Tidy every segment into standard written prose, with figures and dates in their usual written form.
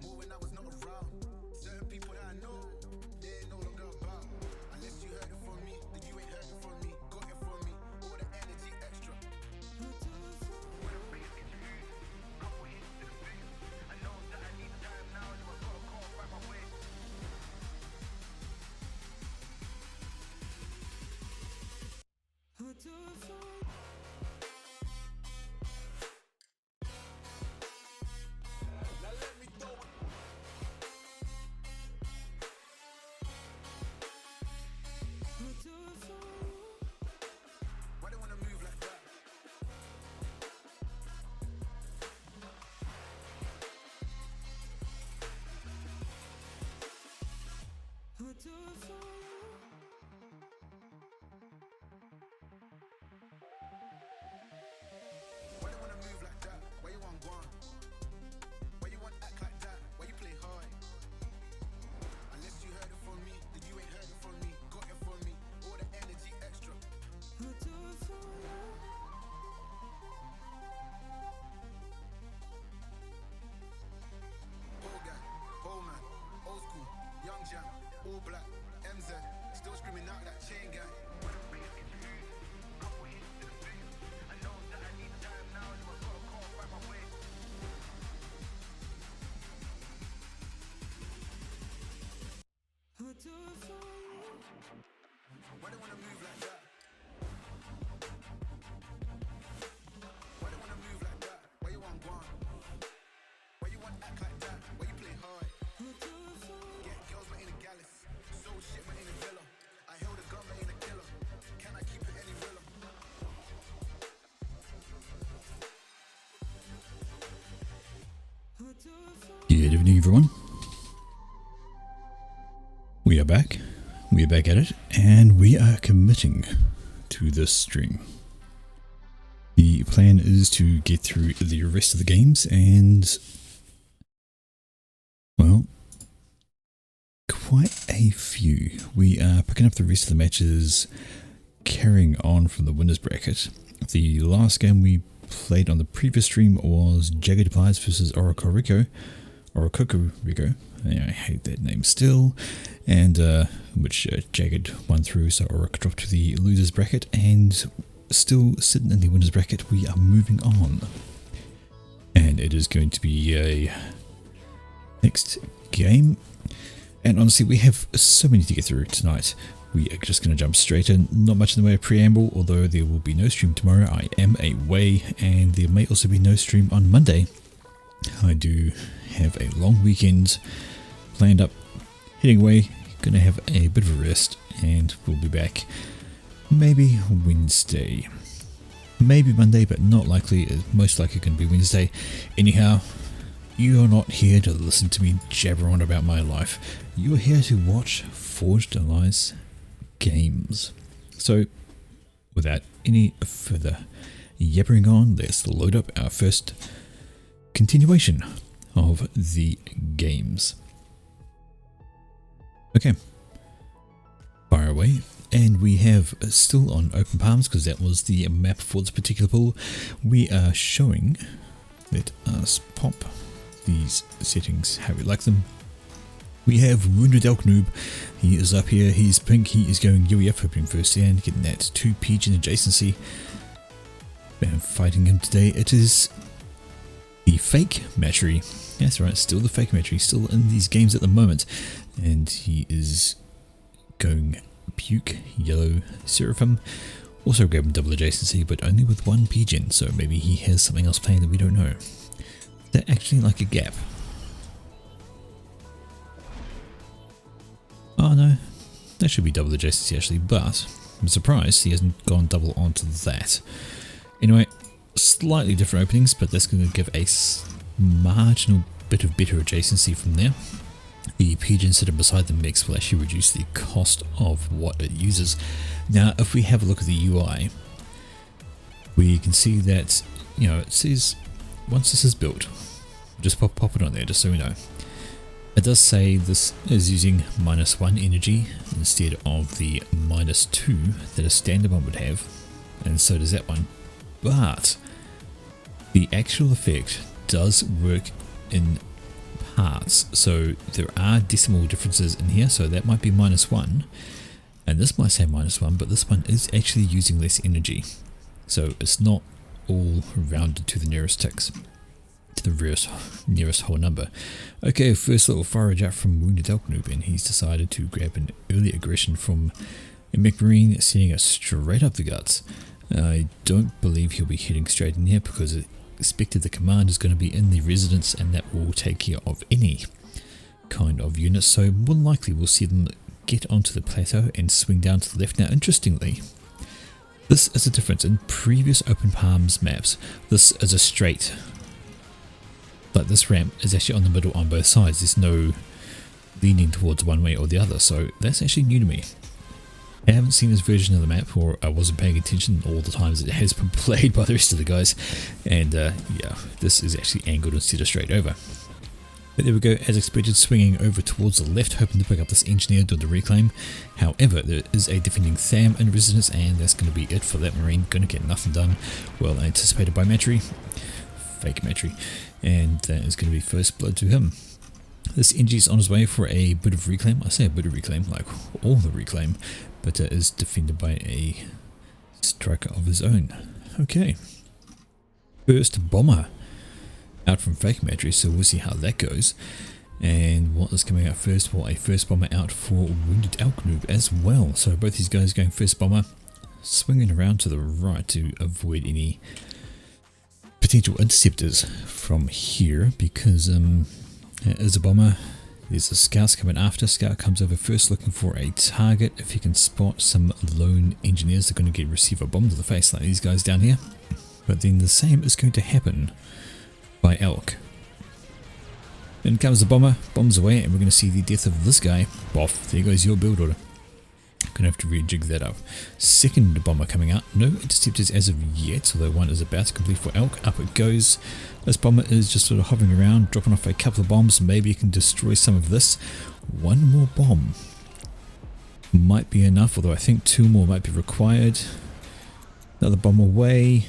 More when I was not around. Certain people that I know, they ain't no longer about. Unless you heard it from me, then you ain't heard it from me. Got it from me, all the energy extra. When the bass gets used, couple hits to the face. I know that I need time now, so I gotta call find my way. Now let me throw it. Why they wanna move like that? Why they wanna move like that? Why you want gone? Why you want act like that? Why you play hard? Unless you heard it from me, then you ain't heard it from me. Got it from me, all the energy extra. Whole guy, whole man, old school, young jam, all black, MZ, still screaming out that chain gang. When the bass gets used, couple hits to the face. I know that I need time now, so I gotta call find my way. Why they wanna move like that? Why they wanna move like that? Why you want gone? Why you want act like that? Why you play hard? Get girls but ain't a gallus. So shit but ain't a villa. I held a gun but ain't a killer. Can I keep it any realer? Good evening, everyone. We are back. We are back at it, and we are committing to this string. The plan is to get through the rest of the games, and well, quite a few. We are picking up the rest of the matches, carrying on from the winners bracket. The last game we played on the previous stream was Jagged Pliers versus Orokorico. I hate that name still, and which Jagged won through, so Orica dropped to the losers bracket, and still sitting in the winners bracket. We are moving on, and it is going to be a next game. And honestly, we have so many to get through tonight. We are just going to jump straight in. Not much in the way of preamble, although there will be no stream tomorrow. I am away, and there may also be no stream on Monday. I do have a long weekend planned up, heading away, gonna have a bit of a rest, and we'll be back maybe Wednesday, maybe Monday, but not likely. It's most likely going to be Wednesday. Anyhow, you're not here to listen to me jabber on about my life. You're here to watch Forged Allies games. So without any further yabbering on, let's load up our first continuation of the games. Okay, fire away. And we have still on Open Palms, because that was the map for this particular pool. We are showing, let us pop these settings how we like them. We have Wounded Elk Noob. He is up here, he's pink, he is going UEF, hoping first and getting that 2 pigeon adjacency. And fighting him today, it is the fake Matry. That's right, still the fake Matry, still in these games at the moment. And he is going Puke, Yellow, Seraphim. Also grab him double adjacency, but only with 1 pigeon, so maybe he has something else planned that we don't know. They're actually like a gap. Oh no, that should be double adjacency actually, but I'm surprised he hasn't gone double onto that. Anyway, slightly different openings, but that's going to give a marginal bit of better adjacency from there. The pigeon sitting beside the mix will actually reduce the cost of what it uses. Now, if we have a look at the UI, we can see that, you know, it says once this is built, just pop it on there just so we know. It does say this is using -1 energy instead of the -2 that a standard one would have, and so does that one. But the actual effect does work in parts, so there are decimal differences in here, so that might be -1, and this might say -1, but this one is actually using less energy, so it's not all rounded to the nearest ticks, to the nearest whole number. Okay, first little forage out from Wounded Elk Noob, and he's decided to grab an early aggression from a mech marine, sending it straight up the guts. I don't believe he'll be heading straight in here because I expected the command is going to be in the residence, and that will take care of any kind of unit, so more than likely we'll see them get onto the plateau and swing down to the left. Now interestingly, this is a difference. In previous Open Palms maps, this is a straight, but this ramp is actually on the middle on both sides. There's no leaning towards one way or the other, so that's actually new to me. I haven't seen this version of the map, or I wasn't paying attention all the times it has been played by the rest of the guys, and yeah, this is actually angled instead of straight over. But there we go, as expected, swinging over towards the left, hoping to pick up this engineer doing the reclaim. However, there is a defending Tham in residence, and that's going to be it for that marine. Going to get nothing done, well anticipated by Matry, fake Matry, and that is going to be first blood to him. This Engie is on his way for a bit of reclaim. I say a bit of reclaim, like all the reclaim, but is defended by a striker of his own. Okay, first bomber out from fake Matry, so we'll see how that goes. And what is coming out first? Well, a first bomber out for Wounded Elk Noob as well. So both these guys going first bomber, swinging around to the right to avoid any potential interceptors from here, because there is a bomber. There's a scout coming after. Scout comes over first looking for a target. If he can spot some lone engineers, they're going to receive a bomb to the face like these guys down here. But then the same is going to happen by Elk. In comes the bomber, bombs away, and we're going to see the death of this guy. Boff, there goes your build order. Gonna have to rejig that up. Second bomber coming out. No interceptors as of yet, although one is about to complete for Elk. Up it goes. This bomber is just sort of hovering around, dropping off a couple of bombs. Maybe it can destroy some of this. One more bomb might be enough, although I think two more might be required. Another bomb away.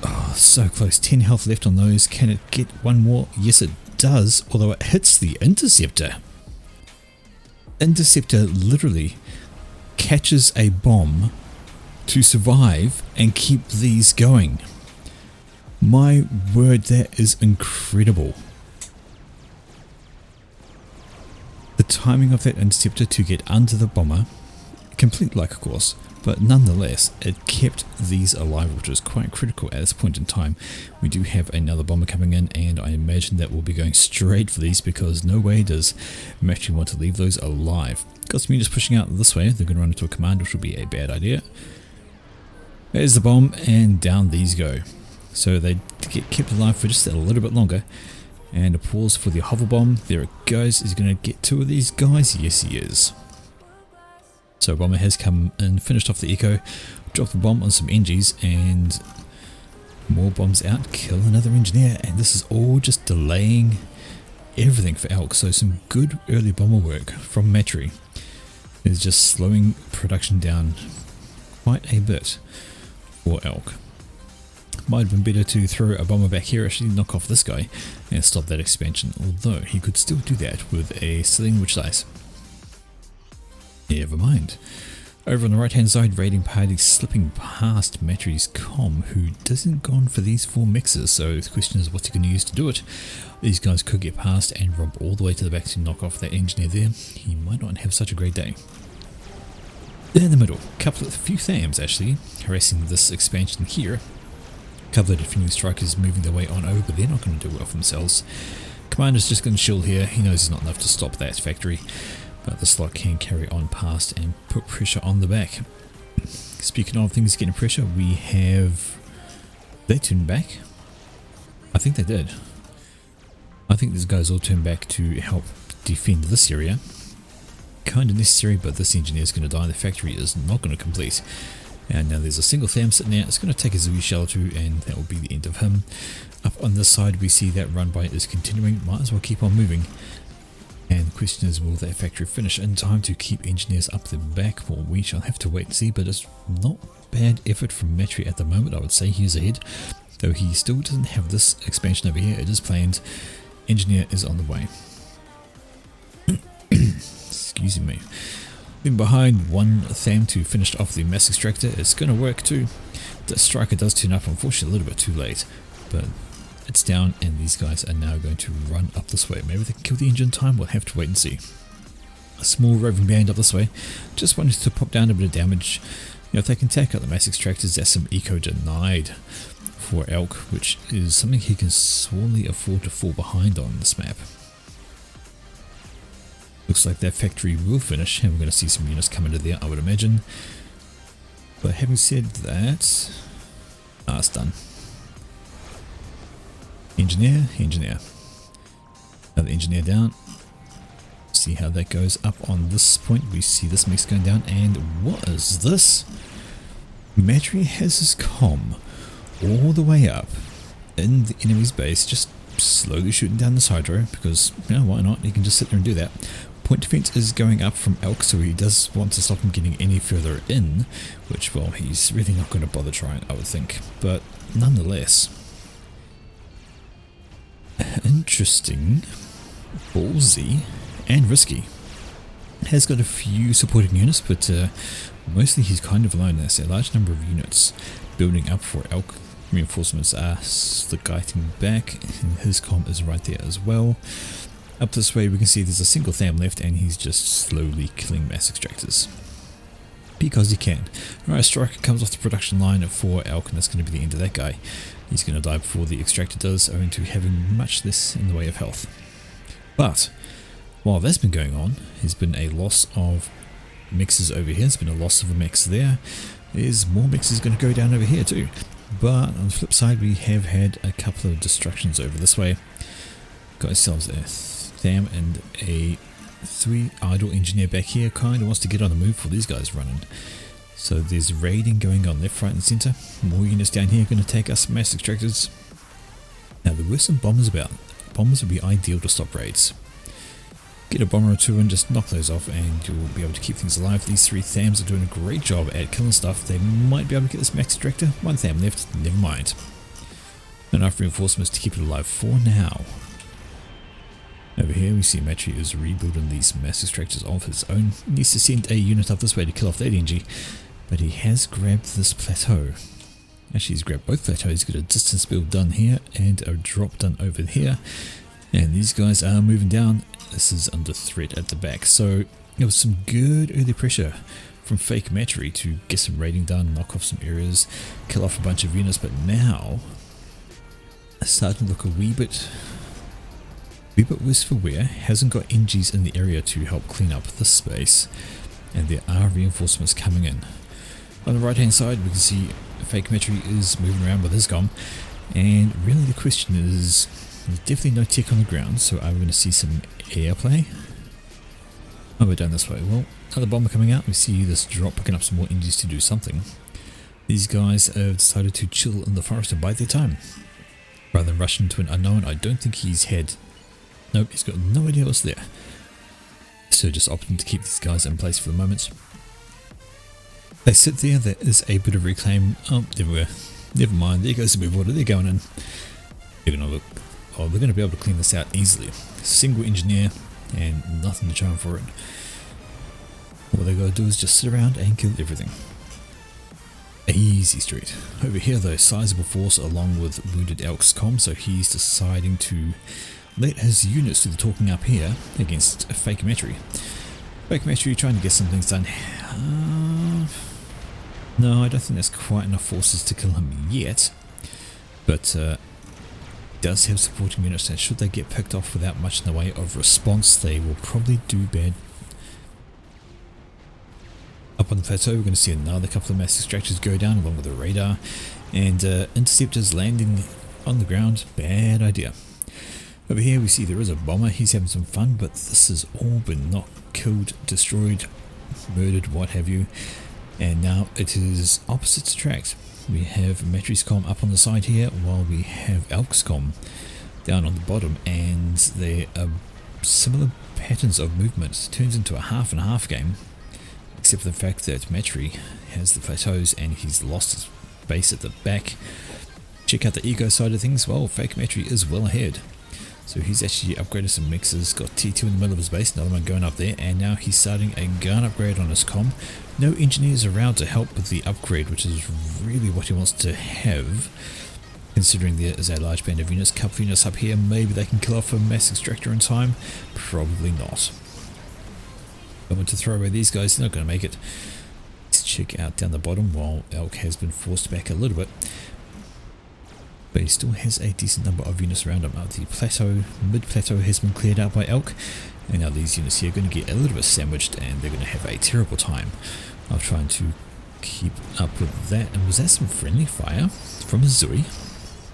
Oh, so close. 10 health left on those. Can it get one more? Yes, it does, although it hits the interceptor. Interceptor literally catches a bomb to survive and keep these going. My word, that is incredible. The timing of that interceptor to get under the bomber, complete luck of course, but nonetheless it kept these alive, which is quite critical at this point in time. We do have another bomber coming in, and I imagine that we'll be going straight for these, because no way does Matry want to leave those alive. Got some units pushing out this way. They're going to run into a command, which will be a bad idea. There's the bomb, and down these go. So they get kept alive for just a little bit longer. And a pause for the hover bomb. There it goes. Is he going to get two of these guys? Yes, he is. So bomber has come and finished off the echo, dropped the bomb on some Engies, and more bombs out, kill another engineer, and this is all just delaying everything for Elk. So some good early bomber work from Matry is just slowing production down quite a bit for Elk. Might have been better to throw a bomber back here, actually knock off this guy and stop that expansion, although he could still do that with a sling which dies. Never mind. Over on the right hand side, raiding party slipping past Matry's comm, who doesn't gone for these four mixers, so the question is what's he going to use to do it. These guys could get past and romp all the way to the back to knock off that engineer there. He might not have such a great day. In the middle, a few Thams actually harassing this expansion here. A couple of defending strikers moving their way on over, but they're not going to do well for themselves. Commander's just going to shield here. He knows it's not enough to stop that factory, but the slot can carry on past and put pressure on the back. Speaking of things getting pressure, we have... They turned back? I think they did. I think these guys all turned back to help defend this area. Kind of necessary, but this engineer is going to die. The factory is not going to complete. And now there's a single Tham sitting there. It's going to take a Zui shell too, and that will be the end of him. Up on this side, we see that run by is continuing. Might as well keep on moving. And the question is, will that factory finish in time to keep engineers up the back? Well, we shall have to wait and see, but it's not bad effort from Matry at the moment. I would say he is ahead, though he still doesn't have this expansion over here. It is planned, engineer is on the way. Excuse me. Been behind one THAM to finish off the mass extractor. It's going to work too. The striker does turn up, unfortunately a little bit too late, but it's down and these guys are now going to run up this way. Maybe they can kill the engine in time, we'll have to wait and see. A small roving band up this way, just wanted to pop down a bit of damage. You know, if they can take out the mass extractors, that's some eco denied for Elk, which is something he can sorely afford to fall behind on this map. Looks like that factory will finish, and we're going to see some units come into there, I would imagine. But having said that, it's done. Engineer. Another engineer down. See how that goes up on this point. We see this mix going down, and what is this? Matry has his comm all the way up in the enemy's base, just slowly shooting down this hydro, because, you know, why not? He can just sit there and do that. Point defense is going up from Elk, so he does want to stop him getting any further in, which, well, he's really not going to bother trying, I would think. But nonetheless, interesting, ballsy, and risky. Has got a few supporting units, but mostly he's kind of alone. There's a large number of units building up for Elk. Reinforcements are slighting back, and his comm is right there as well. Up this way we can see there's a single THAM left, and he's just slowly killing mass extractors. Because he can. Alright, Striker comes off the production line for Elk, and that's going to be the end of that guy. He's going to die before the extractor does, owing to having much less in the way of health. But while that's been going on, there's been a loss of mixes over here. There's been a loss of a mix there. There's more mixes going to go down over here too. But on the flip side, we have had a couple of destructions over this way. Got ourselves a THAM and a 3 idle engineer back here. Kind of wants to get on the move for these guys running. So there's raiding going on left, right and centre. More units down here going to take us mass extractors. Now there were some bombers about. Bombers would be ideal to stop raids. Get a bomber or two and just knock those off, and you'll be able to keep things alive. These 3 THAMs are doing a great job at killing stuff. They might be able to get this max extractor. 1 THAM left, never mind. Enough reinforcements to keep it alive for now. Over here we see Matry is rebuilding these mass extractors of his own. He needs to send a unit up this way to kill off that NG, but he has grabbed this plateau. Actually, he's grabbed both plateaus. He's got a distance build done here and a drop done over here. And these guys are moving down. This is under threat at the back. So there was some good early pressure from fake Matry to get some raiding done, knock off some areas, kill off a bunch of units. But now it's starting to look a wee bit worse for wear. Hasn't got NGs in the area to help clean up this space. And there are reinforcements coming in. On the right hand side we can see fake Matry is moving around with his comm. And really the question is, there's definitely no tech on the ground, so are we going to see some airplay? Oh, we're down this way. Well, another bomber coming out. We see this drop picking up some more engines to do something. These guys have decided to chill in the forest and bide their time. Rather than rush into an unknown, I don't think he's had... Nope, he's got no idea what's there. So just opting to keep these guys in place for the moment. They sit there, there is a bit of reclaim. Oh, never mind, there goes the move order, they're going in. They're going to look... Oh, we're going to be able to clean this out easily. Single engineer and nothing to charm for it. All they got to do is just sit around and kill everything. Easy street. Over here though, sizable force along with wounded Elk's comm, so he's deciding to let his units do the talking up here against fake Matry. Fake Matry trying to get some things done. No, I don't think there's quite enough forces to kill him yet. But does have supporting units, and should they get picked off without much in the way of response, they will probably do bad. Up on the plateau we're going to see another couple of mass extractors go down along with the radar, and interceptors landing on the ground. Bad idea. Over here we see there is a bomber. He's having some fun, but this has all been knocked, killed, destroyed, murdered, what have you. And now it is opposites attract. We have Matry's comm up on the side here, while we have Elk's comm down on the bottom, and there are similar patterns of movement. It turns into a half and half game, except for the fact that Matry has the plateaus and he's lost his base at the back. Check out the eco side of things. Well, fake Matry is well ahead. So he's actually upgraded some mixers, got T2 in the middle of his base, another one going up there, and now he's starting a gun upgrade on his comm. No engineers around to help with the upgrade, which is really what he wants to have, considering there is a large band of units. Couple of units up here, maybe they can kill off a mass extractor in time, probably not. I want to throw away these guys, they're not going to make it. Let's check out down the bottom while Elk has been forced back a little bit. But he still has a decent number of units around him. The plateau, mid-plateau has been cleared out by Elk, and now these units here are going to get a little bit sandwiched and they're going to have a terrible time of trying to keep up with that. And was that some friendly fire from a Zui?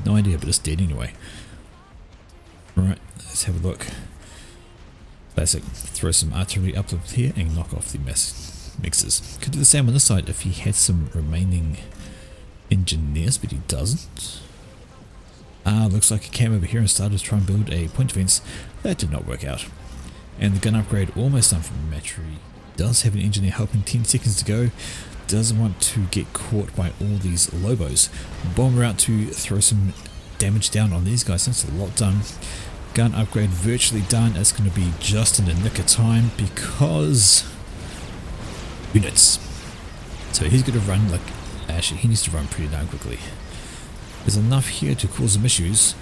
No idea, but it's dead anyway. Alright, let's have a look. Classic. Throw some artillery up here and knock off the mass mixers. Could do the same on this side if he had some remaining engineers, but he doesn't. Looks like he came over here and started to try and build a point defense. That did not work out. And the gun upgrade almost done from Matry. Does have an engineer helping, 10 seconds to go. Doesn't want to get caught by all these Lobos. Bomber out to throw some damage down on these guys. That's a lot done. Gun upgrade virtually done. It's going to be just in the nick of time because units. So he's going to run like, actually he needs to run pretty darn quickly. There's enough here to cause some issues,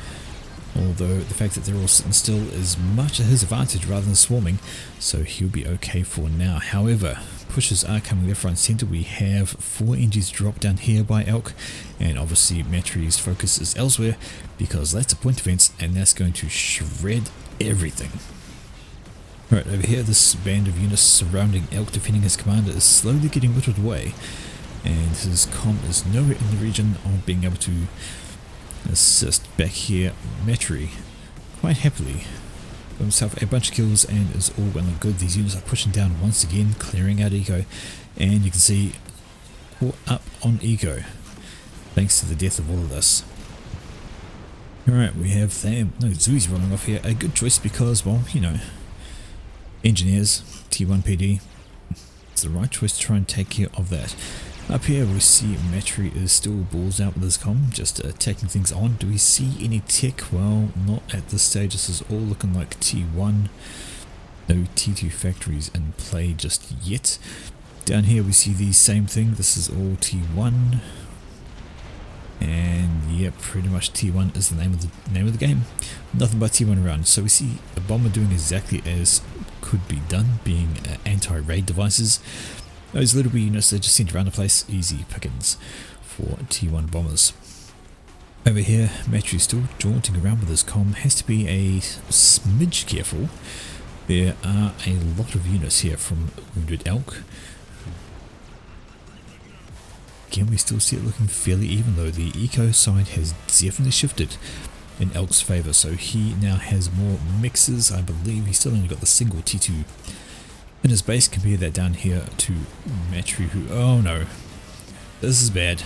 although the fact that they're all sitting still is much at his advantage rather than swarming, so he'll be okay for now. However, pushes are coming left, right and centre. We have 4 NGs drop down here by Elk, and obviously Matry's focus is elsewhere because that's a point defense and that's going to shred everything. Right, over here this band of units surrounding Elk defending his commander is slowly getting whittled away, and his comm is nowhere in the region of being able to assist. Back here, Matry quite happily got himself a bunch of kills and is all well and good. These units are pushing down once again, clearing out eco, and you can see caught up on eco thanks to the death of all of this. Alright, we have Zui's running off here. A good choice because, well, you know, engineers, T1 PD, it's the right choice to try and take care of that. Up here we see Matry is still balls out with his comm, just taking things on. Do we see any tech? Well, not at this stage. This is all looking like T1. No T2 factories in play just yet. Down here we see the same thing. This is all T1. And yeah, pretty much T1 is the name of the game. Nothing but T1 around. So we see a bomber doing exactly as could be done, being anti-raid devices. Those little wee units that just sent around the place, easy pickings for T1 bombers. Over here, Matry's still jaunting around with his comm. Has to be a smidge careful. There are a lot of units here from Wounded Elk. Again, we still see it looking fairly even, though the eco side has definitely shifted in Elk's favour. So he now has more mixes. I believe he's still only got the single T2 in his base. Compare that down here to Matry, who, oh no, this is bad.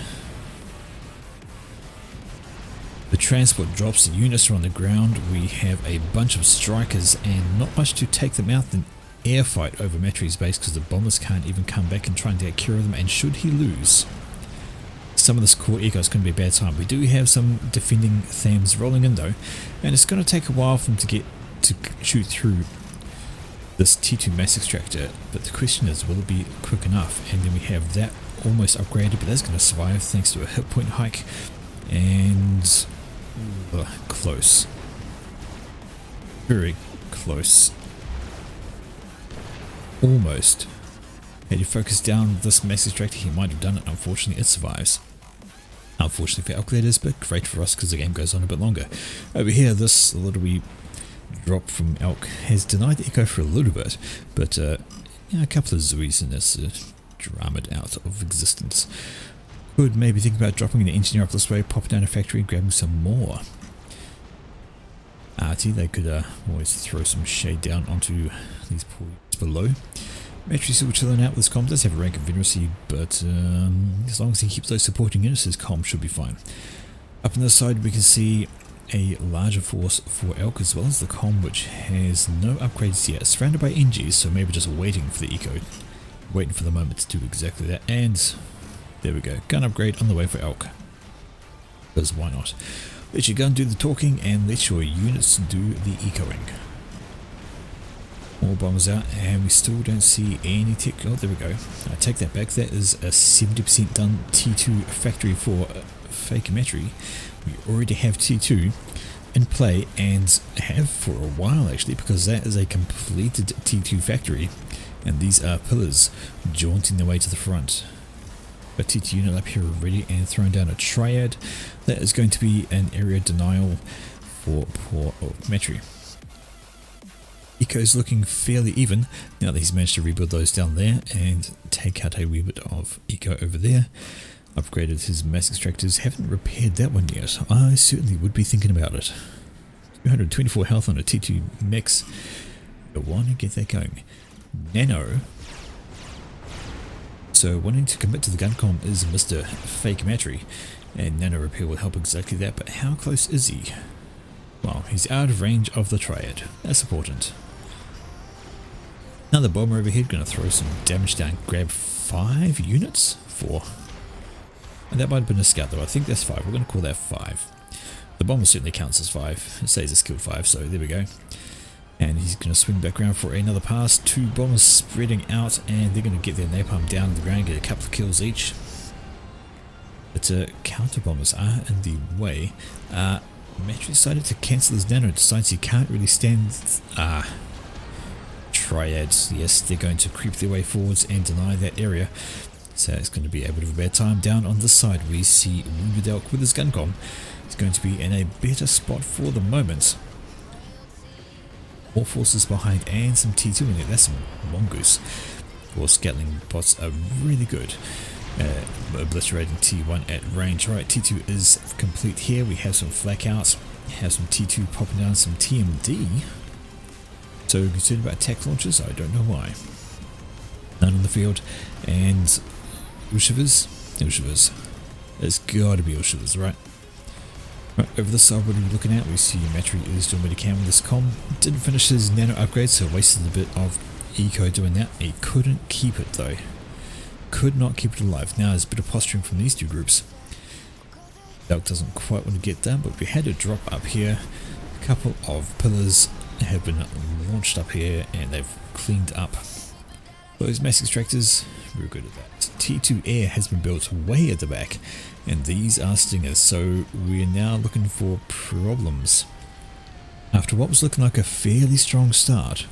The transport drops, the units are on the ground, we have a bunch of strikers and not much to take them out. An air fight over Matry's base because the bombers can't even come back and try and take care of them, and should he lose, some of this core eco is going to be a bad time. We do have some defending thems rolling in though, and it's going to take a while for them to get to shoot through this T2 mass extractor, but the question is, will it be quick enough? And then we have that almost upgraded, but that's going to survive thanks to a hit point hike, and close, very close, almost. Had he focused down this mass extractor, he might have done it. Unfortunately, it survives. Unfortunately for calculators, but great for us because the game goes on a bit longer. Over here, this little wee drop from Elk has denied the eco for a little bit, but yeah, a couple of Zuis in this dramaed out of existence. Could maybe think about dropping the engineer up this way, popping down a factory and grabbing some more. Arty, they could always throw some shade down onto these points below. Matry's still chilling out with his comm, does have a rank of veneracy, but as long as he keeps those supporting units, his comm should be fine. Up on this side we can see a larger force for Elk, as well as the comm, which has no upgrades yet, surrounded by NGs, so maybe just waiting for the eco, waiting for the moment to do exactly that. And there we go, gun upgrade on the way for Elk, because why not. Let your gun do the talking and let your units do the ecoing. More bombers out, and we still don't see any tech. Oh, there we go. I take that back. That is a 70% done T2 factory for fake metry. We already have T2 in play, and have for a while actually, because that is a completed T2 factory, and these are pillars jaunting their way to the front. A T2 unit up here already, and throwing down a triad. That is going to be an area denial for poor metry. Eco is looking fairly even now that he's managed to rebuild those down there and take out a wee bit of eco over there. Upgraded his mass extractors, haven't repaired that one yet. I certainly would be thinking about it. 224 health on a T2 mix. I want to get that going. Nano. So wanting to commit to the gun com is Mr. Fake Matry, and nano repair will help exactly that, but how close is he? Well, he's out of range of the triad. That's important. Another bomber over here, going to throw some damage down. Grab 5 units? 4. And that might have been a scout though. I think that's 5. We're going to call that 5. The bomber certainly counts as 5. It says it's killed 5, so there we go. And he's going to swing back around for another pass. 2 bombers spreading out, and they're going to get their napalm down to the ground, get a couple of kills each. But counter bombers are in the way. Matry decided to cancel his nano, decides he can't really stand triads. Yes, they're going to creep their way forwards and deny that area. So it's going to be a bit of a bad time. Down on this side we see Wounded Elk with his gun com. He's going to be in a better spot for the moment. More forces behind and some T2 in there. That's some mongoose. Of course, Gatling bots are really good. Obliterating T1 at range. Right, T2 is complete here. We have some flak out, have some T2 popping down, some TMD. So concerned about attack launches? I don't know why. None in the field. And Ushivas? Ushivas. It's gotta be Ushivas, right? Right, over the side, what are we looking at? We see Matry is doing what he can with this com. Didn't finish his nano upgrade, so wasted a bit of eco doing that. He couldn't keep it though. Could not keep it alive. Now there's a bit of posturing from these two groups. Elk doesn't quite want to get down, but we had to drop up here. A couple of pillars have been launched up here, and they've cleaned up those mass extractors. We're good at that. T2 air has been built way at the back, and these are stingers, so we're now looking for problems. After what was looking like a fairly strong start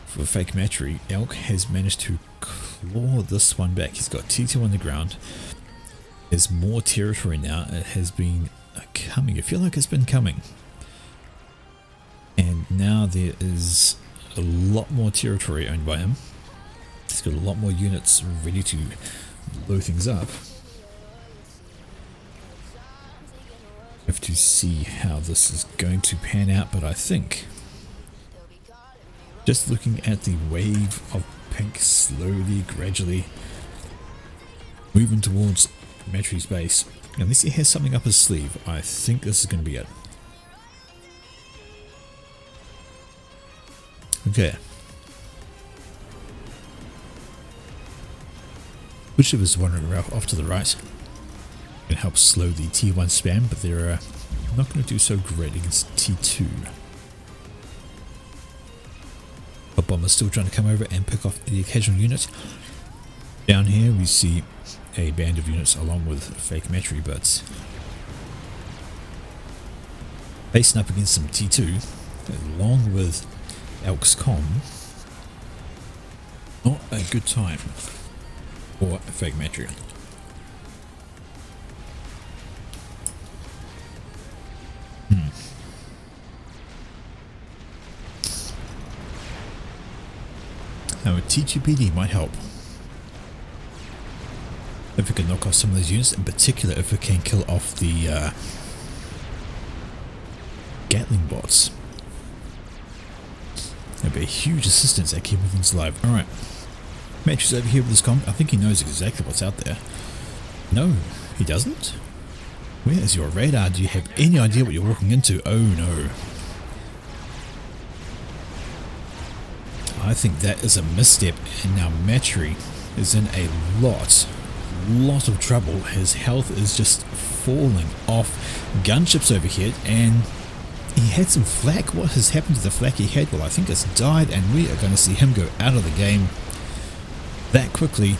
for Fake Matry, Elk has managed to claw this one back. He's got T2 on the ground. There's more territory now. It has been coming. I feel like it's been coming. And now there is a lot more territory owned by him. He's got a lot more units ready to blow things up. Have to see how this is going to pan out, but I think just looking at the wave of pink slowly, gradually moving towards Matry's base, unless he has something up his sleeve, I think this is going to be it. Okay. Which of us wandering off to the right can help slow the T1 spam, but they're not going to do so great against T2. But bombers still trying to come over and pick off the occasional unit. Down here we see a band of units along with Fake Matry, but facing up against some T2 along with Elk's com. Not a good time for Fake Matry. Now a T2PD might help. If we can knock off some of those units, in particular if we can kill off the Gatling bots. That'd be a huge assistance at keeping things alive. Alright. Matry's over here with his com. I think he knows exactly what's out there. No, he doesn't? Where is your radar? Do you have any idea what you're walking into? Oh no. I think that is a misstep, and now Matry is in a lot of trouble. His health is just falling off gunships overhead, and he had some flak. What has happened to the flak he had? Well, I think it's died, and we are going to see him go out of the game that quickly.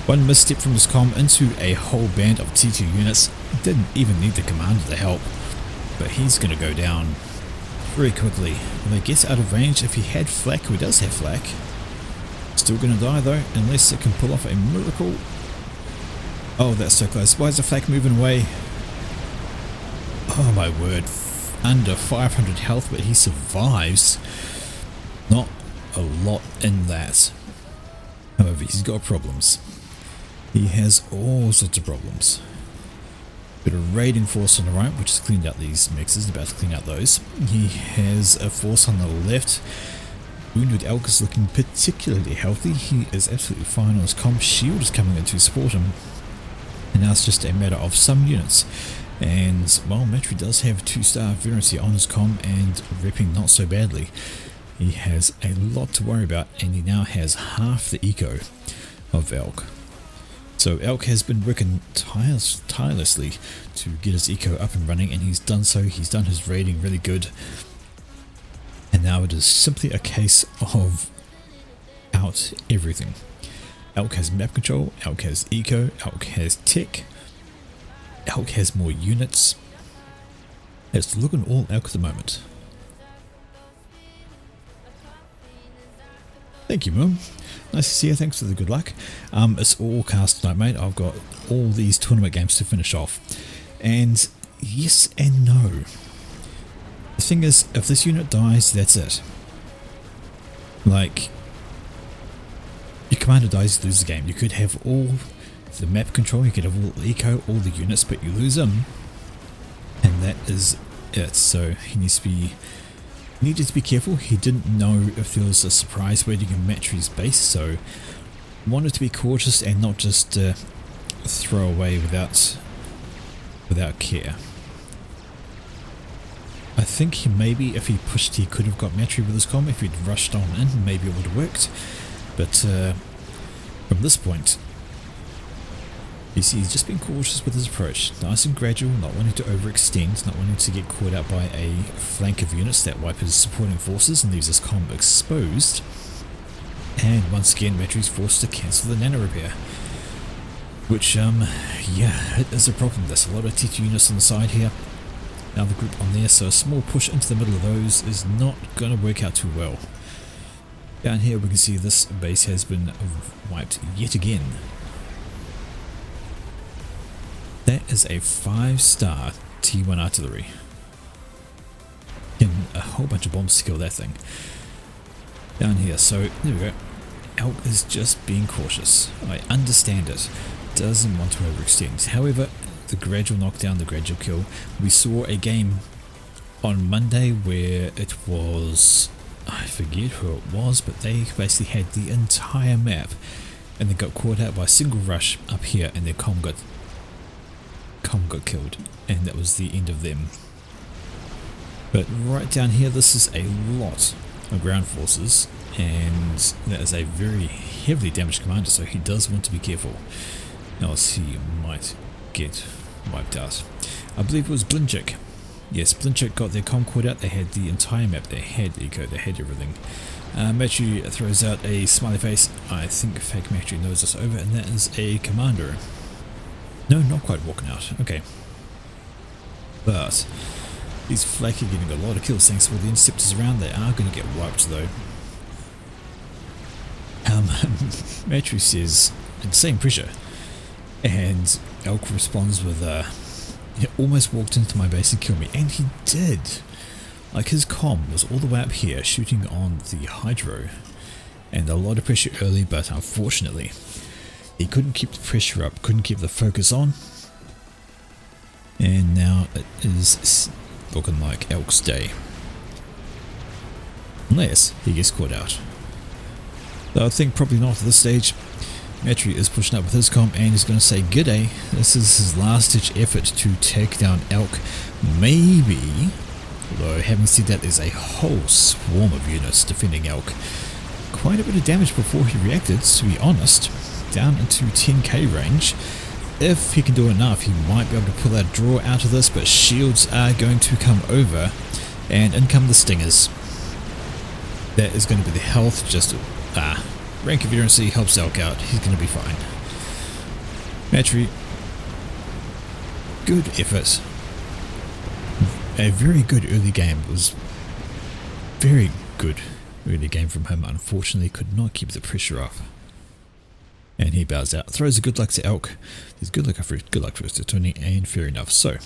One misstep from his comm into a whole band of T2 units. Didn't even need the commander to help, but he's going to go down very quickly. When he gets out of range, if he had flak, he does have flak. Still going to die though, unless it can pull off a miracle. Oh, that's so close. Why is the flak moving away? Oh my word. Under 500 health, but he survives. Not a lot in that. However, he's got problems. He has all sorts of problems. Bit of raiding force on the right, which has cleaned out these mixes, about to clean out those. He has a force on the left. Wounded Elk is looking particularly healthy. He is absolutely fine on his comm. Shield is coming in to support him. And now it's just a matter of some units. And while Matry does have 2-star veterancy on his comm and repping not so badly, he has a lot to worry about, and he now has half the eco of Elk. So Elk has been working tirelessly to get his eco up and running, and he's done so. He's done his raiding really good. And now it is simply a case of out everything. Elk has map control, Elk has eco, Elk has tech, Elk has more units. It's looking all Elk at the moment. Thank you, Moon. Nice to see you. Thanks for the good luck. It's all cast tonight, mate. I've got all these tournament games to finish off. And yes and no. The thing is, if this unit dies, that's it. Like, your commander dies, you lose the game. You could have all the map control, you could have all the eco, all the units, but you lose him. And that is it. So he needed to be careful. He didn't know if there was a surprise waiting in Matry's base, so wanted to be cautious and not just throw away without care. I think maybe if he pushed, he could have got Matry with his comm. If he'd rushed on in, maybe it would have worked. But from this point, you see, he's just being cautious with his approach. Nice and gradual, not wanting to overextend, not wanting to get caught out by a flank of units that wipe his supporting forces and leaves his comm exposed. And once again, Matry's forced to cancel the nano repair. Which, yeah, it is a problem. There's a lot of T2 units on the side here. Another group on there, so a small push into the middle of those is not going to work out too well. Down here we can see this base has been wiped yet again. That is a 5-star T1 artillery. And a whole bunch of bombs to kill that thing. Down here, so there we go. Elk is just being cautious. I understand it. Doesn't want to overextend. However, the gradual knockdown, the gradual kill. We saw a game on Monday where it was, I forget who it was, but they basically had the entire map and they got caught out by a single rush up here and their comm got killed, and that was the end of them. But right down here, this is a lot of ground forces, and that is a very heavily damaged commander, so he does want to be careful. Else he might get wiped out. I believe it was Blinchik. Yes, Blinchik got their comm caught out. They had the entire map, they had eco, they had everything. Matry throws out a smiley face. I think fake Matry knows us over, and that is a commander. No, not quite walking out. Okay. But these flak are getting a lot of kills thanks to all the interceptors around. They are going to get wiped though. Matry says insane pressure, and Elk responds with he almost walked into my base and killed me, and he did. Like, his comm was all the way up here shooting on the hydro, and a lot of pressure early, but unfortunately he couldn't keep the pressure up, couldn't keep the focus on, and now it is looking like Elk's day. Unless he gets caught out. So I think probably not at this stage. Matry is pushing up with his comm and he's going to say g'day. This is his last ditch effort to take down Elk. Maybe, although having said that, there's a whole swarm of units defending Elk. Quite a bit of damage before he reacted, to be honest. Down into 10k range. if he can do enough, he might be able to pull that draw out of this, but shields are going to come over, and in come the stingers. That is going to be the health, just rank of Veterancy helps Elk out, he's going to be fine. Battery, good effort. A very good early game. It was very good early game from him. Unfortunately, could not keep the pressure off. And he bows out. Throws a good luck to Elk. There's good luck for us to Tony, and fair enough. So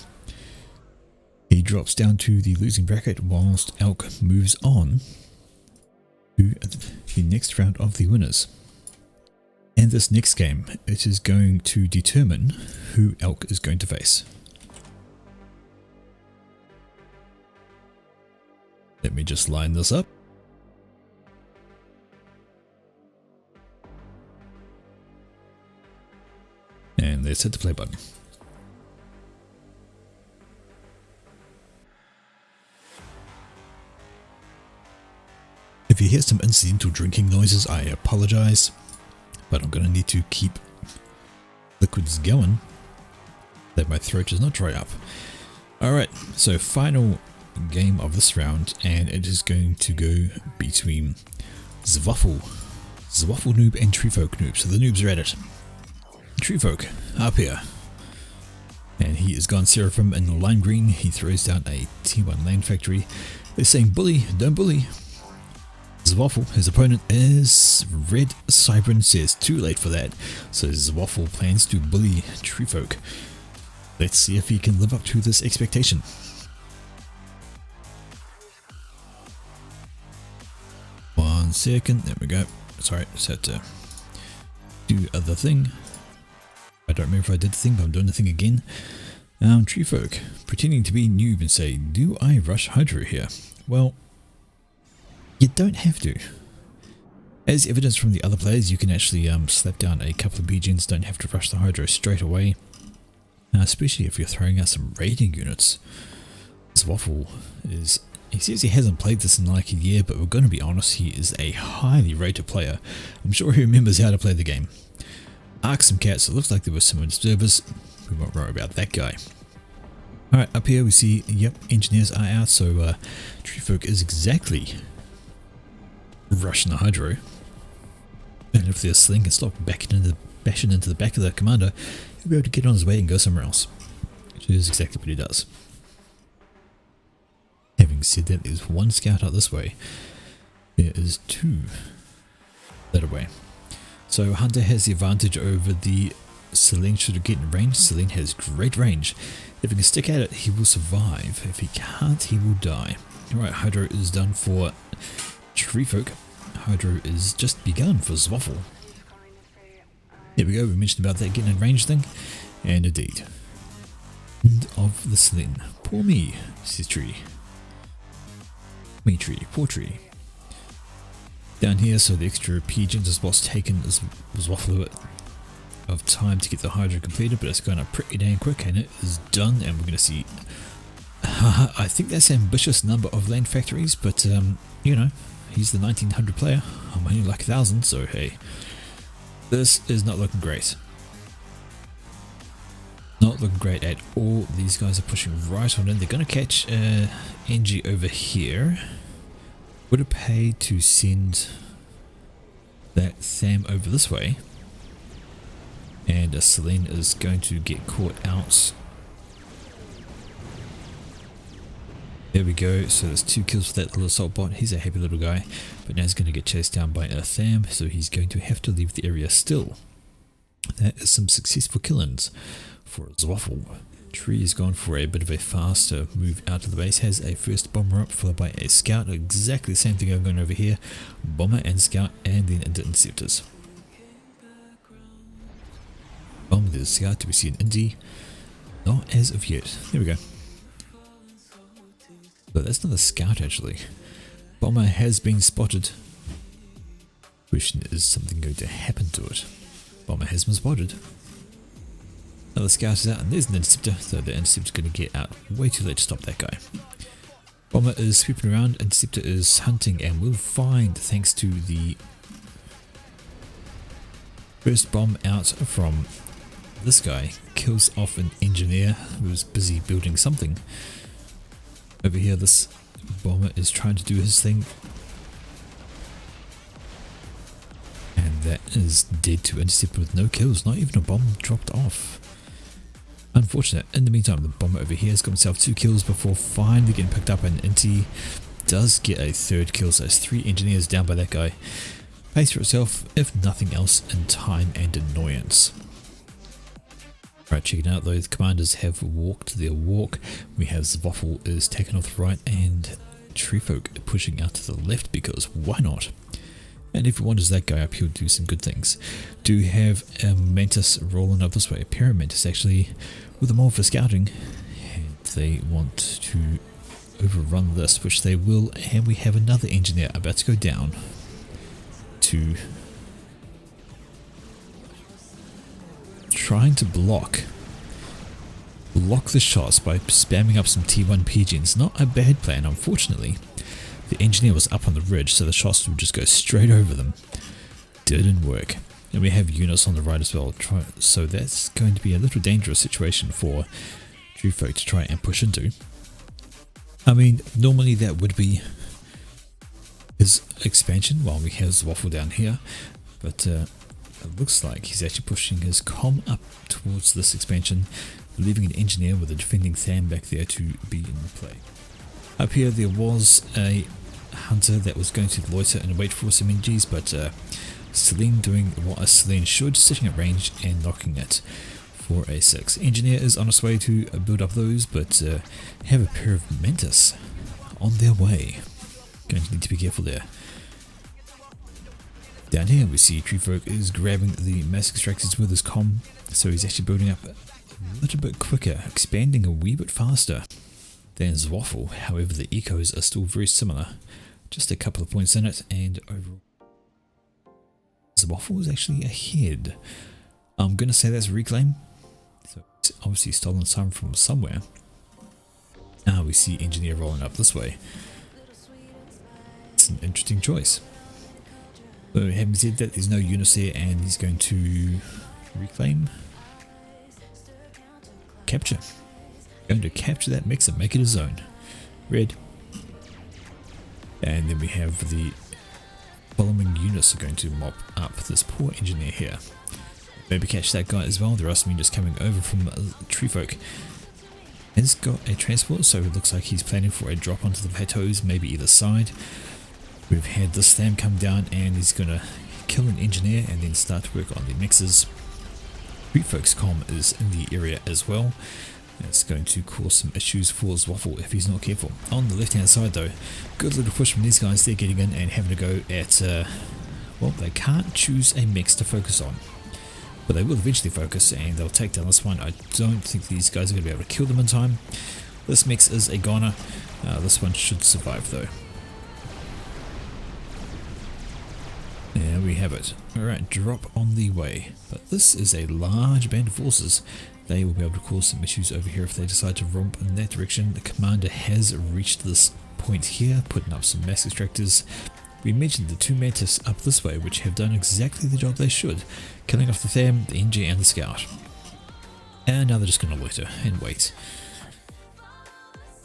he drops down to the losing bracket whilst Elk moves on to the next round of the winners. And this next game, it is going to determine who Elk is going to face. Let me just line this up. And let's hit the play button. If you hear some incidental drinking noises, I apologize, but I'm going to need to keep liquids going that my throat does not dry up. Alright, so final game of this round, and it is going to go between Zwaffle Noob and Treefolk Noob. So the noobs are at it. Treefolk up here, and he is gone Seraphim in lime green. He throws down a T1 lane factory. They're saying bully, don't bully. Zwaffle, his opponent, is red. Cybran says too late for that, so Zwaffle plans to bully Treefolk. Let's see if he can live up to this expectation. One second, there we go. Sorry, just had to do other thing. I don't remember if I did the thing, but I'm doing the thing again. Treefolk, pretending to be noob and say, do I rush Hydro here? Well, you don't have to. As evidence from the other players, you can actually slap down a couple of B-gens, don't have to rush the Hydro straight away. Especially if you're throwing out some raiding units. Zwaffle is... He says he hasn't played this in like a year, but we're going to be honest, he is a highly rated player. I'm sure he remembers how to play the game. Arc some cats, it looks like there were some observers. We won't worry about that guy. Alright, up here we see, yep, engineers are out, so Treefolk is exactly rushing the Hydro. And if their sling can stop bashing into the back of the commander, he'll be able to get on his way and go somewhere else. Which is exactly what he does. Having said that, there's one scout out this way. There is two that away. So Hunter has the advantage over the Selene should have get in range. Selene has great range. If he can stick at it, he will survive. If he can't, he will die. Alright, Hydro is done for Treefolk. Hydro is just begun for Zwaffle. There we go, we mentioned about that getting in range thing. And indeed. End of the Selene. Poor me, says Tree. Me Tree, poor Tree. Down here, so the extra pigeons is what's taken was Zwaffle a bit of time to get the Hydro completed, but it's gone up pretty dang quick and it is done, and we're going to see I think that's an ambitious number of land factories, but you know, he's the 1900 player, I'm only like 1000, so hey, this is not looking great. Not looking great at all. These guys are pushing right on in. They're going to catch NG over here. Would it pay to send that Sam over this way? And Selene is going to get caught out. There we go. So there's 2 kills for that little assault bot. He's a happy little guy. But now he's going to get chased down by a Tham. So he's going to have to leave the area still. That is some successful killings for Zwaffle. Tree has gone for a bit of a faster move out of the base, has a first bomber up followed by a scout, exactly the same thing going on over here, bomber and scout, and then into interceptors. Bomber, there's a scout, do we see an Indy? Not as of yet, there we go. But that's not a scout actually. Bomber has been spotted. Question is something going to happen to it? Bomber has been spotted. Another scout is out, and there's an interceptor, so the interceptor's going to get out way too late to stop that guy. Bomber is sweeping around, interceptor is hunting, and will find, thanks to the first bomb out from this guy kills off an engineer who was busy building something. Over here, this bomber is trying to do his thing. And that is dead to intercept with no kills, not even a bomb dropped off. Unfortunate. In the meantime, the bomber over here has got himself 2 kills before finally getting picked up, and Inti does get a 3rd kill, so there's 3 engineers down by that guy. Pays for itself, if nothing else, in time and annoyance. Right, check it out though, the commanders have walked their walk. We have Zwaffle is taken off the right and Treefolk pushing out to the left, because why not? And if he wanders that guy up, he'll do some good things. Do have a Mantis rolling up this way, a Pyramantis actually, with a mold for scouting. And they want to overrun this, which they will, and we have another engineer about to go down to trying to block the shots by spamming up some T1 PGs. Not a bad plan, unfortunately. The engineer was up on the ridge, so the shots would just go straight over them. Didn't work. And we have units on the right as well, so that's going to be a little dangerous situation for Treefolk to try and push into. I mean, normally that would be his expansion while we have Zwaffle down here, but it looks like he's actually pushing his comm up towards this expansion, leaving an engineer with a defending Tham back there to be in play. Up here there was a hunter that was going to loiter and wait for some MGs, but Celine doing what a Celine should, sitting at range and knocking it for a 6. Engineer is on its way to build up those, but have a pair of Mantis on their way. Going to need to be careful there. Down here we see Treefolk is grabbing the mass extractors with his comm, so he's actually building up a little bit quicker, expanding a wee bit faster than Zwaffle. However, the ecos are still very similar, just a couple of points in it, and overall Zwaffle is actually ahead. I'm going to say that's reclaim, so it's obviously stolen some from somewhere. Now we see engineer rolling up this way. It's an interesting choice. So having said that, there's no units there, and he's going to reclaim, capture. Going to capture that mix and make it his own. Red. And then we have the following units are going to mop up this poor engineer here. Maybe catch that guy as well. There are some units coming over from Treefolk. And he's got a transport, so it looks like he's planning for a drop onto the plateaus, maybe either side. We've had this Tham come down, and he's going to kill an engineer and then start to work on the mixers. Treefolk's comm is in the area as well. It's going to cause some issues for Zwaffle if he's not careful. On the left hand side though, good little push from these guys. They're getting in and having to go at, well, they can't choose a mix to focus on, but they will eventually focus and they'll take down this one. I don't think these guys are going to be able to kill them in time. This mix is a goner. This one should survive though. There we have it. Alright, drop on the way. But this is a large band of forces. They will be able to cause some issues over here if they decide to romp in that direction. The commander has reached this point here, putting up some mass extractors. We mentioned the 2 Mantis up this way, which have done exactly the job they should, killing off the Tham, the NG and the Scout. And now they're just going to loiter and wait.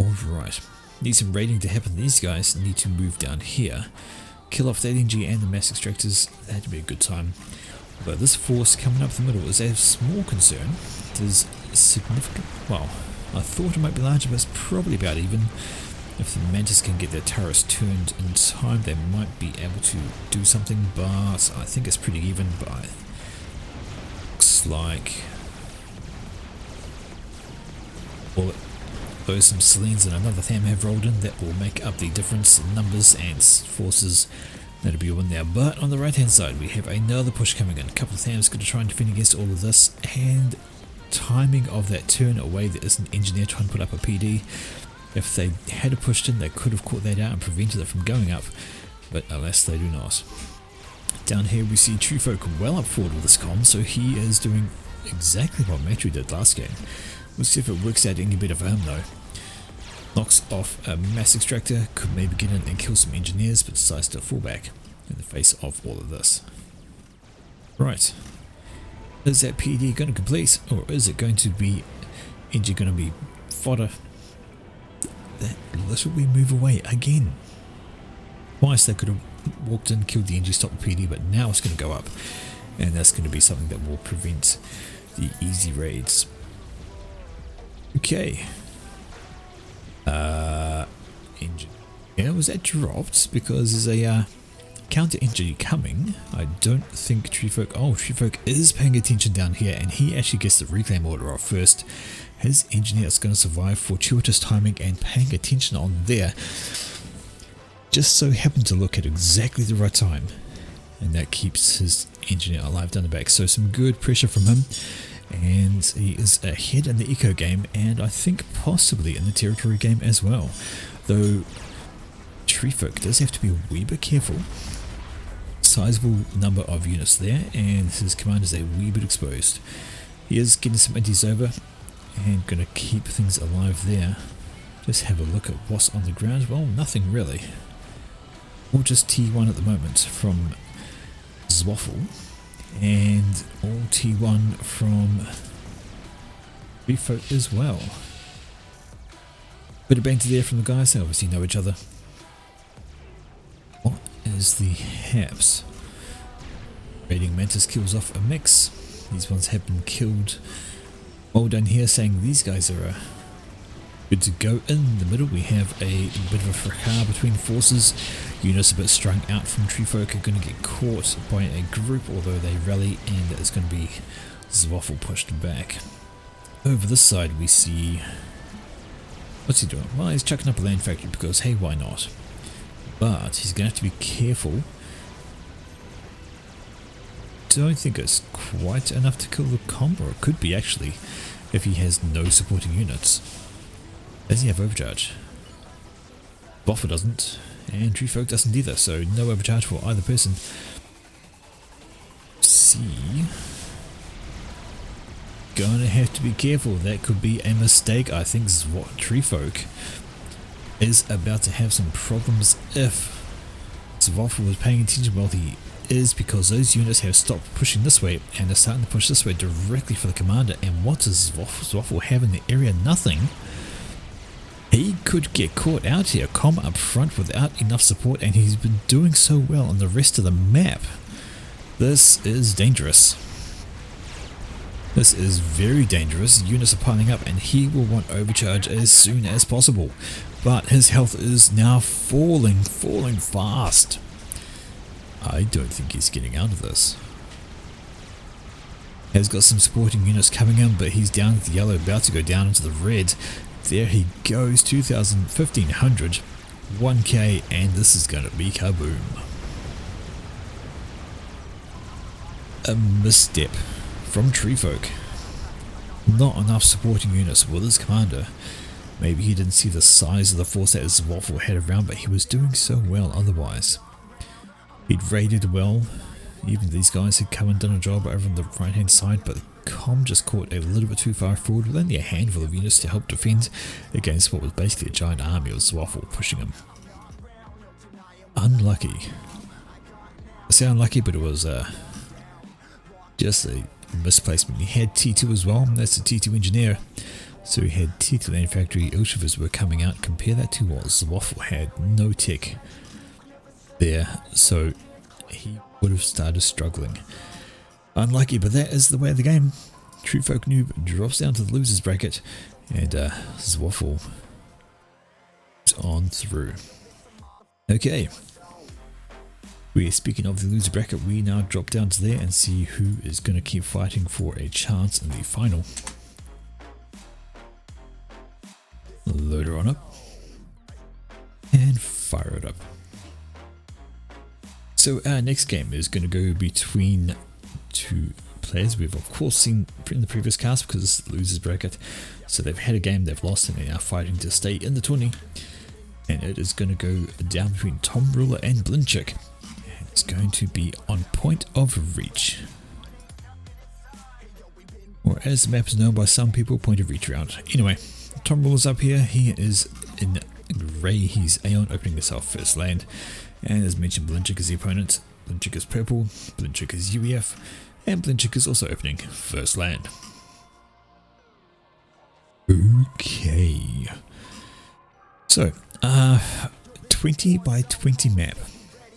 Alright, need some raiding to happen. These guys need to move down here, kill off that NG and the mass extractors. That'd be a good time. But this force coming up the middle is a small concern. It is significant. Well, I thought it might be larger, but it's probably about even. If the Mantis can get their turrets turned in time, they might be able to do something, but I think it's pretty even. But looks like well, those some Selines and another Tham have rolled in that will make up the difference in numbers and forces. That'll be one there. But on the right hand side we have another push coming in. A couple of Thams going to try and defend against all of this, and timing of that turn away, there is an engineer trying to put up a PD. If they had pushed in, they could have caught that out and prevented it from going up, but alas they do not. Down here we see Treefolk well up forward with this comm, so he is doing exactly what Matri did last game. We'll see if it works out any better for him though. Knocks off a mass extractor, could maybe get in and kill some engineers, but decides to fall back in the face of all of this. Right. Is that PD going to complete, or is it going to be Engie going to be fodder? That little we move away again. Twice they could have walked in, killed the Engie, stopped the PD, but now it's going to go up, and that's going to be something that will prevent the easy raids. Okay. Engie. Yeah, was that dropped? Because there's a counter Engie coming. I don't think Treefolk. Oh, Treefolk is paying attention down here, and he actually gets the reclaim order off first. His engineer is going to survive, fortuitous timing and paying attention on there. Just so happened to look at exactly the right time, and that keeps his engineer alive down the back. So some good pressure from him, and he is ahead in the eco game, and I think possibly in the territory game as well. Though Treefolk does have to be a wee bit careful. Sizable number of units there, and his command is a wee bit exposed. He is getting some inties over and going to keep things alive there. Just have a look at what's on the ground. Well, nothing really. Or just T1 at the moment from Zwaffle, and all T1 from Treefolk as well. Bit of banter there from the guys, they obviously know each other. What is the Haps? Raiding Mantis kills off a mix. These ones have been killed. Well done here, saying these guys are good to go. In the middle we have a bit of a fracas between forces. Units a bit strung out from Treefolk are going to get caught by a group, although they rally, and it's going to be Zwaffle pushed back. Over this side we see... what's he doing? Well, he's chucking up a land factory because hey, why not? But he's going to have to be careful. Don't think it's quite enough to kill the comp, or it could be actually, if he has no supporting units. Does he have overcharge? Boffer doesn't, and Treefolk doesn't either, so no overcharge for either person. C. Gonna have to be careful, that could be a mistake. I think this is what Treefolk is about to have some problems if Zwaffle was paying attention. Well, he is, because those units have stopped pushing this way and are starting to push this way directly for the commander. And what does Zwaffle have in the area? Nothing. He could get caught out here, come up front without enough support, and he's been doing so well on the rest of the map. This is dangerous. This is very dangerous. Units are piling up, and he will want overcharge as soon as possible. But his health is now falling fast. I don't think he's getting out of this. Has got some supporting units coming in, but he's down to the yellow, about to go down into the red. There he goes, 2,000, 1,500, 1k, and this is going to be kaboom. A misstep from Treefolk. Not enough supporting units for this commander. Maybe he didn't see the size of the force that Zwaffle had around, but he was doing so well otherwise. He'd raided well. Even these guys had come and done a job over on the right hand side, but the com just caught a little bit too far forward with only a handful of units to help defend against what was basically a giant army of Zwaffle pushing him. Unlucky. I say unlucky, but it was just a misplacement. He had T2 as well, that's the T2 engineer. So he had T2 land factory, Ilshivers were coming out. Compare that to what Zwaffle had, no tech there, so he would have started struggling. Unlucky, but that is the way of the game. Treefolk noob drops down to the losers bracket, and Zwaffle is on through. Okay, speaking of the loser bracket, we now drop down to there and see who is going to keep fighting for a chance in the final. Load her on up and fire it up. So our next game is going to go between two players we've of course seen in the previous cast, because it's the losers bracket. So they've had a game, they've lost, and they're now fighting to stay in the 20. And it is going to go down between Tom Ruler and Blinchick. And it's going to be on point of reach, or as the map is known by some people, point of reach round. Anyway, Tom Ruler's up here. He is in grey. He's Aeon, opening himself first land. And as mentioned, Blinchick is the opponent. Blinchick is purple. Blinchick is UEF. And Blinchik is also opening first land. Okay. So, 20 by 20 map.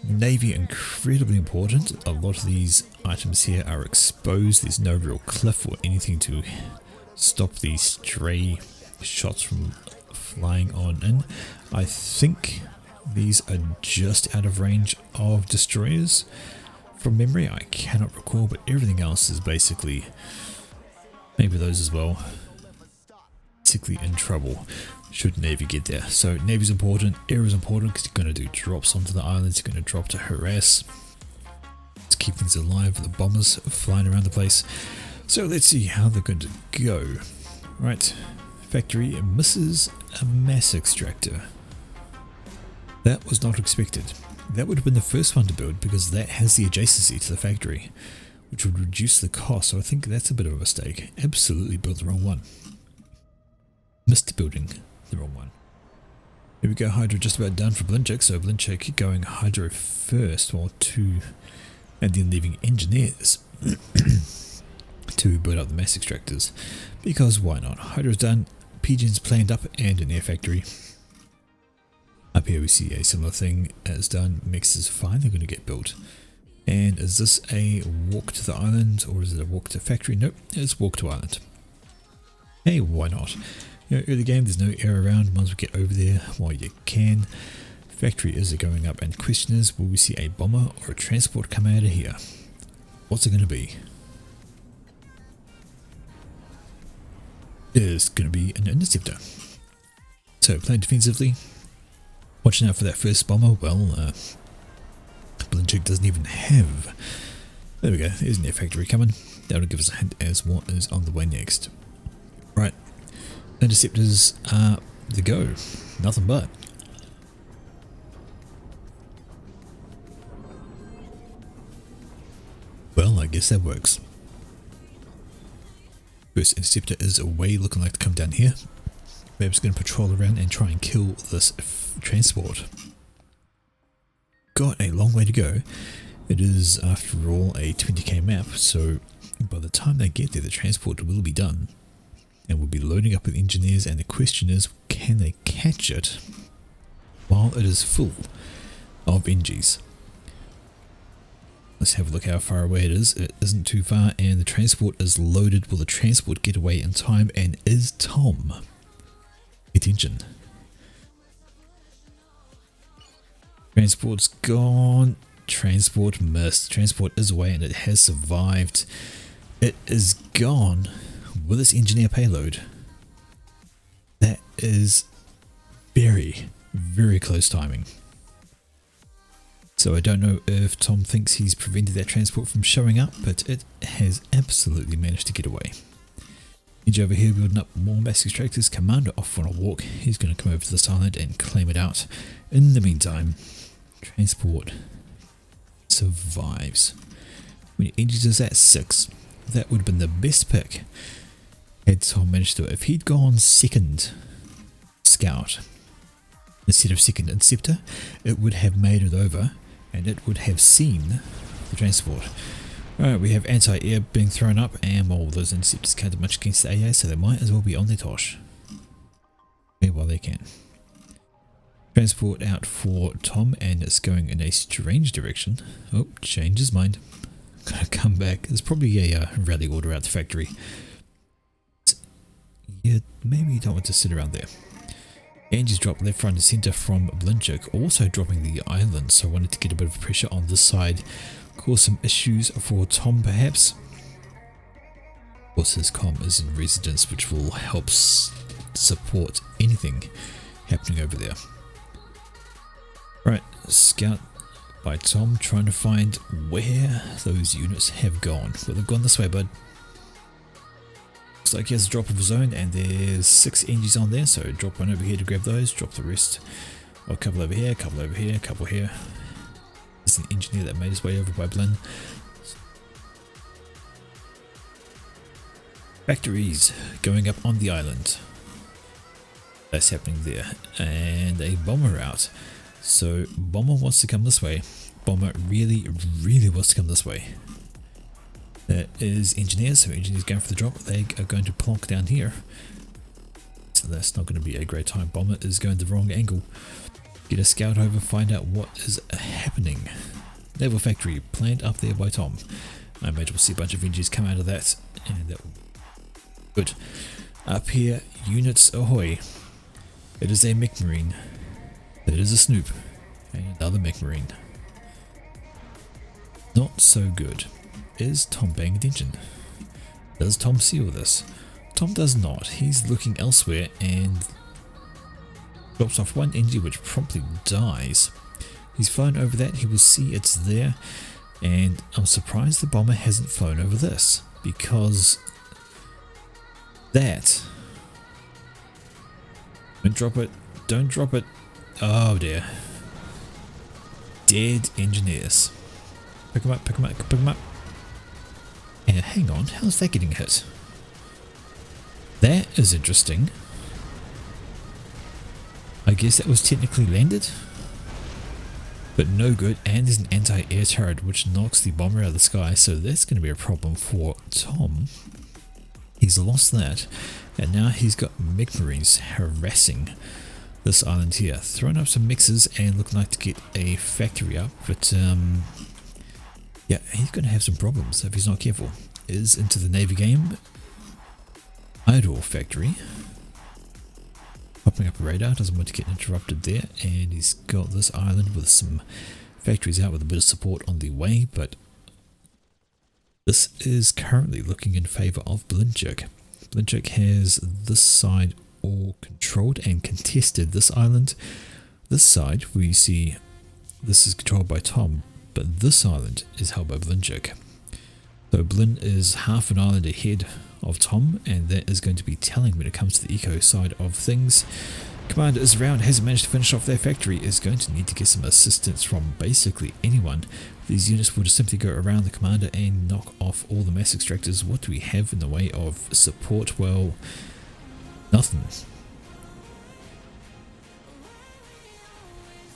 Navy incredibly important. A lot of these items here are exposed. There's no real cliff or anything to stop these stray shots from flying on in. I think these are just out of range of destroyers from memory. I cannot recall, but everything else is basically, maybe those as well, basically in trouble should Navy get there. So Navy's important, air is important because you're going to do drops onto the islands, you're going to drop to harass, to keep things alive with the bombers flying around the place. So let's see how they're going to go. Right, factory misses a mass extractor. That was not expected. That would have been the first one to build because that has the adjacency to the factory, which would reduce the cost. So I think that's a bit of a mistake. Absolutely built the wrong one. Missed building the wrong one. Here we go, Hydro just about done for Blinchik. So Blinchik going Hydro first, while two, and then leaving engineers to build up the mass extractors. Because why not? Hydro's done, Pigeon's planned up, and an air factory. Up here we see a similar thing as done. Mix is finally going to get built. And is this a walk to the island or is it a walk to factory? Nope, it's walk to island. Hey, why not? You know, early game there's no air around, might as well get over there while you can. Factory is going up, and question is, will we see a bomber or a transport come out of here? What's it going to be? It's going to be an interceptor. So playing defensively. Watching out for that first bomber. Well, Blinchik doesn't even have. There we go, there's an air factory coming. That'll give us a hint as what is on the way next. Right, interceptors are the go. Nothing but. Well, I guess that works. First interceptor is away, looking like to come down here. Bab's going to patrol around and try and kill this transport. Got a long way to go. It is, after all, a 20k map, so by the time they get there, the transport will be done. And we'll be loading up with engineers, and the question is, can they catch it while it is full of NGs? Let's have a look how far away it is. It isn't too far, and the transport is loaded. Will the transport get away in time? And is Tom? Attention. Transport's gone. Transport missed. Transport is away and it has survived. It is gone with its engineer payload. That is very, very close timing. So I don't know if Tom thinks he's prevented that transport from showing up, but it has absolutely managed to get away. Edge over here building up more mass extractors. Commander off on a walk. He's going to come over to this island and claim it out. In the meantime, transport survives. When your engines is at 6, that would have been the best pick had Tom managed to. If he'd gone second scout instead of second interceptor, it would have made it over and it would have seen the transport. Alright, we have anti-air being thrown up, and well, those interceptors can't do much against the AA, so they might as well be on their tosh. Okay, while they can. Transport out for Tom, and it's going in a strange direction. Oh, changed his mind. Gonna come back. There's probably a rally order out the factory. Yeah, maybe you don't want to sit around there. Angie's dropped left, front and centre from Blinchik, also dropping the island, so I wanted to get a bit of pressure on this side. Cause some issues for Tom perhaps. Of course his comm is in residence, which will help support anything happening over there. Right, scout by Tom trying to find where those units have gone. Well, they've gone this way, bud. Looks like he has a drop of his own, and there's 6 engines on there, so drop one over here to grab those, drop the rest. Or a couple over here, a couple over here, a couple here. There's an engineer that made his way over by Blinn. Factories going up on the island. That's happening there. And a bomber out. So bomber wants to come this way. Bomber really, really wants to come this way. That is engineers, so engineers going for the drop. They are going to plonk down here. So that's not going to be a great time. Bomber is going the wrong angle. Get a scout over, find out what is happening. Naval factory planned up there by Tom. I imagine we'll see a bunch of engineers come out of that, and that will be good. Up here, units ahoy. It is a mech marine. It is a snoop. And another mech marine. Not so good. Is Tom paying attention? Does Tom see all this? Tom does not. He's looking elsewhere and drops off one engine which promptly dies. He's flown over that, he will see it's there, and I'm surprised the bomber hasn't flown over this, because that... Don't drop it, don't drop it. Oh dear. Dead engineers. Pick him up, pick him up, pick him up. And hang on, how's that getting hit? That is interesting. I guess that was technically landed, but no good, and there's an anti-air turret which knocks the bomber out of the sky, so that's going to be a problem for Tom. He's lost that, and now he's got mech marines harassing this island here. Throwing up some mixes and looking like to get a factory up, but yeah, he's going to have some problems if he's not careful. Is into the Navy game. Idle factory. Popping up a radar, doesn't want to get interrupted there, and he's got this island with some factories out with a bit of support on the way, but this is currently looking in favour of Blinchuk. Blinchuk has this side all controlled and contested. This island, this side, we see this is controlled by Tom, but this island is held by Blinchuk. So Blin is half an island ahead of Tom, and that is going to be telling when it comes to the eco side of things. Commander is around, hasn't managed to finish off their factory, is going to need to get some assistance from basically anyone. These units will just simply go around the commander and knock off all the mass extractors. What do we have in the way of support? Well, nothing.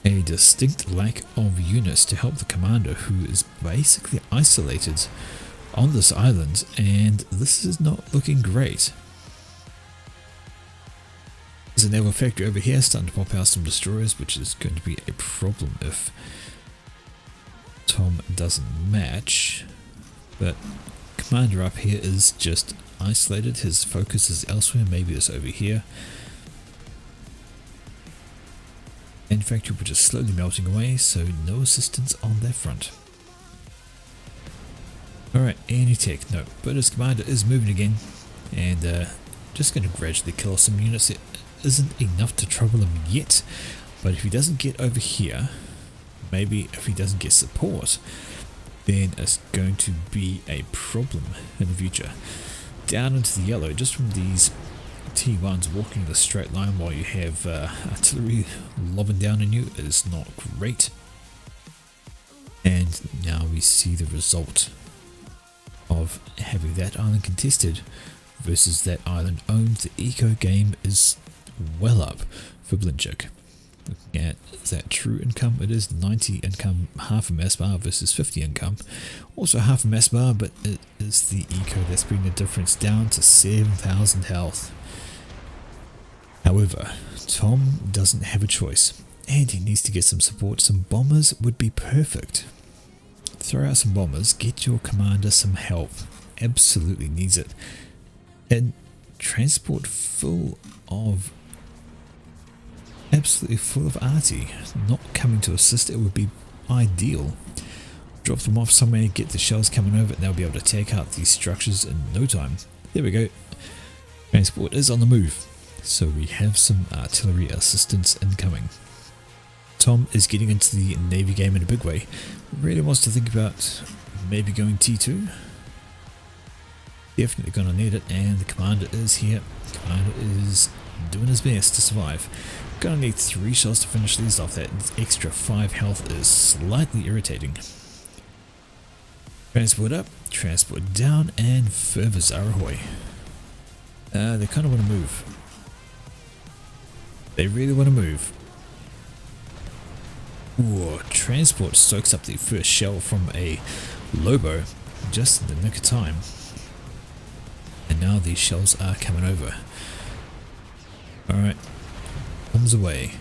A distinct lack of units to help the commander, who is basically isolated on this island, and this is not looking great. There's a naval factory over here starting to pop out some destroyers, which is going to be a problem if Tom doesn't match. But commander up here is just isolated, his focus is elsewhere, maybe it's over here. And factory which is slowly melting away, so no assistance on that front. Alright, any tech, no, but his commander is moving again, and just going to gradually kill some units. It isn't enough to trouble him yet, but if he doesn't get over here, maybe if he doesn't get support, then it's going to be a problem in the future. Down into the yellow, just from these T1s walking the straight line while you have artillery lobbing down on you is not great. And now we see the result of having that island contested versus that island owned. The eco game is well up for Blinchuk. Looking at that true income, it is 90 income, half a mass bar versus 50 income. Also half a mass bar, but it is the eco that's bringing the difference down to 7,000 health. However, Tom doesn't have a choice, and he needs to get some support. Some bombers would be perfect. Throw out some bombers, get your commander some help. Absolutely needs it. And transport full of, absolutely full of arty, not coming to assist, it would be ideal. Drop them off somewhere, get the shells coming over, and they'll be able to take out these structures in no time. There we go. Transport is on the move. So we have some artillery assistance incoming. Tom is getting into the Navy game in a big way. Really wants to think about maybe going T2. Definitely going to need it, and the commander is here. Commander is doing his best to survive. Going to need 3 shells to finish these off. That extra 5 health is slightly irritating. Transport up, transport down, and further Zarahoy. They kind of want to move. They really want to move. Ooh, transport soaks up the first shell from a Lobo. just in the nick of time. And now these shells are coming over. Alright, bombs away.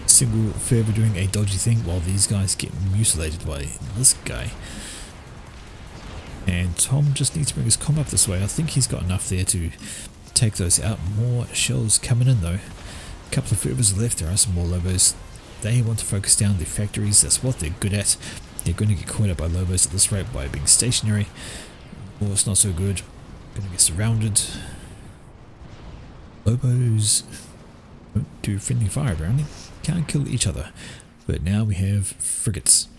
Single fervor doing a dodgy thing while these guys get mutilated by this guy. And Tom just needs to bring his comm up this way. I think he's got enough there to take those out. More shells coming in though. A couple of fervors left. There are some more Lobos. They want to focus down the factories. That's what they're good at. They're going to get caught up by Lobos at this rate by being stationary. Oh, it's not so good. Going to get surrounded. Lobos don't do friendly fire apparently. Can't kill each other. But now we have frigates.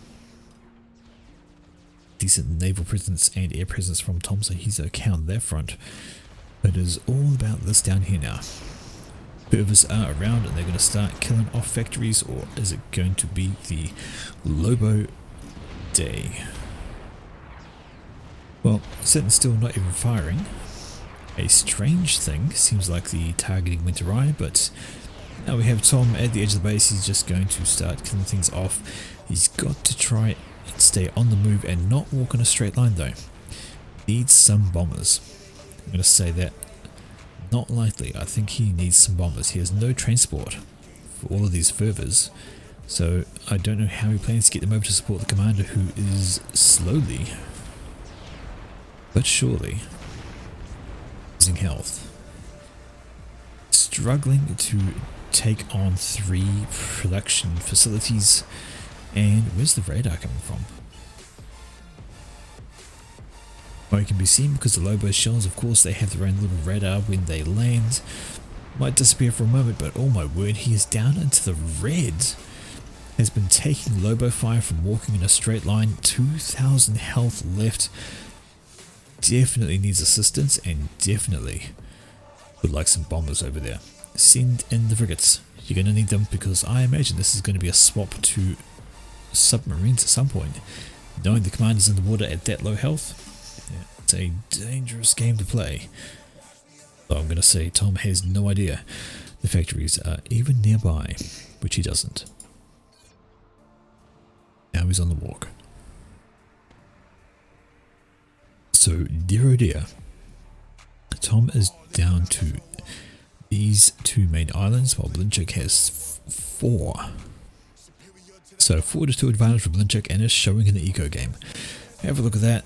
Decent naval presence and air presence from Tom, so he's okay on that front. It is all about this down here now. Fervors are around and they're going to start killing off factories, or is it going to be the Lobo day? Well, sitting still, not even firing. A strange thing, seems like the targeting went awry, but now we have Tom at the edge of the base. He's just going to start killing things off. He's got to try and stay on the move and not walk in a straight line though. Needs some bombers. I'm going to say that. Not likely. I think he needs some bombers. He has no transport for all of these fervors, so I don't know how he plans to get them over to support the commander, who is slowly but surely losing health. Struggling to take on 3 production facilities. And where's the radar coming from? Well, it can be seen because the Lobo shells, of course, they have their own little radar when they land. Might disappear for a moment, but oh my word, he is down into the red. Has been taking Lobo fire from walking in a straight line. 2,000 health left. Definitely needs assistance and definitely would like some bombers over there. Send in the frigates. You're going to need them because I imagine this is going to be a swap to submarines at some point. Knowing the commander's in the water at that low health, yeah, it's a dangerous game to play. So I'm going to say Tom has no idea the factories are even nearby, which he doesn't. Now he's on the walk. So dear oh dear, Tom is down to these 2 main islands while Blinchik has 4. So 4-2 advantage for Blinchik and is showing in the eco game. Have a look at that.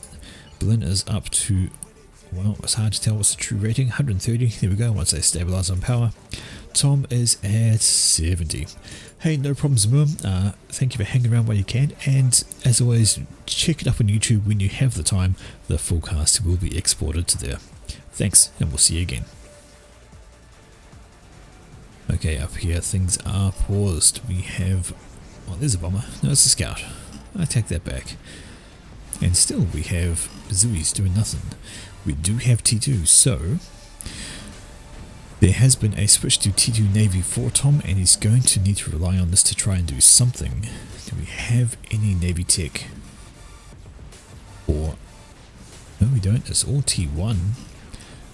Blin is up to, well, it's hard to tell what's the true rating. 130. There we go. Once they stabilize on power. Tom is at 70. Hey, no problems, Moon. Thank you for hanging around while you can. And as always, check it up on YouTube when you have the time. The full cast will be exported to there. Thanks, and we'll see you again. Okay, up here things are paused. We have, well, there's a bomber. No, it's a scout. I take that back. And still we have Zooies doing nothing. We do have T2, so there has been a switch to T2 Navy for Tom, and he's going to need to rely on this to try and do something. Do we have any Navy tech? Or, no we don't, it's all T1.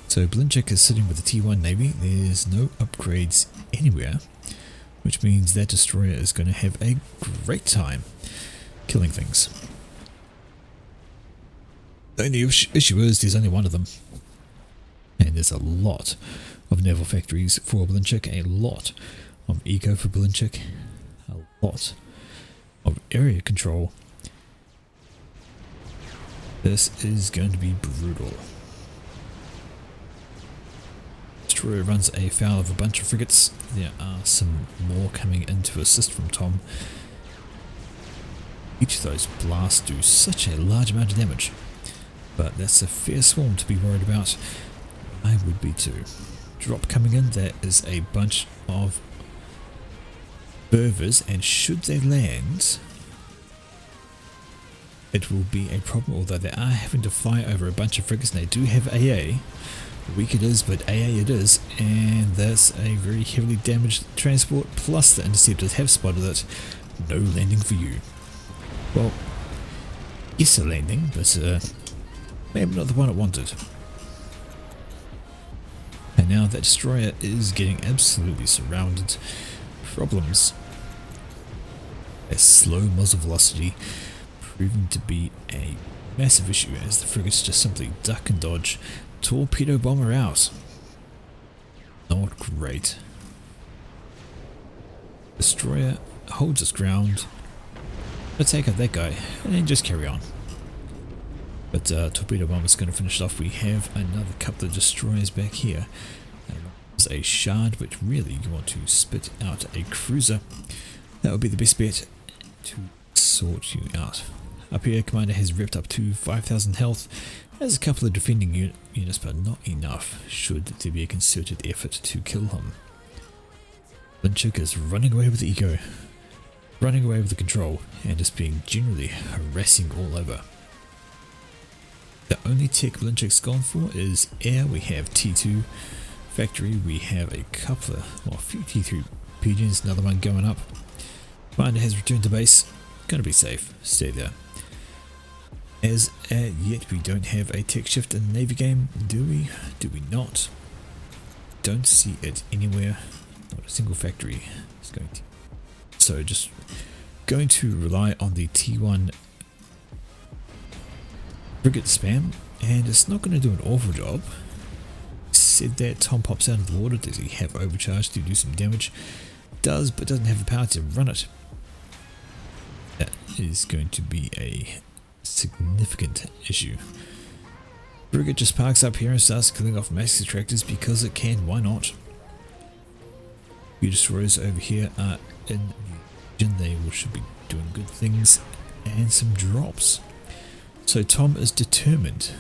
So Blinchik is sitting with the T1 Navy. There's no upgrades anywhere, which means that destroyer is going to have a great time killing things. The only issue is there's only one of them, and there's a lot of naval factories for Blinchik, a lot of eco for Blinchik, a lot of area control. This is going to be brutal. Destroyer runs afoul of a bunch of frigates. There are some more coming in to assist from Tom. Each of those blasts do such a large amount of damage, but that's a fair swarm to be worried about. I would be too. Drop coming in, there is a bunch of fervors, and should they land, it will be a problem, although they are having to fire over a bunch of frigates, and they do have AA. Weak it is, but AA it is, and that's a very heavily damaged transport, plus the interceptors have spotted it. No landing for you. Well, yes, a landing, but maybe not the one it wanted. And now that destroyer is getting absolutely surrounded. Problems. A slow muzzle velocity proving to be a massive issue as the frigates just simply duck and dodge, torpedo bomber out. Not great. Destroyer holds its ground. Let's take out that guy and then just carry on. But torpedo bomber's going to finish it off. We have another couple of destroyers back here. There's a shard, but really you want to spit out a cruiser. That would be the best bet to sort you out. Up here, Commander has ripped up to 5,000 health. Has a couple of defending units, but not enough should there be a concerted effort to kill him. Blinchik is running away with the eco, running away with the control, and just being generally harassing all over. The only tech Blinchik's gone for is air. We have T2 factory, we have a couple of, well, a few T3 pigeons, another one going up. Commander has returned to base, gonna be safe, stay there. As yet we don't have a tech shift in the Navy game, do we? Do we not? Don't see it anywhere, not a single factory is going to. So just going to rely on the T1 frigate spam, and it's not going to do an awful job. Said that, Tom pops out of the water. Does he have overcharge to do some damage? Does, but doesn't have the power to run it. That is going to be a significant issue. Frigate just parks up here and starts killing off max extractors because it can, why not? Few destroyers over here are in the region, they should be doing good things, and some drops. So Tom is determined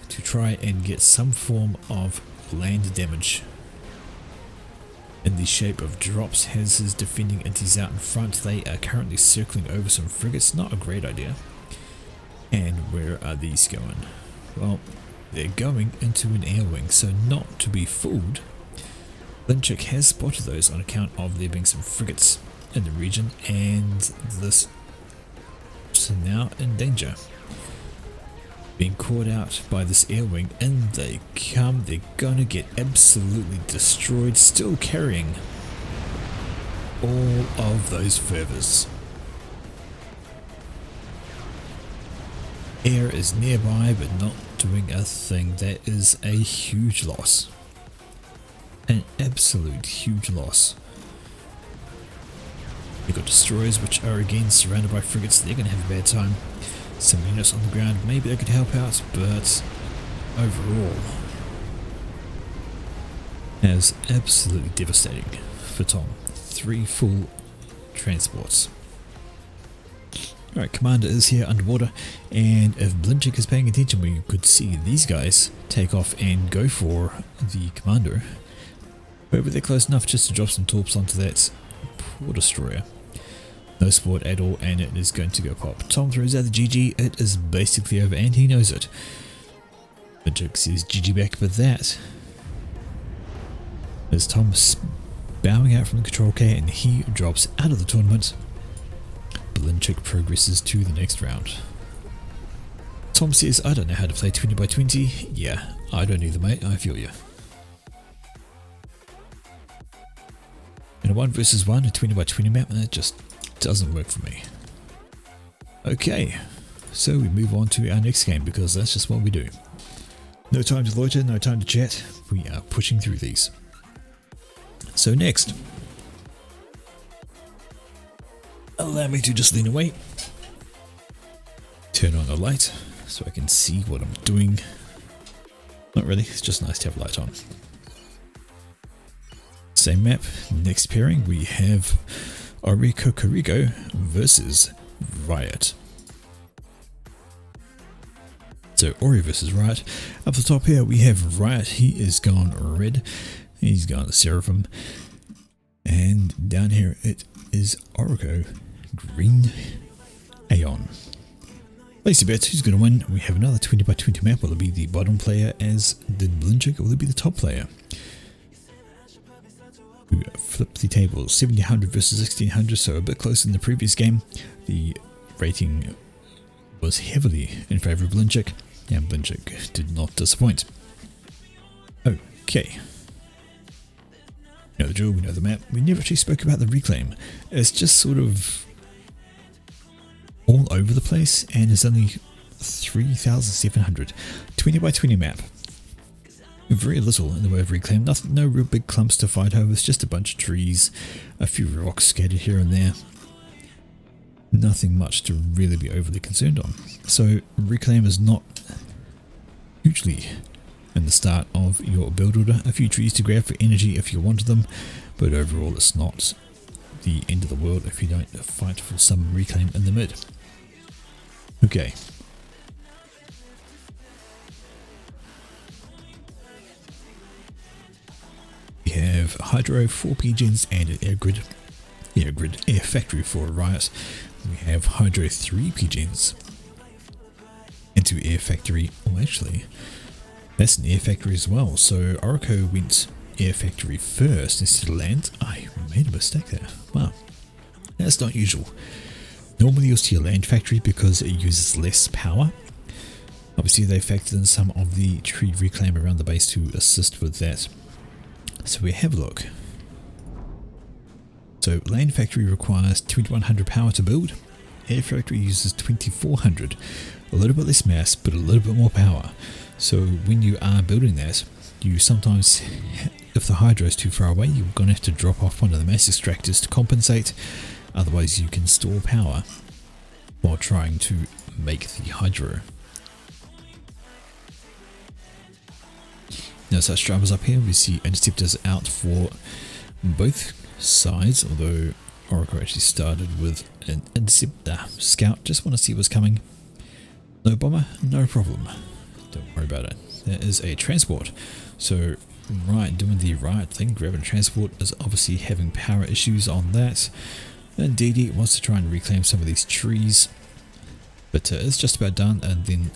to try and get some form of land damage in the shape of drops. Has his defending entities out in front. They are currently circling over some frigates, not a great idea. And where are these going? Well, they're going into an air wing, so not to be fooled. Blinchik has spotted those on account of there being some frigates in the region, and this is now in danger. Being caught out by this air wing, and they come, they're gonna get absolutely destroyed, still carrying all of those fervors. Air is nearby but not doing a thing. That is a huge loss. An absolute huge loss. You've got destroyers which are again surrounded by frigates. They're going to have a bad time. Some units on the ground, maybe they could help out, but overall, that is absolutely devastating for Tom. 3 full transports. Alright, Commander is here underwater, and if Blinchik is paying attention, we could see these guys take off and go for the Commander. However, they're close enough just to drop some torps onto that poor destroyer. No support at all, and it is going to go pop. Tom throws out the GG. It is basically over, and he knows it. Blinchik says GG back for that. As Tom bowing out from the control K, and he drops out of the tournament. Blinchik progresses to the next round. Tom says, I don't know how to play 20 by 20. Yeah, I don't either, mate. I feel you. In a 1 versus 1, a 20 by 20 map, that just doesn't work for me. Okay, so we move on to our next game because that's just what we do. No time to loiter, no time to chat. We are pushing through these. So next, allow me to just lean away, turn on the light so I can see what I'm doing. Not really, it's just nice to have light on. Same map, next pairing we have Oriko versus Riot. So Ori versus Riot. Up the top here we have Riot, he is gone red, he's gone the Seraphim, and down here it is Oriko green Aeon. Place your bets, who's going to win? We have another 20 by 20 map. Will it be the bottom player as did Blinchik, or will it be the top player? We flip the table, 1700 versus 1600, so a bit closer than the previous game. The rating was heavily in favour of Blinchik, and Blinchik did not disappoint. Okay. We know the drill, we know the map. We never actually spoke about the reclaim. It's just sort of all over the place, and there's only 3,700. 20 by 20 map. Very little in the way of reclaim. Nothing, no real big clumps to fight over. It's just a bunch of trees, a few rocks scattered here and there. Nothing much to really be overly concerned on. So reclaim is not hugely in the start of your build order. A few trees to grab for energy if you wanted them, but overall it's not the end of the world if you don't fight for some reclaim in the mid. Okay. We have Hydro, 4 PGens and an air factory for a Riot. We have Hydro 3 PGens into air factory. Oh, actually, that's an air factory as well. So Oracle went air factory first instead of land. I made a mistake there. Wow, that's not usual. Normally you'll see a land factory because it uses less power. Obviously they factored in some of the tree reclaim around the base to assist with that. So we have a look. So land factory requires 2100 power to build. Air factory uses 2400. A little bit less mass, but a little bit more power. So when you are building that, you sometimes, if the hydro is too far away, you're going to have to drop off one of the mass extractors to compensate. Otherwise you can store power while trying to make the hydro. Now such drivers up here, we see interceptors out for both sides, although Oracle actually started with an interceptor scout. Just want to see what's coming. No bomber, no problem. Don't worry about it. There is a transport. So right, doing the right thing, grabbing a transport is obviously having power issues on that. And DD wants to try and reclaim some of these trees, but it's just about done, and then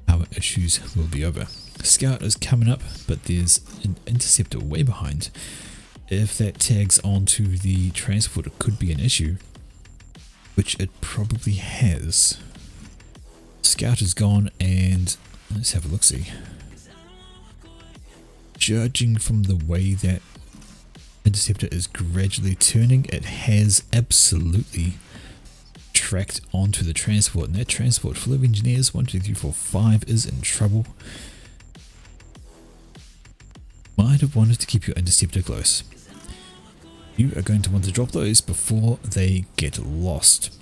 power issues will be over. Scout is coming up, but there's an interceptor way behind. If that tags onto the transport, it could be an issue, which it probably has. Scout is gone, and let's have a look-see. Judging from the way that interceptor is gradually turning, it has absolutely tracked onto the transport, and that transport full of engineers, 1, 2, 3, 4, 5, is in trouble. Might have wanted to keep your interceptor close. You are going to want to drop those before they get lost.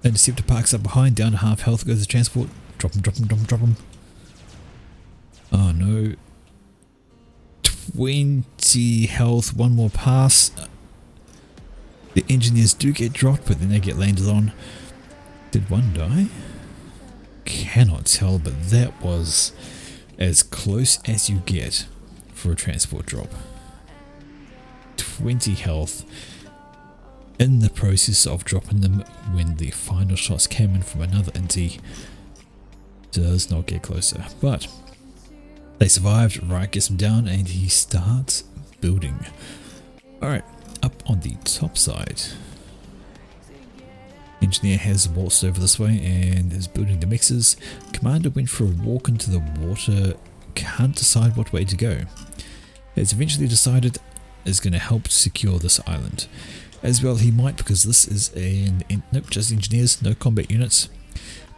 Interceptor parks up behind, down to half health goes the transport. Drop them, drop them, drop them, drop them. Oh no. 20 health, one more pass. The engineers do get dropped, but then they get landed on. Did one die? Cannot tell, but that was as close as you get for a transport drop. 20 health in the process of dropping them when the final shots came in from another inti. Does not get closer, but they survived. Right gets him down and he starts building. Alright, up on the top side, engineer has waltzed over this way and is building the mixers. Commander went for a walk into the water, can't decide what way to go. Has eventually decided is going to help secure this island. As well he might, because this is nope, just engineers, no combat units.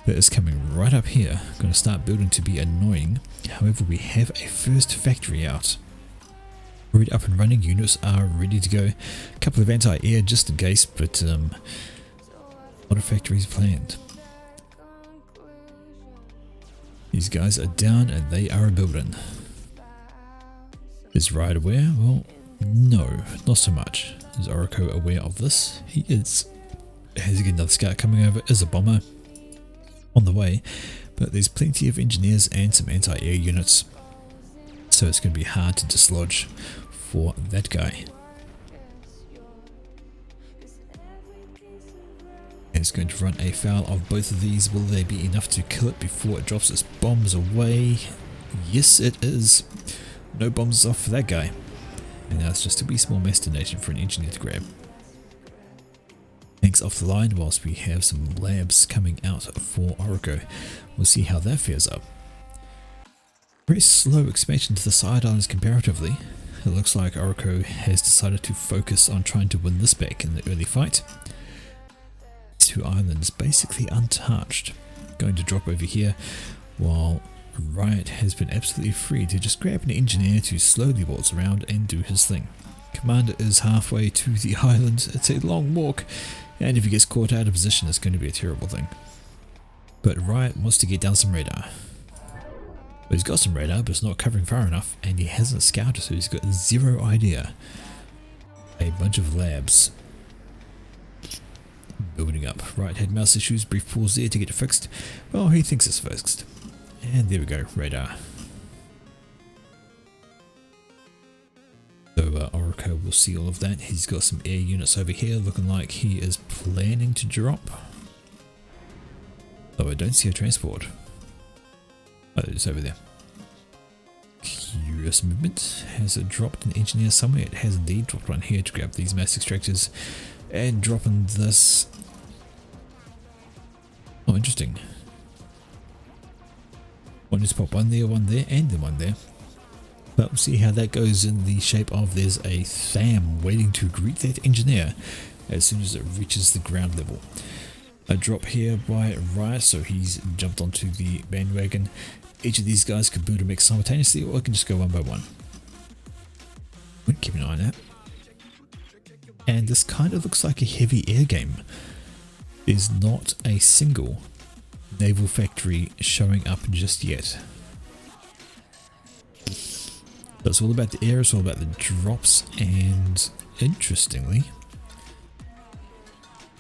But it's coming right up here, going to start building to be annoying. However, we have a first factory out. Already up and running, units are ready to go. A couple of anti-air just in case, but a lot of factories planned. These guys are down and they are building. Is Riot aware? Well, no, not so much. Is Oriko aware of this? He is. Has he got another scout coming over? Is a bomber on the way, but there's plenty of engineers and some anti-air units, so it's going to be hard to dislodge for that guy. And it's going to run afoul of both of these. Will they be enough to kill it before it drops its bombs away? Yes, it is. No bombs off for that guy. And now it's just a wee small mass donation for an engineer to grab. Thanks off the line whilst we have some labs coming out for Oriko. We'll see how that fares up. Very slow expansion to the side islands comparatively. It looks like Oriko has decided to focus on trying to win this back in the early fight. Two islands basically untouched. going to drop over here, while Riot has been absolutely free to just grab an engineer to slowly waltz around and do his thing. Commander is halfway to the island. It's a long walk, and if he gets caught out of position, it's going to be a terrible thing. But Riot wants to get down some radar. But he's got some radar, but it's not covering far enough, and he hasn't scouted, so he's got zero idea. A bunch of labs building up. Riot had mouse issues, brief pause there to get it fixed. Well, he thinks it's fixed. And there we go, radar. So Oracle will see all of that. He's got some air units over here looking like he is planning to drop. Oh, I don't see a transport. Oh, it's over there. Curious movement. Has it dropped an engineer somewhere? It has indeed dropped one here to grab these mass extractors and dropping this. Oh, interesting. One just pop one there, and then one there. But we'll see how that goes in the shape of there's a THAM waiting to greet that engineer as soon as it reaches the ground level. A drop here by Riot, so he's jumped onto the bandwagon. Each of these guys could build a mech simultaneously, or I can just go one by one. We'll keep an eye on that. And this kind of looks like a heavy air game. There's not a single naval factory showing up just yet. So it's all about the air, it's all about the drops, and interestingly,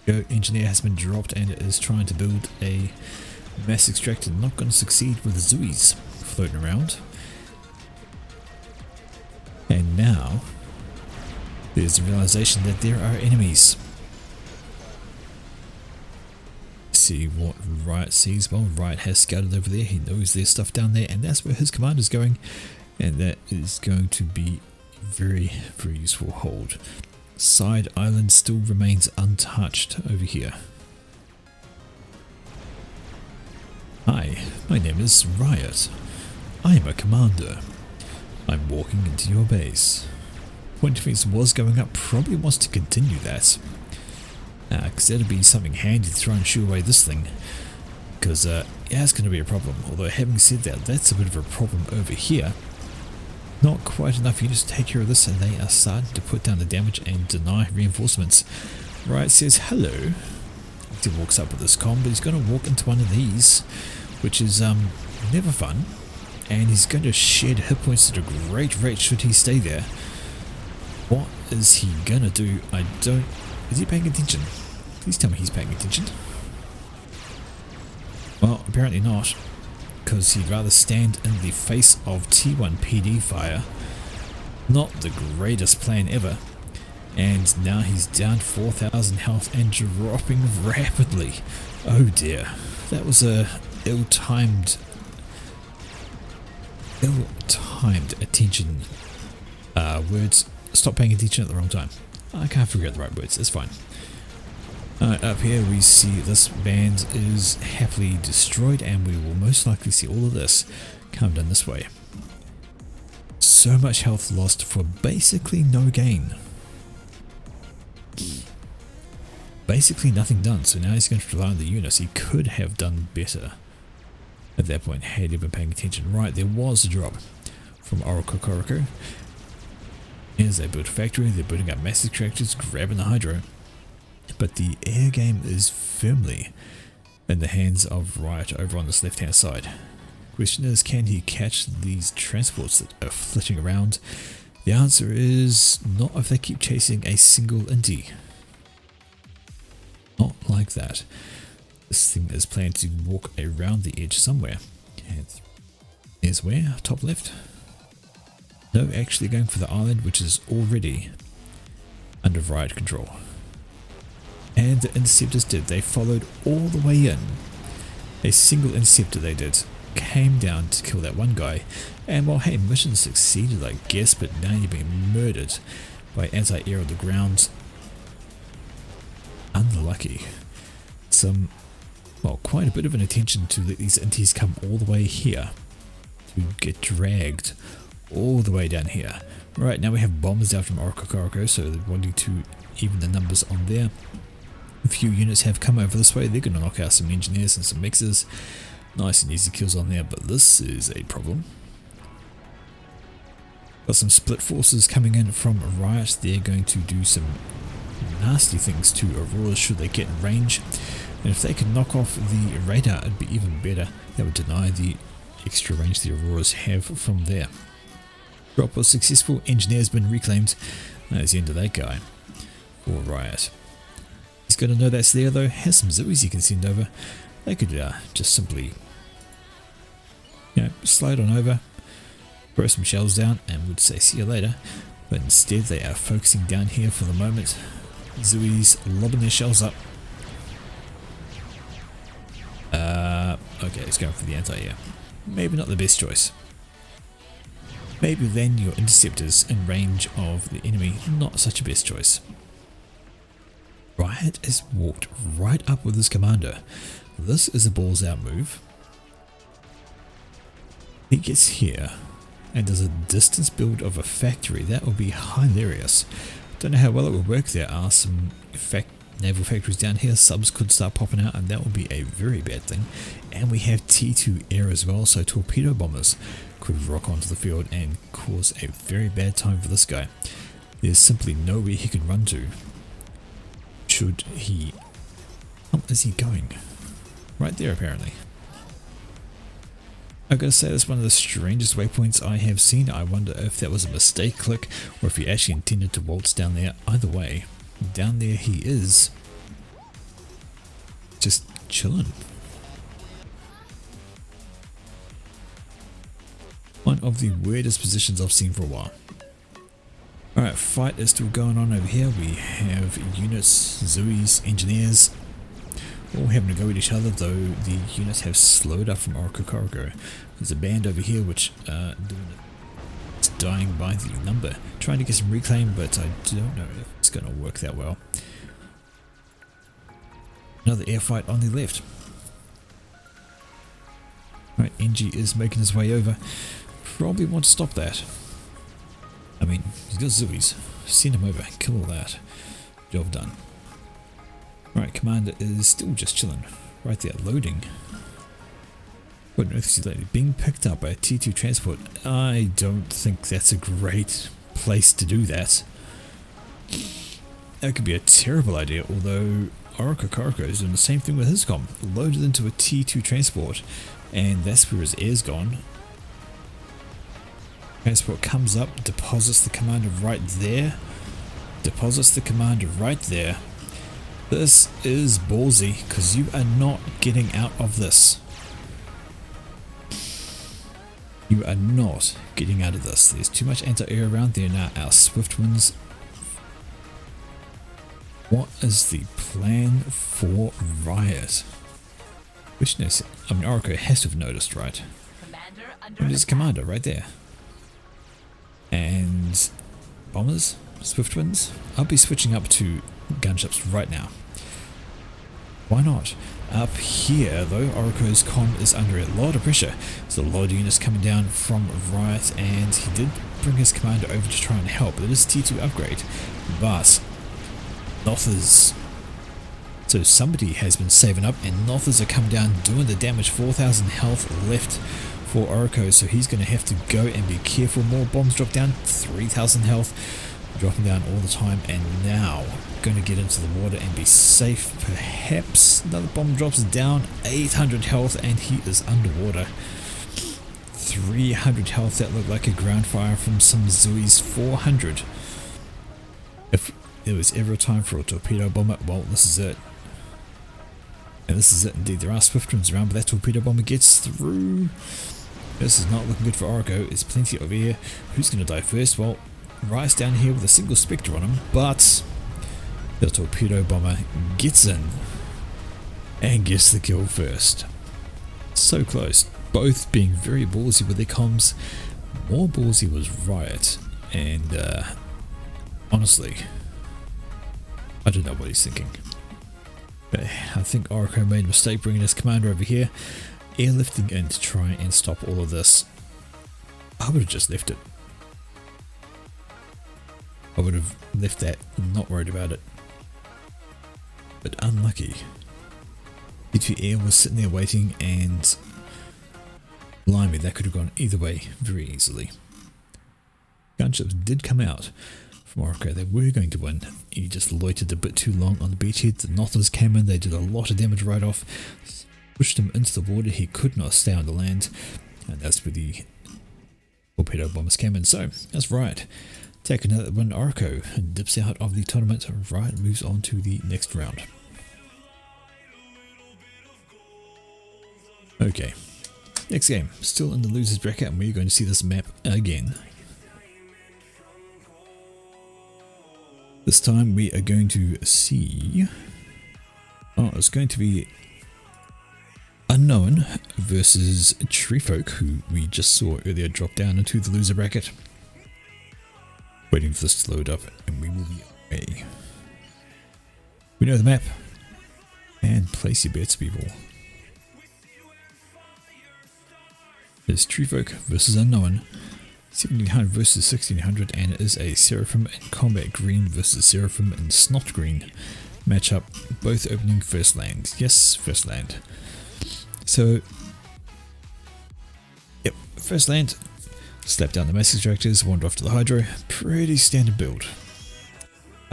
Go engineer has been dropped and is trying to build a mass extractor. Not going to succeed with Zuis floating around. And now there's the realization that there are enemies. See what Riot sees. Well, Riot has scouted over there. He knows there's stuff down there, and that's where his command is going. And that is going to be very, very useful hold. Side island still remains untouched over here. Hi, my name is Riot. I am a commander. I'm walking into your base. Point defense was going up, probably wants to continue that. Because that'll be something handy to try and shoo away this thing. Because yeah, it's going to be a problem. Although having said that, that's a bit of a problem over here. Not quite enough units to take care of this, and they are starting to put down the damage and deny reinforcements. Riot says hello. He walks up with this comm, but he's going to walk into one of these, which is never fun. And he's going to shed hit points at a great rate should he stay there. What is he going to do? I don't... Is he paying attention? Please tell me he's paying attention. Well, apparently not. Because he'd rather stand in the face of T1 PD fire. Not the greatest plan ever. And now he's down 4,000 health and dropping rapidly. Oh dear. That was a ill-timed attention words. Stop paying attention at the wrong time. I can't figure out the right words, it's fine. Up here we see this band is happily destroyed, and we will most likely see all of this come down this way. So much health lost for basically no gain. Basically nothing done, so now he's going to rely on the units. He could have done better at that point had he been paying attention. Right, there was a drop from Oracle. As they build a factory, they're building up mass extractors, grabbing the hydro. But the air game is firmly in the hands of Riot over on this left hand side. Question is, can he catch these transports that are flitting around? The answer is not if they keep chasing a single indie. Not like that. This thing is planned to walk around the edge somewhere. And here's where, top left. No, actually going for the island, which is already under Riot control. And the interceptors did. They followed all the way in. A single interceptor they did. Came down to kill that one guy. And well, hey, mission succeeded, I guess, but now you're being murdered by anti-air on the ground. Unlucky. Well, quite a bit of an attention to let these inties come all the way here. To get dragged all the way down here. Right, now we have bombers out from Oracle, so they're wanting to even the numbers on there. A few units have come over this way. They're going to knock out some engineers and some mixers. Nice and easy kills on there, but this is a problem. Got some split forces coming in from Riot. They're going to do some nasty things to Auroras should they get in range. And if they can knock off the radar, it'd be even better. That would deny the extra range the Auroras have from there. Drop was successful. Engineer's been reclaimed. That's the end of that guy for Riot. He's got to know that's there though. Has some Zoes he can send over. They could just simply, slide on over, throw some shells down, and would say see you later. But instead they are focusing down here for the moment. Zoes lobbing their shells up. Okay, it's going for the anti-air. Maybe not the best choice. Maybe then your interceptors in range of the enemy, not such a best choice. Riot has walked right up with his commander. This is a balls out move. He gets here and does a distance build of a factory. That would be hilarious. Don't know how well it would work. There are some naval factories down here. Subs could start popping out and that would be a very bad thing. And we have T2 air as well, so torpedo bombers could rock onto the field and cause a very bad time for this guy. There's simply nowhere he can run to. Should he... How is he going? Right there apparently. I've got to say that's one of the strangest waypoints I have seen. I wonder if that was a mistake click or if he actually intended to waltz down there. Either way, down there he is. Just chilling. One of the weirdest positions I've seen for a while. Alright, fight is still going on over here. We have units, Zoes, engineers, all having to go at each other, though the units have slowed up from Orokoroko. There's a band over here which it's dying by the number. Trying to get some reclaim, but I don't know if it's going to work that well. Another air fight on the left. Alright, NG is making his way over. Probably want to stop that. I mean, he's got Zoes. Send him over, kill all that. Job done. Alright, commander is still just chilling. Right there, loading. What on earth is he lately? Being picked up by a T2 transport. I don't think that's a great place to do that. That could be a terrible idea, although Orokoroko is doing the same thing with his comm. Loaded into a T2 transport, and that's where his air's gone. Transport comes up, deposits the commander right there. Deposits the commander right there. This is ballsy, because you are not getting out of this. You are not getting out of this. There's too much anti-air around there now. Our swift winds. What is the plan for Riot? Which knows? I mean, Oroko has to have noticed, right? There's commander right there. And bombers, swift winds. I'll be switching up to gunships right now. Why not? Up here though, Oroko's comm is under a lot of pressure. There's a lot of units coming down from Riot, and he did bring his commander over to try and help. It is T2 upgrade, but Nothers. So somebody has been saving up, and Nothers are coming down doing the damage. 4,000 health left for Oroko, so he's going to have to go and be careful. More bombs drop down, 3,000 health, dropping down all the time, and now going to get into the water and be safe. Perhaps another bomb drops down, 800 health, and he is underwater. 300 health, that looked like a ground fire from some Zoes. 400. If there was ever a time for a torpedo bomber, well, this is it. And this is it indeed. There are swift ones around, but that torpedo bomber gets through. This is not looking good for Oroko. It's plenty of air. Who's going to die first? Well, Rice down here with a single Spectre on him, but the torpedo bomber gets in and gets the kill first. So close. Both being very ballsy with their comms. More ballsy was Riot, and honestly, I don't know what he's thinking. But I think Oroko made a mistake bringing his commander over here, airlifting in to try and stop all of this. I would have just left it. I would have left that, not worried about it. but unlucky. T2 Air was sitting there waiting, and blimey, that could have gone either way very easily. Gunships did come out from Oracle. They were going to win. He just loitered a bit too long on the beachhead. The Nothers came in, they did a lot of damage right off, pushed him into the water. He could not stay on the land, and that's where the torpedo bombers came in. So that's right. Taking another win, Oracle dips out of the tournament. Right, moves on to the next round. Okay, next game, still in the losers bracket, and we're going to see this map again. This time we are going to see, it's going to be Unknown versus Treefolk, who we just saw earlier drop down into the loser bracket. Waiting for this to load up, and we will be away. We know the map, and place your bets, people. It's Treefolk versus Unknown, 1700 versus 1600, and it is a Seraphim in Combat Green versus Seraphim in Snot Green matchup, both opening first land. Yes, first land. So, yep, first land, slap down the mass extractors, wander off to the Hydro, pretty standard build.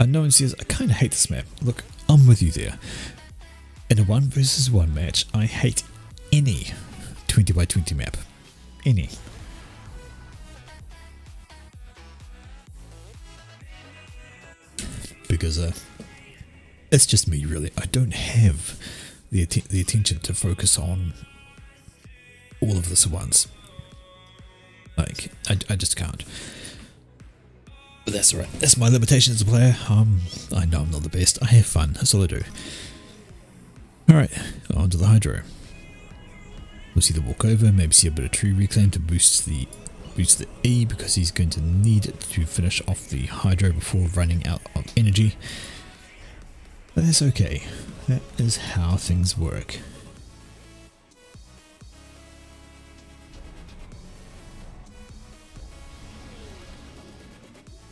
Unknown says, I kinda hate this map. Look, I'm with you there. In a 1 versus 1 match, I hate any 20 by 20 map. Any. Because it's just me, really. I don't have the attention to focus on all of this at once. Like, I just can't. But that's alright. That's my limitation as a player. I know I'm not the best. I have fun. That's all I do. Alright, on to the Hydro. We'll see the walkover, maybe see a bit of tree reclaim to boost the E, because he's going to need it to finish off the Hydro before running out of energy. But that's okay. That is how things work.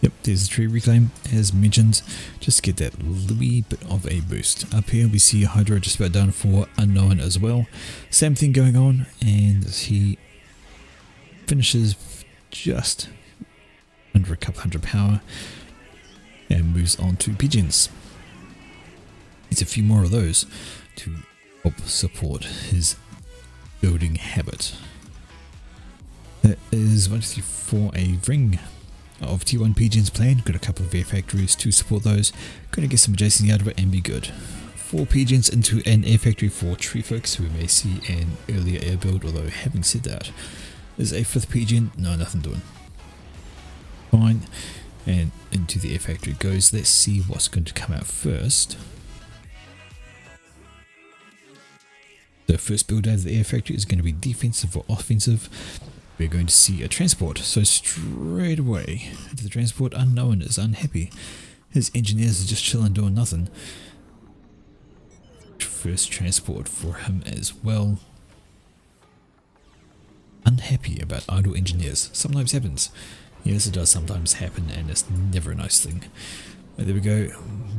Yep, there's the tree reclaim, as mentioned, just to get that wee bit of a boost. Up here we see Hydro just about done for Unknown as well. Same thing going on, and he finishes just under a couple hundred power and moves on to Pigeons. Needs a few more of those to help support his building habit. That is 1, 2, 3, 4, a ring of T1 Pigeons planned. Got a couple of air factories to support those. Gonna get some adjacent out of it and be good. 4 Pigeons into an air factory for Treefolks, who we may see an earlier air build, although having said that, there's a 5th Pigeon, no, nothing doing. Fine, and into the air factory goes. Let's see what's going to come out first. The first build out of the air factory is going to be defensive or offensive. We're going to see a transport, so straight away into the transport. Unknown is unhappy. His engineers are just chilling doing nothing. First transport for him as well. Unhappy about idle engineers. Sometimes happens. Yes, it does sometimes happen, and it's never a nice thing. But there we go.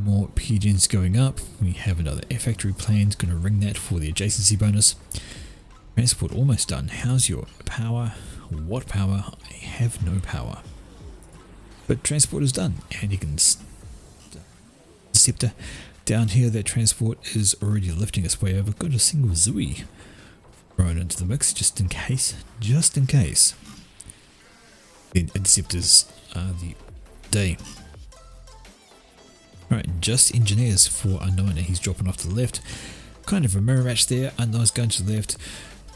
More Pigeons going up. We have another air factory planned. Going to ring that for the adjacency bonus. Transport almost done. How's your power? What power? I have no power. But transport is done, and you can Scepter down here. That transport is already lifting its way over. Got a single Zooey thrown into the mix just in case. Just in case. The interceptors are the day. Alright, just engineers for Unknown, and he's dropping off to the left. Kind of a mirror match there. Unknown's going to the left.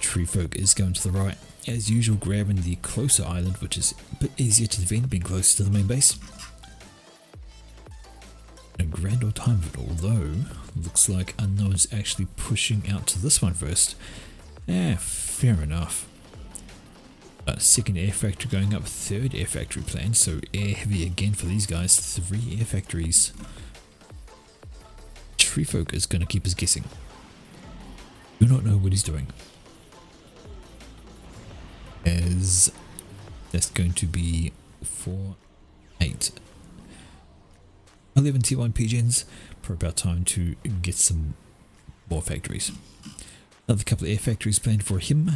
Treefolk is going to the right. As usual, grabbing the closer island, which is a bit easier to defend, being closer to the main base. A grand old time of it, although looks like Unknown's actually pushing out to this one first. Fair enough. Second air factory going up, 3rd air factory planned, so air heavy again for these guys. 3 air factories. Treefolk is going to keep us guessing. Do not know what he's doing. As that's going to be 4, 8. 11 tier 1 PGNs. Probably about time to get some more factories. Another couple of air factories planned for him.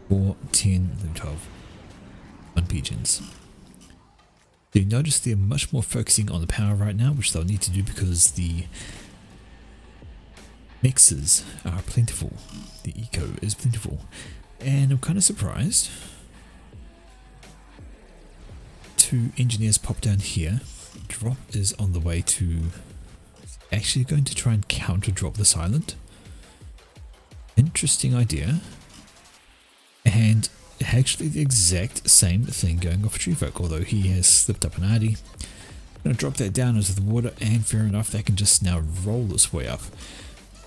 4, 10, 12. 1 PGNs. So you notice they're much more focusing on the power right now, which they'll need to do because the mixes are plentiful. The eco is plentiful. And I'm kind of surprised. 2 engineers pop down here. Drop is on the way to actually going to try and counter drop this island. Interesting idea. And actually the exact same thing going off Treefolk, although he has slipped up an arty. Gonna drop that down into the water, and fair enough, they can just now roll this way up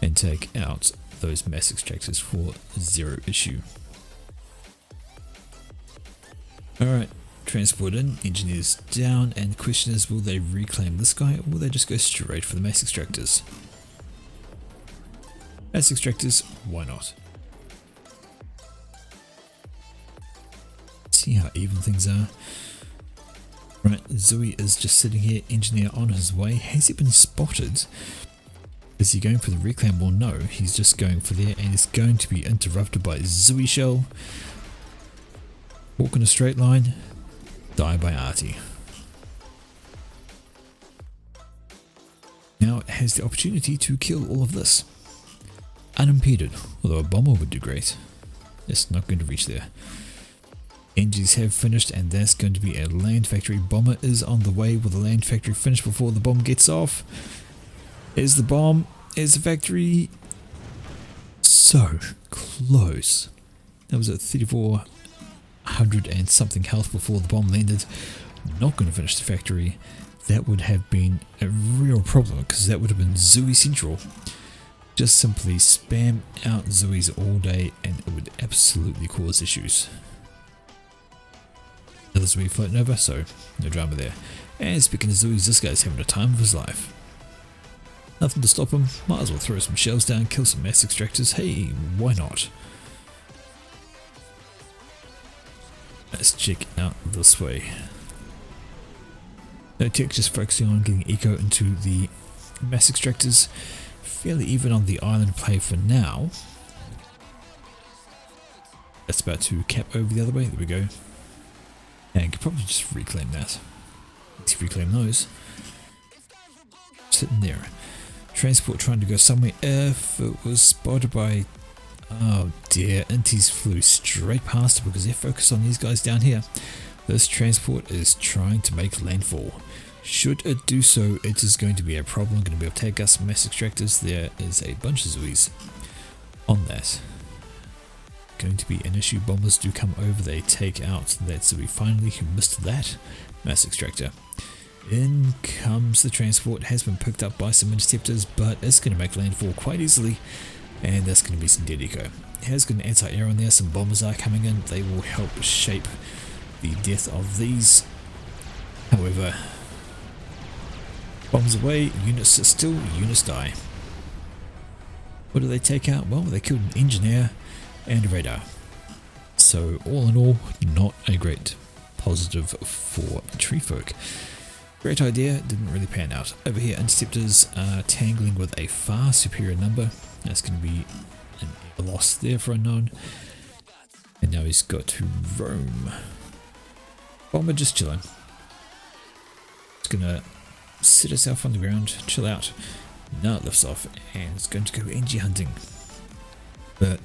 and take out those mass extractors for 0 issue. Alright, transport in, engineers down, and the question is, will they reclaim this guy or will they just go straight for the mass extractors? Mass extractors, why not? See how even things are. Right, Zooey is just sitting here, engineer on his way. Has he been spotted? Is he going for the reclaim? Well, no, he's just going for there, and it's going to be interrupted by Zooey Shell. Walk in a straight line, die by arty. Now it has the opportunity to kill all of this unimpeded, although a bomber would do great. It's not going to reach there. Engines have finished, and that's going to be a land factory. Bomber is on the way. Will the land factory finish before the bomb gets off? Is the bomb? Is the factory? So close. That was at 3,400 and something health before the bomb landed. Not going to finish the factory. That would have been a real problem, because that would have been Zooey Central. Just simply spam out Zooey's all day, and it would absolutely cause issues. Another Zooey floating over, so no drama there. And speaking of Zooey's, this guy's having a time of his life. Nothing to stop him, might as well throw some shells down, kill some mass extractors. Hey, why not? Let's check out this way. No tech, just focusing on getting eco into the mass extractors. Fairly even on the island play for now. That's about to cap over the other way. There we go. And could probably just reclaim that. Let's reclaim those. Sitting there. Transport trying to go somewhere. If it was spotted by... Oh dear, Inties flew straight past it because they're focused on these guys down here. This transport is trying to make landfall. Should it do so, it is going to be a problem. Going to be able to take us mass extractors. There is a bunch of Zooies on that. Going to be an issue. Bombers do come over, they take out that Zooey finally, who missed that mass extractor. In comes the transport, has been picked up by some interceptors, but it's going to make landfall quite easily, and that's going to be some dead eco. It has got an anti-air on there, some bombers are coming in, they will help shape the death of these. However, bombs away, units still, units die. What do they take out? Well, they killed an engineer and a radar. So all in all, not a great positive for Treefolk. Great idea, didn't really pan out. Over here, interceptors are tangling with a far superior number. That's going to be a loss there for unknown. And now he's got to roam. Bomber just chilling. It's going to sit itself on the ground, chill out. Now it lifts off, and it's going to go NG hunting. But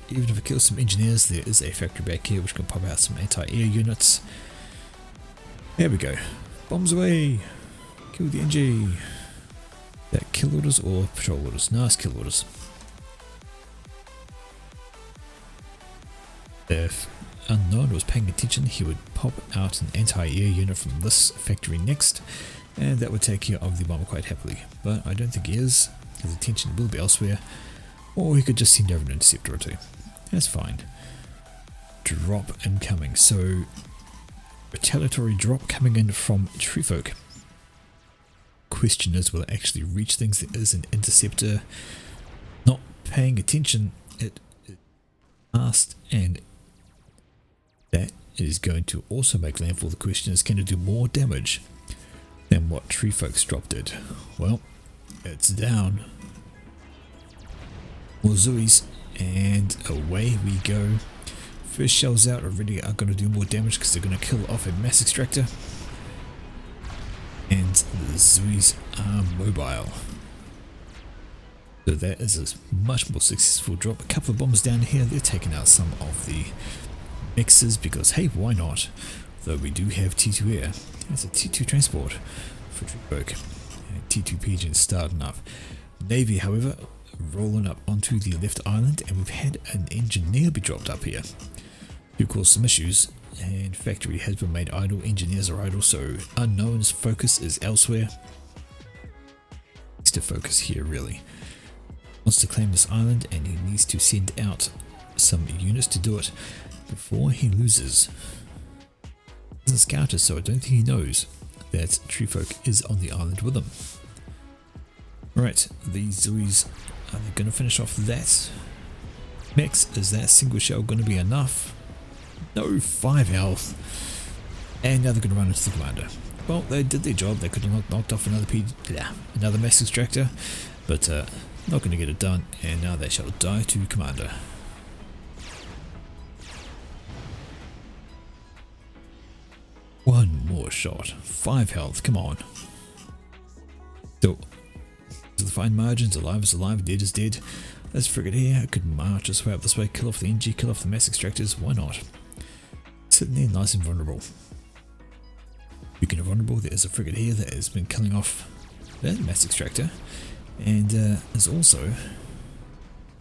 even if it kills some engineers, there is a factory back here which can pop out some anti-air units. There we go. Bombs away! Kill the NG! That kill orders or patrol orders? Nice kill orders. If Unknown was paying attention, he would pop out an anti-air unit from this factory next, and that would take care of the bomber quite happily. But I don't think he is. His attention will be elsewhere, or he could just send over an interceptor or two. That's fine. Drop incoming. So, retaliatory drop coming in from Treefolk. Question is, will it actually reach things? There is an interceptor. Not paying attention, it passed, and that is going to also make landfall. The question is, can it do more damage than what Tree Folks drop did? Well, it's down. More Zoos, and away we go. First shells out already are going to do more damage because they're going to kill off a mass extractor. And the Zoos are mobile. So that is a much more successful drop. A couple of bombs down here, they're taking out some of the mixers because, hey, why not? Though we do have T2 air. It's a T2 transport for Tree Folk. And T2 pigeons starting up. Navy, however, rolling up onto the left island, and we've had an engineer be dropped up here to cause some issues. And factory has been made idle, engineers are idle, so Unknown's focus is elsewhere. Needs to focus here really. Wants to claim this island, and he needs to send out some units to do it before he loses. He doesn't scout it, so I don't think he knows that Tree Folk is on the island with him. Right, these Zoos are they going to finish off that? Next, is that single shell going to be enough? No, 5 health. And now they're going to run into the commander. Well, they did their job. They could have knocked off another mass extractor, but not going to get it done. And now they shall die to commander. One more shot. 5 health. Come on. Still, the fine margins. Alive is alive. Dead is dead. Let's frigate here. I could march this way up this way. Kill off the NG. Kill off the mass extractors. Why not? Sitting there nice and vulnerable. Speaking of vulnerable, there is a frigate here that has been killing off that mass extractor, and is also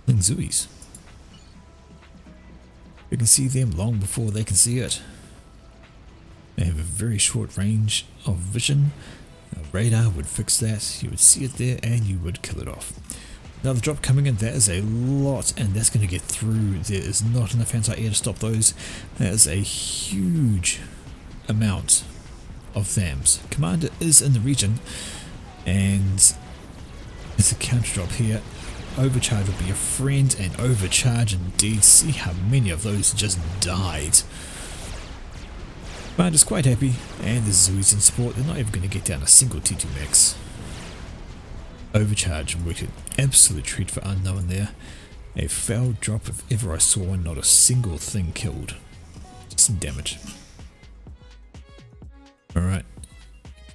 killing Zoos. You can see them long before they can see it. They have a very short range of vision. A radar would fix that. You would see it there and you would kill it off. Another drop coming in. That is a lot, and that's going to get through. There is not enough anti-air to stop those. That is a huge amount of THAMs. Commander is in the region, and there's a counter drop here. Overcharge will be a friend, and overcharge indeed. See how many of those just died. Commander's quite happy, and the Zoos in support. They're not even going to get down a single T2 max. Overcharge worked an absolute treat for Unknown there. A foul drop if ever I saw one, not a single thing killed. Just some damage. Alright,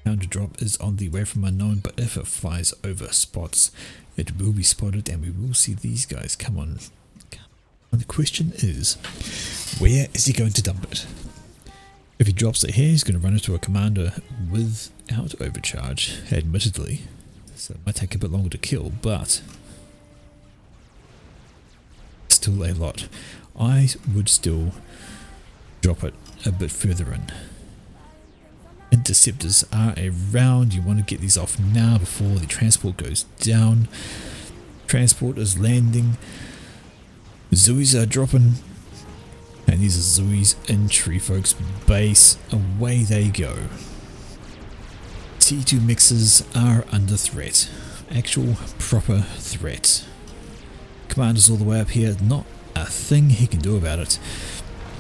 counter drop is on the way from Unknown, but if it flies over spots, it will be spotted and we will see these guys come on. And the question is, where is he going to dump it? If he drops it here, he's going to run into a commander without overcharge, admittedly. So it might take a bit longer to kill, but still a lot. I would still drop it a bit further in. Interceptors are around. You want to get these off now before the transport goes down. Transport is landing. Zoos are dropping. And these are Zoos in Tree Folks base. Away they go. T2 mixers are under threat. Actual proper threat. Commander's all the way up here. Not a thing he can do about it.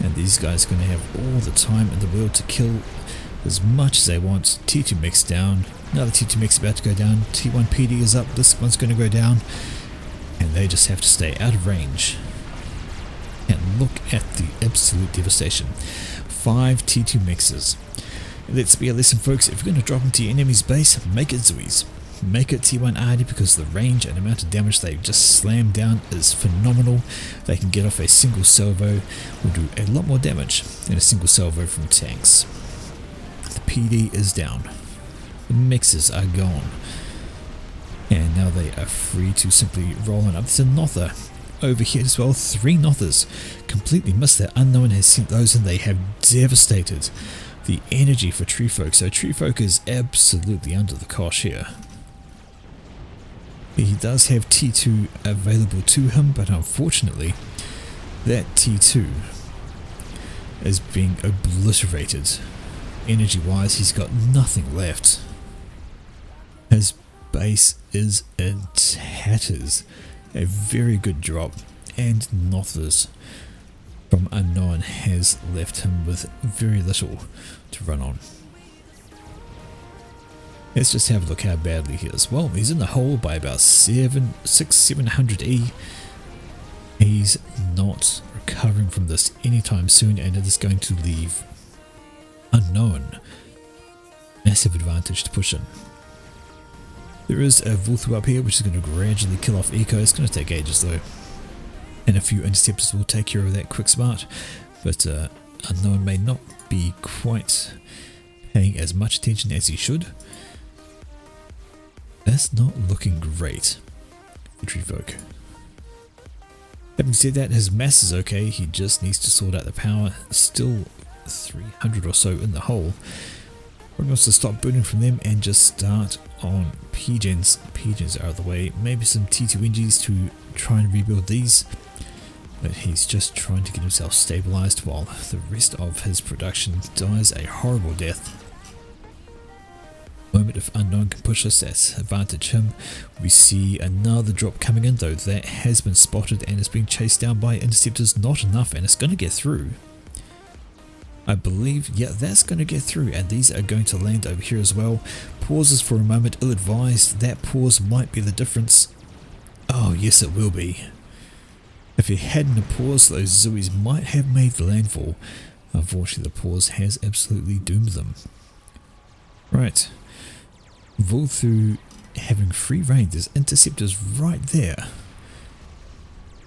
And these guys are going to have all the time in the world to kill as much as they want. T2 mix down. Another T2 mix about to go down. T1 PD is up. This one's going to go down. And they just have to stay out of range. And look at the absolute devastation. 5 T2 mixes. Let's be a lesson, folks. If you're going to drop into your enemy's base, make it Zoos. Make it T1 RD, because the range and amount of damage they just slam down is phenomenal. They can get off a single salvo, will do a lot more damage than a single salvo from tanks. The PD is down. The mixes are gone. And now they are free to simply roll on up. There's a Nother over here as well. 3 Nothers. Completely missed that. Unknown has sent those and they have devastated the energy for Tree Folk. So Tree Folk is absolutely under the cosh here. He does have T2 available to him, but unfortunately that T2 is being obliterated. Energy wise, he's got nothing left. His base is in tatters. A very good drop, and Nothers from Unknown has left him with very little to run on. Let's just have a look how badly he is. Well, he's in the hole by about 700 E. He's not recovering from this anytime soon, and it is going to leave Unknown massive advantage to push in. There is a Vulthu up here which is going to gradually kill off Eco. It's going to take ages though, and a few interceptors will take care of that quick smart, but Unknown may not be quite paying as much attention as he should. That's not looking great for Treefolk. Having said that, his mass is okay, he just needs to sort out the power. Still 300 or so in the hole. We're going to stop booting from them and just start on P-Gens. P-Gens are out of the way. Maybe some T2 NGs to try and rebuild these. But he's just trying to get himself stabilized while the rest of his production dies a horrible death. Moment if Unknown can push us, that's advantage him. We see another drop coming in though. That has been spotted and is being chased down by interceptors. Not enough, and it's going to get through. I believe, yeah, that's going to get through, and these are going to land over here as well. Pauses for a moment, ill-advised. That pause might be the difference. Oh yes, it will be. If he hadn't paused, those Zooies might have made the landfall. Unfortunately, the pause has absolutely doomed them. Right. Vulthu having free reign. There's interceptors right there.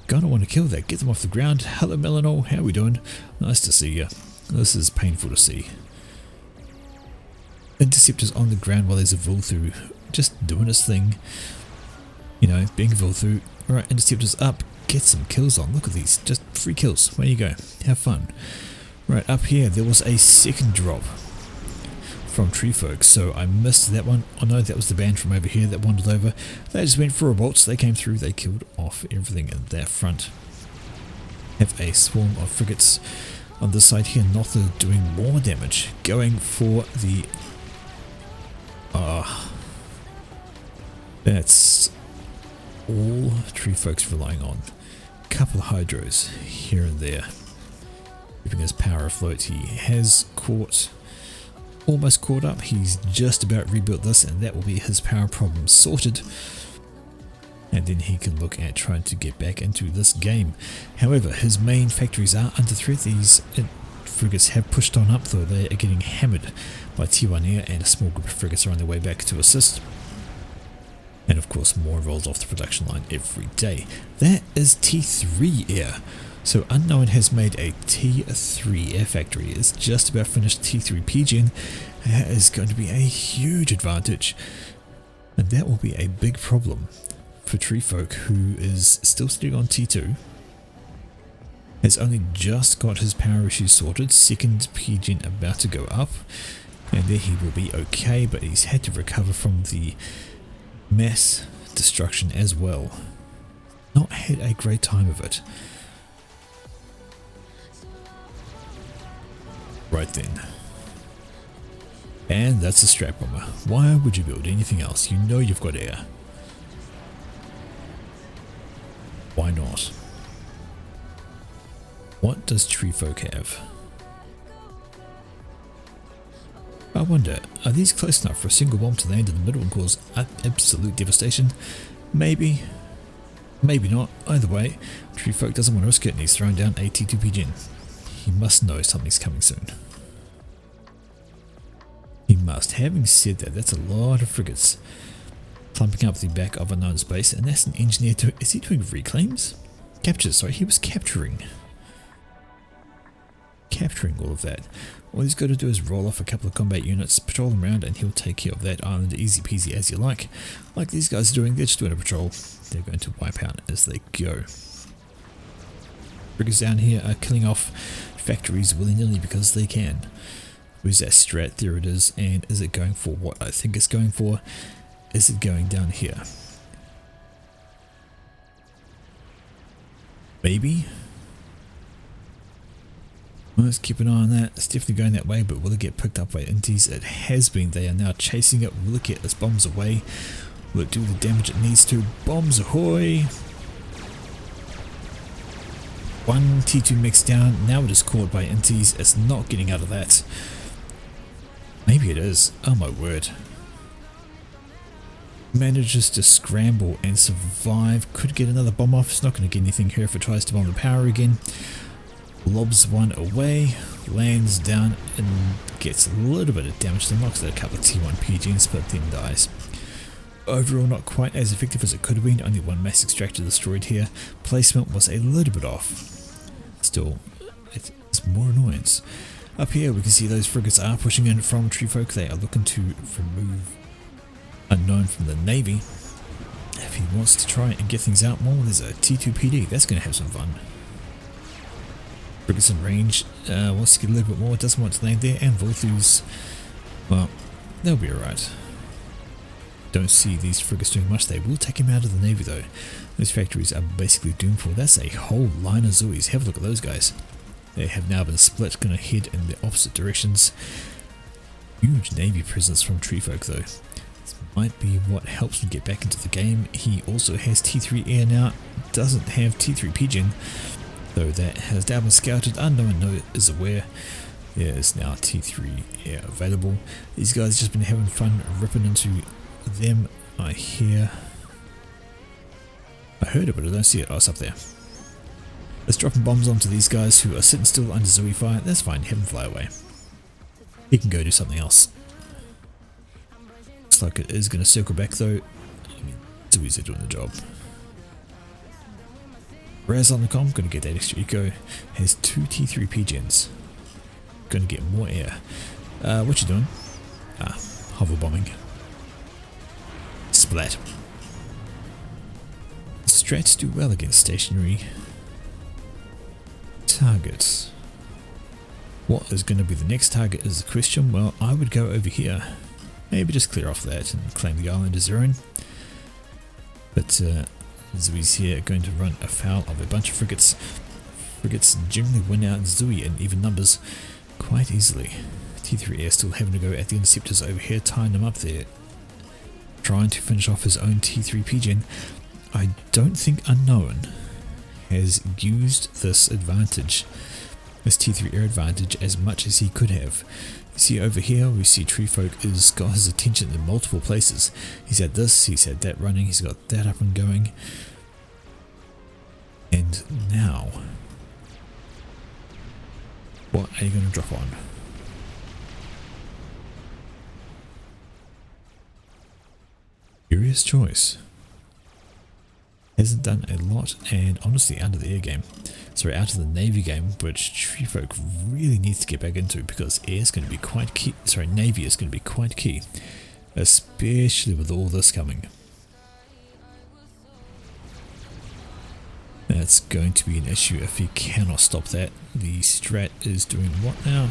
Gonna want to kill that. Get them off the ground. Hello Melanol, how are we doing? Nice to see you. This is painful to see. Interceptors on the ground while there's a Vulthu just doing his thing. You know, being a Vulthu. Alright, interceptors up. Get some kills on. Look at these. Just free kills. Where you go. Have fun. Right, up here there was a second drop from Treefolk, so I missed that one. Oh no, that was the band from over here that wandered over. They just went for a waltz. They came through. They killed off everything in that front. Have a swarm of frigates on this side here. Notha doing more damage. Going for the... that's all Treefolk's relying on. Couple of hydros here and there, keeping his power afloat. He has almost caught up. He's just about rebuilt this, and that will be his power problem sorted, and then he can look at trying to get back into this game. However, his main factories are under threat. These frigates have pushed on up though. They are getting hammered by T1 Air, and a small group of frigates are on their way back to assist. And of course more rolls off the production line every day. That is T3 Air. So Unknown has made a T3 air factory. It's just about finished T3 PGen. That is going to be a huge advantage. And that will be a big problem for Treefolk, who is still sitting on T2. Has only just got his power issues sorted. Second PGen about to go up. And there he will be okay, but he's had to recover from the mass destruction as well. Not had a great time of it. Right then. And that's a strap bomber. Why would you build anything else? You know you've got air. Why not? What does Treefolk have? I wonder, are these close enough for a single bomb to land in the middle and cause absolute devastation? Maybe. Maybe not. Either way, Treefolk doesn't want to risk it, and he's thrown down a T2 Gen. He must know something's coming soon. He must. Having said that, that's a lot of frigates clumping up the back of Unknown's base, and that's an engineer too. Is he doing reclaims? Captures, sorry, he was capturing all of that. All he's got to do is roll off a couple of combat units, patrol them around, and he'll take care of that island easy peasy as you like. Like these guys are doing, they're just doing a patrol. They're going to wipe out as they go. Frigates down here are killing off factories willy-nilly because they can. Where's that strat? There it is. And is it going for what I think it's going for? Is it going down here? Maybe? Let's keep an eye on that. It's definitely going that way, but will it get picked up by Inties? It has been. They are now chasing it. Will it get its bombs away? Will it do the damage it needs to? Bombs ahoy! One T2 mix down, now it is caught by Inties. It's not getting out of that. Maybe it is, oh my word. Manages to scramble and survive, could get another bomb off, it's not going to get anything here if it tries to bomb the power again. Lobs one away, lands down and gets a little bit of damage, then knocks out a couple of T1 PGs but then dies. Overall not quite as effective as it could have been, only one mass extractor destroyed here, placement was a little bit off. Still, it's more annoyance. Up here we can see those frigates are pushing in from Treefolk, they are looking to remove Unknown from the Navy. If he wants to try and get things out more, there's a T2 PD, that's going to have some fun. Frigates in range, wants to get a little bit more, doesn't want to land there, and Volthus, well, they'll be alright. Don't see these frigates doing much, they will take him out of the Navy though. Those factories are basically doomed for, that's a whole line of Zoes, have a look at those guys. They have now been split, going to head in the opposite directions. Huge Navy presence from Treefolk though. This might be what helps him get back into the game. He also has T3 air now, doesn't have T3 pigeon, though that has now been scouted. Unknown is aware. There is now T3 air available. These guys have just been having fun ripping into them. I heard it but I don't see it. Oh, it's up there. Let's drop bombs onto these guys who are sitting still under Zoe fire. That's fine, have him fly away. He can go do something else. Looks like it is going to circle back though. I mean, Zoe's are doing the job. Raz on the comm, going to get that extra eco. Has 2 T3 PGens. Going to get more air. What you doing? Hover bombing. Splat. Strats do well against stationary targets. What is going to be the next target is the question. Well, I would go over here. Maybe just clear off that and claim the island as their own. But Zoe's here going to run afoul of a bunch of frigates. Frigates generally win out Zoe in even numbers quite easily. T3 air still having to go at the interceptors over here, tying them up there. Trying to finish off his own T3 PGen. I don't think Unknown has used this advantage, this T3 air advantage, as much as he could have. You see over here, we see Treefolk has got his attention in multiple places. He's had this, he's had that running, he's got that up and going. And now, what are you going to drop on? Curious choice. Hasn't done a lot, and honestly out of the air game, sorry, out of the Navy game, which Treefolk really needs to get back into because air is going to be quite key. Sorry, Navy is going to be quite key, especially with all this coming. That's going to be an issue if he cannot stop that. The Strat is doing what now?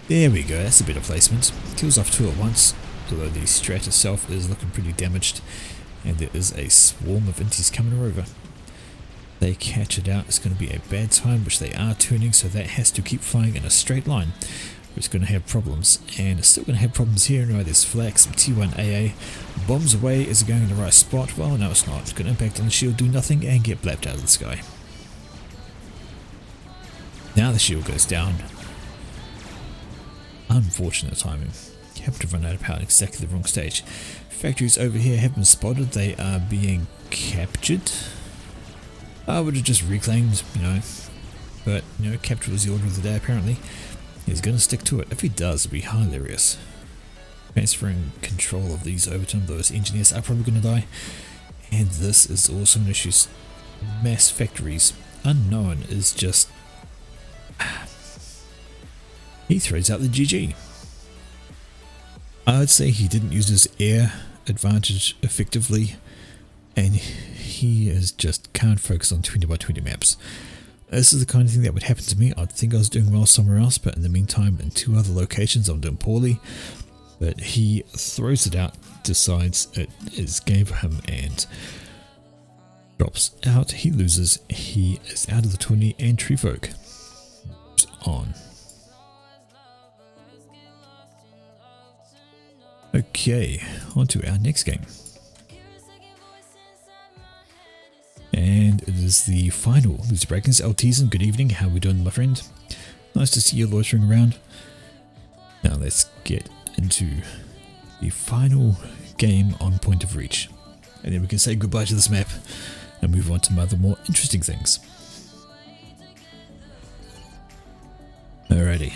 There we go, that's a better placement. Kills off 2 at once, although the Strat itself is looking pretty damaged. And there is a swarm of Inties coming over. They catch it out, it's going to be a bad time, which they are turning, so that has to keep flying in a straight line. It's going to have problems, and it's still going to have problems here. Anyway, there's Flak, some T1 AA. Bombs away, is it going in the right spot? Well, no it's not. It's going to impact on the shield, do nothing, and get blapped out of the sky. Now the shield goes down. Unfortunate timing. Have to run out of power at exactly the wrong stage. Factories over here have been spotted, they are being captured. I would have just reclaimed, but capture was the order of the day apparently. He's going to stick to it. If he does, it'll be hilarious. Transferring control of these over to him, those engineers are probably going to die. And this is also an issue. Mass factories. Unknown is just... he throws out the GG. I would say he didn't use his air advantage effectively, and he is just can't focus on 20 by 20 maps. This is the kind of thing that would happen to me. I'd think I was doing well somewhere else, but in the meantime in 2 other locations I'm doing poorly. But he throws it out, decides it is game for him, and drops out. He loses, he is out of the 20, and Treefolk moves on. Okay, on to our next game. and it is the final Loser Breakers. Alteason, good evening, how are we doing, my friend? Nice to see you loitering around. Now let's get into the final game on Point of Reach, and then we can say goodbye to this map and move on to other more interesting things. Alrighty.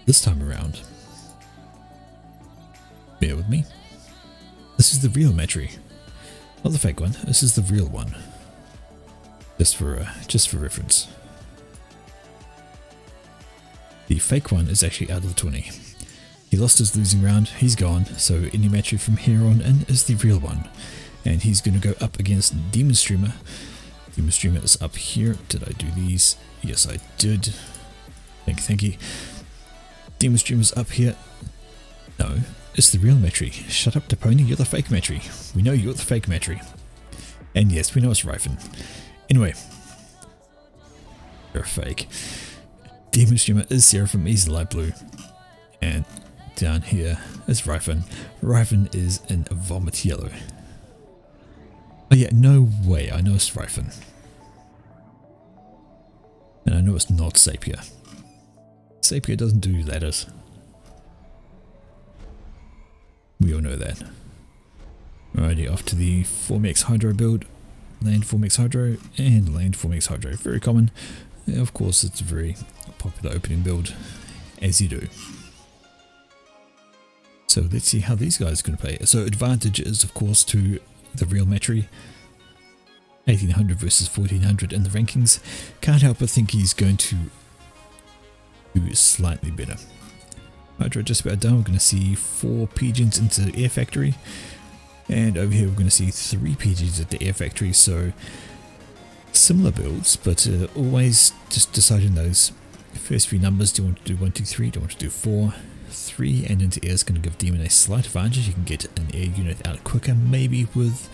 This time around, bear with me, this is the real Metri. Not the fake one, this is the real one. Just for reference. The fake one is actually out of the 20. He lost his losing round, he's gone, so any Metri from here on in is the real one. And he's going to go up against Demon Streamer. Demon Streamer is up here. Did I do these? Yes, I did. Thank you. Demon Streamer's up here. No, it's the real Metri. Shut up, Depony, you're the fake Metri. We know you're the fake Metri. And yes, we know it's Ryphen. Anyway, you're a fake. Demon Streamer is Seraphim, he's light blue. And down here is Ryphen. Ryphen is in a vomit yellow. Oh yeah, no way, I know it's Ryphen. And I know it's not Sapir. Sapir doesn't do ladders. We all know that. Alrighty, off to the 4MX Hydro build. Land 4MX Hydro and land 4MX Hydro. Very common. Of course, it's a very popular opening build, as you do. So let's see how these guys are going to play. So advantage is, of course, to the real Metri. 1800 versus 1400 in the rankings. Can't help but think he's going to do slightly better. Hydro just about done. We're going to see 4 pigeons into the Air Factory. And over here we're going to see 3 pigeons at the Air Factory. So similar builds, but always just deciding those first few numbers. Do you want to do 1, 2, 3? Do you want to do 4? 3 and into air is going to give Demon a slight advantage. You can get an air unit out quicker, maybe with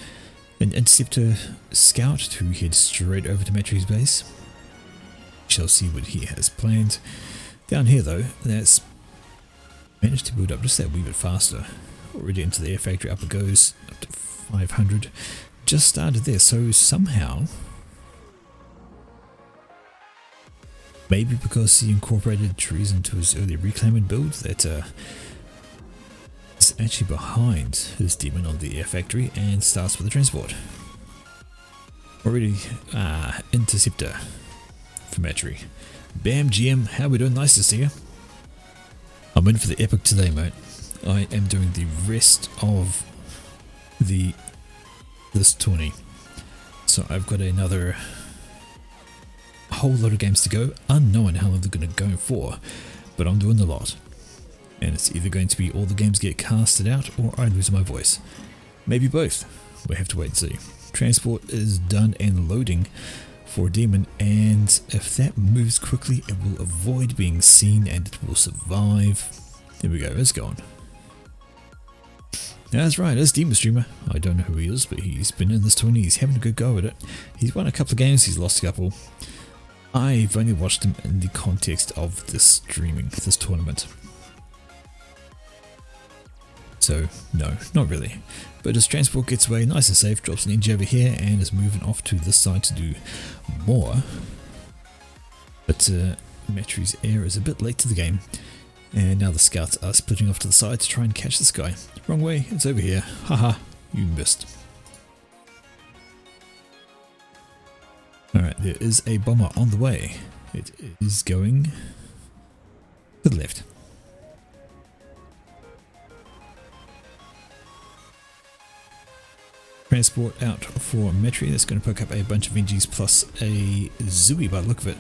an Interceptor Scout to head straight over to Metri's base. We shall see what he has planned. Down here though, that's managed to build up just that wee bit faster. Already into the Air Factory, up it goes, up to 500. Just started there, so somehow, maybe because he incorporated trees into his earlier Reclaiming build, that is actually behind his Demon on the Air Factory and starts with the transport. Already Interceptor for Metri. Bam GM, how we doing? Nice to see you. I'm in for the epic today, mate. I am doing the rest of this tourney. So I've got another whole lot of games to go, unknown how long they're going to go for, but I'm doing a lot. And it's either going to be all the games get casted out or I lose my voice. Maybe both. We'll have to wait and see. Transport is done and loading for Demon, and if that moves quickly it will avoid being seen and it will survive. There we go, it's gone. That's right, it's Demon Streamer. I don't know who he is, but he's been in this tourney, he's having a good go at it. He's won a couple of games, he's lost a couple. I've only watched him in the context of this streaming, this tournament. So, no, not really. But his transport gets away nice and safe, drops an engine over here, and is moving off to this side to do more. But Metri's air is a bit late to the game, and now the scouts are splitting off to the side to try and catch this guy. Wrong way, it's over here. Haha, you missed. Alright, there is a bomber on the way. It is going to the left. Transport out for Metri. That's going to pick up a bunch of NGs plus a Zooey by the look of it.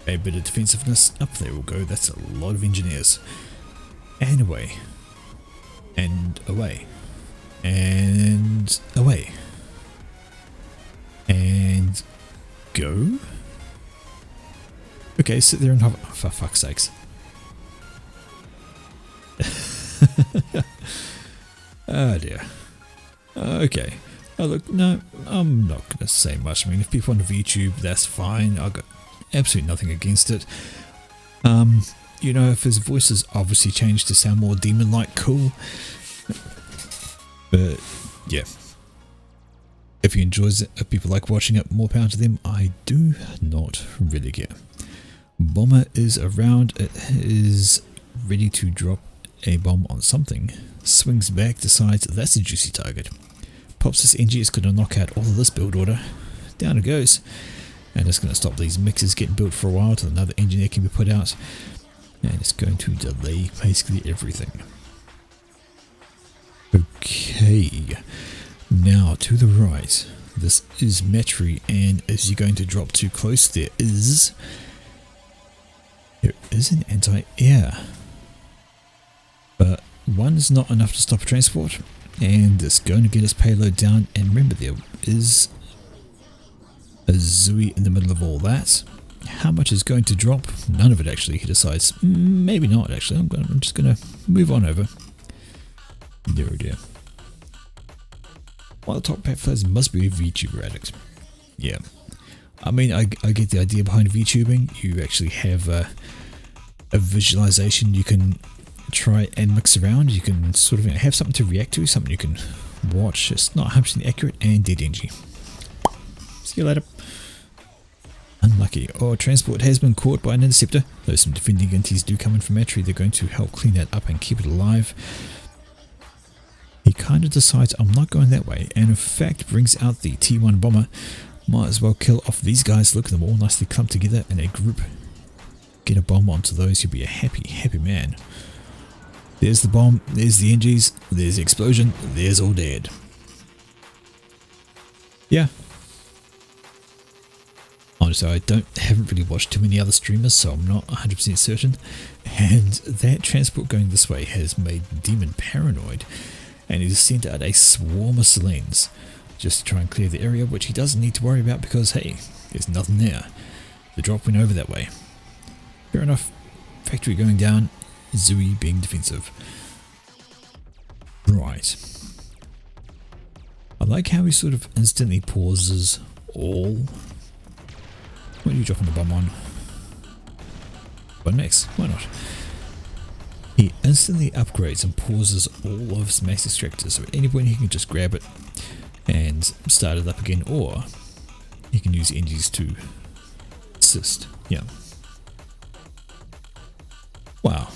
A bit of defensiveness. Up there will go. That's a lot of engineers. And away. And away. And away. And go. Okay, sit there and hover. Oh, for fuck's sakes. Oh dear. Okay. Oh look, no, I'm not going to say much. I mean, if people want to VTube, that's fine. I've got absolutely nothing against it. You know, if his voice has obviously changed to sound more demon-like, cool. But, yeah. If you enjoy it, if people like watching it, more power to them. I do not really care. Bomber is around. It is ready to drop a bomb on something. Swings back, decides that's a juicy target. Pops this NG, it's going to knock out all of this build order. Down it goes. And it's going to stop these mixes getting built for a while till another engineer can be put out. And it's going to delay basically everything. Okay. Now to the right. This is Metri, and as you're going to drop too close, there is an anti-air. But one is not enough to stop a transport, and it's going to get its payload down. And remember, there is a Zui in the middle of all that. How much is going to drop? None of it actually. He decides, maybe not actually. I'm just going to move on over. There we go. Well, the top pack players must be a VTuber addict. Yeah. I mean, I get the idea behind VTubing. You actually have a visualization you can try and mix around. You can sort of have something to react to, something you can watch. It's not 100% accurate, and dead NG. See you later. Unlucky. Oh, transport has been caught by an interceptor. Though some defending inties do come in from Atri, they're going to help clean that up and keep it alive. He kind of decides, I'm not going that way, and in fact brings out the T1 bomber. Might as well kill off these guys. Look at them all nicely clumped together in a group. Get a bomb onto those, you'll be a happy, happy man. There's the bomb, there's the NGs, there's the explosion, there's all dead. Yeah. Honestly, I haven't really watched too many other streamers, so I'm not 100% certain. And that transport going this way has made Demon paranoid, and he's sent out a swarm of Selene just to try and clear the area, which he doesn't need to worry about because, hey, there's nothing there. The drop went over that way. Fair enough. Factory going down, Zui being defensive. Right. I like how he sort of instantly pauses all. What are you dropping the bomb on? One max, why not? He instantly upgrades and pauses all of his max extractors, so at any point he can just grab it and start it up again, or he can use NGs to assist. Yeah. Wow,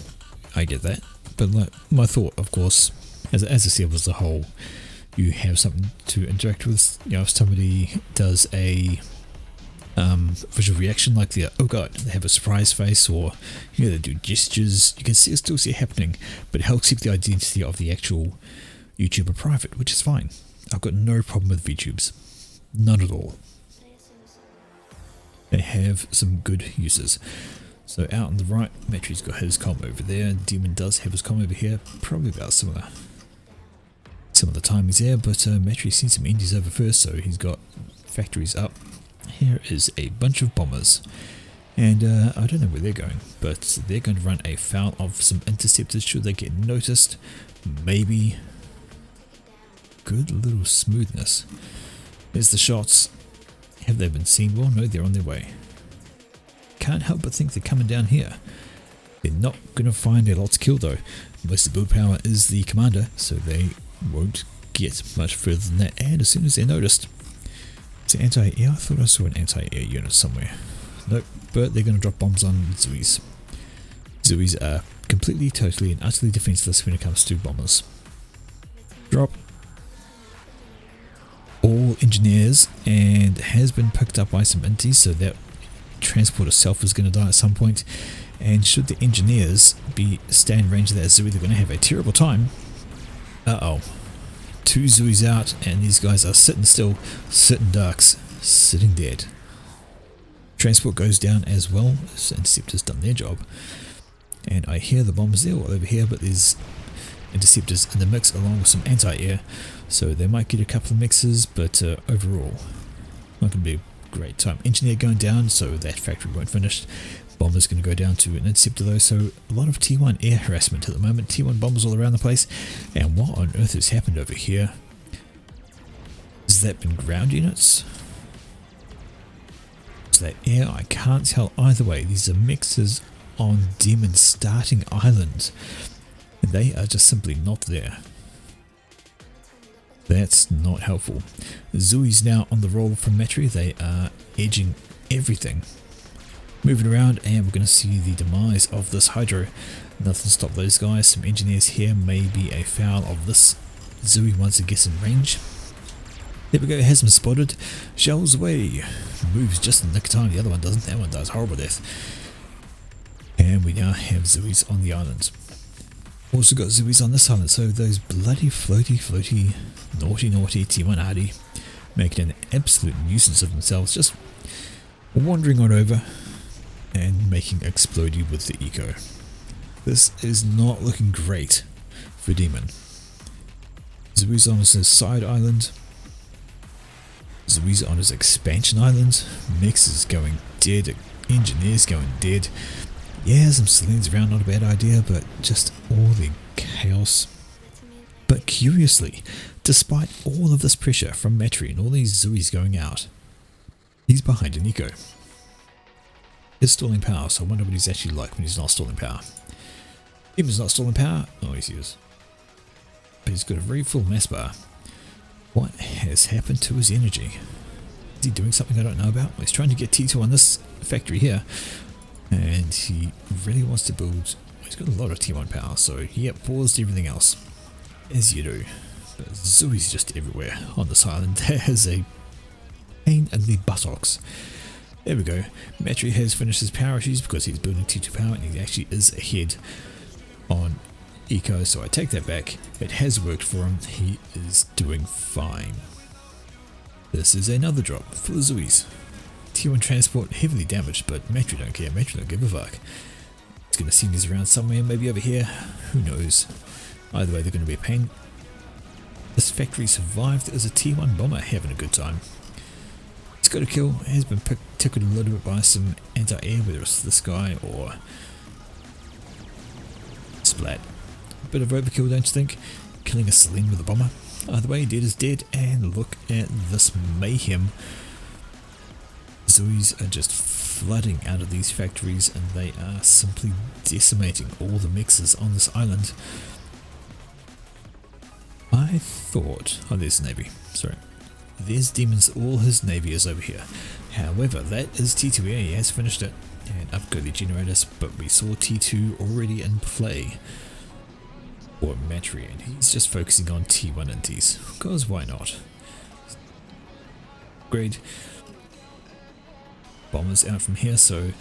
I get that. But like, my thought, of course, as I said, was the whole, you have something to interact with. You know, if somebody does a visual reaction like the oh god, they have a surprise face, or you know, they do gestures, you can still see it happening, but it helps keep the identity of the actual YouTuber private, which is fine. I've got no problem with VTubes, none at all. They have some good uses. So out on the right, Matri's got his comm over there, Demon does have his comm over here, probably about similar timings there, but Matri's seen some indies over first, so he's got factories up. Here is a bunch of bombers, and I don't know where they're going, but they're going to run afoul of some interceptors should they get noticed. Maybe. Good little smoothness. There's the shots. Have they been seen? Well, no, they're on their way. Can't help but think they're coming down here. They're not going to find a lot to kill though. Most of the build power is the commander, so they won't get much further than that, and as soon as they're noticed, it's an anti-air. I thought I saw an anti-air unit somewhere. Nope, but they're going to drop bombs on Zuis. Zuis are completely, totally, and utterly defenseless when it comes to bombers. Drop. All engineers, and has been picked up by some inties, so that transport itself is going to die at some point. And should the engineers stay in range of that Zui, they're going to have a terrible time. Uh-oh. 2 Zuis out, and these guys are sitting still, sitting ducks, sitting dead. Transport goes down as well, so interceptors done their job. And I hear the bombs there all over here, but there's interceptors in the mix along with some anti-air, so they might get a couple of mixes, but overall, not going to be a great time. Engineer going down, so that factory won't finish. Bomber's going to go down to an interceptor though, so a lot of T1 air harassment at the moment. T1 bombers all around the place, and what on earth has happened over here? Has that been ground units? Is that air? I can't tell either way. These are mixes on Demon's starting island. They are just simply not there. That's not helpful. Zoe's now on the roll from Metri. They are edging everything. Moving around, and we're going to see the demise of this Hydro. Nothing to stop those guys. Some engineers here, maybe a foul of this. Zoe once it gets in range. There we go, has him spotted. Shells away. Moves just in the nick of time. The other one doesn't. That one does. Horrible death. And we now have Zoe's on the island. Also got Zoe's on this island. So those bloody floaty, naughty T1 Hardy making an absolute nuisance of themselves. Just wandering on over and making explodey with the eco. This is not looking great for Demon. Zoe's on his side island. Zoe's on his expansion island. Mix is going dead. Engineer's going dead. Yeah, some Selenians around, not a bad idea, but just all the chaos. But curiously, despite all of this pressure from Metri and all these Zoe's going out, he's behind an eco. He's stalling power, so I wonder what he's actually like when he's not stalling power. Demon's not stalling power. Oh, yes, he is. But he's got a very full mass bar. What has happened to his energy? Is he doing something I don't know about? Well, he's trying to get T2 on this factory here. And he really wants to build... He's got a lot of T1 power, so he paused everything else. As you do. But Zoe's just everywhere on this island. There's a pain in the buttocks. There we go. Metri has finished his power issues because he's building T2 power and he actually is ahead on eco, so I take that back. It has worked for him. He is doing fine. This is another drop for Zoe's. T1 transport heavily damaged, but Metri don't care. Metri don't give a fuck. He's going to sing us around somewhere, maybe over here. Who knows? Either way, they're going to be a pain. This factory survived as a T1 bomber having a good time. He's got a kill. Has been tickled a little bit by some anti-air, whether it's this guy or Splat. A bit of overkill, don't you think? Killing a Selene with a bomber. Either way, dead is dead, and look at this mayhem. Zoe's are just flooding out of these factories, and they are simply decimating all the mixers on this island. I thought... Oh, there's the Navy. Sorry. There's Demons, all his Navy is over here. However, that is T2A, he has finished it. And upgrade the generators, but we saw T2 already in play. Or Metri, and he's just focusing on T1 and Ts. Because why not? Upgrade. Bombers out from here, so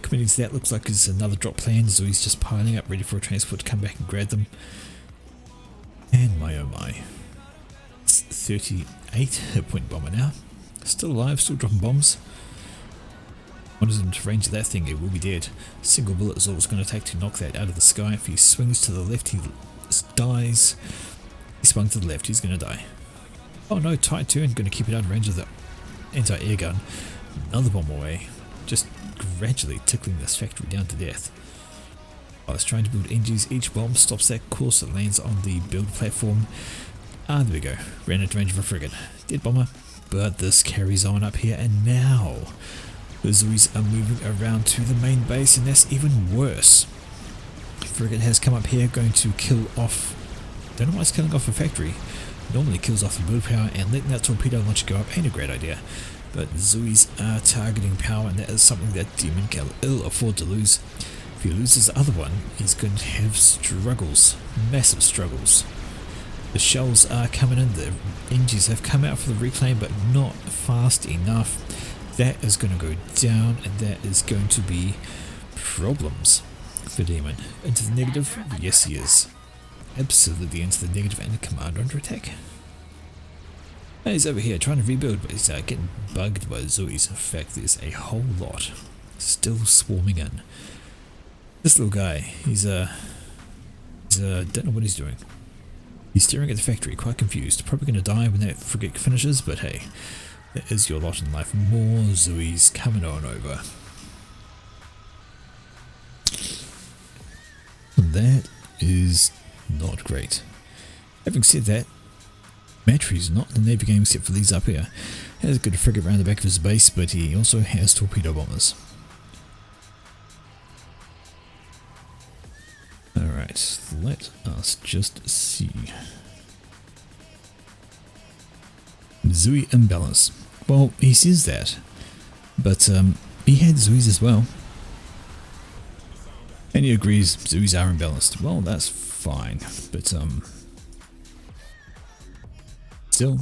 committing to that looks like it's another drop plan. Zoe's just piling up, ready for a transport to come back and grab them. And my oh my. It's 38 hit point bomber now. Still alive, still dropping bombs. What is into range of that thing, it will be dead. Single bullet is all it's going to take to knock that out of the sky. If he swings to the left, he dies. He swung to the left, he's going to die. Oh no, tight turn, going to keep it out of range of the anti-air gun. Another bomb away, just gradually tickling this factory down to death. I was trying to build NGs, each bomb stops that course that lands on the build platform. Ah, there we go, ran into range of a frigate. Dead bomber, but this carries on up here, and now the Zoe's are moving around to the main base, and that's even worse. Frigate has come up here, going to kill off... Don't know why it's killing off a factory. Normally kills off the build power, and letting that torpedo launch go up ain't a great idea. But Zoe's are targeting power, and that is something that Demon can ill afford to lose. If he loses the other one, he's going to have struggles, massive struggles. The shells are coming in, the NGs have come out for the reclaim, but not fast enough. That is going to go down, and that is going to be problems for Demon. Into the negative? Yes, he is. Absolutely into the negative, and command under attack. He's over here trying to rebuild, but he's getting bugged by Zoe's. In fact, there's a whole lot still swarming in. This little guy, he's don't know what he's doing. He's staring at the factory, quite confused. Probably going to die when that frigate finishes, but hey, that is your lot in life. More Zoe's coming on over. That is not great. Having said that, Metri's not in the Navy game except for these up here. Has a good frigate around the back of his base, but he also has torpedo bombers. Alright, let us just see. Zooey imbalance. Well, he says that, but he had Zooey's as well. And he agrees Zooey's are imbalanced. Well, that's fine, but still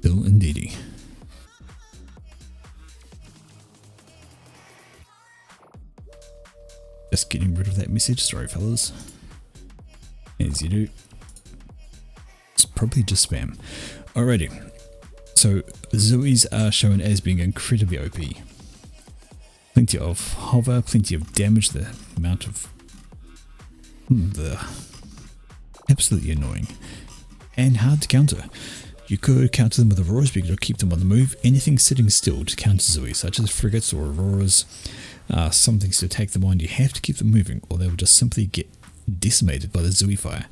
indeedy. Just getting rid of that message. Sorry, fellas. As you do. It's probably just spam. Alrighty. So, Zooey's are shown as being incredibly OP. Plenty of hover, plenty of damage, the amount of... absolutely annoying. And hard to counter. You could counter them with Auroras, but you could keep them on the move. Anything sitting still to counter Zooey, such as frigates or Auroras, some things to take them on, you have to keep them moving, or they will just simply get decimated by the Zooey fire.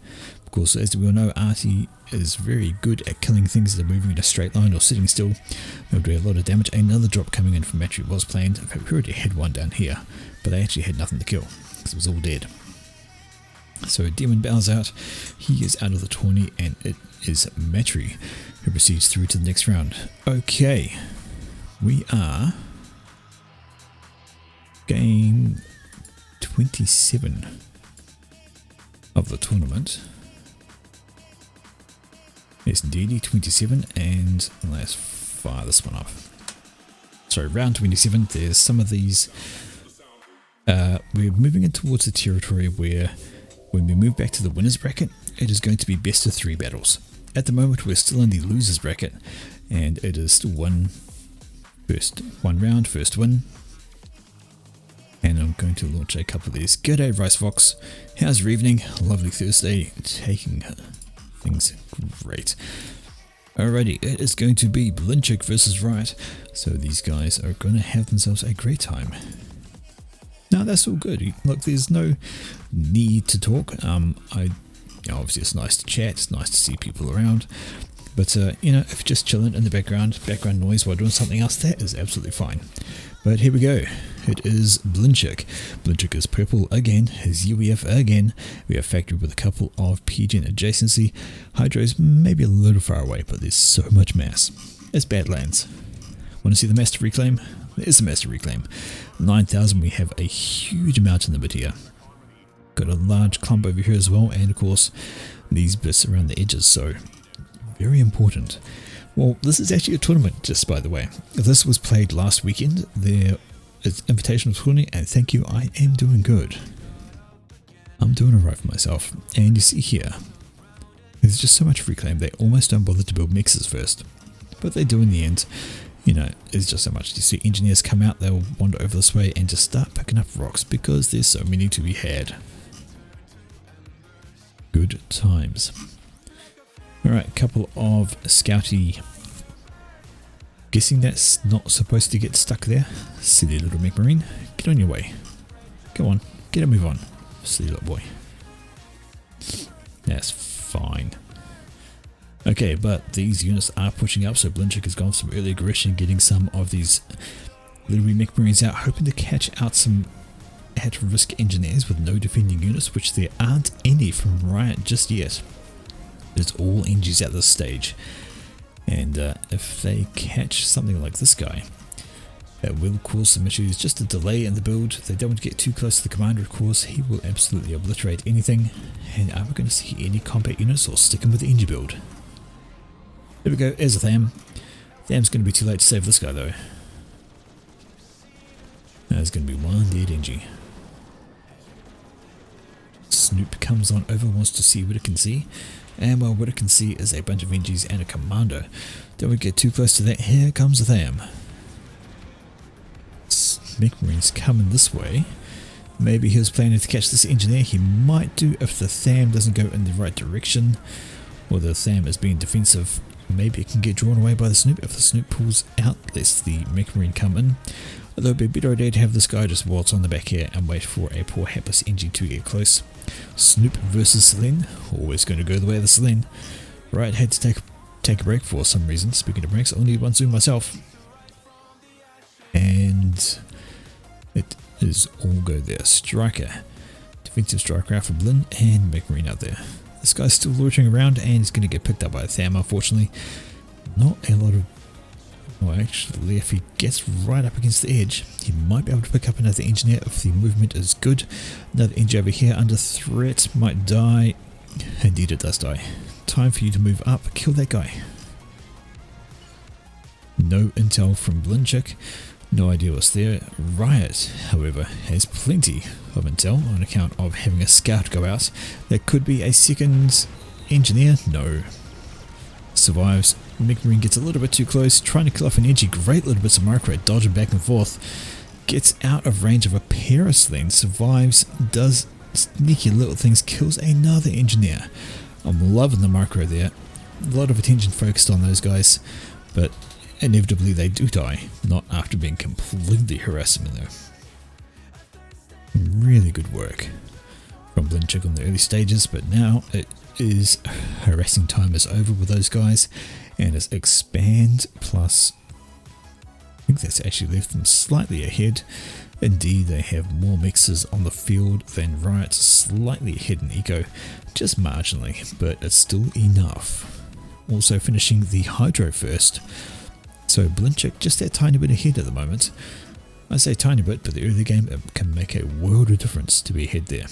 Of course, as we all know, Artie is very good at killing things that are moving in a straight line or sitting still. They'll do a lot of damage. Another drop coming in from Matry was planned. In fact, we already had one down here, but they actually had nothing to kill, because it was all dead. So Demon bows out, he is out of the tourney, and it is Matry who proceeds through to the next round. Okay, we are game 27 of the tournament. Yes, indeed, 27, and let's fire this one up. So round 27, there's some of these, we're moving in towards the territory where when we move back to the winners bracket, it is going to be best of 3 battles. At the moment, we're still in the losers bracket, and it is still one round, first win. And I'm going to launch a couple of these. G'day, Rice Fox. How's your evening? Lovely Thursday. Taking things great. Alrighty, it is going to be Blinchik versus Riot. So these guys are going to have themselves a great time. No, that's all good. Look, there's no need to talk. Obviously it's nice to chat, it's nice to see people around, but if you're just chilling in the background noise while doing something else, that is absolutely fine. But here we go. It is Blinchik. Blinchik is purple again, his UEF again. We have Factory with a couple of PGN adjacency. Hydro's maybe a little far away, but there's so much mass. It's Badlands. Want to see the mass to reclaim? There's the mass to reclaim. 9,000, we have a huge amount in the bit here. Got a large clump over here as well, and of course these bits around the edges, so very important. Well, this is actually a tournament, just by the way. This was played last weekend. There is Invitational tournament, and thank you, I am doing good. I'm doing alright for myself. And you see here, there's just so much reclaim, they almost don't bother to build mixes first. But they do in the end. There's just so much. You see engineers come out, they'll wander over this way and just start picking up rocks because there's so many to be had. Good times. Alright, a couple of scouty. Guessing that's not supposed to get stuck there. Silly little mech marine. Get on your way. Go on, get a move on. Silly little boy. That's fine. Okay, but these units are pushing up, so Blinchik has gone for some early aggression, getting some of these little mech marines out, hoping to catch out some at-risk engineers with no defending units, which there aren't any from Riot just yet. It's all NGs at this stage, and if they catch something like this guy, that will cause some issues. Just a delay in the build. They don't want to get too close to the commander, of course. He will absolutely obliterate anything. And are we going to see any combat units, or sticking with the NG build? There we go, there's a Tham. Tham's going to be too late to save this guy though. There's going to be one dead NG. Snoop comes on over, wants to see what it can see. And well, what it can see is a bunch of NGs and a commando. Don't we get too close to that? Here comes a Tham. Mech Marines coming this way. Maybe he was planning to catch this engineer. He might do if the Tham doesn't go in the right direction, or the Tham is being defensive. Maybe it can get drawn away by the Snoop. If the Snoop pulls out, lets the Mech Marine come in. Although it'd be a better idea to have this guy just waltz on the back here and wait for a poor hapless NG to get close. Snoop versus Selene. Always going to go the way of the Selene. Right, had to take a break for some reason. Speaking of breaks, I'll need one soon myself. And it is all go there. Striker. Defensive striker out for Blin and Mech Marine out there. this guy's still loitering around and he's going to get picked up by a Tham, unfortunately. Not a lot of... Well, actually, if he gets right up against the edge, he might be able to pick up another engineer if the movement is good. Another engineer over here under threat, might die. Indeed it does die. Time for you to move up, kill that guy. No intel from Blinchik, no idea what's there. Riot, however, has plenty of intel on account of having a scout go out. That could be a second engineer, no. Survives. Megmarine gets a little bit too close, trying to kill off an edgy, great little bits of micro, dodging back and forth. Gets out of range of a Parasling, survives, does sneaky little things, kills another engineer. I'm loving the micro there. A lot of attention focused on those guys, but inevitably they do die, not after being completely harassing though. Really good work from Blinchik on the early stages, but now it is harassing time is over with those guys, and it's expand plus, I think that's actually left them slightly ahead. Indeed, they have more mixers on the field than Riot, slightly ahead in eco, just marginally, but it's still enough. Also finishing the Hydro first, so Blinchik just that tiny bit ahead at the moment. I say tiny bit, but the early game it can make a world of difference to be ahead there.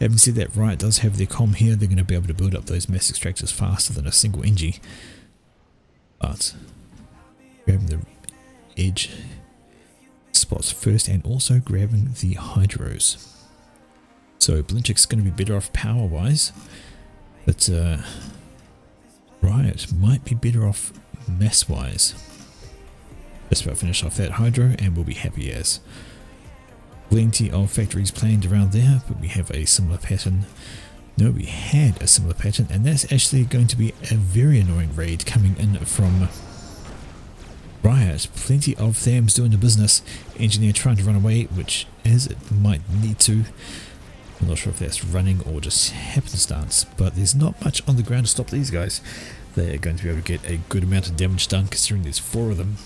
Having said that, Riot does have their comm here, they're going to be able to build up those mass extractors faster than a single Engie. But grabbing the edge spots first and also grabbing the Hydros. So Blinchik's going to be better off power wise, but Riot might be better off mass wise. Just about finish off that Hydro and we'll be happy as. Plenty of factories planned around there, but we have a similar pattern. No, we had a similar pattern, and that's actually going to be a very annoying raid coming in from Riot. Plenty of Thams doing the business. Engineer trying to run away, which as it might need to. I'm not sure if that's running or just happenstance, but there's not much on the ground to stop these guys. They're going to be able to get a good amount of damage done considering there's 4 of them.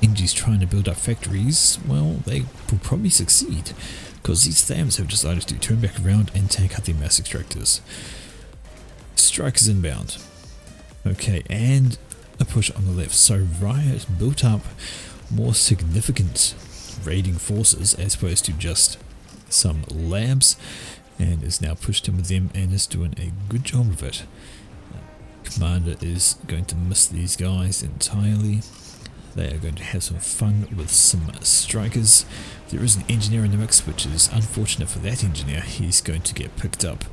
Engie's trying to build up factories, well, they will probably succeed, because these Thams have decided to turn back around and take out their mass extractors. Strikers inbound. Okay, and a push on the left. So Riot built up more significant raiding forces as opposed to just some labs, and is now pushed in with them and is doing a good job of it. Commander is going to miss these guys entirely. They are going to have some fun with some strikers. There is an engineer in the mix, which is unfortunate for that engineer. He's going to get picked up.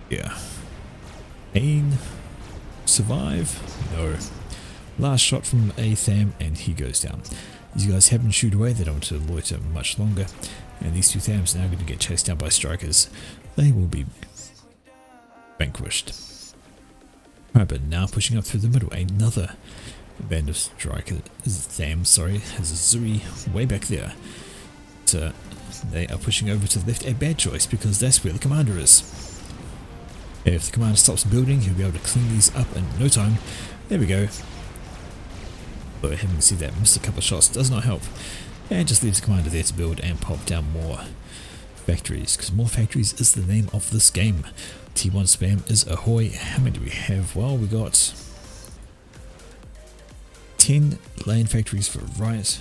Yeah. Ain. Survive? No. Last shot from a Tham and he goes down. These guys have been shooed away. They don't want to loiter much longer. And these 2 Thams are now going to get chased down by strikers. They will be vanquished. Alright, but now pushing up through the middle. Another band of striker Tham, sorry, has a Zuri way back there. But, they are pushing over to the left, a bad choice because that's where the commander is. If the commander stops building, he'll be able to clean these up in no time. There we go. But having seen that miss a couple of shots does not help, and just leaves the commander there to build and pop down more factories, because more factories is the name of this game. T1 spam is ahoy. How many do we have? Well, we got 10 lane factories for Riot,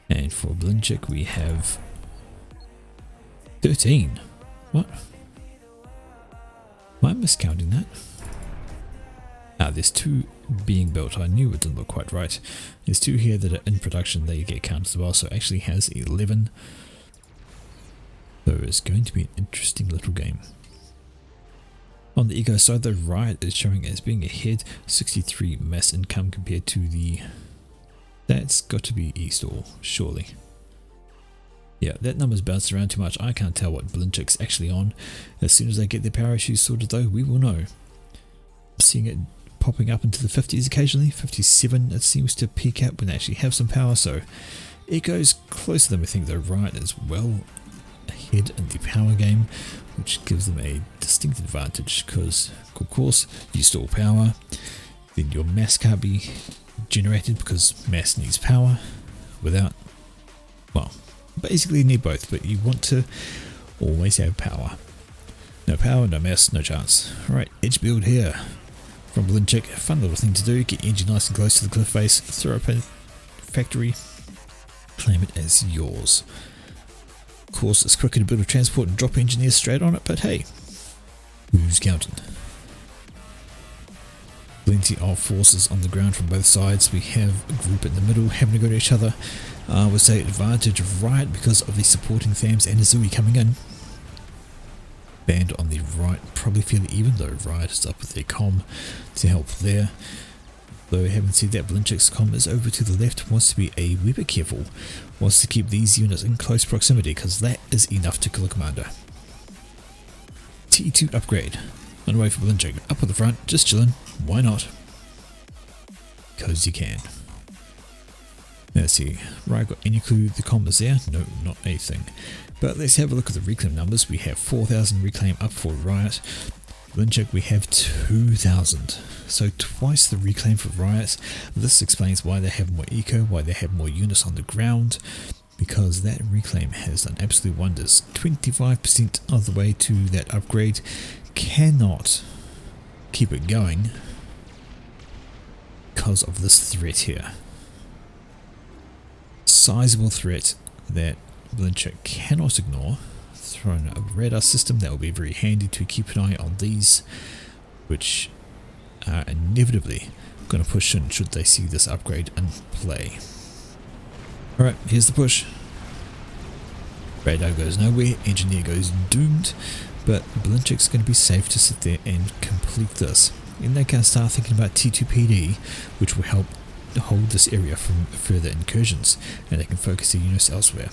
and for Blinchik we have 13. What? Am I miscounting that? Ah, there's 2 being built. I knew it didn't look quite right. There's 2 here that are in production. They get counted as well, so it actually has 11. So it's going to be an interesting little game. On the eco side, though, Riot is showing as being ahead, 63 mass income compared to the... That's got to be E-Store, surely. Yeah, that number's bounced around too much. I can't tell what Blinchik's actually on. As soon as they get their power issues sorted, though, we will know. I'm seeing it popping up into the 50s occasionally. 57 it seems to peak out when they actually have some power, so eco's closer than we think, though. Riot is well ahead in the power game, which gives them a distinct advantage because, of course, you store power, then your mass can't be generated because mass needs power without, well, basically you need both, but you want to always have power. No power, no mess, no chance. Alright, edge build here. From Blinchick, fun little thing to do, get your engine nice and close to the cliff face, throw up a factory, claim it as yours. Of course, it's quicker to build a transport and drop engineers straight on it, but hey, who's counting? Plenty of forces on the ground from both sides. We have a group in the middle having to go to each other. I would say advantage of Riot because of the supporting Thams and Azui coming in. Band on the right probably fairly even, though Riot is up with their comm to help there. Though having said that, Blinchick's comm is over to the left, wants to be a wee bit careful, wants to keep these units in close proximity because that is enough to kill a commander. T2 upgrade. On the way for Blinchick, up at the front, just chilling, why not? Because you can. Let's see, right, got any clue the comm is there? No, not a thing. But let's have a look at the reclaim numbers. We have 4,000 reclaim up for Riot. Blinchick we have 2,000. So twice the reclaim for Riot. This explains why they have more eco, why they have more units on the ground. Because that reclaim has done absolute wonders. 25% of the way to that upgrade. Cannot keep it going because of this threat here. Sizable threat that Blinchick cannot ignore. Thrown a radar system that will be very handy to keep an eye on these, which are inevitably going to push in should they see this upgrade in play. Alright, here's the push. Radar goes nowhere, engineer goes doomed. But Blinchick's going to be safe to sit there and complete this. And they can start thinking about T2PD, which will help hold this area from further incursions, and they can focus their units elsewhere.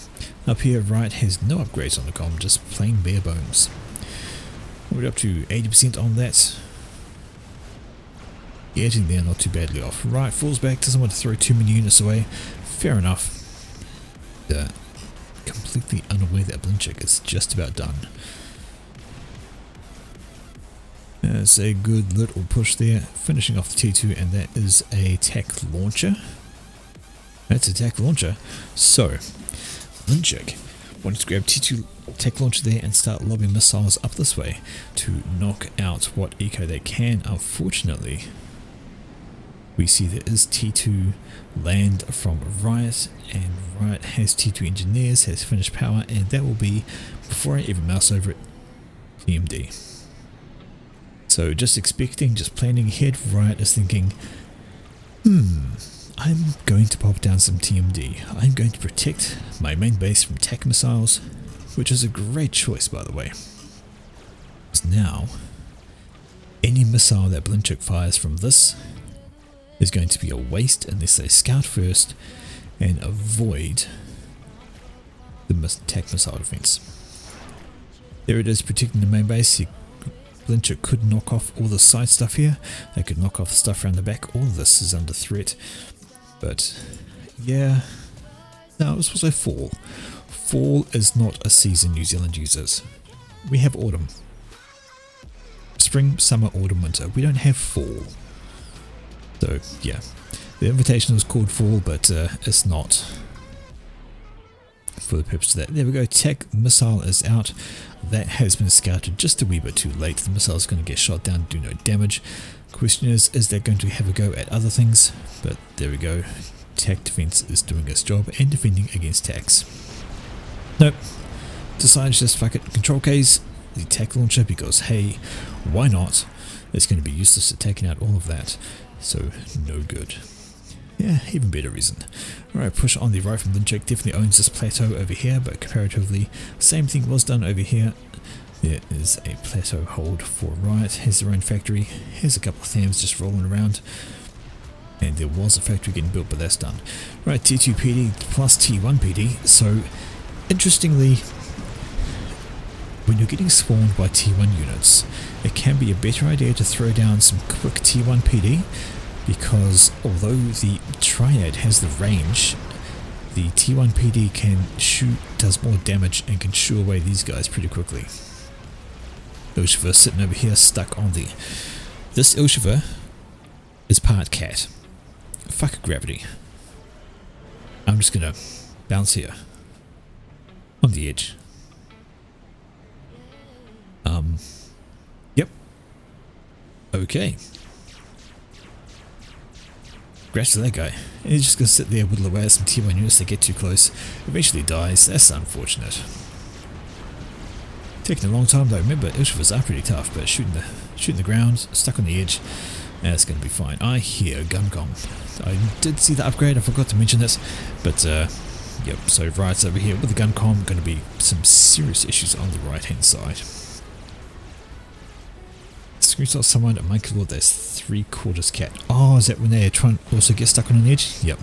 Up here, Riot has no upgrades on the comm, just plain bare bones. We're up to 80% on that. Getting there, not too badly off. Riot falls back, doesn't want to throw too many units away. Fair enough. Completely unaware that Blinchick is just about done. That's a good little push there, finishing off the T2, and that is a tack launcher. That's a tack launcher. So, Blinchick wanted to grab T2 tack launcher there and start lobbing missiles up this way to knock out what eco they can. Unfortunately, we see there is T2 land from Riot, and Riot has T2 engineers, has finished power, and that will be, before I even mouse over it, TMD. So just expecting, just planning ahead, Riot is thinking, I'm going to pop down some TMD. I'm going to protect my main base from TAC missiles, which is a great choice, by the way. Because now, any missile that Blinchick fires from this is going to be a waste unless they scout first and avoid the TAC missile defense. There it is, protecting the main base. Blinchick could knock off all the side stuff here. They could knock off the stuff around the back. All of this is under threat. But yeah, no, this was a fall. Fall is not a season New Zealand uses. We have autumn. Spring, summer, autumn, winter. We don't have fall. So yeah, the invitation was called fall, but it's not for the purpose of that. There we go, TAC missile is out. That has been scouted just a wee bit too late. The missile is going to get shot down, do no damage. Question is that going to have a go at other things? But there we go, TAC defense is doing its job and defending against TACs. Nope, decided to just fuck it, control K's the TAC launcher because hey, why not? It's going to be useless at taking out all of that, so no good. Yeah, even better reason. Alright, push on the right from Blinchick, definitely owns this plateau over here, but comparatively, same thing was done over here. There is a plateau hold for Riot, has their own factory, here's a couple of Thams just rolling around, and there was a factory getting built, but that's done. Right, T2 PD plus T1 PD, so interestingly, when you're getting spawned by T1 units, it can be a better idea to throw down some quick T1 PD, because although the Triad has the range, the T1 PD can shoot, does more damage and can shoo away these guys pretty quickly. Ilshiver sitting over here stuck on the... This Ilshiver is part cat. Fuck gravity. I'm just gonna bounce here. On the edge. Okay. Congrats to that guy. And he's just going to sit there whittle away at some T1 units that get too close. Eventually dies. That's unfortunate. Taking a long time though. Remember, Ilshivas are pretty tough, but shooting the ground, stuck on the edge, that's going to be fine. I hear Guncom. I did see the upgrade. I forgot to mention this, but yep. So Riot's over here with the Guncom. Going to be some serious issues on the right hand side. Screenshot someone at Monkey Lord. That's 3/4 cat. Oh, is that when they try and also get stuck on an edge? Yep.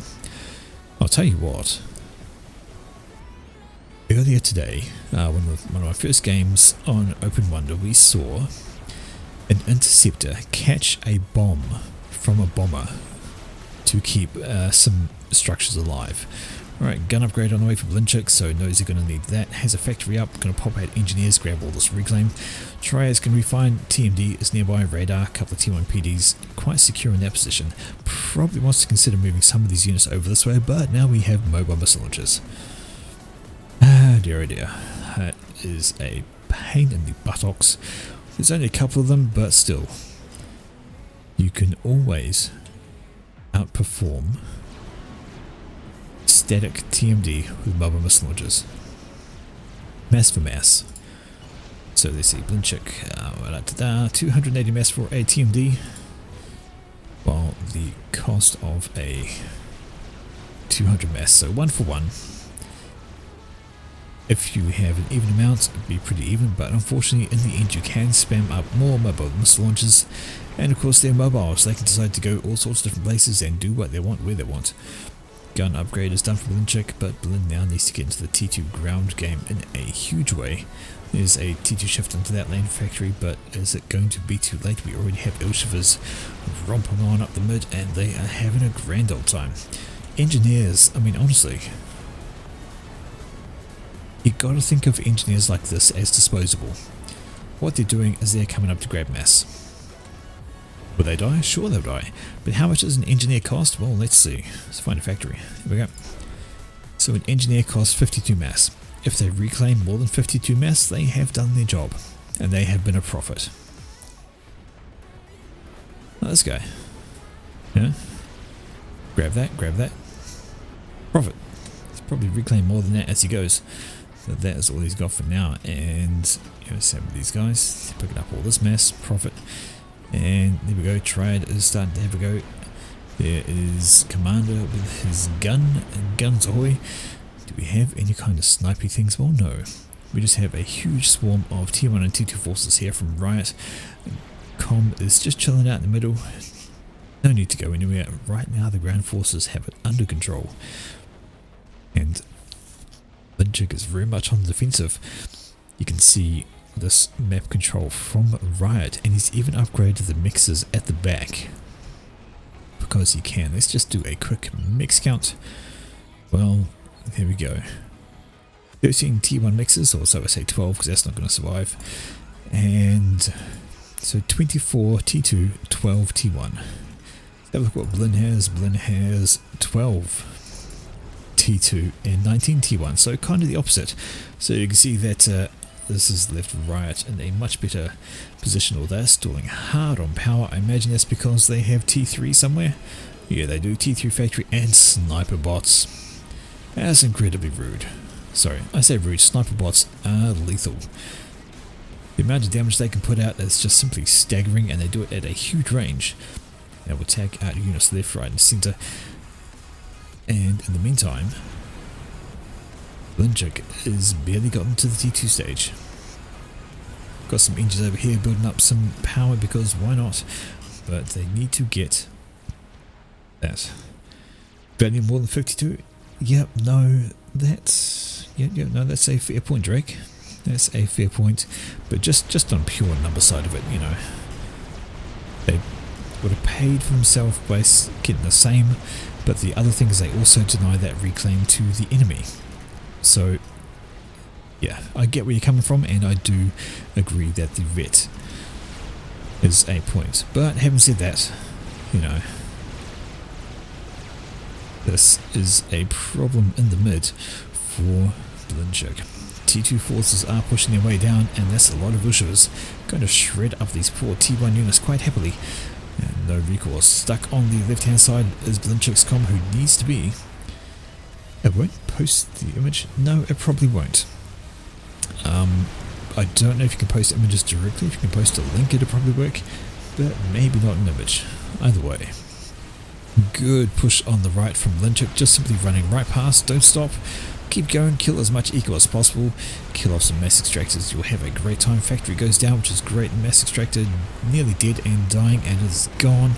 I'll tell you what. Earlier today, one of my first games on Open Wonder, we saw an interceptor catch a bomb from a bomber to keep some structures alive. Alright, gun upgrade on the way for Blinchik, so knows you're going to need that. Has a factory up, going to pop out engineers, grab all this reclaim. Triad's going to be fine. TMD is nearby, radar, a couple of T1 PDs, quite secure in that position. Probably wants to consider moving some of these units over this way, but now we have mobile missile launchers. Ah, dear oh dear. That is a pain in the buttocks. There's only a couple of them, but still. You can always outperform static TMD with mobile missile launchers. Mass for mass. So let's see, Blinchik, 280 mass for a TMD, while the cost of a 200 mass, so 1 for 1. If you have an even amount, it'd be pretty even, but unfortunately in the end you can spam up more mobile missile launchers, and of course they're mobile, so they can decide to go all sorts of different places and do what they want, where they want. Gun upgrade is done for Blinchik, but Blin now needs to get into the T2 ground game in a huge way. There's a T2 shift into that lane factory, but is it going to be too late? We already have Ilshivas romping on up the mid, and they are having a grand old time. Engineers, I mean honestly, you gotta think of engineers like this as disposable. What they're doing is they're coming up to grab mass. Will they die? Sure they'll die. But how much does an engineer cost? Well, let's see. Let's find a factory. Here we go. So an engineer costs 52 mass. If they reclaim more than 52 mass, they have done their job. And they have been a profit. Oh, this guy. Yeah. Grab that, grab that. Profit. He's probably reclaim more than that as he goes. So that is all he's got for now. And you know, same with these guys. Picking up all this mass. Profit. And there we go, Triad is starting to have a go. There is Commander with his gun, and guns ahoy. Do we have any kind of snipey things? Well, no. We just have a huge swarm of T1 and T2 forces here from Riot. Com is just chilling out in the middle. No need to go anywhere. Right now the ground forces have it under control. And Blinchik is very much on the defensive. You can see this map control from Riot, and he's even upgraded the mixers at the back because he can. Let's just do a quick mix count. Well, there we go. 13 T1 mixers, or so I say 12 because that's not going to survive, and so 24 T2, 12 T1. Let's have a look what Blin has. Blin has 12 T2 and 19 T1, so kind of the opposite. So you can see that this has left Riot in a much better position, or they're stalling hard on power. I imagine that's because they have T3 somewhere. Yeah, they do. T3 factory and sniper bots. That's incredibly rude. Sorry, I say rude. Sniper bots are lethal. The amount of damage they can put out is just simply staggering, and they do it at a huge range. They will take out units left, right and centre. And in the meantime, Blinchik is barely gotten to the T2 stage. Got some engines over here building up some power because why not? But they need to get that. Value more than 52? Yep, no, that's no, that's a fair point, Drake. That's a fair point. But just on pure number side of it, you know, they would have paid for himself by getting the same. But the other thing is they also deny that reclaim to the enemy. So, yeah, I get where you're coming from, and I do agree that the vet is a point. But having said that, you know, this is a problem in the mid for Blinchik. T2 forces are pushing their way down, and that's a lot of Ushers. Going to shred up these poor T1 units quite happily. And no recourse. Stuck on the left hand side is Blinchik's comm, who needs to be. It won't post the image. No, it probably won't. I don't know if you can post images directly. If you can post a link, it'll probably work, but maybe not an image. Either way. Good push on the right from Blinchik, just simply running right past. Don't stop. Keep going, kill as much eco as possible, kill off some mass extractors, you'll have a great time. Factory goes down, which is great. Mass extractor nearly dead and dying and is gone.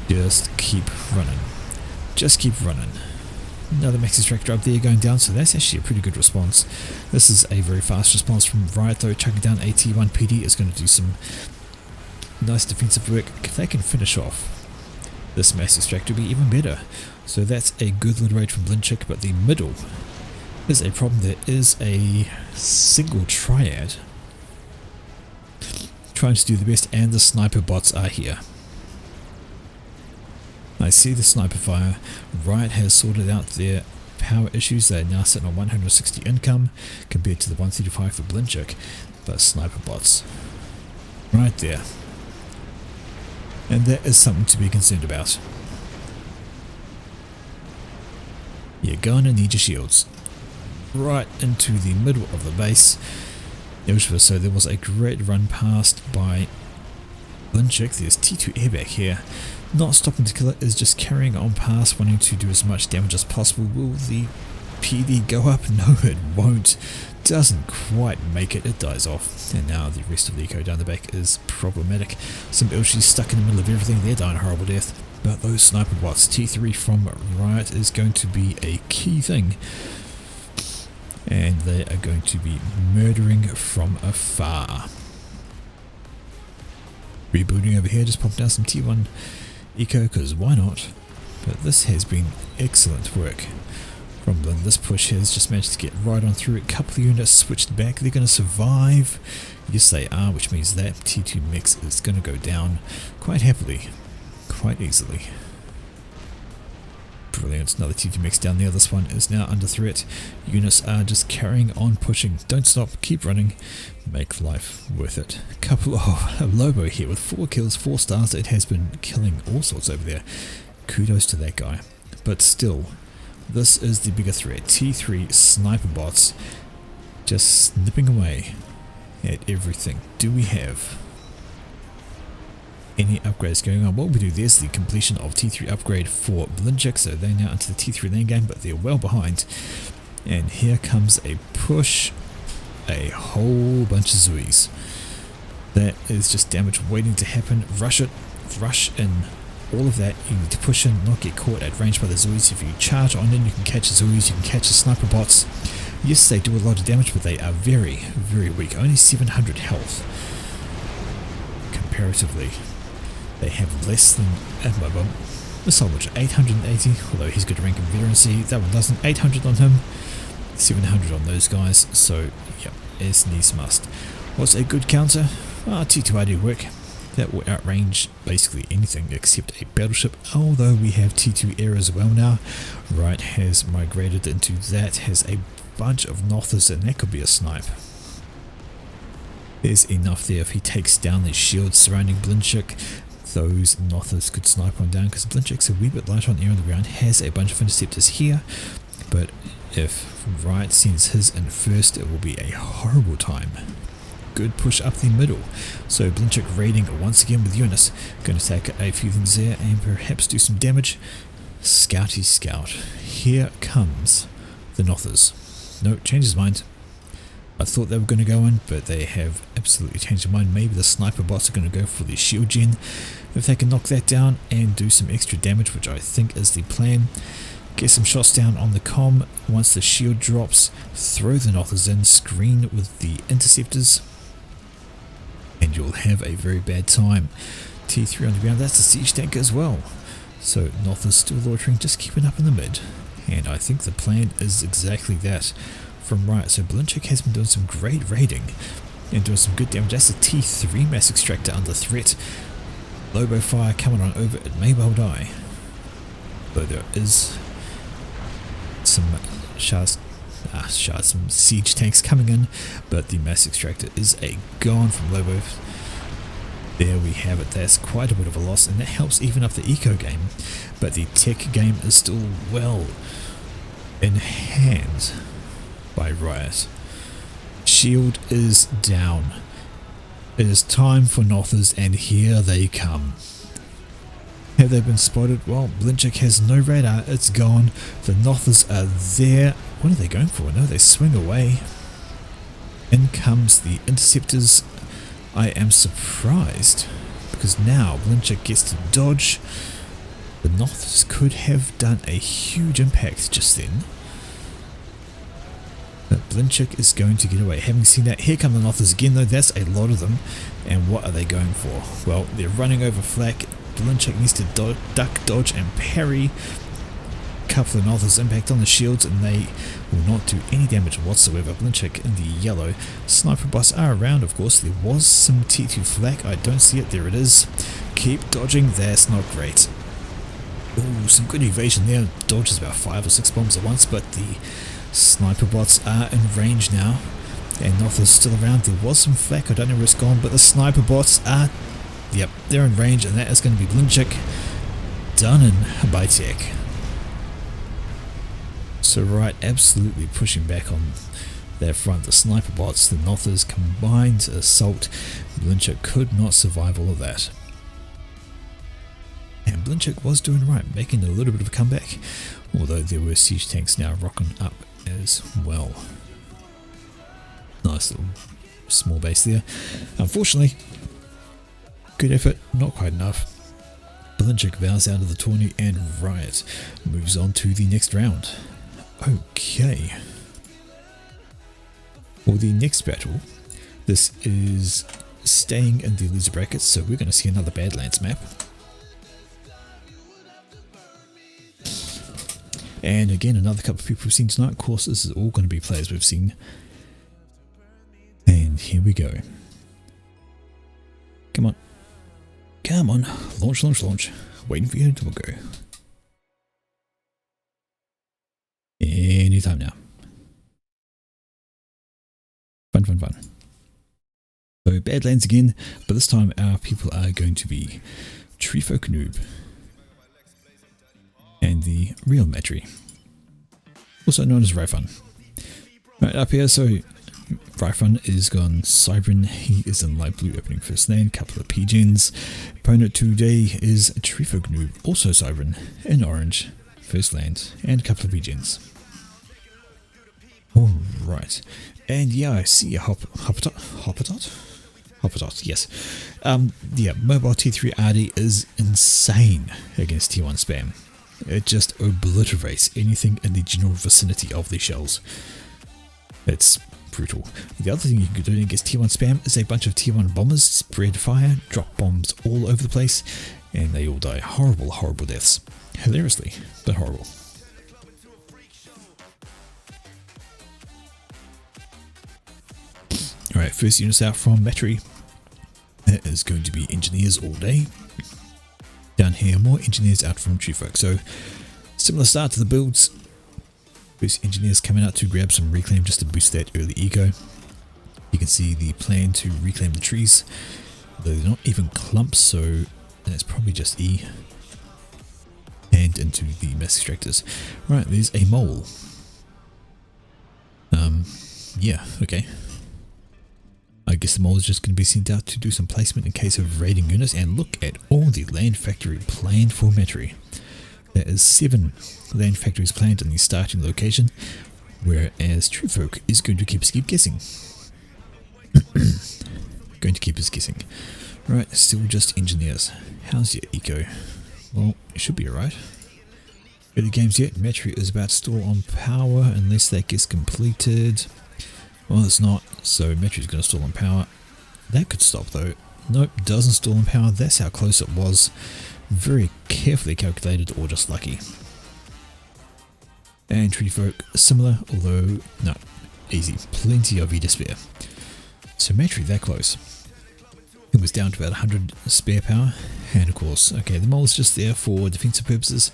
Just keep running. Just keep running. Another max extractor up there going down, so that's actually a pretty good response. This is a very fast response from Riot though. Chucking down a T1 PD is going to do some nice defensive work. If they can finish off this mass extractor, will be even better. So that's a good little raid from Blinchik, but the middle is a problem. There is a single triad trying to do the best, and the sniper bots are here. I see the sniper fire. Riot has sorted out their power issues. They're now sitting on 160 income compared to the 135 for Blinchik, but sniper bots right there. And that is something to be concerned about. You're going to need your shields. Right into the middle of the base. So there was a great run past by Blinchik. There's T2 airback here. Not stopping to kill it, is just carrying on past, wanting to do as much damage as possible. Will the PD go up? No, it won't. Doesn't quite make it. It dies off. And now the rest of the eco down the back is problematic. Some Ilshis stuck in the middle of everything. They're dying a horrible death. But those sniper bots, T3 from Riot is going to be a key thing. And they are going to be murdering from afar. Rebuilding over here, just pop down some T1 eco, because why not? But this has been excellent work from Blin. This push has just managed to get right on through. A couple of units switched back. They're going to survive. Yes, they are, which means that T2 mix is going to go down quite happily, quite easily. Brilliant. Another T2 mix down there. This one is now under threat. Units are just carrying on pushing. Don't stop. Keep running. Make life worth it. A couple of Lobo here with 4 kills, 4 stars. It has been killing all sorts over there. Kudos to that guy. But still, this is the bigger threat. T3 sniper bots just snipping away at everything. Do we have any upgrades going on? What we do, there's the completion of T3 upgrade for Blinchik, so they're now into the T3 lane game, but they're well behind. And here comes a push, a whole bunch of Zuis. That is just damage waiting to happen. Rush it, rush in, all of that. You need to push in, not get caught at range by the Zuis. If you charge on in, you can catch the Zuis, you can catch the sniper bots. Yes, they do a lot of damage, but they are very, very weak. Only 700 health comparatively. They have less than Missile Launcher 880, although he's got a rank of veterancy. That one doesn't. 800 on him, 700 on those guys. So, yeah, as needs must. What's a good counter? T2 work. That will outrange basically anything except a battleship, although we have T2 air as well now. Riot has migrated into that, has a bunch of Nothers, and that could be a snipe. There's enough there if he takes down the shields surrounding Blinchik. Those Nothers could snipe one down, because Blinchik's a wee bit light on air on the ground, has a bunch of interceptors here, but if Riot sends his in first, it will be a horrible time. Good push up the middle. So Blinchik raiding once again with units. Going to take a few things there and perhaps do some damage. Scouty scout. Here comes the Nothers. No, change his mind. I thought they were going to go in, but they have absolutely changed their mind. Maybe the sniper bots are going to go for the shield gen. If they can knock that down and do some extra damage, which I think is the plan. Get some shots down on the comm. Once the shield drops, throw the Nothers in, screen with the interceptors, and you'll have a very bad time. T3 on the ground, that's a siege tank as well. So Nothers still loitering, just keeping up in the mid. And I think the plan is exactly that from Riot. So Blinchik has been doing some great raiding and doing some good damage. That's a T3 mass extractor under threat. Lobo fire coming on over, it may well die. Though there is some shots, some siege tanks coming in, but the mass extractor is gone from Lobo. There we have it. That's quite a bit of a loss, and that helps even up the eco game, but the tech game is still well in hand by Riot. Shield is down. It is time for Nothers, and here they come. Have they been spotted? Well, Blinchik has no radar, it's gone. The Nothers are there. What are they going for? No, they swing away. In comes the Interceptors. I am surprised, because now Blinchik gets to dodge. The Nothers could have done a huge impact just then. But Blinchik is going to get away. Having seen that, here come the Nothers again though. That's a lot of them. And what are they going for? Well, they're running over flak. Blinchik needs to duck, dodge and parry. Couple of Nothers impact on the shields, and they will not do any damage whatsoever. Blinchik in the yellow. Sniper bots are around, of course. There was some T2 flak. I don't see it. There it is. Keep dodging. That's not great. Ooh, some good evasion there. Dodges about 5 or 6 bombs at once, but the sniper bots are in range now. And Nothers still around. There was some flak. I don't know where it's gone, but the sniper bots are... Yep, they're in range, and that is going to be Blinchik. Done in by tech. So Riot absolutely pushing back on their front. The sniper bots, the Nothers combined assault. Blinchik could not survive all of that. And Blinchik was doing right, making a little bit of a comeback, although there were siege tanks now rocking up as well. Nice little small base there. Unfortunately, good effort, not quite enough. Blinchik bows out of the tourney, and Riot moves on to the next round. Okay. For the next battle, this is staying in the loser brackets, so we're going to see another Badlands map. And again, another couple of people we've seen tonight. Of course, this is all going to be players we've seen. And here we go. Come on. Come on. Launch, launch, launch. Waiting for you to go. Anytime now. Fun, fun, fun. So Badlands again, but this time our people are going to be Treefolk Noob and the real Matry, also known as Ryfun. Right up here, so Ryfun is gone Cybrin. He is in light blue opening first lane, couple of PGens. Opponent today is Treefolk Noob, also Cybrin, in orange first land, and a couple of PGens. Alright, and yeah, I see a Hoppatot, yes. Yeah, mobile T3 RD is insane against T1 spam. It just obliterates anything in the general vicinity of the shells. It's brutal. The other thing you can do against T1 spam is a bunch of T1 bombers spread fire, drop bombs all over the place, and they all die horrible, horrible deaths. Hilariously, but horrible. Alright, first units out from Matry. That is going to be engineers all day. Down here, more engineers out from Treefolk. So, similar start to the builds. First engineers coming out to grab some reclaim just to boost that early eco. You can see the plan to reclaim the trees. Though they're not even clumps, so that's probably just E. And into the mass extractors. Right, there's a mole. Yeah, okay. I guess the mole is just going to be sent out to do some placement in case of raiding units. And look at all the land factory planned for Matry. There is 7 land factories planned in the starting location, whereas Treefolk is going to keep us guessing. Going to keep us guessing. Right, still just engineers. How's your eco? Well, it should be alright. Early games yet. Matry is about to stall on power unless that gets completed. Well, it's not, so Matry's going to stall on power. That could stop though. Nope, doesn't stall on power. That's how close it was. Very carefully calculated, or just lucky. And Treefolk similar, although no, easy. Plenty of E to spare. So Matry that close. It was down to about 100 spare power, and of course, okay, the mole is just there for defensive purposes.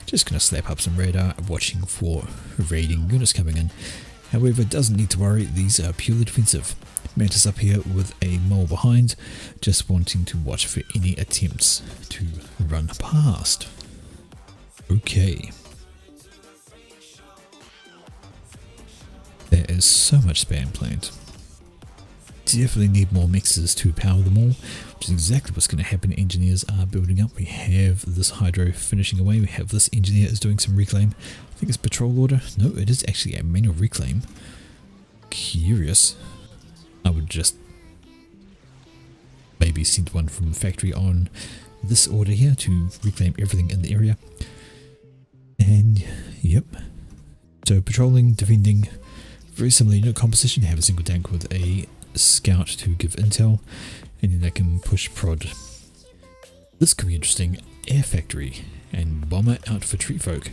Just going to slap up some radar, watching for raiding units coming in. However, doesn't need to worry, these are purely defensive. Mantis up here with a mole behind, just wanting to watch for any attempts to run past. Okay. There is so much spam planned. Definitely need more mixers to power them all, which is exactly what's going to happen. Engineers are building up. We have this hydro finishing away. We have this engineer is doing some reclaim. I think it's patrol order. No, it is actually a manual reclaim. Curious. I would just maybe send one from the factory on this order here to reclaim everything in the area. And yep. So patrolling, defending, very similar unit composition. Have a single tank with a scout to give intel, and then they can push prod. This could be interesting. Air factory and bomber out for tree folk.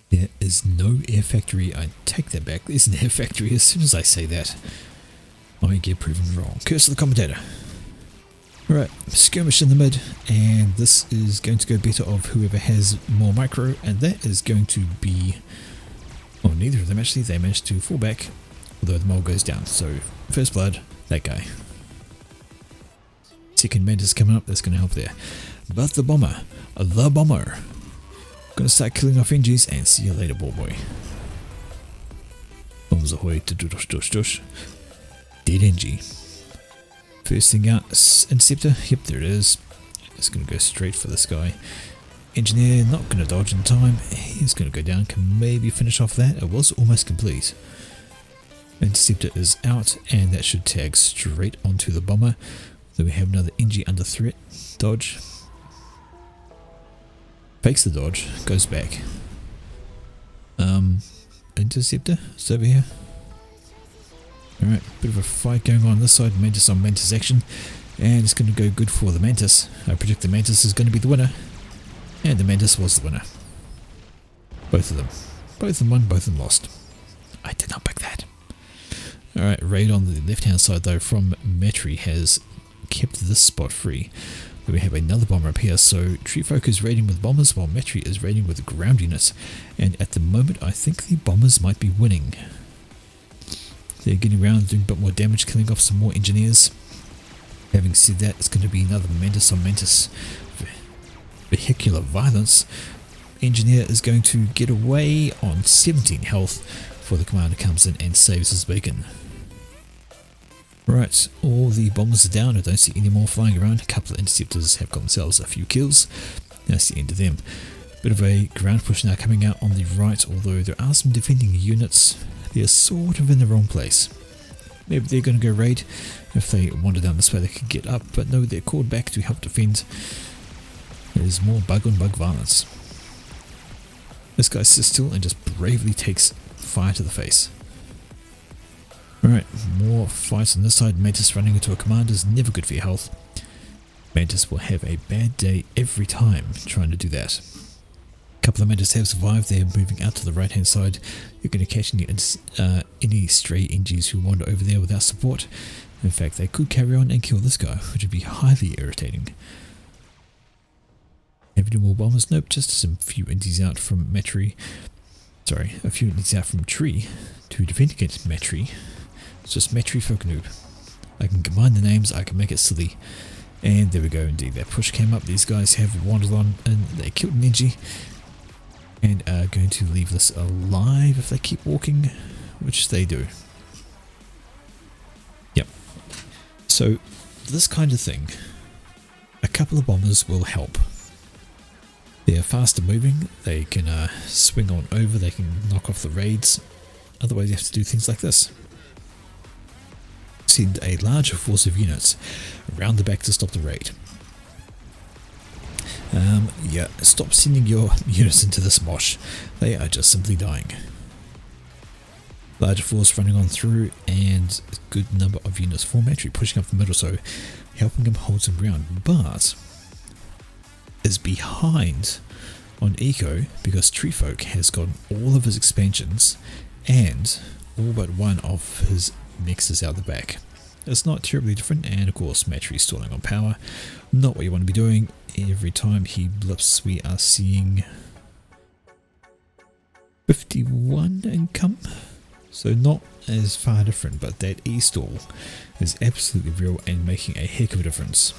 There is no air factory. I take that back. There's an air factory as soon as I say that. I get proven wrong. Curse of the commentator. Alright, skirmish in the mid, and this is going to go better of whoever has more micro, and that is going to be... Oh, neither of them actually. They managed to fall back, although the mole goes down. So, first blood, that guy. Second mantis coming up, that's going to help there. But the bomber, gonna start killing off NGs, and see you later, boy. Bombs ahoy, dush. Dead NG. First thing out, interceptor, yep, there it is. It's gonna go straight for this guy. Engineer, not gonna dodge in time, he's gonna go down, can maybe finish off that. It was almost complete. Interceptor is out, and that should tag straight onto the bomber. Then we have another NG under threat. Dodge. Fakes the dodge, goes back. Interceptor is over here. Alright, bit of a fight going on this side. Mantis on Mantis action, and it's going to go good for the Mantis. I predict the Mantis is going to be the winner, and the Mantis was the winner. Both of them. Both of them won, both of them lost. I did not pick that. Alright, raid on the left hand side though from Metri has kept this spot free. Then we have another bomber up here, so Tree Folk is raiding with bombers while Metri is raiding with ground units. And at the moment I think the bombers might be winning. They're getting around, doing a bit more damage, killing off some more engineers. Having said that, it's going to be another Mantis on Mantis vehicular violence. Engineer is going to get away on 17 health before the commander comes in and saves his bacon. Right, all the bombers are down. I don't see any more flying around. A couple of interceptors have got themselves a few kills. That's the end of them. Bit of a ground push now coming out on the right, although there are some defending units. They're sort of in the wrong place. Maybe they're going to go raid. If they wander down this way they could get up, but no, they're called back to help defend. There's more bug on bug violence. This guy sits still and just bravely takes fire to the face. Alright, more fights on this side. Mantis running into a commander is never good for your health. Mantis will have a bad day every time trying to do that. A couple of Mantis have survived. They're moving out to the right hand side. You're going to catch any stray NGs who wander over there without support. In fact, they could carry on and kill this guy, which would be highly irritating. Have any more bombers? Nope, just some few NGs out from Metri. Sorry, a few NGs out from Tree to defend against Metri. It's just Metri folk noob. I can combine the names, I can make it silly. And there we go, indeed. That push came up. These guys have wandered on and they killed an NG. And are going to leave this alive if they keep walking, which they do. Yep. So, this kind of thing, a couple of bombers will help. They're faster moving, they can swing on over, they can knock off the raids. Otherwise you have to do things like this. Send a larger force of units around the back to stop the raid. Yeah, stop sending your units into this mosh. They are just simply dying. Larger force running on through, and a good number of units for Metri pushing up the middle, so helping him hold some ground. But is behind on eco because Tree Folk has gotten all of his expansions and all but one of his mixes out the back. It's not terribly different, and of course Metri stalling on power. Not what you want to be doing. Every time he blips we are seeing 51 income. So not as far different, but that E-stall is absolutely real and making a heck of a difference.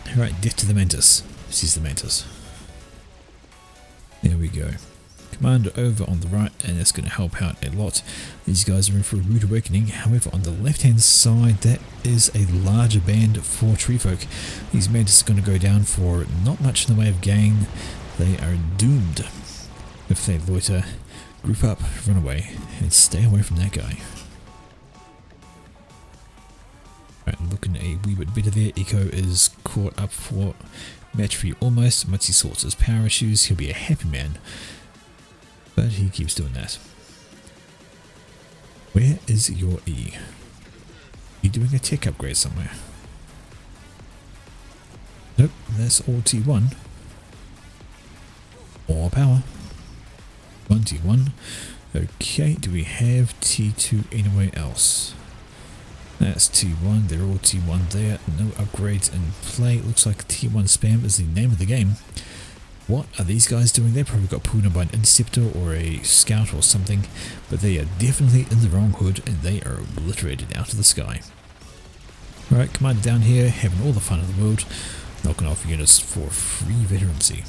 Alright, death to the Mantis, says the Mantis. There we go. Commander over on the right, and that's going to help out a lot. These guys are in for a rude awakening. However, on the left hand side, that is a larger band for Treefolk. These Mantis are going to go down for not much in the way of gain. They are doomed if they loiter. Group up, run away, and stay away from that guy. Right, looking a wee bit better there. Eco is caught up for match free almost. Once he sorts his power issues, he'll be a happy man. But he keeps doing that. Where is your E? You doing a tech upgrade somewhere? Nope, that's all T1. More power. 1 T1. Okay, do we have T2 anywhere else? That's T1, they're all T1 there. No upgrades in play. Looks like T1 spam is the name of the game. What are these guys doing? They probably got pulled in by an interceptor or a scout or something, but they are definitely in the wrong hood and they are obliterated out of the sky. Alright, Commander down here, having all the fun in the world, knocking off units for free veterancy.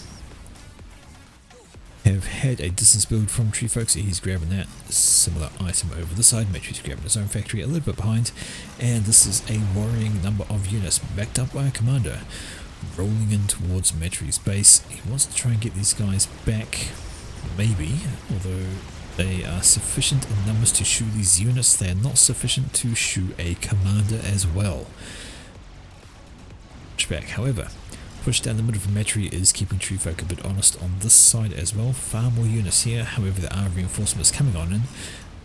Have had a distance build from Treefolk, so he's grabbing that similar item over the side. Make sure he's grabbing his own factory a little bit behind, and this is a worrying number of units backed up by a commander rolling in towards Metri's base. He wants to try and get these guys back, maybe, although they are sufficient in numbers to shoot these units. They are not sufficient to shoot a commander as well. Push back, however. Push down the middle of Metri is keeping Treefolk a bit honest on this side as well. Far more units here, however there are reinforcements coming on in,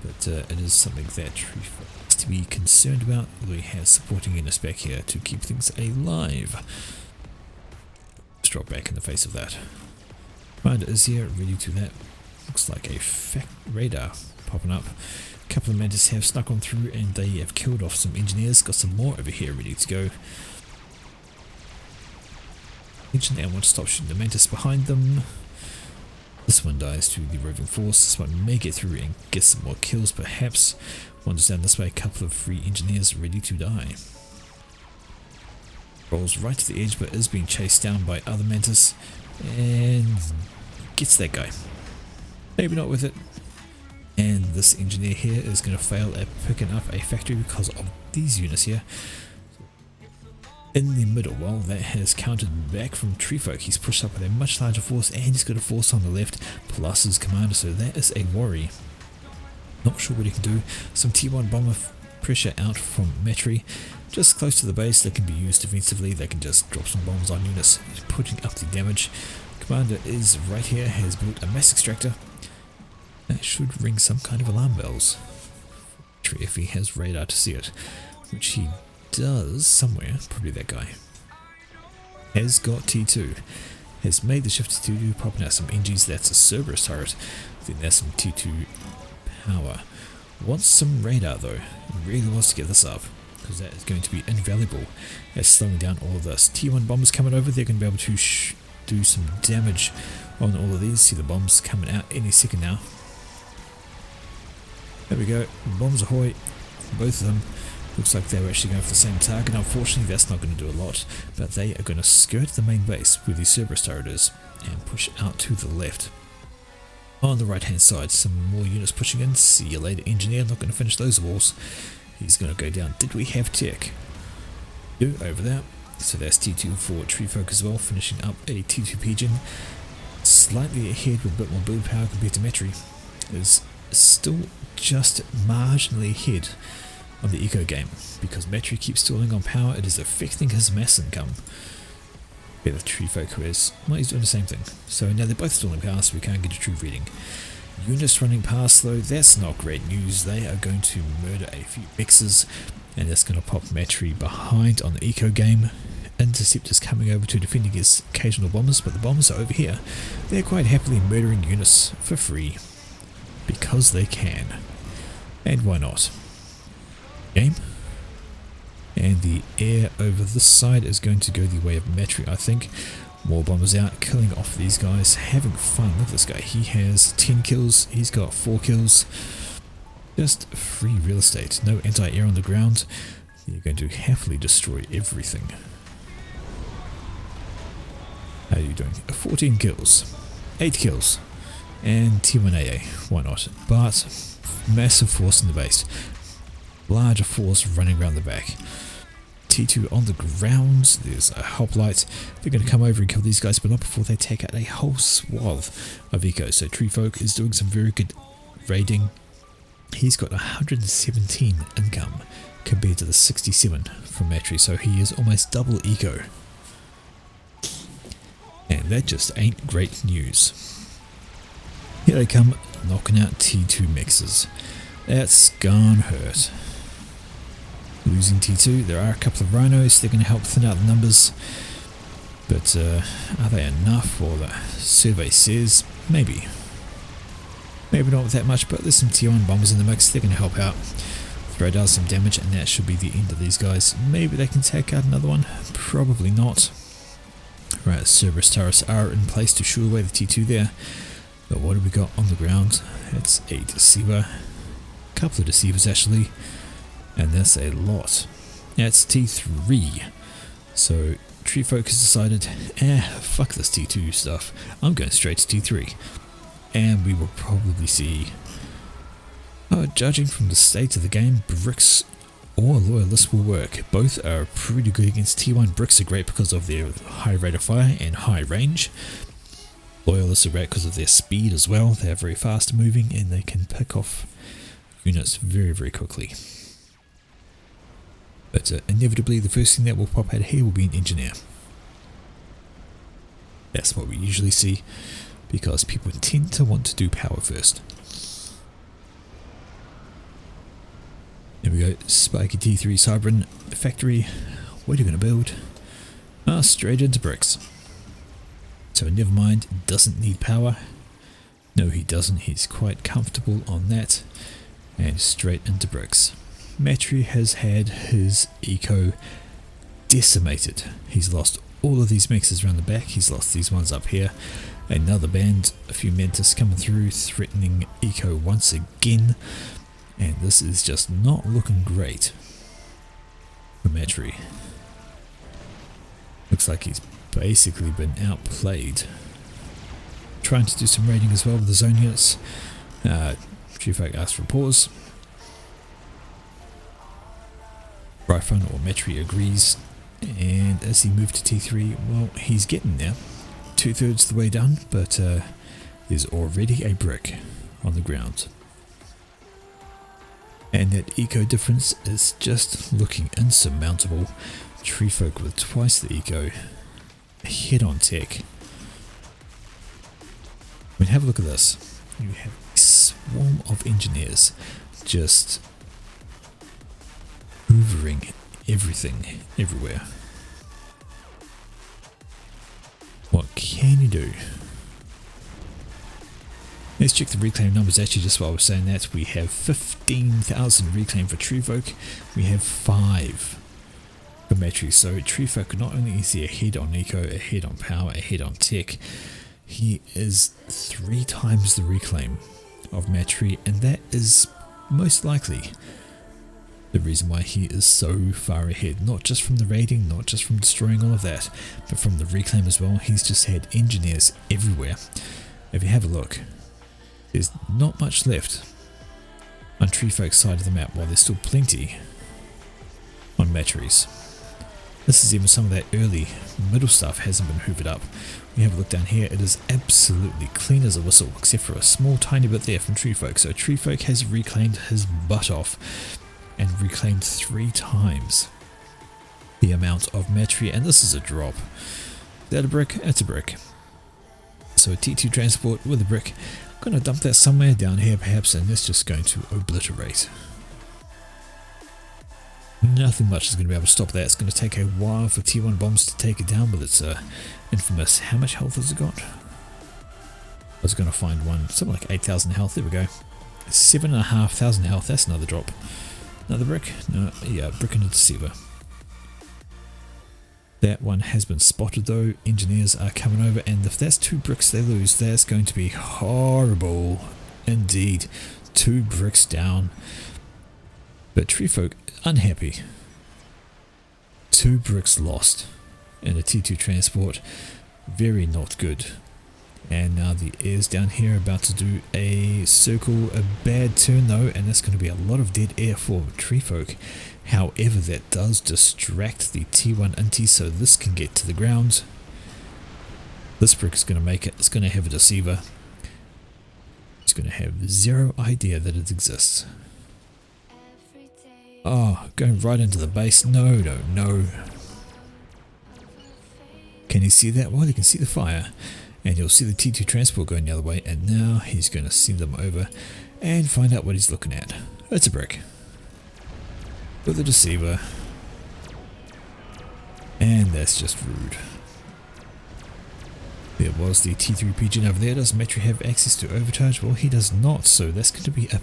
but it is something that Treefolk has to be concerned about. We have supporting units back here to keep things alive. Let's drop back in the face of that. Commander is here, ready to that. Looks like a radar popping up. A couple of Mantis have snuck on through and they have killed off some engineers. Got some more over here ready to go. They want to stop shooting the Mantis behind them. This one dies to the roving force. This one may get through and get some more kills perhaps. Wanders down this way, a couple of free engineers ready to die. Rolls right to the edge but is being chased down by other Mantis and gets that guy. Maybe not with it. And this engineer here is going to fail at picking up a factory because of these units here. In the middle, well, that has countered back from Treefolk. He's pushed up with a much larger force and he's got a force on the left plus his commander, so that is a worry. Not sure what he can do. Some T1 bomber pressure out from Metri. Just close to the base, they can be used defensively. They can just drop some bombs on units, putting up the damage. Commander is right here, has built a mass extractor. That should ring some kind of alarm bells. If he has radar to see it, which he does somewhere, probably that guy. Has got T2, has made the shift to T2, popping out some NGs. That's a Cerberus turret. Then there's some T2 power. Wants some radar though, really wants to get this up because that is going to be invaluable at slowing down all of this. T1 bombers coming over, they're going to be able to do some damage on all of these. See the bombs coming out any second now. There we go, bombs ahoy, both of them. Looks like they were actually going for the same target. Unfortunately, that's not going to do a lot, but they are going to skirt the main base where the Cerberus turret is and push out to the left. On the right hand side, some more units pushing in. See you later, engineer. Not going to finish those walls. He's going to go down. Did we have tech? Do over there. So that's T2 for Treefolk as well, finishing up a T2 Pigeon. Slightly ahead with a bit more build power compared to Metri. Is still just marginally ahead of the eco game, because Metri keeps stalling on power. It is affecting his mass income. Yeah, the Treefolk who is, well, he's doing the same thing. So now they're both stalling power, so we can't get a true reading. Units running past though, that's not great news. They are going to murder a few mixers, and that's going to pop Metri behind on the eco game. Interceptors coming over to defend against occasional bombers, but the bombers are over here. They're quite happily murdering units for free, because they can. And why not? Game. And the air over this side is going to go the way of Metri, I think. More bombers out, killing off these guys, having fun with this guy. He has 10 kills, he's got 4 kills. Just free real estate, no anti-air on the ground. You're going to happily destroy everything. How are you doing? 14 kills, 8 kills, and T1AA, why not? But massive force in the base, larger force running around the back. T2 on the ground, there's a hoplite. They're going to come over and kill these guys, but not before they take out a whole swath of eco. So Treefolk is doing some very good raiding. He's got 117 income compared to the 67 from Matry, so he is almost double eco. And that just ain't great news. Here they come, knocking out T2 mixes. That's gone hurt. Losing T2, there are a couple of rhinos, they're going to help thin out the numbers. But are they enough? Well, the survey says maybe. Maybe not with that much, but there's some T1 bombers in the mix, they're going to help out. Throw down some damage, and that should be the end of these guys. Maybe they can take out another one, probably not. Right, Cerberus turrets are in place to shoo away the T2 there. But what have we got on the ground? It's a deceiver, a couple of deceivers actually, and that's a lot. That's T3. So Treefolk has decided, fuck this T2 stuff, I'm going straight to T3. And we will probably see, judging from the state of the game, Bricks or Loyalist will work. Both are pretty good against T1. Bricks are great because of their high rate of fire and high range. Loyalists are great because of their speed as well. They are very fast moving and they can pick off units very, very quickly. But inevitably the first thing that will pop out here will be an engineer. That's what we usually see because people tend to want to do power first. There we go, Spiky T3 Cybran factory. What are you going to build? Straight into bricks. So never mind, doesn't need power. No, he doesn't, he's quite comfortable on that. And straight into bricks. Matry has had his eco decimated. He's lost all of these mixes around the back, he's lost these ones up here. Another band, a few Mentis coming through, threatening eco once again. And this is just not looking great for Matry. Looks like he's basically been outplayed. Trying to do some raiding as well with the zone units. Treefolk asked for a pause. Rifun or Matry agrees. And as he moved to T3, well, he's getting there. 2/3 of the way done, but there's already a brick on the ground. And that eco difference is just looking insurmountable. Treefolk with twice the eco, head on tech. I mean, have a look at this. You have a swarm of engineers just hoovering everything everywhere. What can you do? Let's check the reclaim numbers. Actually, just while I was saying that, we have 15,000 reclaim for Treefolk. We have 5 for Matry. So Treefolk not only is he ahead on eco, ahead on power, ahead on tech, he is 3 times the reclaim of Matry, and that is most likely the reason why he is so far ahead. Not just from the raiding, not just from destroying all of that, but from the reclaim as well. He's just had engineers everywhere. If you have a look, there's not much left on Treefolk's side of the map, while there's still plenty on Matry's. This is even some of that early middle stuff hasn't been hoovered up. We have a look down here, it is absolutely clean as a whistle, except for a small tiny bit there from Treefolk. So Treefolk has reclaimed his butt off and reclaimed 3 times the amount of Matry, and this is a drop. Is that a brick? It's a brick. So a T2 transport with a brick. I'm going to dump that somewhere down here perhaps, and that's just going to obliterate. Nothing much is going to be able to stop that. It's going to take a while for T1 bombs to take it down with its infamous, how much health has it got? I was going to find one, something like 8,000 health, there we go. 7,500 health, that's another drop. Another brick? No, yeah, brick and a deceiver. That one has been spotted though, engineers are coming over, and if that's 2 bricks they lose, that's going to be horrible indeed. 2 bricks down. But Treefolk unhappy. 2 bricks lost in a T2 transport. Very not good. And now the air's down here about to do a circle, a bad turn though, and that's going to be a lot of dead air for Treefolk. However, that does distract the T1 Inti, so this can get to the ground. This brick is going to make it. It's going to have a deceiver. It's going to have zero idea that it exists. Oh, going right into the base. No, no, no. Can he see that? Well, he can see the fire. And you'll see the T2 transport going the other way. And now he's going to send them over and find out what he's looking at. It's a brick. With a deceiver. And that's just rude. There was the T3 Pigeon over there. Does Metri have access to overcharge? Well, he does not. So that's going to be a...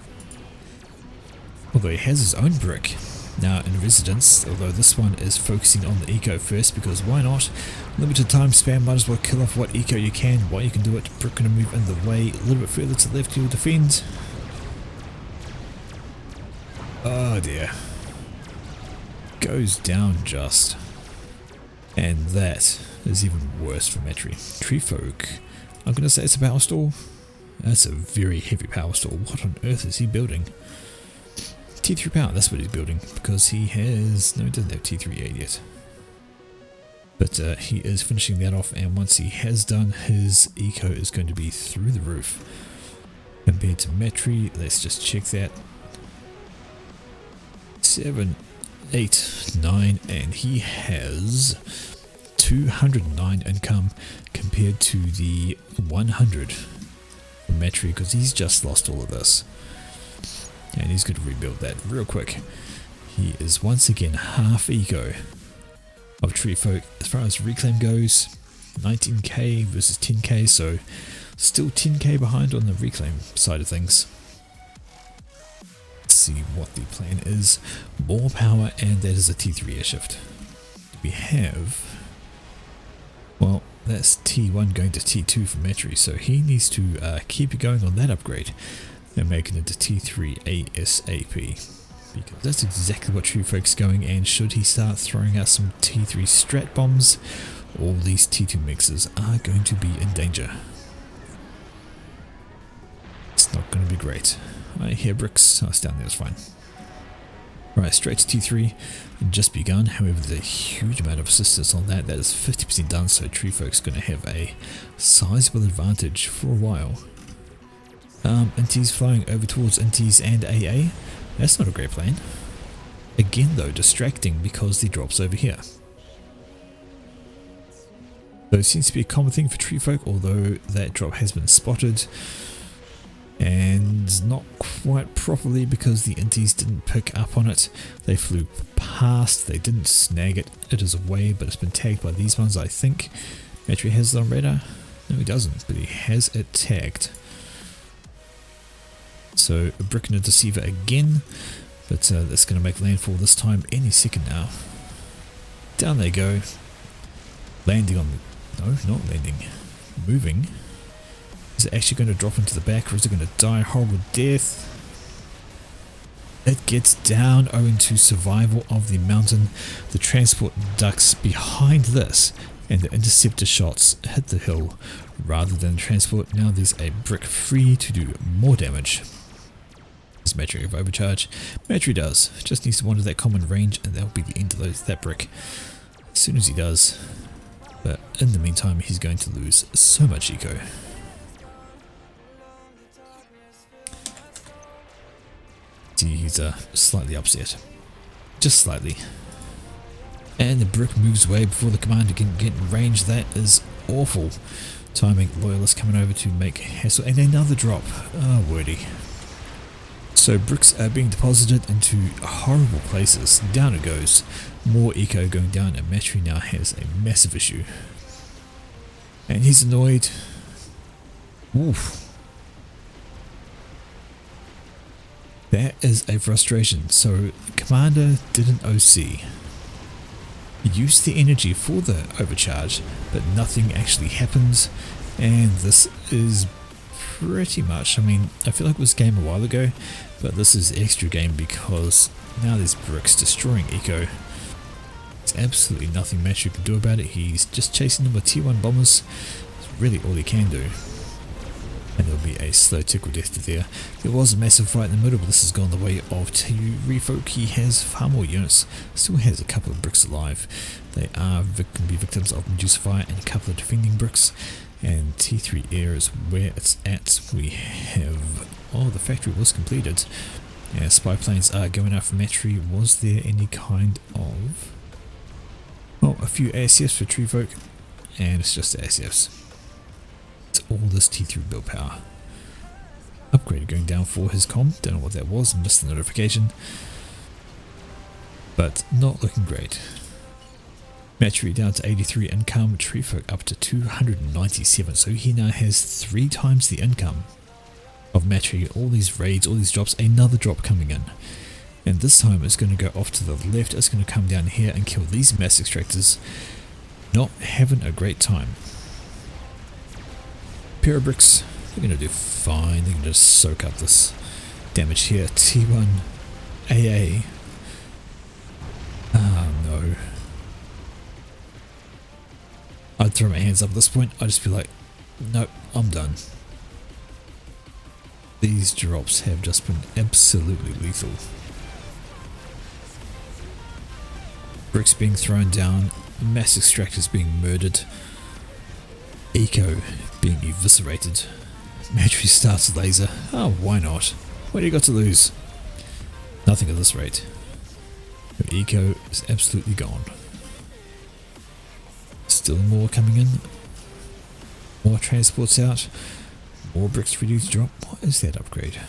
Although he has his own brick. Now in Residence, although this one is focusing on the eco first, because why not? Limited time span, might as well kill off what eco you can while you can do it. Brick going to move in the way, a little bit further to the left, he'll defend. Oh dear. Goes down just. And that is even worse for Metri. Treefolk, I'm going to say it's a power stall. That's a very heavy power stall. What on earth is he building? T3 power, that's what he's building, because he has, no, he doesn't have T3 yet. But he is finishing that off, and once he has done, his eco is going to be through the roof. Compared to Metri, let's just check that. 7, 8, 9, and he has 209 income compared to the 100 from Metri, because he's just lost all of this. And he's going to rebuild that real quick. He is once again half eco of Treefolk. As far as reclaim goes, 19k versus 10k, so still 10k behind on the reclaim side of things. Let's see what the plan is. More power, and that is a T3 airshift. We have, well, that's T1 going to T2 for Metri, so he needs to keep it going on that upgrade. And making it to T3 ASAP, because that's exactly what Treefolk's going, and should he start throwing out some T3 strat bombs, all these T2 mixers are going to be in danger. It's not going to be great. I hear bricks. Oh, it's down there, it's fine. Right, straight to T3, just begun. However, there's a huge amount of assistance on that. That is 50% done, so Treefolk's going to have a sizable advantage for a while. Intis flying over towards Intis and AA. That's not a great plan. Again though, distracting because the drop's over here. So it seems to be a common thing for Treefolk, although that drop has been spotted. And not quite properly, because the Intis didn't pick up on it. They flew past, they didn't snag it. It is away, but it's been tagged by these ones, I think. Metri has it on radar. No, he doesn't, but he has it tagged. So a brick and a deceiver again, but that's going to make landfall this time any second now. Down they go. Landing on the... no, not landing. Moving. Is it actually going to drop into the back, or is it going to die a horrible death? It gets down owing to survival of the mountain. The transport ducks behind this, and the interceptor shots hit the hill rather than transport. Now there's a brick free to do more damage. Does Metri have overcharge? Metri does. Just needs to wander that common range, and that'll be the end of that brick as soon as he does. But in the meantime, he's going to lose so much eco. See, he's slightly upset. Just slightly. And the brick moves away before the commander can get in range. That is awful. Timing. Loyalists coming over to make hassle. And another drop. Oh, wordy. So bricks are being deposited into horrible places. Down it goes. More eco going down, and Metri now has a massive issue. And he's annoyed. Oof. That is a frustration. So commander did an OC. Used the energy for the overcharge, but nothing actually happens. And this is pretty much. I mean, I feel like it was game a while ago, but this is extra game because now there's bricks destroying Eco. There's absolutely nothing Matthew can do about it. He's just chasing them with T1 bombers. It's really all he can do. And there'll be a slow tickle death to there. There was a massive fight in the middle, but this has gone the way of T-Refolk. He has far more units, still has a couple of bricks alive. They are going to be victims of Medusa Fire and a couple of defending bricks. And T3 Air is where it's at. We have... oh, the factory was completed. Yeah, spy planes are going out from Matry. Was there any kind of... well, a few ASFs for Treefolk, and it's just ASFs. It's all this T3 build power. Upgrade going down for his comm. Don't know what that was, missed the notification. But not looking great. Matry down to 83 income, Treefolk up to 297, so he now has 3 times the income of Matry. All these raids, all these drops, another drop coming in. And this time it's going to go off to the left, it's going to come down here and kill these mass extractors. Not having a great time. Pair of bricks, they're going to do fine, they can just soak up this damage here. T1 AA. Oh no. I'd throw my hands up at this point. I'd just be like, nope, I'm done. These drops have just been absolutely lethal. Bricks being thrown down, mass extractors being murdered, Eco being eviscerated. Matry starts laser. Oh, why not? What do you got to lose? Nothing at this rate. But Eco is absolutely gone. Still more coming in. More transports out. More bricks ready to drop. What is that upgrade?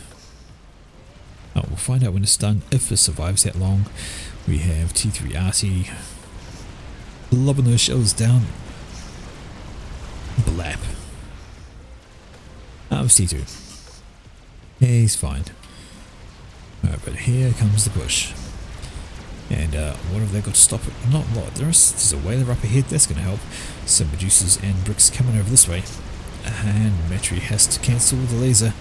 Oh, we'll find out when it's done, if it survives that long. We have T3RT. Lobbing those shells down. Blap. That was T2. Yeah, he's fine. Alright, but here comes the push. And what have they got to stop it? Not a lot. There's a whaler up ahead, that's going to help. Some Medusas and bricks coming over this way. And Matry has to cancel the laser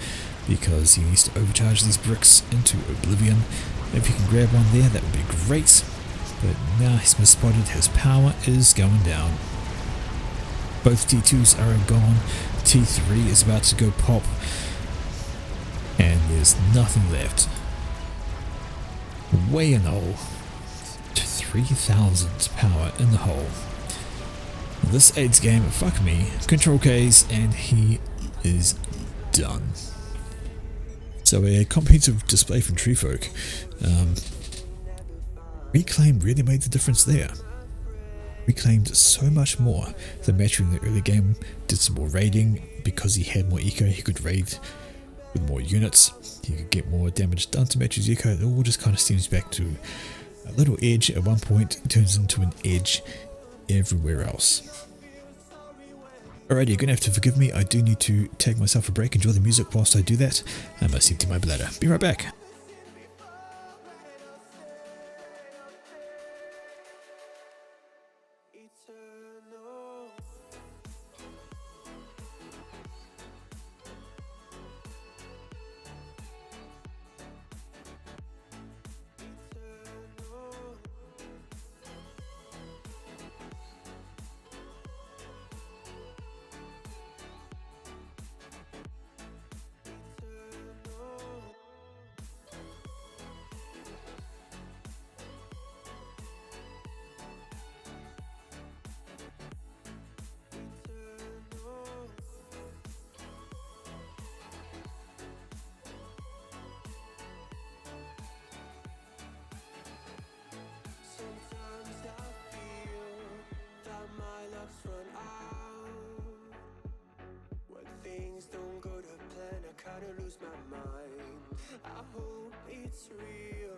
because he needs to overcharge these bricks into oblivion. If he can grab one there, that would be great. But now he's been spotted, his power is going down. Both T2s are gone. T3 is about to go pop. And there's nothing left. Way in the hole. 3,000 power in the hole. This AIDS game, fuck me. Control Ks and he is done. So a comprehensive display from Treefolk. Reclaim really made the difference there. Reclaimed so much more than Matry in the early game. Did some more raiding because he had more eco. He could raid with more units. He could get more damage done to Matry's eco. It all just kind of steams back to a little edge at one point. It turns into an edge everywhere else. Alrighty, you're going to have to forgive me. I do need to take myself a break. Enjoy the music whilst I do that. I must empty my bladder. Be right back. Kinda lose my mind. I hope it's real.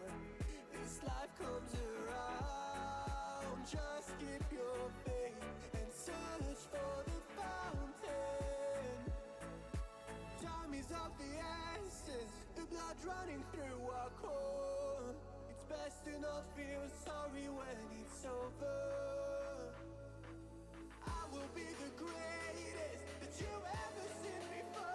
This life comes around. Just keep your faith and search for the fountain. Time is of the essence. The blood running through our core. It's best to not feel sorry when it's over. I will be the greatest that you ever seen before.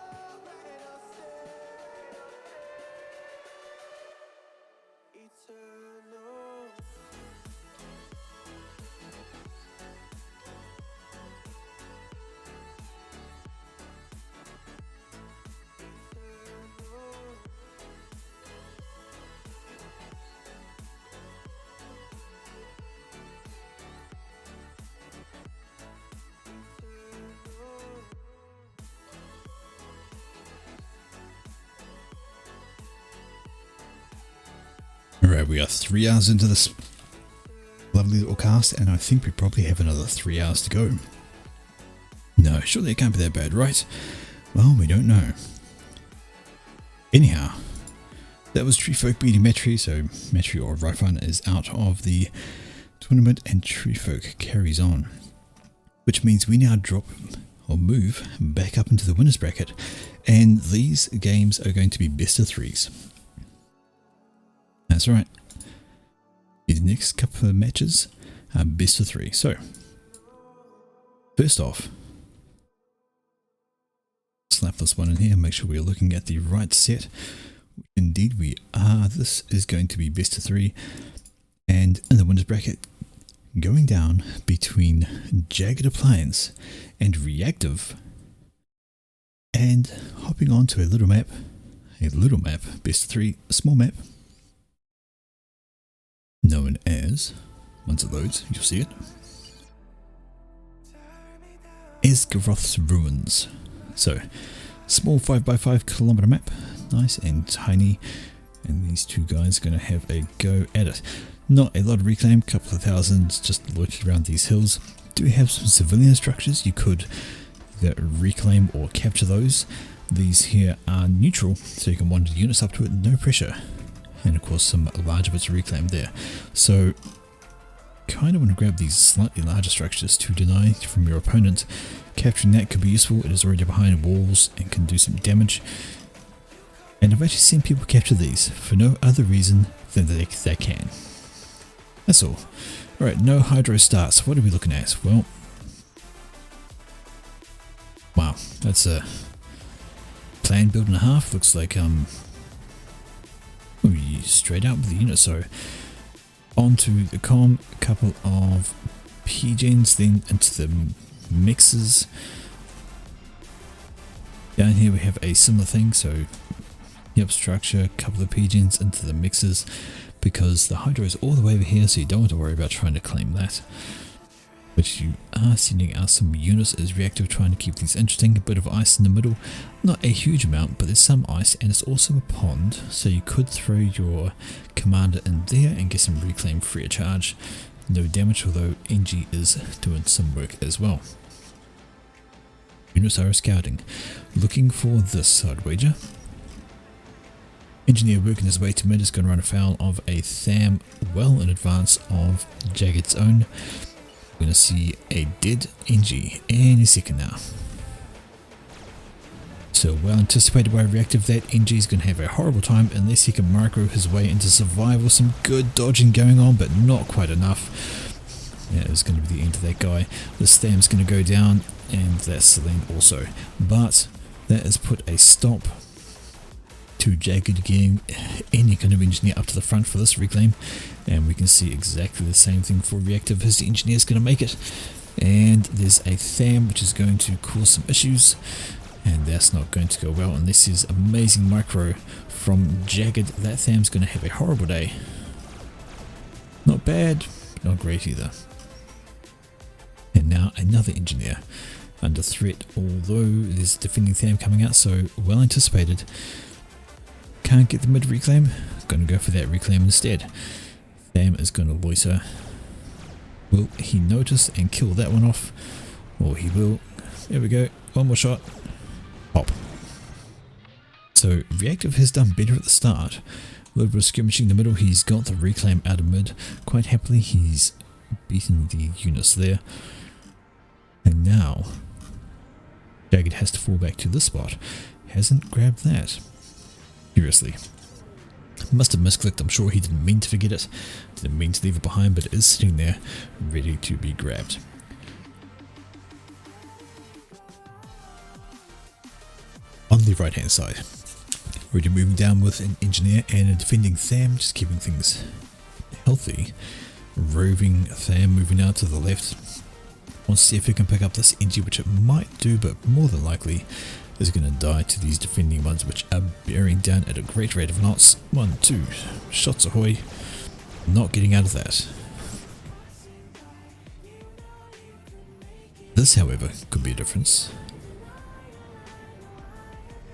Alright, we are 3 hours into this lovely little cast, and I think we probably have another 3 hours to go. No, surely it can't be that bad, right? Well, we don't know. Anyhow, that was Treefolk beating Metri, so Metri or Raifan is out of the tournament and Treefolk carries on. Which means we now drop or move back up into the winners bracket, and these games are going to be best of threes. That's right. The next couple of matches are best of three. So, first off, slap this one in here, make sure we're looking at the right set. Indeed we are. This is going to be best of three, and in the winners bracket, going down between Jagged Appliance and Reactive, and hopping on to a little map, best of three, a small map, known as, once it loads, you'll see it, Esgaroth's Ruins. So, small 5x5 kilometer map, nice and tiny, and these two guys are going to have a go at it. Not a lot of reclaim, couple of thousands just loitered around these hills. Do have some civilian structures, you could either reclaim or capture those. These here are neutral, so you can wander units up to it, no pressure. And of course some larger bits of reclaim there. So kind of want to grab these slightly larger structures to deny from your opponent. Capturing that could be useful, it is already behind walls and can do some damage. And I've actually seen people capture these for no other reason than they can. That's all. Alright, no hydro starts. What are we looking at? Well, wow, that's a plan build and a half. Looks like straight out with the unit. So onto the com, a couple of PGens, then into the mixes. Down here we have a similar thing. So yep, structure, a couple of PGens into the mixes, because the hydro is all the way over here, so you don't have to worry about trying to claim that. But you are sending out some units as Reactive, trying to keep things interesting. A bit of ice in the middle, not a huge amount, but there's some ice, and it's also a pond, so you could throw your commander in there and get some reclaim free of charge. No damage, although NG is doing some work as well. Units are scouting, looking for this, I'd wager. Engineer working his way to mid is going to run afoul of a Tham well in advance of Jagged's own. We're going to see a dead NG any second now. So well anticipated by Reactive that NG is going to have a horrible time unless he can micro his way into survival. Some good dodging going on, but not quite enough. Yeah, it's going to be the end of that guy. This Tham's going to go down, and that's Celine also. But that has put a stop to Jagged getting any kind of engineer up to the front for this reclaim, and we can see exactly the same thing for Reactive. His engineer is going to make it, and there's a Tham which is going to cause some issues, and that's not going to go well. And this is amazing micro from Jagged. That Tham's going to have a horrible day. Not bad, but not great either. And now another engineer under threat, although there's a defending Tham coming out, so well anticipated. Can't get the mid reclaim, gonna go for that reclaim instead. Tham is gonna loiter. Will he notice and kill that one off? Or he will. There we go, one more shot. Pop. So Reactive has done better at the start. A little bit of skirmishing in the middle, he's got the reclaim out of mid. Quite happily he's beaten the units there. And now Jagged has to fall back to this spot. Hasn't grabbed that. Seriously. Must have misclicked, I'm sure he didn't mean to forget it. Didn't mean to leave it behind, but it is sitting there, ready to be grabbed. On the right hand side, already moving down with an engineer and a defending Tham, just keeping things healthy. Roving Tham moving out to the left. Wants to see if he can pick up this NG, which it might do, but more than likely is going to die to these defending ones, which are bearing down at a great rate of knots. 1, 2, shots ahoy. Not getting out of that. This, however, could be a difference.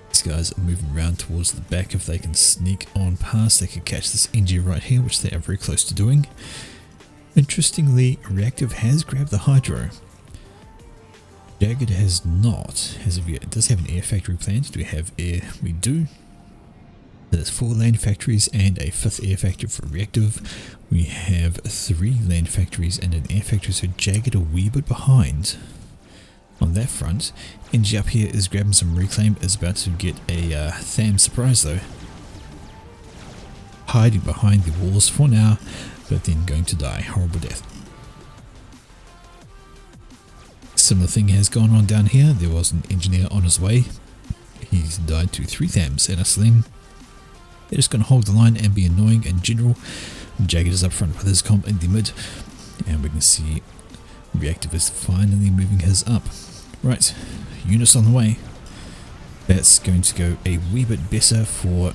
These guys are moving around towards the back. If they can sneak on past, they could catch this NG right here, which they are very close to doing. Interestingly, Reactive has grabbed the Hydro. Jagged has not, as of yet. It does have an air factory planned. Do we have air? We do. There's 4 land factories and a 5th air factory for Reactive. We have 3 land factories and an air factory, so Jagged a wee bit behind on that front. NG up here is grabbing some reclaim, is about to get a Tham surprise though. Hiding behind the walls for now, but then going to die. Horrible death. Similar thing has gone on down here. There was an engineer on his way. He's died to 3 Thams and a Slim. They're just going to hold the line and be annoying in general. Jagged is up front with his comp in the mid. And we can see Reactive is finally moving his up. Right, units on the way. That's going to go a wee bit better for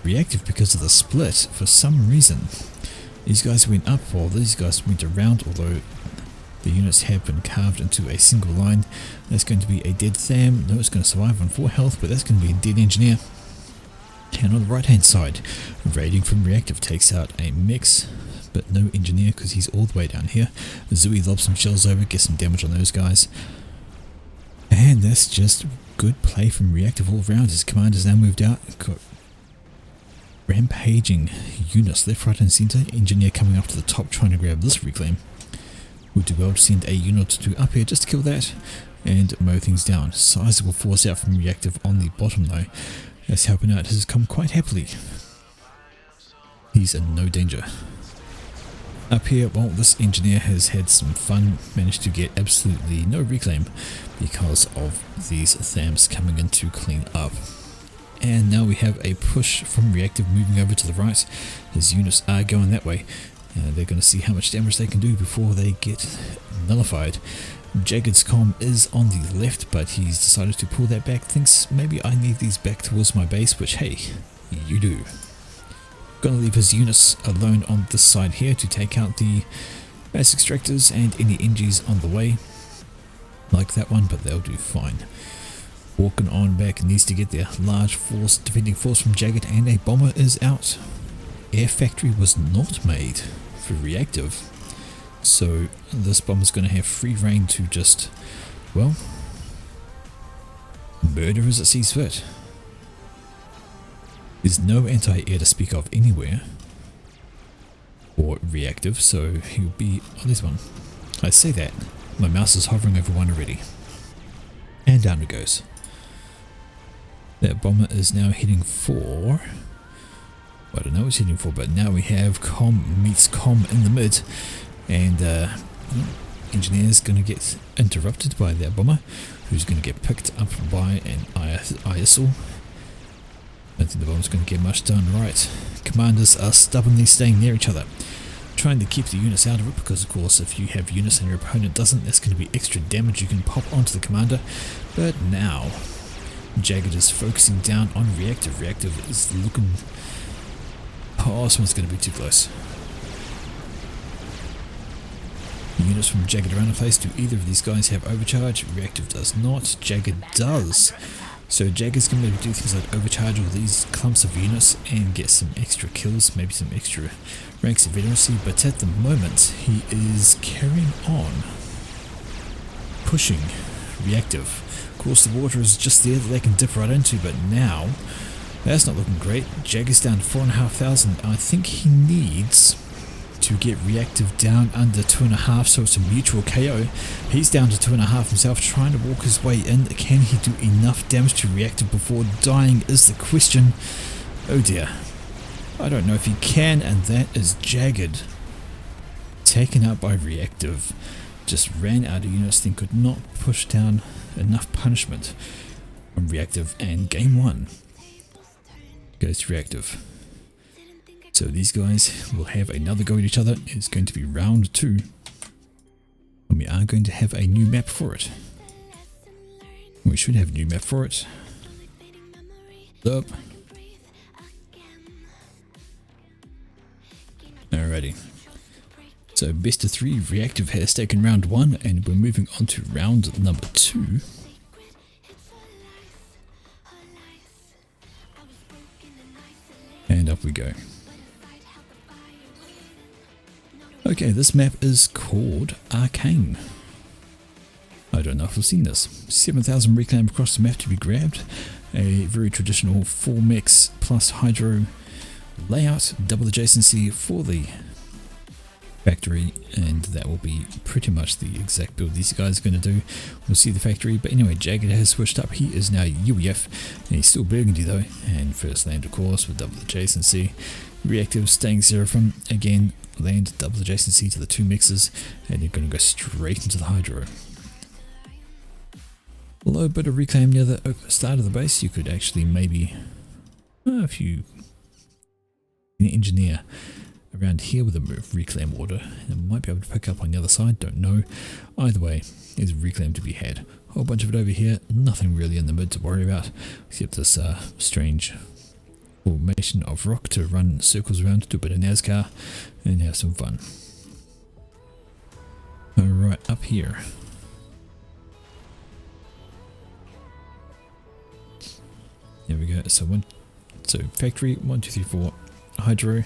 Reactive because of the split. For some reason, these guys went up while these guys went around, although the units have been carved into a single line. That's going to be a dead Tham. No, it's going to survive on 4 health, but that's going to be a dead Engineer. And on the right hand side, raiding from Reactive takes out a mix, but no Engineer because he's all the way down here. Zooey lobs some shells over, gets some damage on those guys. And that's just good play from Reactive all round. His commander's now moved out. Got rampaging units left, right and centre. Engineer coming up to the top trying to grab this reclaim. Would do well to send a unit or 2 up here just to kill that and mow things down. Sizable force out from Reactive on the bottom though. That's helping out his come quite happily. He's in no danger. Up here, well, this engineer has had some fun, managed to get absolutely no reclaim because of these Thams coming in to clean up. And now we have a push from Reactive moving over to the right. His units are going that way. They're going to see how much damage they can do before they get nullified. Jagged's comm is on the left, but he's decided to pull that back. Thinks maybe I need these back towards my base, which hey, you do. Gonna leave his units alone on this side here to take out the base extractors and any NGs on the way. Like that one, but they'll do fine. Walking on back, needs to get their large force, defending force from Jagged, and a bomber is out. Air factory was not made for Reactive. So this bomber's going to have free reign to just, well, murder as it sees fit. There's no anti-air to speak of anywhere or Reactive, so he'll be on this one. I say that, my mouse is hovering over one already. And down it goes. That bomber is now heading for, I don't know what it's heading for, but now we have comm meets comm in the mid. And Engineer's going to get interrupted by that bomber, who's going to get picked up by an ISL. I don't think the bomber's going to get much done. Right, commanders are stubbornly staying near each other, trying to keep the units out of it, because of course if you have units and your opponent doesn't, that's going to be extra damage you can pop onto the commander. But now, Jagged is focusing down on Reactive. Reactive is looking, oh, this one's going to be too close. Units from Jagged around the place. Do either of these guys have overcharge? Reactive does not. Jagged does. So Jagged's going to be able to do things like overcharge all these clumps of units and get some extra kills, maybe some extra ranks of veterancy, but at the moment he is carrying on, pushing Reactive. Of course the water is just there that they can dip right into, but now that's not looking great. Jagged's down to 4,500. I think he needs to get Reactive down under 2.5, so it's a mutual KO. He's down to 2.5 himself, trying to walk his way in. Can he do enough damage to Reactive before dying is the question. Oh dear, I don't know if he can, and that is Jagged taken out by Reactive. Just ran out of units, then could not push down enough punishment from Reactive, and game 1 goes to Reactive. So these guys will have another go at each other. It's going to be round 2. And we are going to have a new map for it. We should have a new map for it. Up. Alrighty. So best of 3, Reactive has taken round 1, and we're moving on to round number 2. we go. Okay, this map is called Arcane. I don't know if I've seen this. 7,000 reclaim across the map to be grabbed. A very traditional 4 mechs plus hydro layout, double adjacency for the factory, and that will be pretty much the exact build these guys are going to do. We'll see the factory, but anyway, Jagged has switched up. He is now UEF, and he's still Burgundy though, and first land of course with double adjacency. Reactive staying Seraphim, again land double adjacency to the 2 mixes, and you're going to go straight into the hydro. A little bit of reclaim near the start of the base. You could actually maybe, if you engineer around here with a reclaim order, and might be able to pick up on the other side, don't know. Either way, there's reclaim to be had. A whole bunch of it over here, nothing really in the mid to worry about, except this strange formation of rock to run circles around, do a bit of NASCAR, and have some fun. Alright, up here. There we go. So factory 1, 2, 3, 4 hydro,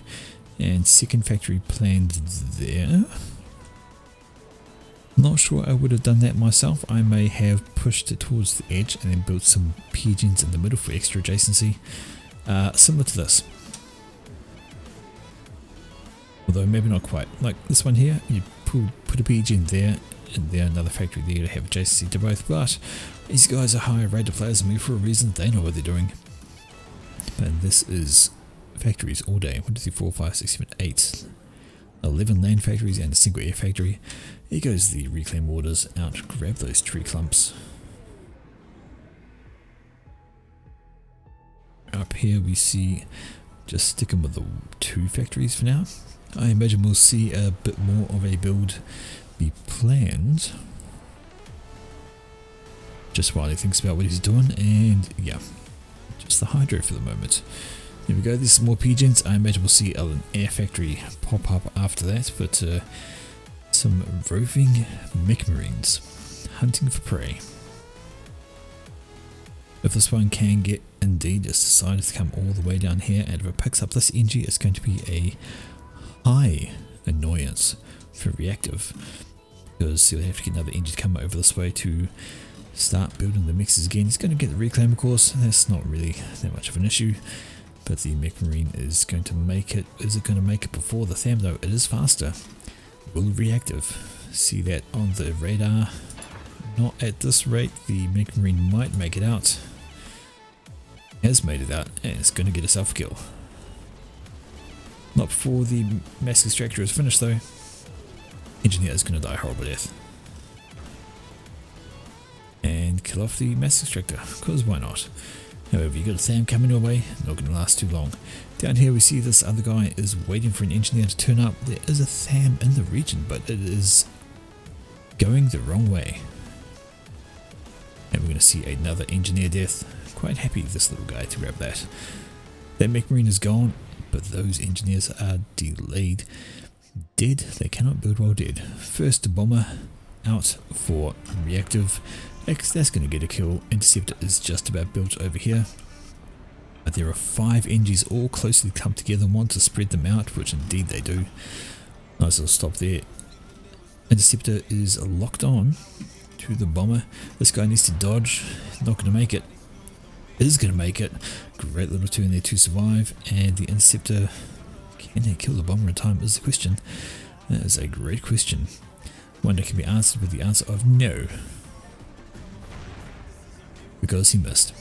and second factory planned there. Not sure I would have done that myself. I may have pushed it towards the edge and then built some pigeons in the middle for extra adjacency, similar to this. Although maybe not quite. Like this one here, you put a pigeon there, and there another factory there to have adjacency to both, but these guys are higher rated players than me for a reason. They know what they're doing. But this is factories all day. 1, 2, 3, 4, 5, 6, 7, 8. 11 land factories and a single air factory. Here goes the reclaim orders out. Grab those tree clumps. Up here we see, just sticking with the 2 factories for now. I imagine we'll see a bit more of a build be planned. Just while he thinks about what he's doing, and yeah, just the hydro for the moment. There we go, there's some more pigeons. I imagine we'll see an air factory pop up after that, but some roving mech marines hunting for prey. If this one can get indeed just decided to come all the way down here, and if it picks up this NG, it's going to be a high annoyance for reactive, because you'll have to get another engine to come over this way to start building the mixes again. He's going to get the reclaim, of course. That's not really that much of an issue, but the mech marine is going to make it. Is it going to make it before the Tham though? It is faster. Will reactive see that on the radar? Not at this rate. The mech marine might make it out. Has made it out, and it's going to get a self kill. Not before the mass extractor is finished though. Engineer is going to die a horrible death. And kill off the mass extractor, because why not? However, you got a Tham coming your way, not going to last too long. Down here we see this other guy is waiting for an engineer to turn up. There is a Tham in the region, but it is going the wrong way. And we're going to see another engineer death. Quite happy this little guy to grab that. That mech marine is gone, but those engineers are delayed. Dead, they cannot build while dead. First bomber out for reactive. That's going to get a kill. Interceptor is just about built over here. But there are 5 NGs all closely clumped together and want to spread them out, which indeed they do. Nice little stop there. Interceptor is locked on to the bomber. This guy needs to dodge. Not going to make it. Is going to make it. Great little turn there to survive. And the interceptor, can they kill the bomber in time is the question. That is a great question. One that can be answered with the answer of no. Because he missed.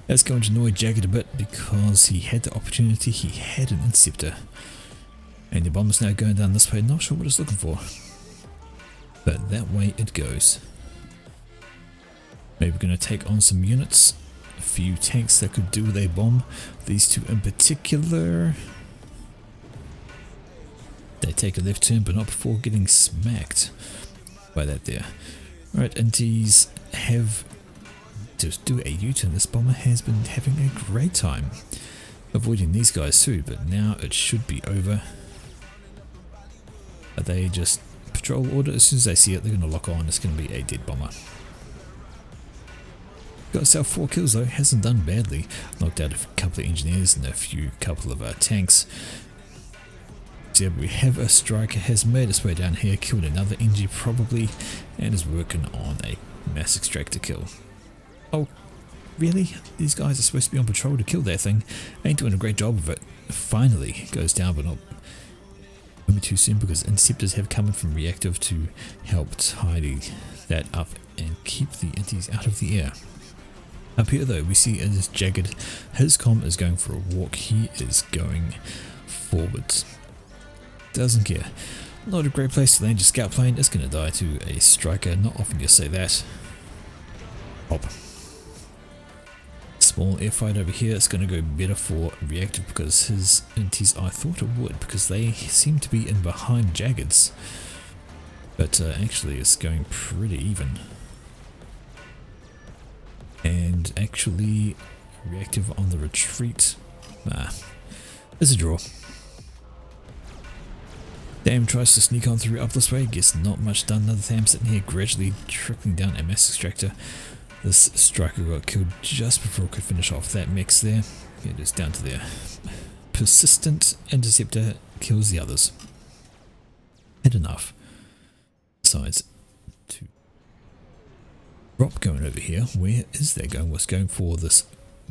That's going to annoy Jagged a bit because he had the opportunity, he had an interceptor. And the bomber's now going down this way, not sure what it's looking for. But that way it goes. Maybe we're going to take on some units. A few tanks that could do with a bomb. These 2 in particular. They take a left turn but not before getting smacked by that there. Right, and these have to do a U-turn. This bomber has been having a great time avoiding these guys too, but now it should be over. Are they just patrol order? As soon as they see it, they're going to lock on. It's going to be a dead bomber. Got himself 4 kills though, hasn't done badly. Knocked out a couple of engineers and a couple of tanks. So yeah, we have a striker, has made its way down here, killed another Engie probably, and is working on a mass extractor kill. Oh, really? These guys are supposed to be on patrol to kill that thing. Ain't doing a great job of it. Finally goes down, but not maybe too soon because interceptors have come in from reactive to help tidy that up and keep the inties out of the air. Up here though, we see it is Jagged. His comm is going for a walk. He is going forwards. Doesn't care. Not a great place to land your scout plane. It's going to die to a striker. Not often you say that. Pop. Small airfight over here. It's going to go better for reactive because his inties, I thought it would, because they seem to be in behind Jagged's. But actually it's going pretty even. And actually reactive on the retreat. It's a draw. Tham tries to sneak on through up this way, gets not much done. Another Tham sitting here gradually trickling down a mass extractor. This striker got killed just before it could finish off that mix there. It is down to there. Persistent interceptor kills the others. Had enough. Besides, two. Drop going over here. Where is that going? What's going for this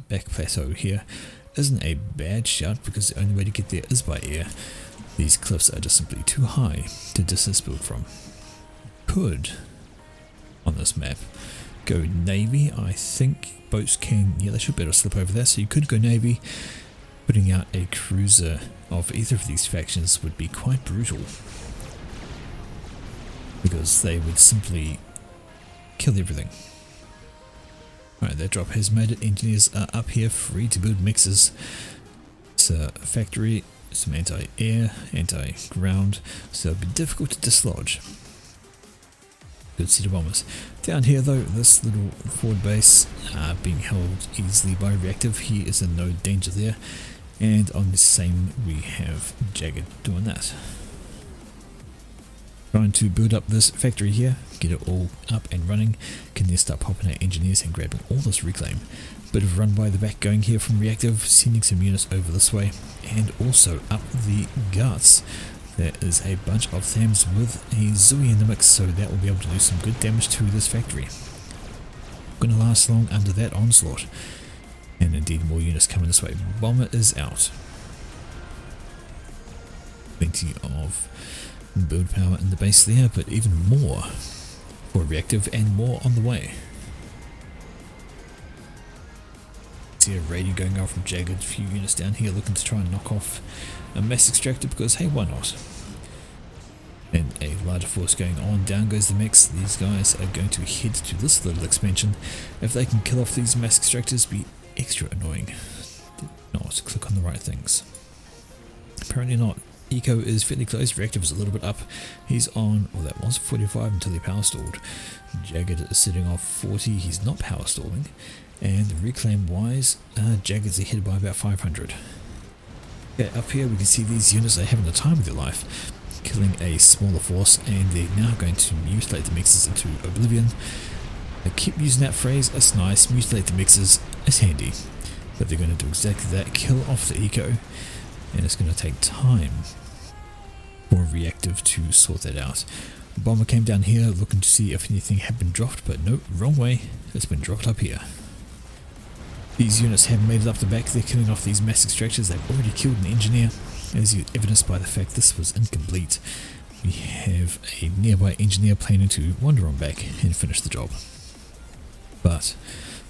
back plateau here? Isn't a bad shout because the only way to get there is by air. These cliffs are just simply too high to distance build from. Could, on this map, go Navy. I think boats can, yeah, they should be able to slip over there, so you could go Navy. Putting out a cruiser of either of these factions would be quite brutal, because they would simply kill everything. Alright, that drop has made it. Engineers are up here, free to build mixes. It's a factory. Some anti-air, anti-ground, so it'll be difficult to dislodge. Good set of bombers. Down here though, this little forward base being held easily by reactive. He is in no danger there. And on the same we have Jagged doing that. Trying to build up this factory here, get it all up and running. Can then start popping out engineers and grabbing all this reclaim. Bit of run by the back going here from reactive, sending some units over this way, and also up the guts. There is a bunch of Thams with a Zooey in the mix, so that will be able to do some good damage to this factory. Gonna last long under that onslaught. And indeed more units coming this way. Bomber is out. Plenty of build power in the base there, but even more for reactive and more on the way. See a radio going out from Jagged, a few units down here looking to try and knock off a mass extractor because hey, why not? And a larger force going on, down goes the mix. These guys are going to head to this little expansion. If they can kill off these mass extractors, be extra annoying. Did not click on the right things. Apparently not. Eco is fairly close, reactive is a little bit up. He's on, well that was 45 until he power stalled. Jagged is sitting off 40, he's not power stalling. And reclaim wise, Jagged's ahead by about 500. Okay, up here we can see these units are having the time of their life, killing a smaller force, and they're now going to mutilate the mixes into oblivion. I keep using that phrase, it's nice, mutilate the mixes, it's handy. But they're going to do exactly that, kill off the eco, and it's going to take time for reactive to sort that out. The bomber came down here looking to see if anything had been dropped, but no, wrong way, it's been dropped up here. These units have made it up the back, they're killing off these mass extractors. They've already killed an engineer, as evidenced by the fact this was incomplete. We have a nearby engineer planning to wander on back and finish the job. But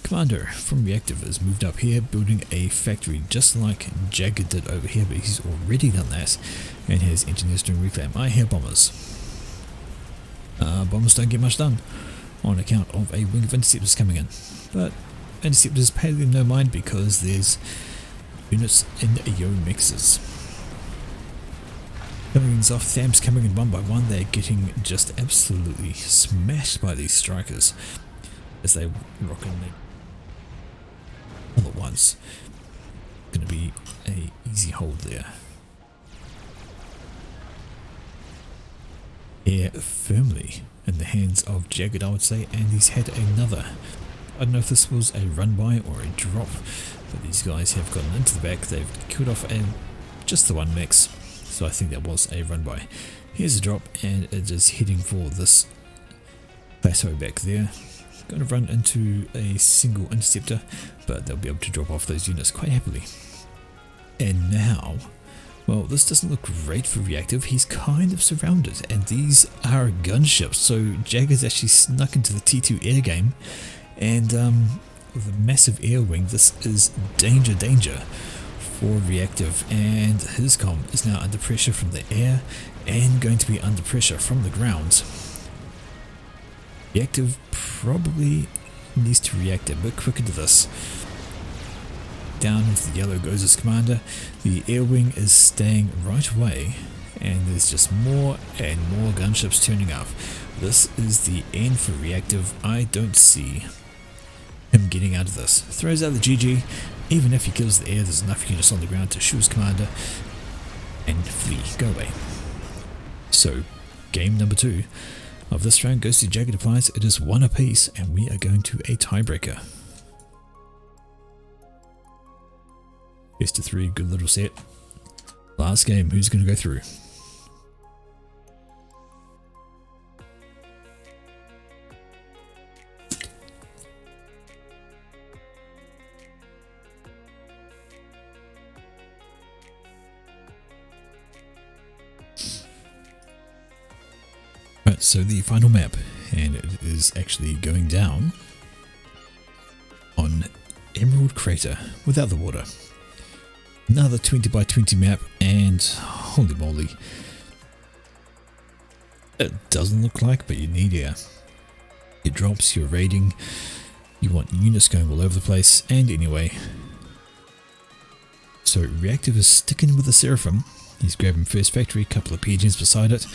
Commander from Reactive has moved up here, building a factory just like Jagged did over here, but he's already done that, and has engineers doing reclaim. I hear bombers. Bombers don't get much done on account of a wing of interceptors coming in, but interceptors pay them no mind because there's units in yo mixes. Millions of Thams coming in one by one. They're getting just absolutely smashed by these strikers as they rock in all at once. Gonna be a easy hold there. Air firmly in the hands of Jagged, I would say, and he's had another I don't know if this was a run by or a drop, but these guys have gotten into the back. They've killed off just the one mix, so I think that was a run by. Here's a drop, and it is heading for this plateau back there. Going to run into a single interceptor, but they'll be able to drop off those units quite happily. And now, well, this doesn't look great for reactive. He's kind of surrounded, and these are gunships, so Jagged's actually snuck into the T2 air game, and with a massive air wing, this is danger for reactive, and his comm is now under pressure from the air and going to be under pressure from the ground. Reactive probably needs to react a bit quicker to this. Down into the yellow goes his commander. The air wing is staying right away, and there's just more and more gunships turning up. This is the end for reactive. I don't see him getting out of this. Throws out the GG. Even if he kills the air, there's enough units on the ground to shoot his commander and flee, go away. So, game number 2 of this round goes to Jagged Applies. It is 1 apiece, and we are going to a tiebreaker. Best of 3, good little set. Last game, who's going to go through? Right, so the final map, and it is actually going down on Emerald Crater without the water. Another 20 by 20 map, and holy moly, it doesn't look like, but you need air. It drops your raiding, you want units going all over the place, and anyway. So reactive is sticking with the Seraphim. He's grabbing first factory, couple of pigeons beside it,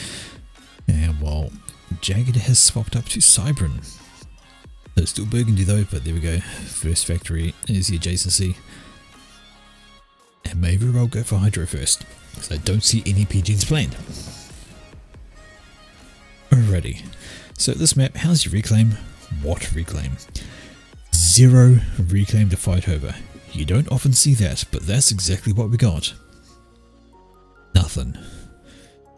and while Jagged has swapped up to Cybran. So still Burgundy though, but there we go. First factory is the adjacency. And maybe I'll go for Hydro first, because I don't see any pigeons planned. Alrighty, so this map, how's your reclaim? What reclaim? 0 reclaim to fight over. You don't often see that, but that's exactly what we got. Nothing.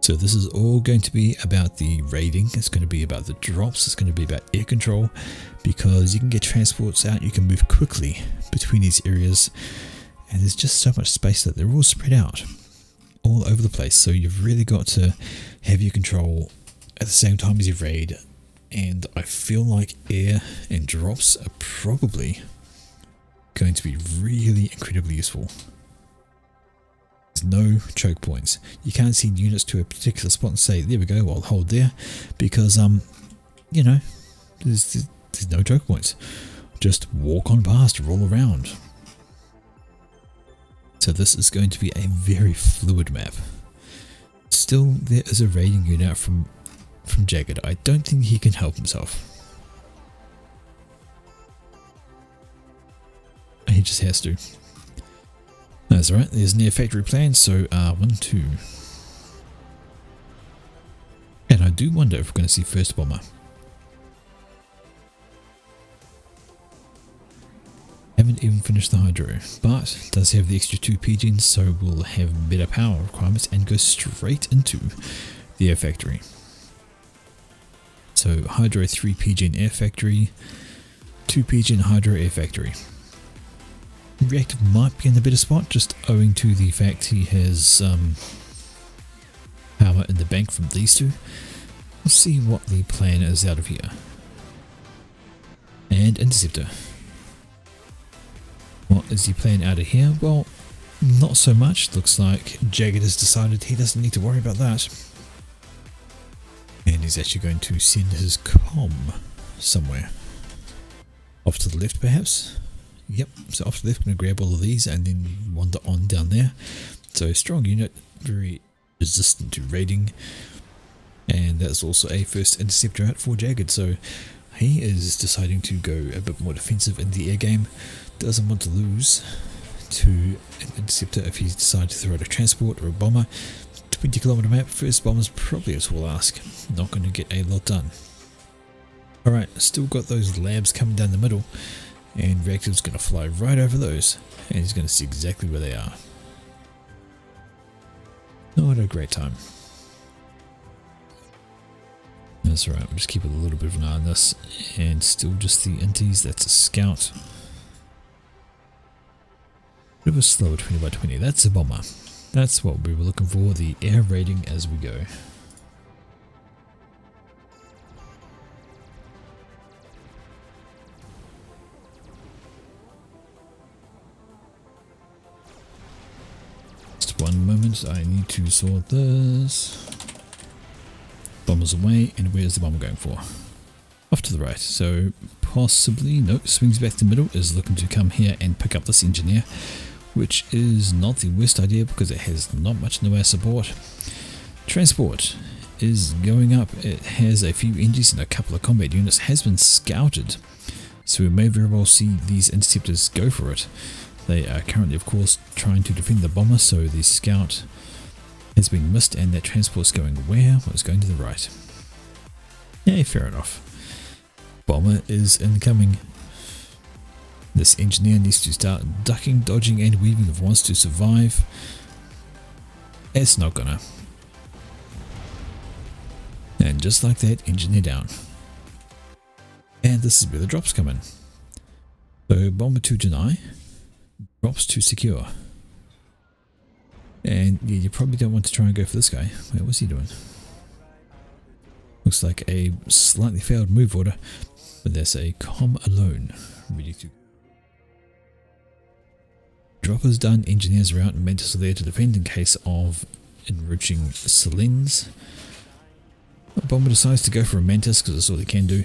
So this is all going to be about the raiding, it's going to be about the drops, it's going to be about air control, because you can get transports out, you can move quickly between these areas, and there's just so much space that they're all spread out all over the place. So you've really got to have your control at the same time as you raid, and I feel like air and drops are probably going to be really incredibly useful. There's no choke points. You can't send units to a particular spot and say, there we go, I'll hold there, because you know, there's no choke points. Just walk on past, roll around. So this is going to be a very fluid map. Still, there is a raiding unit out from Jagged. I don't think he can help himself. He just has to. That's alright, there's near factory plan, so 1, 2. And I do wonder if we're going to see first bomber. Haven't even finished the hydro, but does have the extra 2 pigeons, so we'll have better power requirements and go straight into the air factory. So hydro 3 pigeon air factory, 2 pigeon hydro air factory. Reactive might be in the better spot, just owing to the fact he has power in the bank from these two. We'll see what the plan is out of here. And interceptor. What is the plan out of here? Well, not so much. Looks like Jagged has decided he doesn't need to worry about that. And he's actually going to send his comm somewhere. Off to the left perhaps? Yep, so off to the left, going to grab all of these and then wander on down there. So strong unit, very resistant to raiding. And that's also a first interceptor out for Jagged, so he is deciding to go a bit more defensive in the air game. Doesn't want to lose to an interceptor if he decides to throw out a transport or a bomber. 20 kilometer map, first bomber's probably a tall ask. Not going to get a lot done. Alright, still got those labs coming down the middle, and reactor's going to fly right over those, and he's going to see exactly where they are. Not a great time. That's right, we'll just keep a little bit of an eye on this, and still just the inties. That's a scout. Bit of a slower 20 by 20, that's a bomber. That's what we were looking for, the air raiding as we go. Just one moment, I need to sort this. Bomber's away, and where's the bomber going for? Off to the right, so possibly, no, swings back to the middle, is looking to come here and pick up this engineer, which is not the worst idea because it has not much in the way of support. Transport is going up, it has a few engines and a couple of combat units, has been scouted, so we may very well see these interceptors go for it. They are currently of course trying to defend the bomber, so the scout has been missed and that transport's going where? Well, it's going to the right. Yeah, fair enough. Bomber is incoming. This engineer needs to start ducking, dodging and weaving if it wants to survive. It's not gonna. And just like that, engineer down. And this is where the drops come in. So bomber to deny, drops to secure. And yeah, you probably don't want to try and go for this guy. Wait, what's he doing? Looks like a slightly failed move order, but there's a com alone ready to. Droppers done, engineers are out, and Mantis are there to defend in case of enriching Selens. Bomber decides to go for a Mantis because that's all they can do.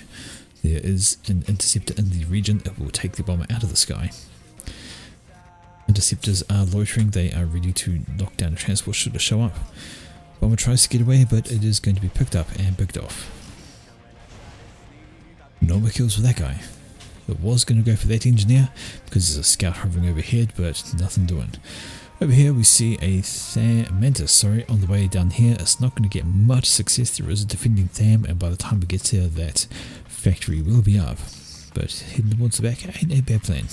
There is an interceptor in the region that will take the bomber out of the sky. Interceptors are loitering, they are ready to knock down a transport should it show up. Bomber tries to get away, but it is going to be picked up and picked off. No more kills for that guy. It was going to go for that engineer because there's a scout hovering overhead, but nothing doing. Over here we see a Mantis on the way down here. It's not going to get much success. There is a defending Tham, and by the time it gets here that factory will be up. But heading towards the back ain't a bad plan.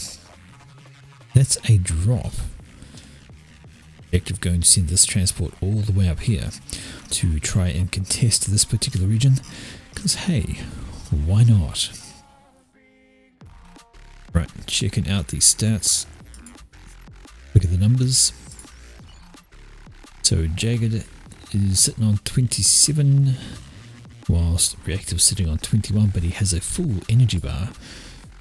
That's a drop. Objective going to send this transport all the way up here to try and contest this particular region, because hey, why not? Right, checking out the stats. Look at the numbers. So Jagged is sitting on 27, whilst Reactive's sitting on 21, but he has a full energy bar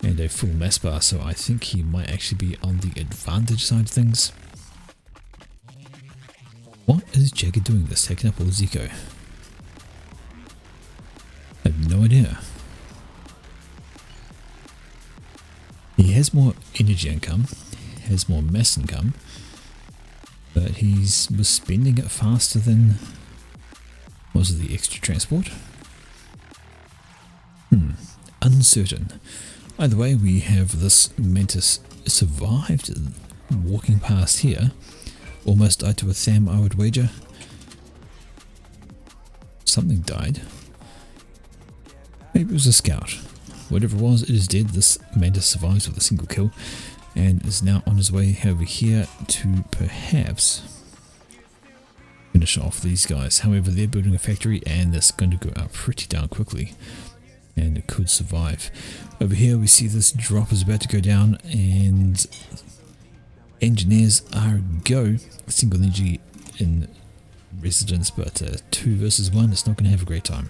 and a full mass bar, so I think he might actually be on the advantage side of things. What is Jagged doing this, taking up all his eco? I have no idea. He has more energy income, has more mass income, but was spending it faster than, was it the extra transport? Uncertain. Either way, we have this Mantis survived, walking past here, almost died to a Tham, I would wager. Something died. Maybe it was a scout. Whatever it was, it is dead. This Mantis survives with a single kill and is now on his way over here to perhaps finish off these guys. However, they're building a factory and that's going to go up pretty darn quickly, and it could survive. Over here we see this drop is about to go down and engineers are go. Single energy in residence, but 2 versus 1, it's not going to have a great time.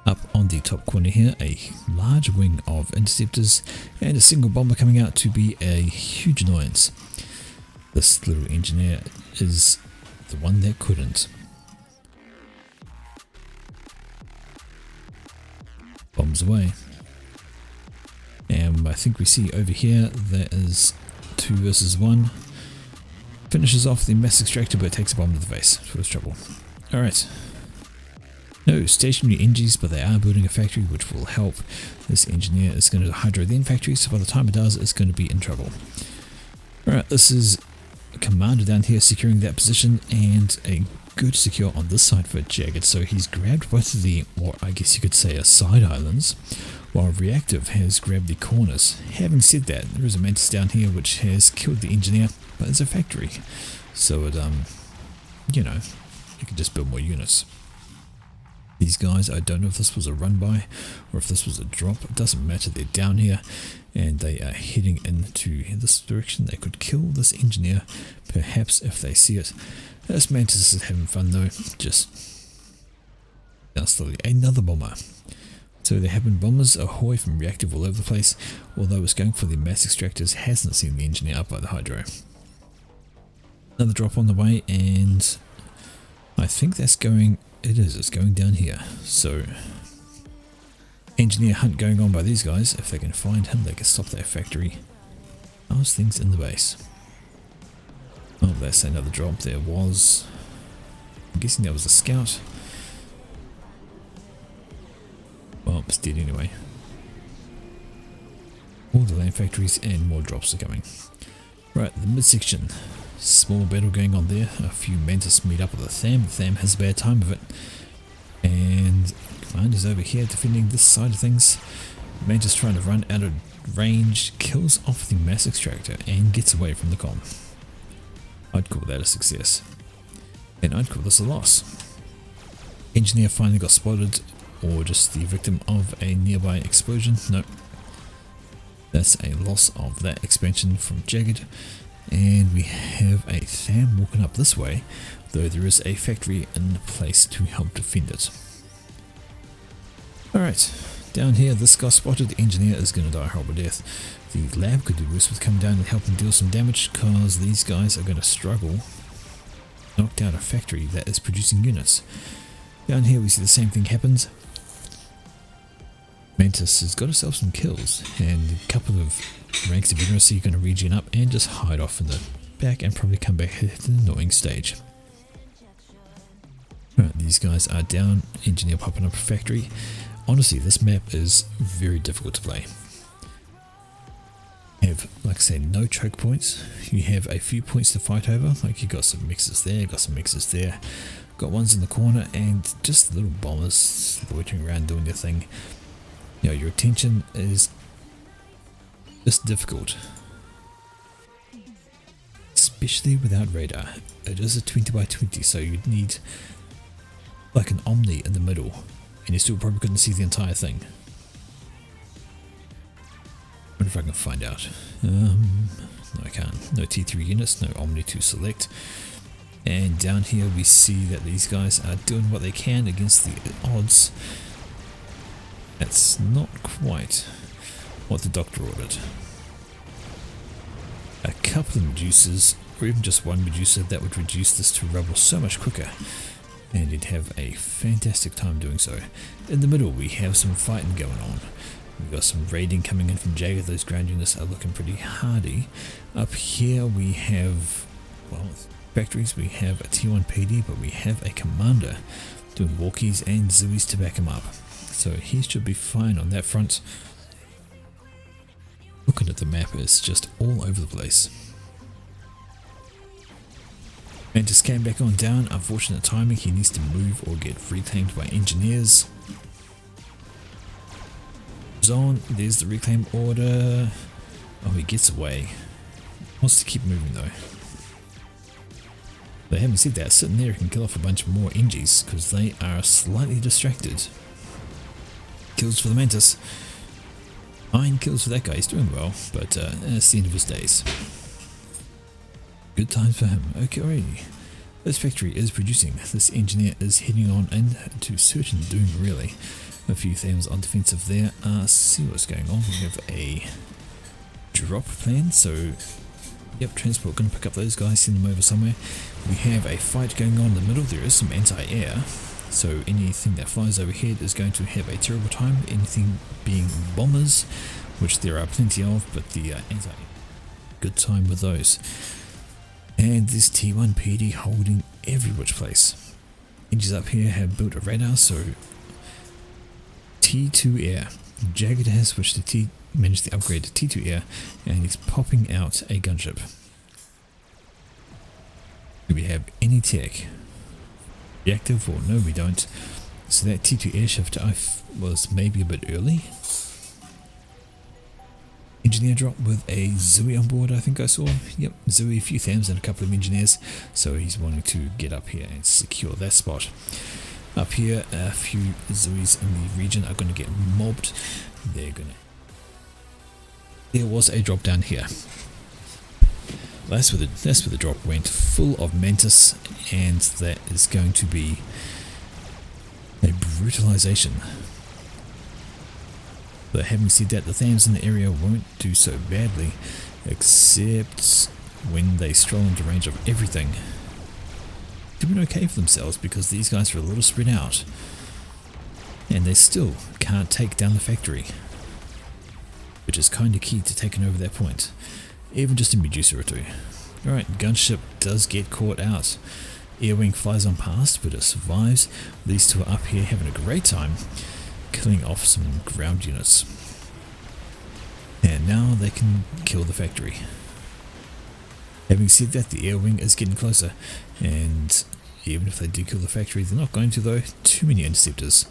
Up on the top corner here, a large wing of interceptors and a single bomber coming out to be a huge annoyance. This little engineer is the one that couldn't. Bombs away. And I think we see over here that is 2 versus 1. Finishes off the mass extractor, but takes a bomb to the face for his trouble. Alright. No stationary engines, but they are building a factory which will help. This engineer is going to hydro the factory, so by the time it does, it's going to be in trouble. Alright, this is a commander down here securing that position, and a good secure on this side for Jagged, so he's grabbed both of the, or I guess you could say, side islands, while Reactive has grabbed the corners. Having said that, there is a Mantis down here which has killed the engineer, but it's a factory, so it, you know, you can just build more units. These guys, I don't know if this was a run by or if this was a drop. It doesn't matter. They're down here and they are heading into this direction. They could kill this engineer, perhaps, if they see it. This Mantis is having fun though. Just down slowly. Another bomber. So there have been bombers ahoy from Reactive all over the place. Although it's going for the mass extractors, hasn't seen the engineer up by the hydro. Another drop on the way, and I think that's going. It's going down here. So engineer hunt going on by these guys. If they can find him, they can stop that factory. How's things in the base? Oh, that's another drop. There was, I'm guessing that was a scout. Well, it's dead anyway. All the land factories and more drops are coming. Right, the midsection. Small battle going on there. A few Mantis meet up with the Tham. The Tham has a bad time of it. And Commander's over here defending this side of things. Mantis trying to run out of range. Kills off the mass extractor and gets away from the comm. I'd call that a success. And I'd call this a loss. Engineer finally got spotted, or just the victim of a nearby explosion. Nope. That's a loss of that expansion from Jagged. And we have a Tham walking up this way, though there is a factory in place to help defend it. Alright, down here this guy spotted. The engineer is going to die a horrible death. The lab could do worse with coming down and helping deal some damage, because these guys are going to struggle. Knock down a factory that is producing units. Down here we see the same thing happens. Mantis has got herself some kills, and a couple of ranks of units, so you're going to regen up and just hide off in the back and probably come back at the annoying stage. Right, these guys are down. Engineer popping up a factory. Honestly, this map is very difficult to play. You have, like I said, no choke points. You have a few points to fight over. Like you got some mixes there, got some mixes there, got ones in the corner, and just little bombers loitering around doing their thing. You know, your attention is just difficult, especially without radar. It is a 20 by 20, so you'd need like an Omni in the middle, and you still probably couldn't see the entire thing. I wonder if I can find out. No, I can't. No T3 units, no Omni to select. And down here we see that these guys are doing what they can against the odds. That's not quite what the doctor ordered. A couple of Medusas, or even just one Medusa, that would reduce this to rubble so much quicker, and you'd have a fantastic time doing so. In the middle we have some fighting going on. We've got some raiding coming in from Jagged. Those ground units are looking pretty hardy. Up here we have, well, factories. We have a T1 PD, but we have a commander doing walkies and zooies to back him up. So he should be fine on that front. Looking at the map, it's just all over the place. Mantis came back on down. Unfortunate timing. He needs to move or get reclaimed by engineers. On. There's the reclaim order. Oh, he gets away. Wants to keep moving though. They haven't said that. Sitting there can kill off a bunch more Engies because they are slightly distracted. Kills for the Mantis. 9 kills for that guy. He's doing well, but it's the end of his days. Good times for him. Okay, alrighty. This factory is producing. This engineer is heading on into certain doom, really. A few things on defensive there. See what's going on. We have a drop plan, so yep, transport gonna pick up those guys, send them over somewhere. We have a fight going on in the middle. There is some anti-air, so anything that flies overhead is going to have a terrible time. Anything being bombers, which there are plenty of, but the anti-air, good time with those. And this T1 PD holding every which place. Edges up here have built a radar, so T2 air. Jagged has switched to managed to upgrade to T2 air, and he's popping out a gunship. Do we have any tech reactive, or no we don't. So that T2 airshift was maybe a bit early. Engineer drop with a Zooey on board, I think I saw. Yep, Zooey, a few THAMs and a couple of engineers. So he's wanting to get up here and secure that spot. Up here, a few Zooeys in the region are going to get mobbed. There was a drop down here. That's where the drop went, full of Mantis, and that is going to be a brutalization. But having said that, the THAMs in the area won't do so badly, except when they stroll into range of everything. Doing okay for themselves because these guys are a little spread out, and they still can't take down the factory, which is kind of key to taking over that point, even just a Medusa or two. Alright, gunship does get caught out. Airwing flies on past, but it survives. These two are up here having a great time, killing off some ground units. And now they can kill the factory. Having said that, the air wing is getting closer, and even if they do kill the factory, they're not going to though. Too many interceptors.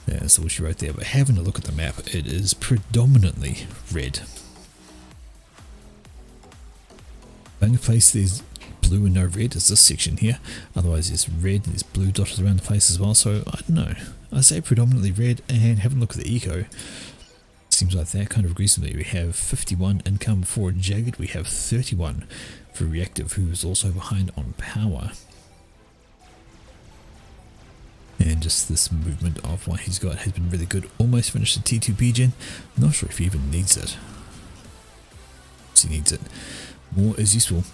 That's all she wrote there, but having a look at the map, it is predominantly red. The only place there's blue and no red is this section here. Otherwise there's red and there's blue dotted around the place as well, so I don't know. I say predominantly red, and having a look at the eco, seems like that kind of agrees with me. We have 51 income for Jagged, we have 31 for Reactive, who is also behind on power. And just this movement of what he's got has been really good. Almost finished the T2P gen. Not sure if he even needs it. He needs it. More is useful.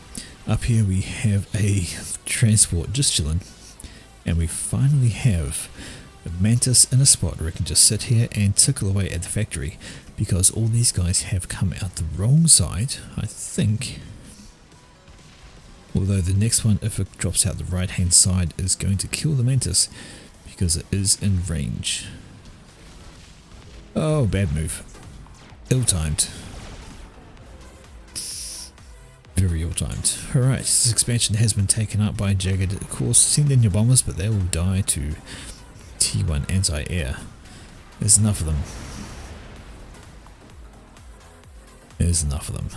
Up here we have a transport just chilling, and we finally have a Mantis in a spot where it can just sit here and tickle away at the factory, because all these guys have come out the wrong side, I think. Although the next one, if it drops out the right hand side, is going to kill the Mantis because it is in range. Oh, bad move. Ill-timed. Very ill-timed. Alright, this expansion has been taken up by Jagged. Of course, send in your bombers, but they will die to T1 anti-air. There's enough of them. There's enough of them.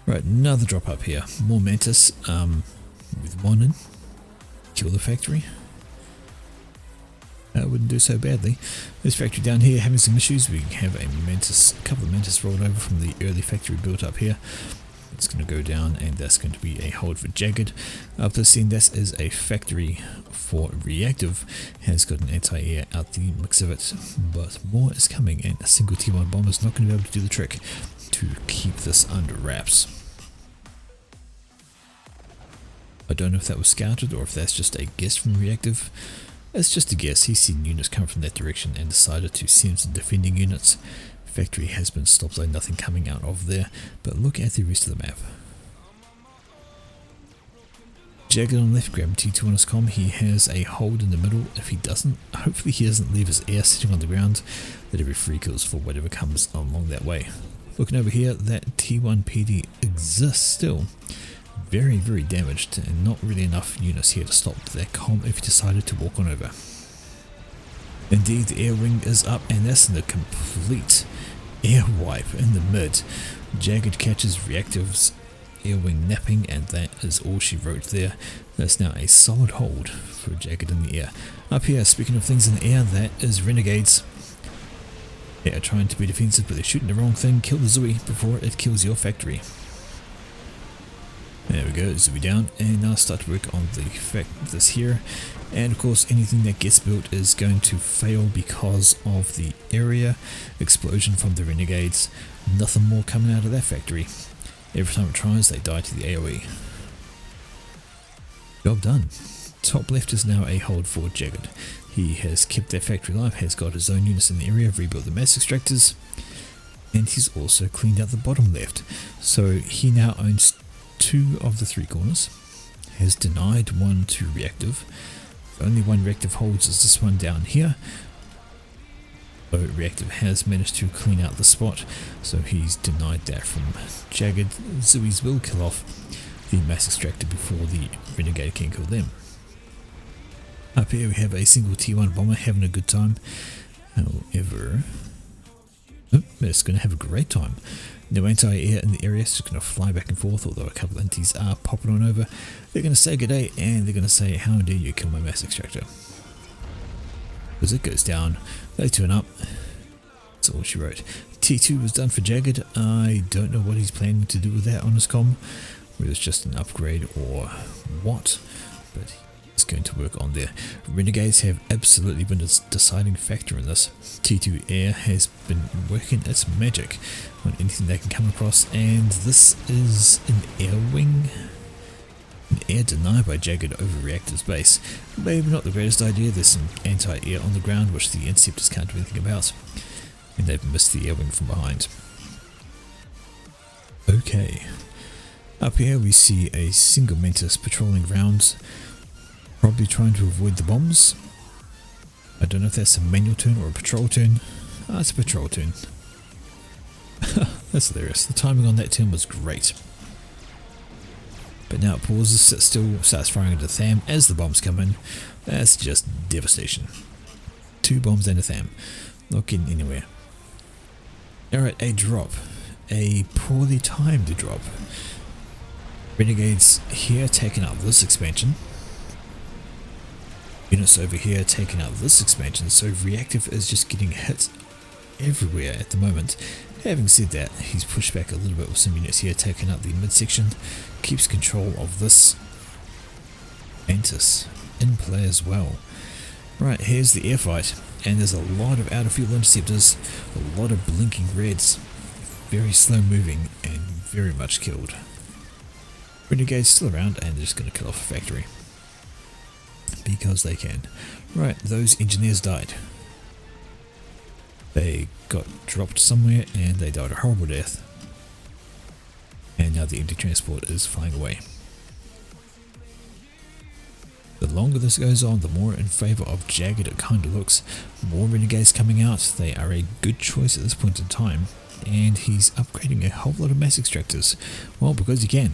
Right, another drop up here. More Mantis with one in. Kill the factory. That wouldn't do so badly. This factory down here having some issues. We have a couple of Mantis rolled over from the early factory built up here. It's going to go down, and that's going to be a hold for Jagged. Up to scene, this is a factory for Reactive. Has got an anti-air out the mix of it, but more is coming, and a single T1 bomber is not going to be able to do the trick to keep this under wraps. I don't know if that was scouted or if that's just a guess from Reactive. It's just a guess. He's seen units come from that direction and decided to send some defending units. Factory has been stopped, so nothing coming out of there, but look at the rest of the map. Jagged on left, grab T2 on his comm. He has a hold in the middle. If he doesn't, hopefully he doesn't leave his air sitting on the ground. That'll be free kills for whatever comes along that way. Looking over here, that T1 PD exists still. Very, very damaged, and not really enough units here to stop that comm if he decided to walk on over. Indeed, the air wing is up, and that's in the complete air wipe in the mid. Jagged catches Reactive's air wing napping, and that is all she wrote there. That's now a solid hold for Jagged in the air. Up here, speaking of things in the air, that is Renegades. They are trying to be defensive, but they're shooting the wrong thing. Kill the Zooey before it kills your factory. There we go, Zooey down, and now start to work on this here. And of course, anything that gets built is going to fail because of the area explosion from the Renegades. Nothing more coming out of that factory. Every time it tries, they die to the AoE. Job done. Top left is now a hold for Jagged. He has kept that factory alive, has got his own units in the area, rebuilt the mass extractors, and he's also cleaned out the bottom left. So he now owns 2 of the 3 corners, has denied 1 to Reactive. The only one Reactive holds is this one down here. So Reactive has managed to clean out the spot, so he's denied that from Jagged. Zooey's will kill off the mass extractor before the Renegade can kill them. Up here we have a single T1 bomber having a good time. However, it's going to have a great time. No anti-air in the area, it's just going to fly back and forth, although a couple of inties are popping on over. They're going to say good day, and they're going to say, how dare you kill my mass extractor. As it goes down, they turn up. That's all she wrote. T2 was done for Jagged. I don't know what he's planning to do with that on his comm, whether it's just an upgrade or what, but it's going to work on there. Renegades have absolutely been a deciding factor in this. T2 Air has been working its magic on anything they can come across, and this is an air wing. An air denied by Jagged over Reactor's base. Maybe not the greatest idea. There's some anti-air on the ground which the interceptors can't do anything about, and they've missed the air wing from behind. Okay, up here we see a single Mantis patrolling rounds, probably trying to avoid the bombs. I don't know if that's a manual turn or a patrol turn. It's a patrol turn. That's hilarious. The timing on that turn was great. But now it pauses, sits still, starts firing into Tham as the bombs come in. That's just devastation. 2 bombs and a Tham. Not getting anywhere. Alright, a drop. A poorly timed drop. Renegades here taking out this expansion. Units over here taking out this expansion, so Reactive is just getting hit everywhere at the moment. Having said that, he's pushed back a little bit with some units here, taking out the midsection, keeps control of this Mantis in play as well. Right, here's the air fight, and there's a lot of out of field interceptors, a lot of blinking reds, very slow moving and very much killed. Renegades still around, and they're just going to kill off a factory. Because they can. Right, those engineers died. They got dropped somewhere and they died a horrible death. And now the empty transport is flying away. The longer this goes on, the more in favour of Jagged it kind of looks. More Renegades coming out. They are a good choice at this point in time. And he's upgrading a whole lot of mass extractors. Well, because he can.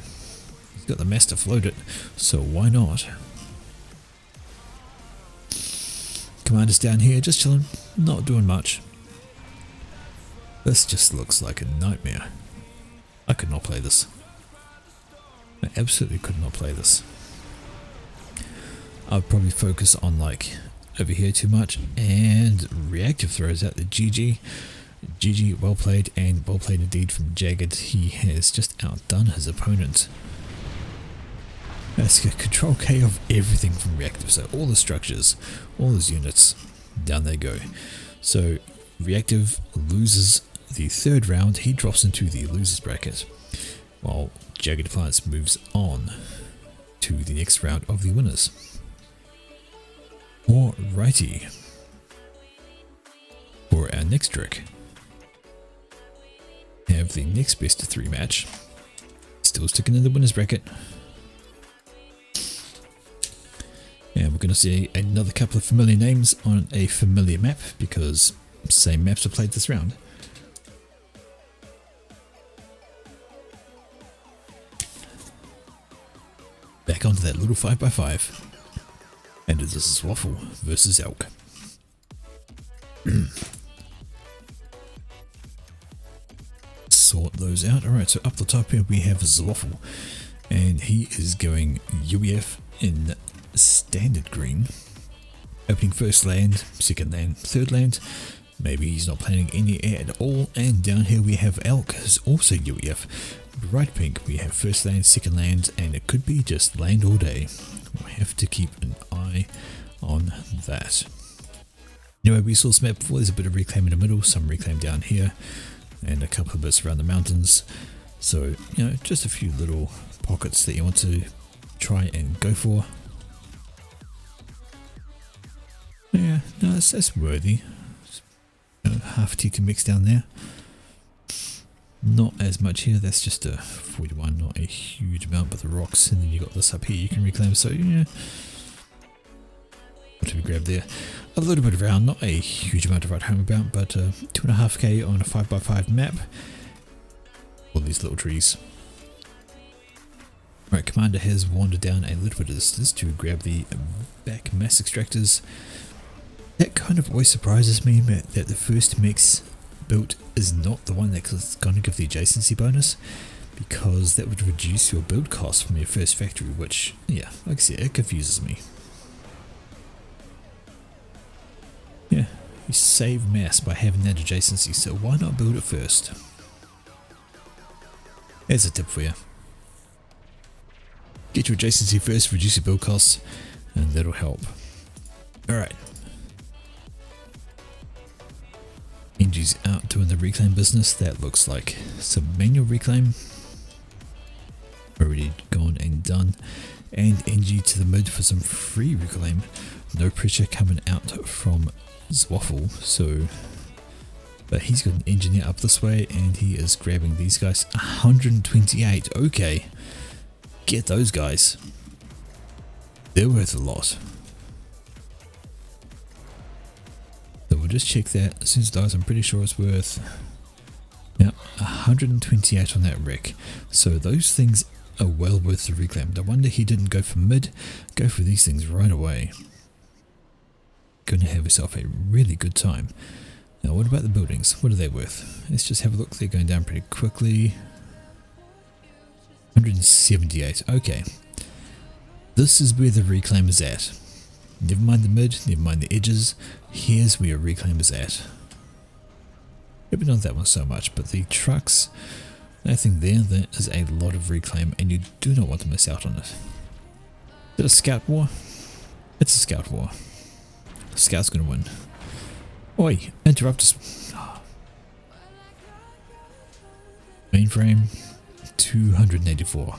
He's got the mass to float it, so why not? Commander's down here, just chilling, not doing much. This just looks like a nightmare. I could not play this. I absolutely could not play this. I'd probably focus on like over here too much, and Reactive throws out the GG. GG, well played, and well played indeed from Jagged. He has just outdone his opponent. That's a control K of everything from Reactive, so all the structures, all his units, down they go. So Reactive loses the 3rd round, he drops into the losers bracket, while Jagged Defiance moves on to the next round of the winners. Alrighty, for our next trick, we have the next best of 3 match, still sticking in the winners bracket. And we're going to see another couple of familiar names on a familiar map, because same maps are played this round. Back onto that little 5x5. And this is Waffle versus Elk. Sort those out. Alright, so up the top here we have Zwaffle, and he is going UEF in standard green, opening 1st land, 2nd land, 3rd land. Maybe he's not planning any air at all. And down here we have Elk, who's also UEF, bright pink. We have 1st land, 2nd land, and it could be just land all day. We'll have to keep an eye on that. Anyway, we saw this map before. There's a bit of reclaim in the middle, some reclaim down here, and a couple of bits around the mountains. So, you know, just a few little pockets that you want to try and go for. Yeah, no, that's worthy. Half T2 mix down there. Not as much here, that's just a 41, not a huge amount, but the rocks, and then you got this up here you can reclaim, so yeah. What did we grab there? A little bit around, not a huge amount to write home about, but 2.5k on a 5x5 map. All these little trees. Right, Commander has wandered down a little bit of distance to grab the back mass extractors. That kind of always surprises me, that the first mix built is not the one that's going to give the adjacency bonus, because that would reduce your build cost from your first factory, which, yeah, like I said, it confuses me. Yeah, you save mass by having that adjacency, so why not build it first? There's a tip for you. Get your adjacency first, reduce your build costs, and that'll help. Alright. Engie's out doing the reclaim business. That looks like some manual reclaim. Already gone and done. And Engie to the mid for some free reclaim. No pressure coming out from Zwaffle, so... But he's got an engineer up this way and he is grabbing these guys. 128, okay. Get those guys. They're worth a lot. So we'll just check that. As soon as it does, I'm pretty sure it's worth... Now, 128 on that wreck. So those things are well worth the reclaim. No wonder he didn't go for mid. Go for these things right away. Going to have yourself a really good time. Now what about the buildings? What are they worth? Let's just have a look. They're going down pretty quickly. 178. Okay. This is where the reclaim is at. Never mind the mid, never mind the edges. Here's where your reclaim is at. Maybe not that one so much, but the trucks, I think there is a lot of reclaim and you do not want to miss out on it. Is it a scout war? It's a scout war. The scout's gonna win. Oi, interrupt us. Mainframe, 284.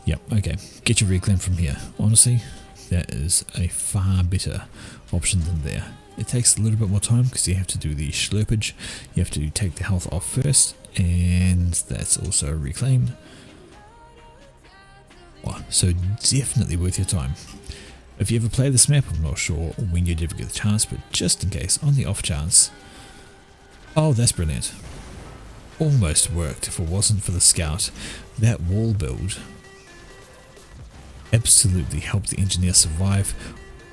Yep, okay. Get your reclaim from here. Honestly, that is a far better option than there. It takes a little bit more time because you have to do the slurpage. You have to take the health off first, and that's also a reclaim. Oh, so definitely worth your time. If you ever play this map, I'm not sure when you'd ever get the chance, but just in case, on the off chance. Oh, that's brilliant. Almost worked if it wasn't for the scout. That wall build absolutely helped the engineer survive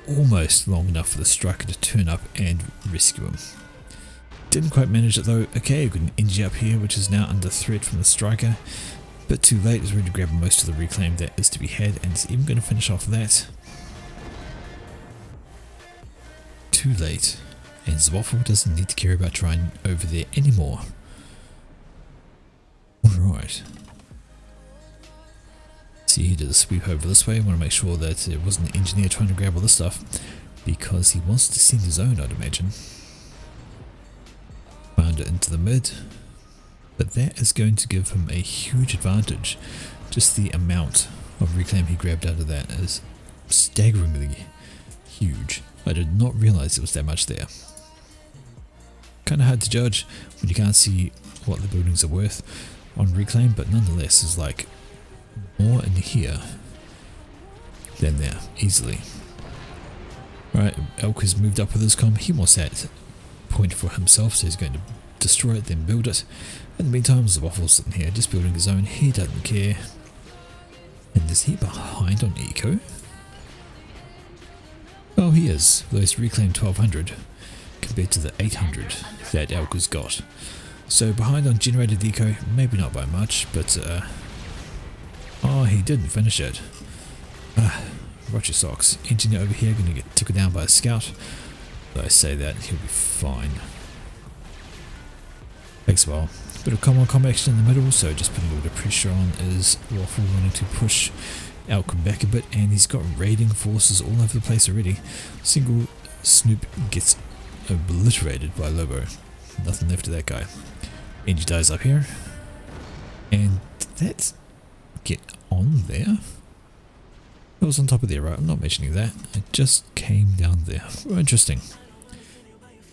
almost long enough for the striker to turn up and rescue him. Didn't quite manage it though. Okay, I've got an Engie up here which is now under threat from the striker. But too late, it's ready to grab most of the reclaim that is to be had, and it's even going to finish off that. Too late, and Zwaffle doesn't need to care about trying over there anymore. Alright. See, he did a sweep over this way. I want to make sure that it wasn't the engineer trying to grab all this stuff, because he wants to send his own, I'd imagine. Found it into the mid, but that is going to give him a huge advantage. Just the amount of reclaim he grabbed out of that is staggeringly huge. I did not realize there was that much there. Kind of hard to judge when you can't see what the buildings are worth on reclaim, but nonetheless is like more in here than there, easily. Right, Elk has moved up with his comm. He wants that point for himself, so he's going to destroy it, then build it. In the meantime, Zwaffle's sitting here just building his own. He doesn't care. And is he behind on eco? Oh, he is. Though he's reclaimed 1200 compared to the 800 that Elk has got. So behind on generated eco, maybe not by much, but oh, he didn't finish it. Watch your socks. Engineer over here going to get tickled down by a scout. Though I say that, he'll be fine. Takes a while. Bit of comm action in the middle, so just putting a little bit of pressure on is Waffle wanting to push Elk back a bit, and he's got raiding forces all over the place already. Single Snoop gets obliterated by Lobo. Nothing left of that guy. Engie dies up here. And did that get on there? It was on top of there, right? I'm not mentioning that. It just came down there. Oh, interesting.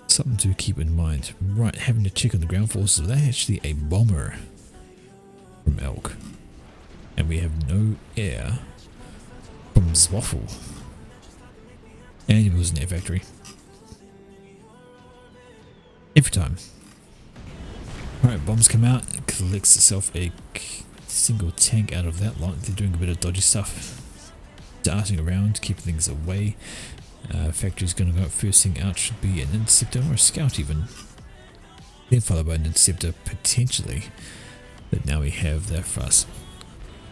Something to keep in mind. Right, having to check on the ground forces. That actually a bomber from Elk. And we have no air from Zwaffle. And it was an air factory. Every time. Alright, bombs come out. It collects itself a single tank out of that lot. They're doing a bit of dodgy stuff. Darting around, keeping things away. Factory's going to go up. First thing out should be an interceptor or a scout even. Then followed by an interceptor potentially. But now we have that for us.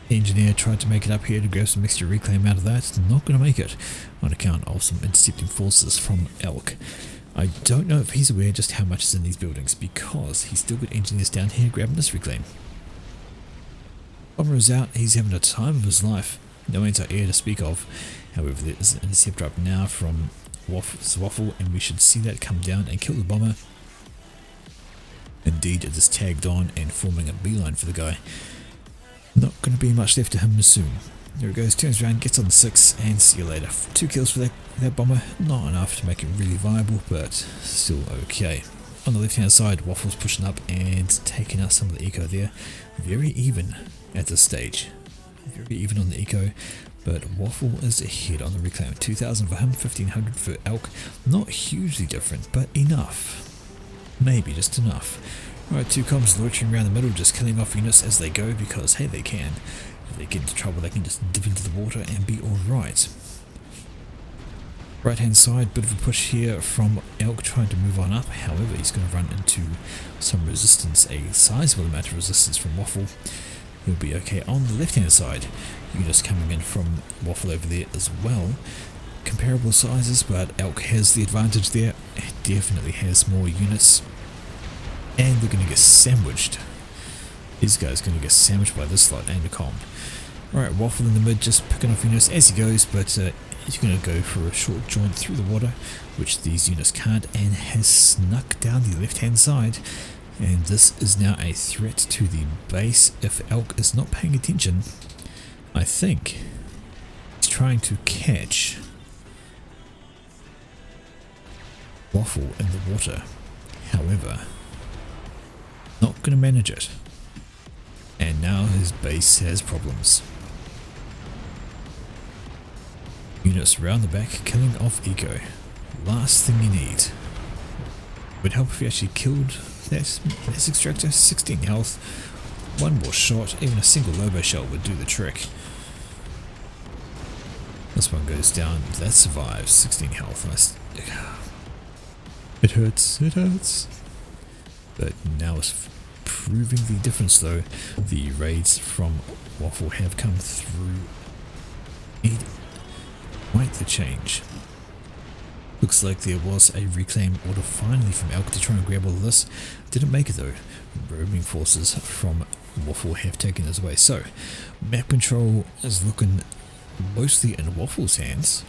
Engineer tried to make it up here to grab some extra reclaim out of that. Not going to make it on account of some intercepting forces from Elk. I don't know if he's aware just how much is in these buildings because he's still got engineers down here grabbing this reclaim. Bomber is out. He's having a time of his life. No anti-air to speak of. However, there is an interceptor up now from Waffle and we should see that come down and kill the bomber. Indeed, it is tagged on and forming a beeline for the guy. Not going to be much left to him soon. There it goes, turns around, gets on the 6, and see you later. 2 kills for that bomber. Not enough to make it really viable, but still okay. On the left hand side, Waffle's pushing up and taking out some of the eco there. Very even at this stage. Very even on the eco, but Waffle is ahead on the reclaim. 2,000 for him, 1,500 for Elk. Not hugely different, but enough. Maybe just enough. Alright, 2 comms loitering around the middle, just killing off units as they go because, hey, they can. If they get into trouble, they can just dip into the water and be alright. Right hand side, bit of a push here from Elk trying to move on up. However, he's going to run into some resistance, a sizable amount of resistance from Waffle. He'll be okay. On the left hand side, units coming in from Waffle over there as well. Comparable sizes, but Elk has the advantage there. It definitely has more units. And they're going to get sandwiched. These guys are going to get sandwiched by this slot and a comm. Alright, Waffle in the mid, just picking off units as he goes, but he's going to go for a short jaunt through the water, which these units can't, and has snuck down the left hand side. And this is now a threat to the base if Elk is not paying attention. I think he's trying to catch Waffle in the water. However, not going to manage it. And now his base has problems. Units round the back killing off eco. Last thing you need. Would help if you actually killed that extractor. 16 health. One more shot. Even a single Lobo shell would do the trick. This one goes down. That survives. 16 health. It hurts. It hurts. But now it's proving the difference though. The raids from Waffle have come through. Made quite the change. Looks like there was a reclaim order finally from Elk to try and grab all of this. Didn't make it though. Roaming forces from Waffle have taken this away. So, map control is looking mostly in Waffle's hands.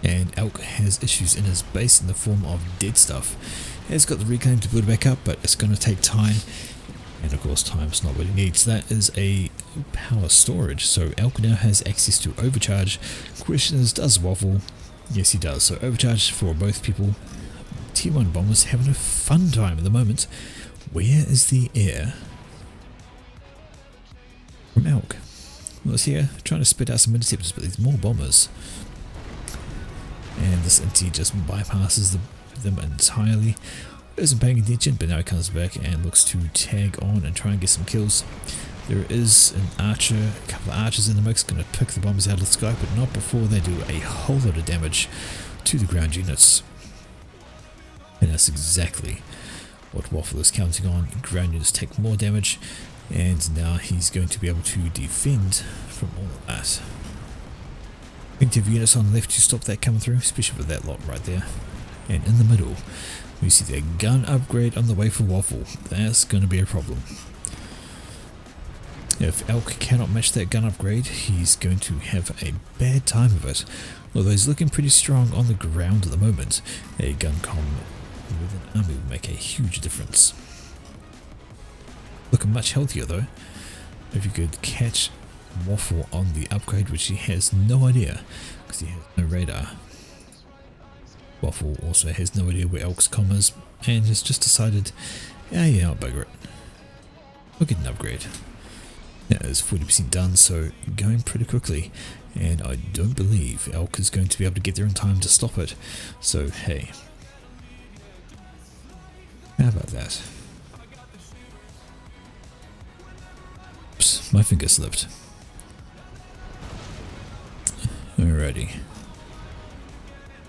And Elk has issues in his base in the form of dead stuff. He's got the reclaim to build back up, but it's going to take time. And of course, time's not what he needs. That is a power storage. So Elk now has access to overcharge. Question is, does Waffle? Yes, he does. So overcharge for both people. Tier 1 bombers having a fun time at the moment. Where is the air from Elk? Well, it's here trying to spit out some interceptors, but there's more bombers. And this NT just bypasses them entirely. Isn't paying attention, but now he comes back and looks to tag on and try and get some kills. There is an archer, a couple of archers in the mix, going to pick the bombers out of the sky, but not before they do a whole lot of damage to the ground units. And that's exactly what Waffle is counting on. Ground units take more damage, and now he's going to be able to defend from all of that. Plenty of units on the left to stop that coming through, especially with that lot right there. And in the middle, we see the gun upgrade on the way for Waffle. That's going to be a problem. If Elk cannot match that gun upgrade, he's going to have a bad time of it. Although he's looking pretty strong on the ground at the moment, a gun comm with an army will make a huge difference. Looking much healthier though. If you could catch Waffle on the upgrade, which he has no idea because he has no radar. Waffle also has no idea where Elk's comm is and has just decided, yeah, I'll bugger it. We'll get an upgrade. That is 40% done, so going pretty quickly, and I don't believe Elk is going to be able to get there in time to stop it. So hey, how about that? Oops, my finger slipped. Alrighty.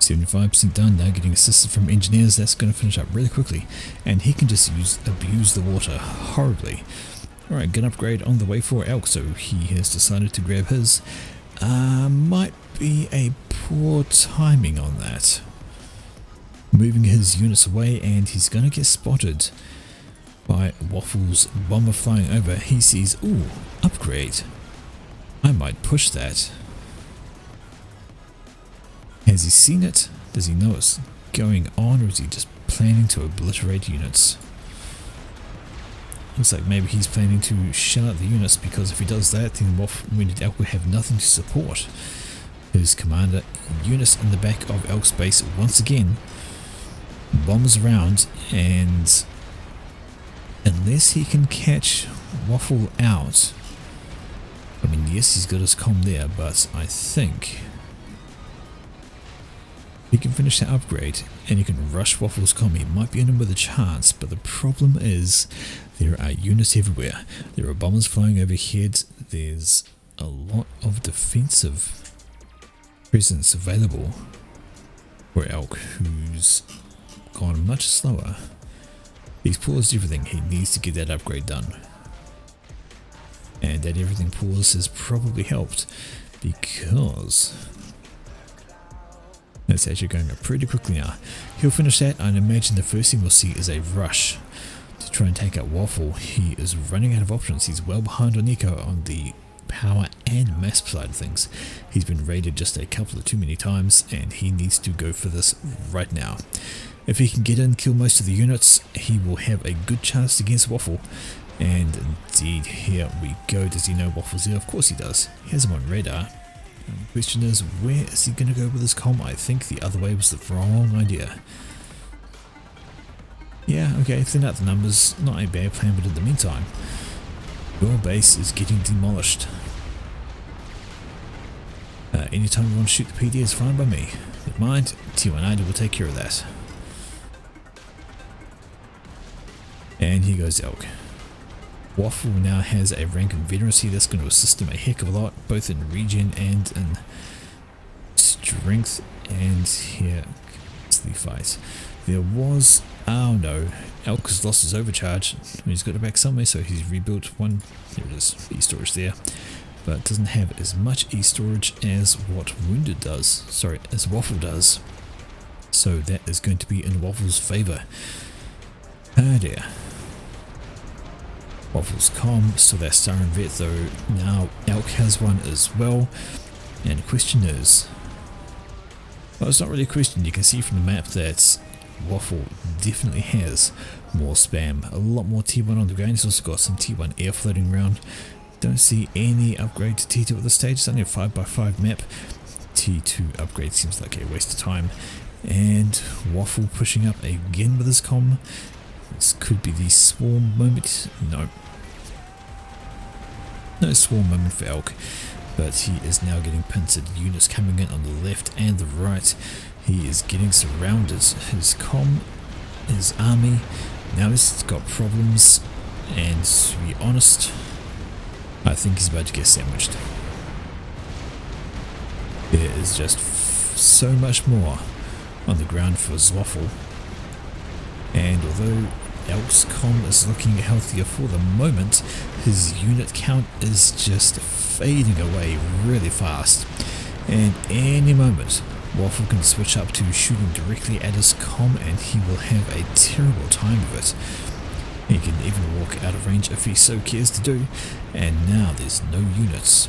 75% done, now getting assistance from engineers. That's going to finish up really quickly, and he can just abuse the water horribly. Alright, good upgrade on the way for Elk, so he has decided to grab his. Might be a poor timing on that. Moving his units away, and he's going to get spotted by Waffle's bomber flying over. He sees, ooh, upgrade. I might push that. Has he seen it? Does he know it's going on, or is he just planning to obliterate units? Looks like maybe he's planning to shell out the units, because if he does that, then Wounded Elk will have nothing to support his commander. Units in the back of Elk's base once again. Bombers around, and unless he can catch Waffle out, I mean, yes, he's got his comm there, but I think he can finish that upgrade and he can rush Waffle's comm. He might be in him with a chance, but the problem is there are units everywhere. There are bombers flying overhead. There's a lot of defensive presence available for Elk, who's gone much slower. He's paused everything. He needs to get that upgrade done. And that everything pause has probably helped, because that's actually going up pretty quickly now. He'll finish that. I'd imagine the first thing we'll see is a rush to try and take out Waffle. He is running out of options. He's well behind on Nico on the power and mass side of things. He's been raided just a couple of too many times, and he needs to go for this right now. If he can get in, kill most of the units, he will have a good chance against Waffle. And indeed, here we go. Does he know Waffle's there? Of course he does. He has him on radar. And the question is, where is he going to go with his comm? I think the other way was the wrong idea. Yeah, okay, thin out the numbers. Not a bad plan, but in the meantime, your base is getting demolished. Anytime you want to shoot the PD is fine by me. Never mind, T190 will take care of that. And here goes Elk. Waffle now has a rank of veterancy that's going to assist him a heck of a lot, both in regen and in strength. And here is the fight. There was, oh no, Elk has lost his overcharge. He's got it back somewhere, so he's rebuilt one. There it is, e-storage there, but doesn't have as much e-storage as what Wounded does. Sorry, as Waffle does. So that is going to be in Waffle's favor. Ah dear. Waffle's comm, so that Star and Vet, though now Elk has one as well. And the question is, well, it's not really a question. You can see from the map that Waffle definitely has more spam, a lot more T1 on the ground. He's also got some T1 air floating around. Don't see any upgrade to T2 at this stage. It's only a 5x5 map. T2 upgrade seems like a waste of time. And Waffle pushing up again with his comm. This could be the swarm moment. No. No swarm moment for Elk. But he is now getting pincered. Units coming in on the left and the right. He is getting surrounded. His comm, his army, now he's got problems. And to be honest, I think he's about to get sandwiched. There is just so much more on the ground for Waffle. And although Elk's comm is looking healthier for the moment, his unit count is just fading away really fast. And any moment, Waffle can switch up to shooting directly at his comm, and he will have a terrible time of it. He can even walk out of range if he so cares to do. And now there's no units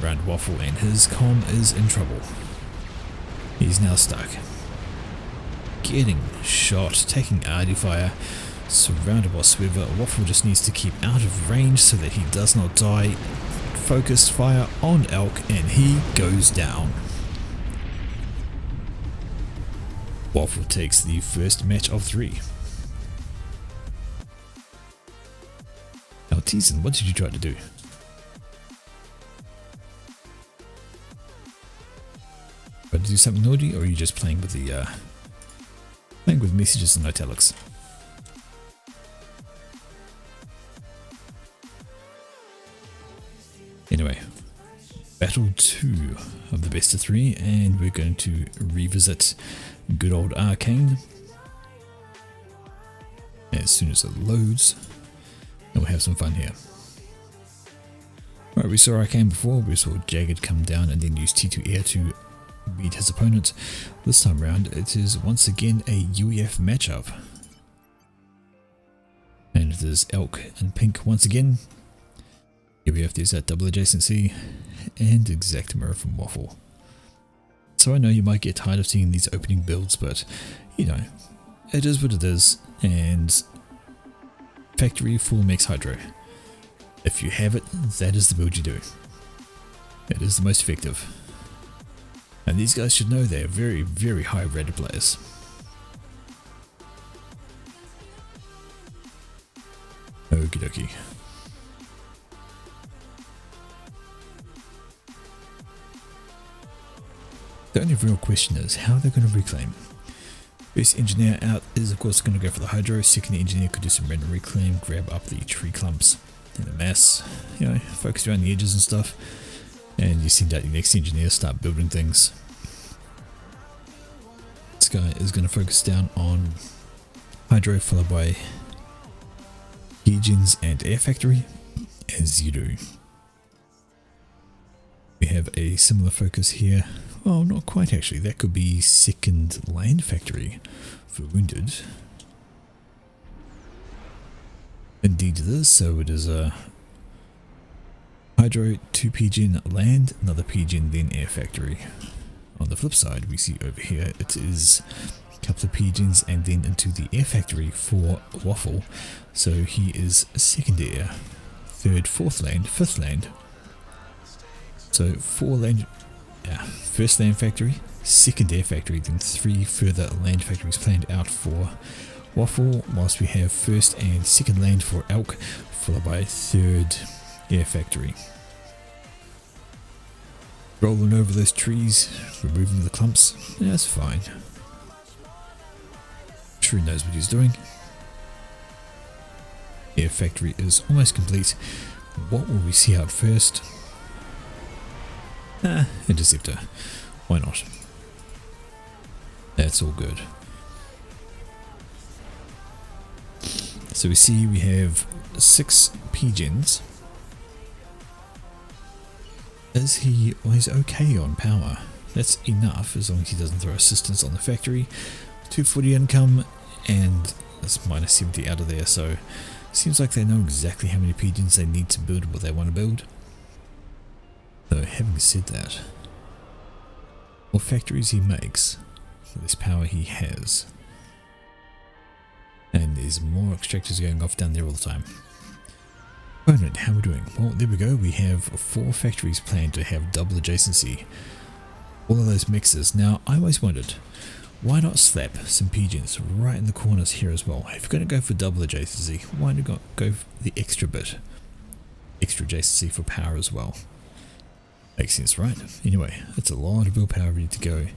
around Waffle, and his comm is in trouble. He's now stuck. Getting shot, taking RD fire, surrounded by Swiver. Waffle just needs to keep out of range so that he does not die. Focused fire on Elk, and he goes down. Waffle takes the first match of 3. Now, Teason, what did you try to do? Try to do something naughty, or are you just playing with the playing with messages in italics? Anyway, Battle 2 of the best of 3, and we're going to revisit good old Arcane as soon as it loads, and we'll have some fun here. Right, we saw Arcane before, we saw Jagged come down and then use T2 Air to beat his opponent. This time around it is once again a UEF matchup. And it is Elk and Pink once again. Here we have there's that double adjacency and exact mirror from Waffle. So I know you might get tired of seeing these opening builds, but you know, it is what it is, and factory full max hydro. If you have it, that is the build you do. It is the most effective. And these guys should know they're very, very high rated players. Okie dokie. The only real question is how they're going to reclaim. First engineer out is of course going to go for the hydro. Second engineer could do some random reclaim, grab up the tree clumps and the mass, you know, focus around the edges and stuff. And you send out your next engineer, start building things. This guy is going to focus down on hydro, followed by Gens and air factory, as you do. We have a similar focus here. Well, not quite actually. That could be second land factory for wounded. Indeed it is. So it is a hydro, 2 PGen land, another PGen, then air factory. On the flip side, we see over here it is a couple of PGens and then into the air factory for Waffle. So he is second air, third, fourth land, fifth land. So 4 land, first land factory, second air factory, then 3 further land factories planned out for Waffle, whilst we have first and second land for Elk, followed by third air factory. Rolling over those trees, removing the clumps, that's fine. Sure knows what he's doing. Air factory is almost complete. What will we see out first? Interceptor. Why not? That's all good. So we see we have 6 PGens. Is he always okay on power? That's enough as long as he doesn't throw assistance on the factory. 240 income and that's minus 70 out of there, so seems like they know exactly how many PGens they need to build what they want to build. Though having said that, more factories he makes, the less power he has. And there's more extractors going off down there all the time. Opponent, how are we doing? Well, there we go. We have 4 factories planned to have double adjacency. All of those mixes. Now, I always wondered, why not slap some PGens right in the corners here as well? If you're going to go for double adjacency, why not go for the extra bit? Extra adjacency for power as well. Makes sense, right? Anyway, it's a lot of willpower ready to go.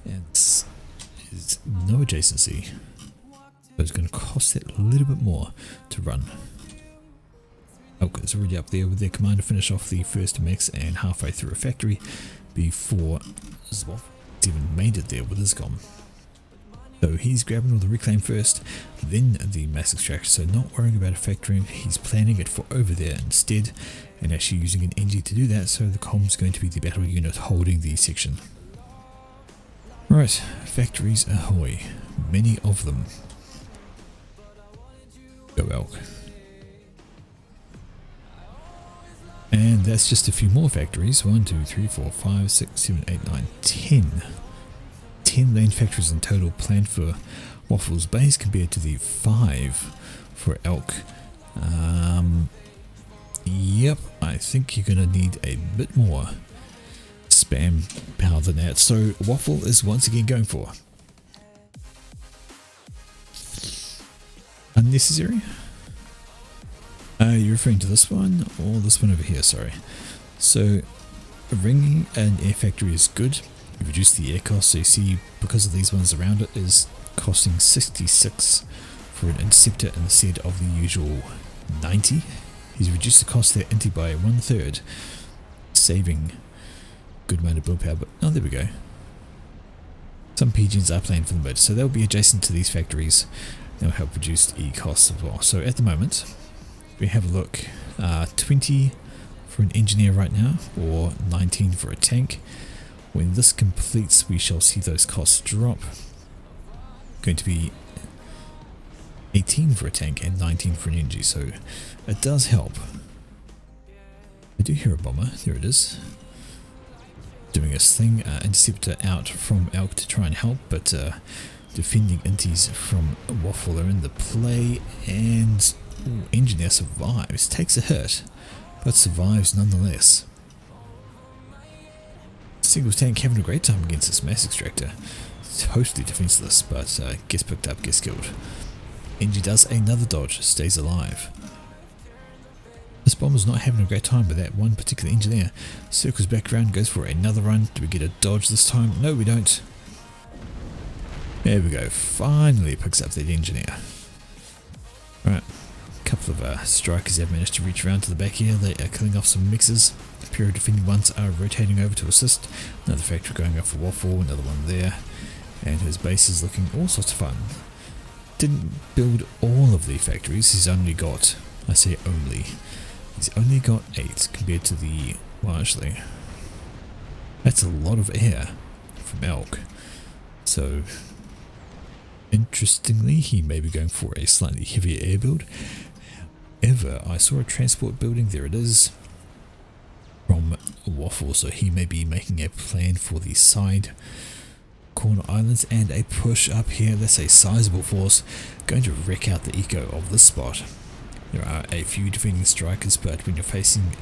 And it's no adjacency. So it's going to cost that a little bit more to run. Okay, it's already up there with their command to finish off the first mix and halfway through a factory before Zwoff even made it there with his gom. So he's grabbing all the reclaim first, then the mass extraction. So not worrying about a factory, he's planning it for over there instead, and actually using an NG to do that. So the com's going to be the battle unit holding the section. Right, factories ahoy, many of them. Go Elk. And that's just a few more factories. 1, 2, 3, 4, 5, 6, 7, 8, 9, 10. 10 lane factories in total planned for Waffle's base compared to the 5 for Elk. Yep, I think you're going to need a bit more spam power than that. So Waffle is once again going for unnecessary. You're referring to this one or this one over here, sorry. So ringing an air factory is good. You reduce the air cost, so you see because of these ones around it is costing 66 for an interceptor instead of the usual 90. He's reduced the cost of that inti by 1/3, saving good amount of build power, but oh, there we go. Some PGs are planned for the mid, so they'll be adjacent to these factories. They'll help reduce E costs as well. So at the moment, we have a look, 20 for an engineer right now, or 19 for a tank. When this completes, we shall see those costs drop. Going to be 18 for a tank and 19 for an energy, so it does help. I do hear a bomber, there it is. Doing its thing, interceptor out from Elk to try and help, but defending inties from Waffle are in the play, and engineer survives, takes a hit, but survives nonetheless. Singles tank having a great time against this mass extractor. Totally defenseless, but gets picked up, gets killed. Engie does another dodge, stays alive. This bomber's not having a great time, but that one particular engineer circles back around, goes for another run. Do we get a dodge this time? No, we don't. There we go, finally picks up that engineer. Right, a couple of strikers have managed to reach around to the back here. They are killing off some mixers. A pair of defending ones are rotating over to assist. Another factory going up for Waffle, another one there. And his base is looking all sorts of fun. Didn't build all of the factories, he's only got, I say only, he's only got 8 compared to the, well actually, that's a lot of air from Elk. So, interestingly, he may be going for a slightly heavier air build. However, I saw a transport building, there it is, from Waffle, so he may be making a plan for the side corner islands and a push up here. That's a sizable force, going to wreck out the eco of this spot. There are a few defending strikers, but when you're facing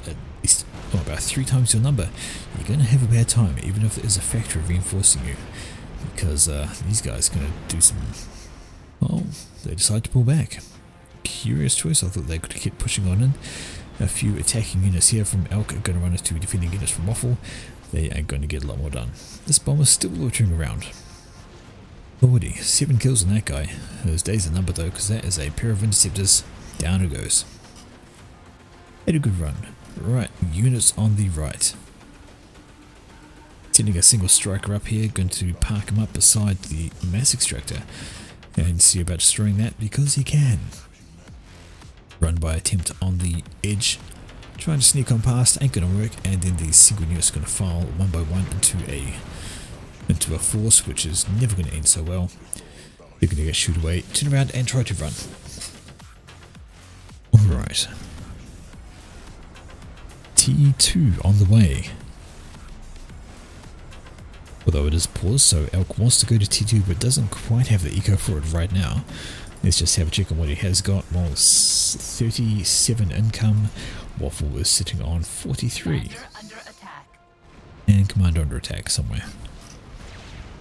at least about 3 times your number, you're going to have a bad time, even if there is a factory reinforcing you, because these guys are going to do some, well, they decide to pull back. Curious choice. I thought they could keep pushing on in. A few attacking units here from Elk are going to run into defending units from Waffle. They are going to get a lot more done. This bomber's still loitering around. Already 7 kills on that guy. His days are numbered though, because that is a pair of interceptors. Down it goes. Had a good run. Right, units on the right. Sending a single striker up here, going to park him up beside the mass extractor and see about destroying that because he can. Run by attempt on the edge. Trying to sneak on past, ain't gonna work, and then the single unit's gonna file one by one into a force, which is never gonna end so well. They're gonna get shoot away, turn around and try to run. Alright. T2 on the way. Although it is paused, so Elk wants to go to T2 but doesn't quite have the eco for it right now. Let's just have a check on what he has got. Well, 37 income. Waffle is sitting on 43. And Commander under attack somewhere.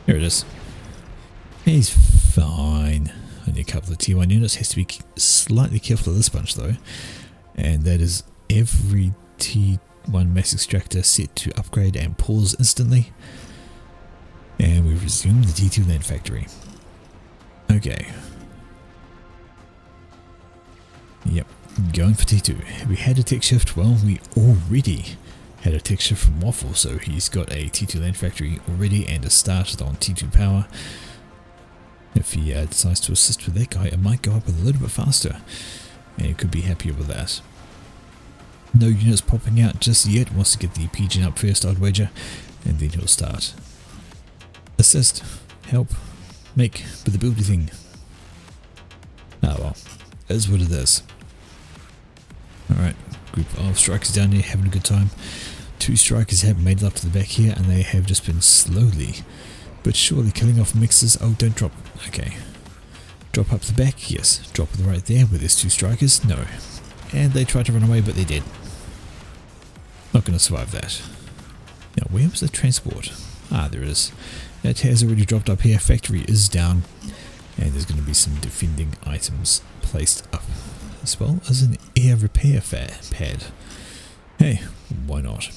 Here it is. He's fine. Only a couple of T1 units. Has to be slightly careful of this bunch though. And that is every T1 mass extractor set to upgrade and pause instantly. And we resume the T2 land factory. Okay. Yep, going for T2. We had a tech shift. Well, we already had a tech shift from Waffle, so he's got a T2 land factory already and is started on T2 power. If he decides to assist with that guy, it might go up a little bit faster, and he could be happier with that. No units popping out just yet. Wants to get the PG up first, I'd wager, and then he'll start. Assist, help, make with the buildy thing. Ah well, is what it is. Alright, group of strikers down here having a good time. 2 strikers have made it up to the back here, and they have just been slowly but surely killing off mixers. Oh, don't drop. Okay. Drop up the back, yes. Drop the right there where there's 2 strikers, no. And they tried to run away, but they did. Not going to survive that. Now, where was the transport? Ah, there it is. That has already dropped up here. Factory is down. And there's going to be some defending items placed up, as well as an air repair pad. Hey, why not?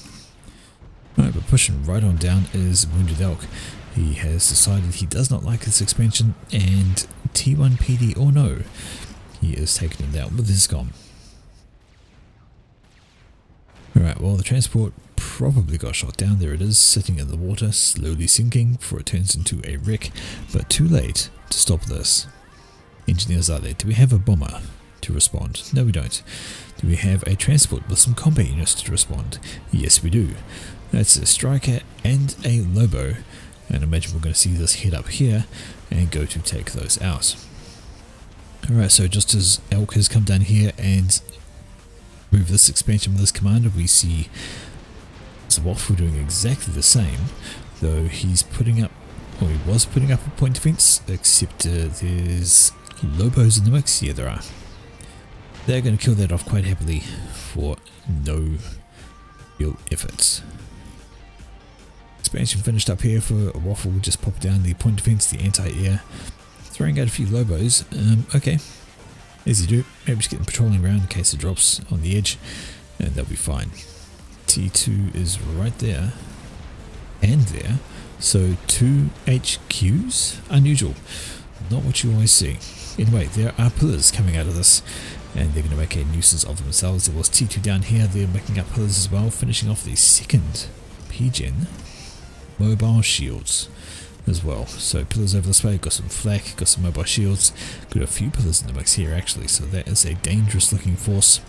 Alright, but pushing right on down is Wounded Elk. He has decided he does not like this expansion, and T1 PD or no, he is taking it out with his SCOM. Alright, well the transport probably got shot down. There it is, sitting in the water, slowly sinking before it turns into a wreck, but too late to stop this. Engineers are there. Do we have a bomber to respond? No, we don't. Do we have a transport with some combat units to respond? Yes, we do. That's a striker and a Lobo, and I imagine we're going to see this head up here and go to take those out. Alright, so just as Elk has come down here and move this expansion with this commander, we see Waffle doing exactly the same, though he's putting up, or he was putting up a point defense, except there's Lobos in the mix. Yeah, there are. They're going to kill that off quite happily for no real efforts. Expansion finished up here for Waffle. Just pop down the point defense, the anti-air, throwing out a few Lobos. Okay, as you do, maybe just get them patrolling around in case it drops on the edge, and they'll be fine. T2 is right there and there, so 2 HQs? Unusual, not what you always see. Anyway, there are pillars coming out of this, and they're going to make a nuisance of themselves. There was T2 down here, they're making up pillars as well, finishing off the second PGen mobile shields as well. So pillars over this way, got some flak, got some mobile shields, got a few pillars in the mix here actually, so that is a dangerous looking force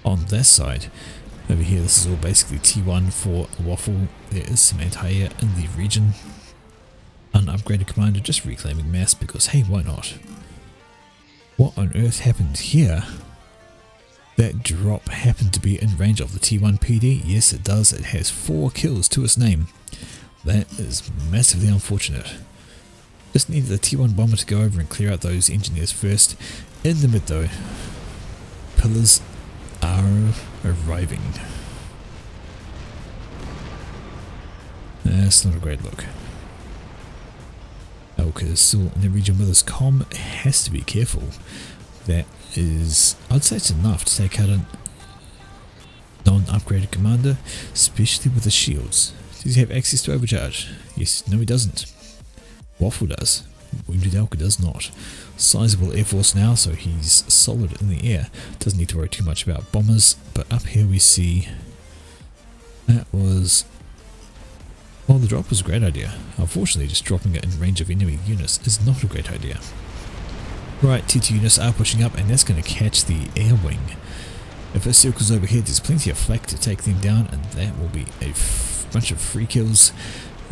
on that side. Over here this is all basically T1 for Waffle. There is some anti-air in the region. Unupgraded commander just reclaiming mass because hey, why not? What on earth happened here? That drop happened to be in range of the T1 PD. Yes it does, it has 4 kills to its name. That is massively unfortunate. Just needed the T1 bomber to go over and clear out those engineers first. In the mid though, pillars are arriving. That's not a great look. Elk is still in the region with his comm. Has to be careful. That is, I'd say it's enough to take out a non-upgraded commander, especially with the shields. Does he have access to overcharge? Yes, no he doesn't. Waffle does. Wounded Elk does not. Sizable air force now, so he's solid in the air. Doesn't need to worry too much about bombers, but up here we see that was, well, the drop was a great idea. Unfortunately, just dropping it in range of enemy units is not a great idea. Right, T2 units are pushing up, and that's going to catch the air wing. If it circles overhead, there's plenty of flak to take them down, and that will be a bunch of free kills.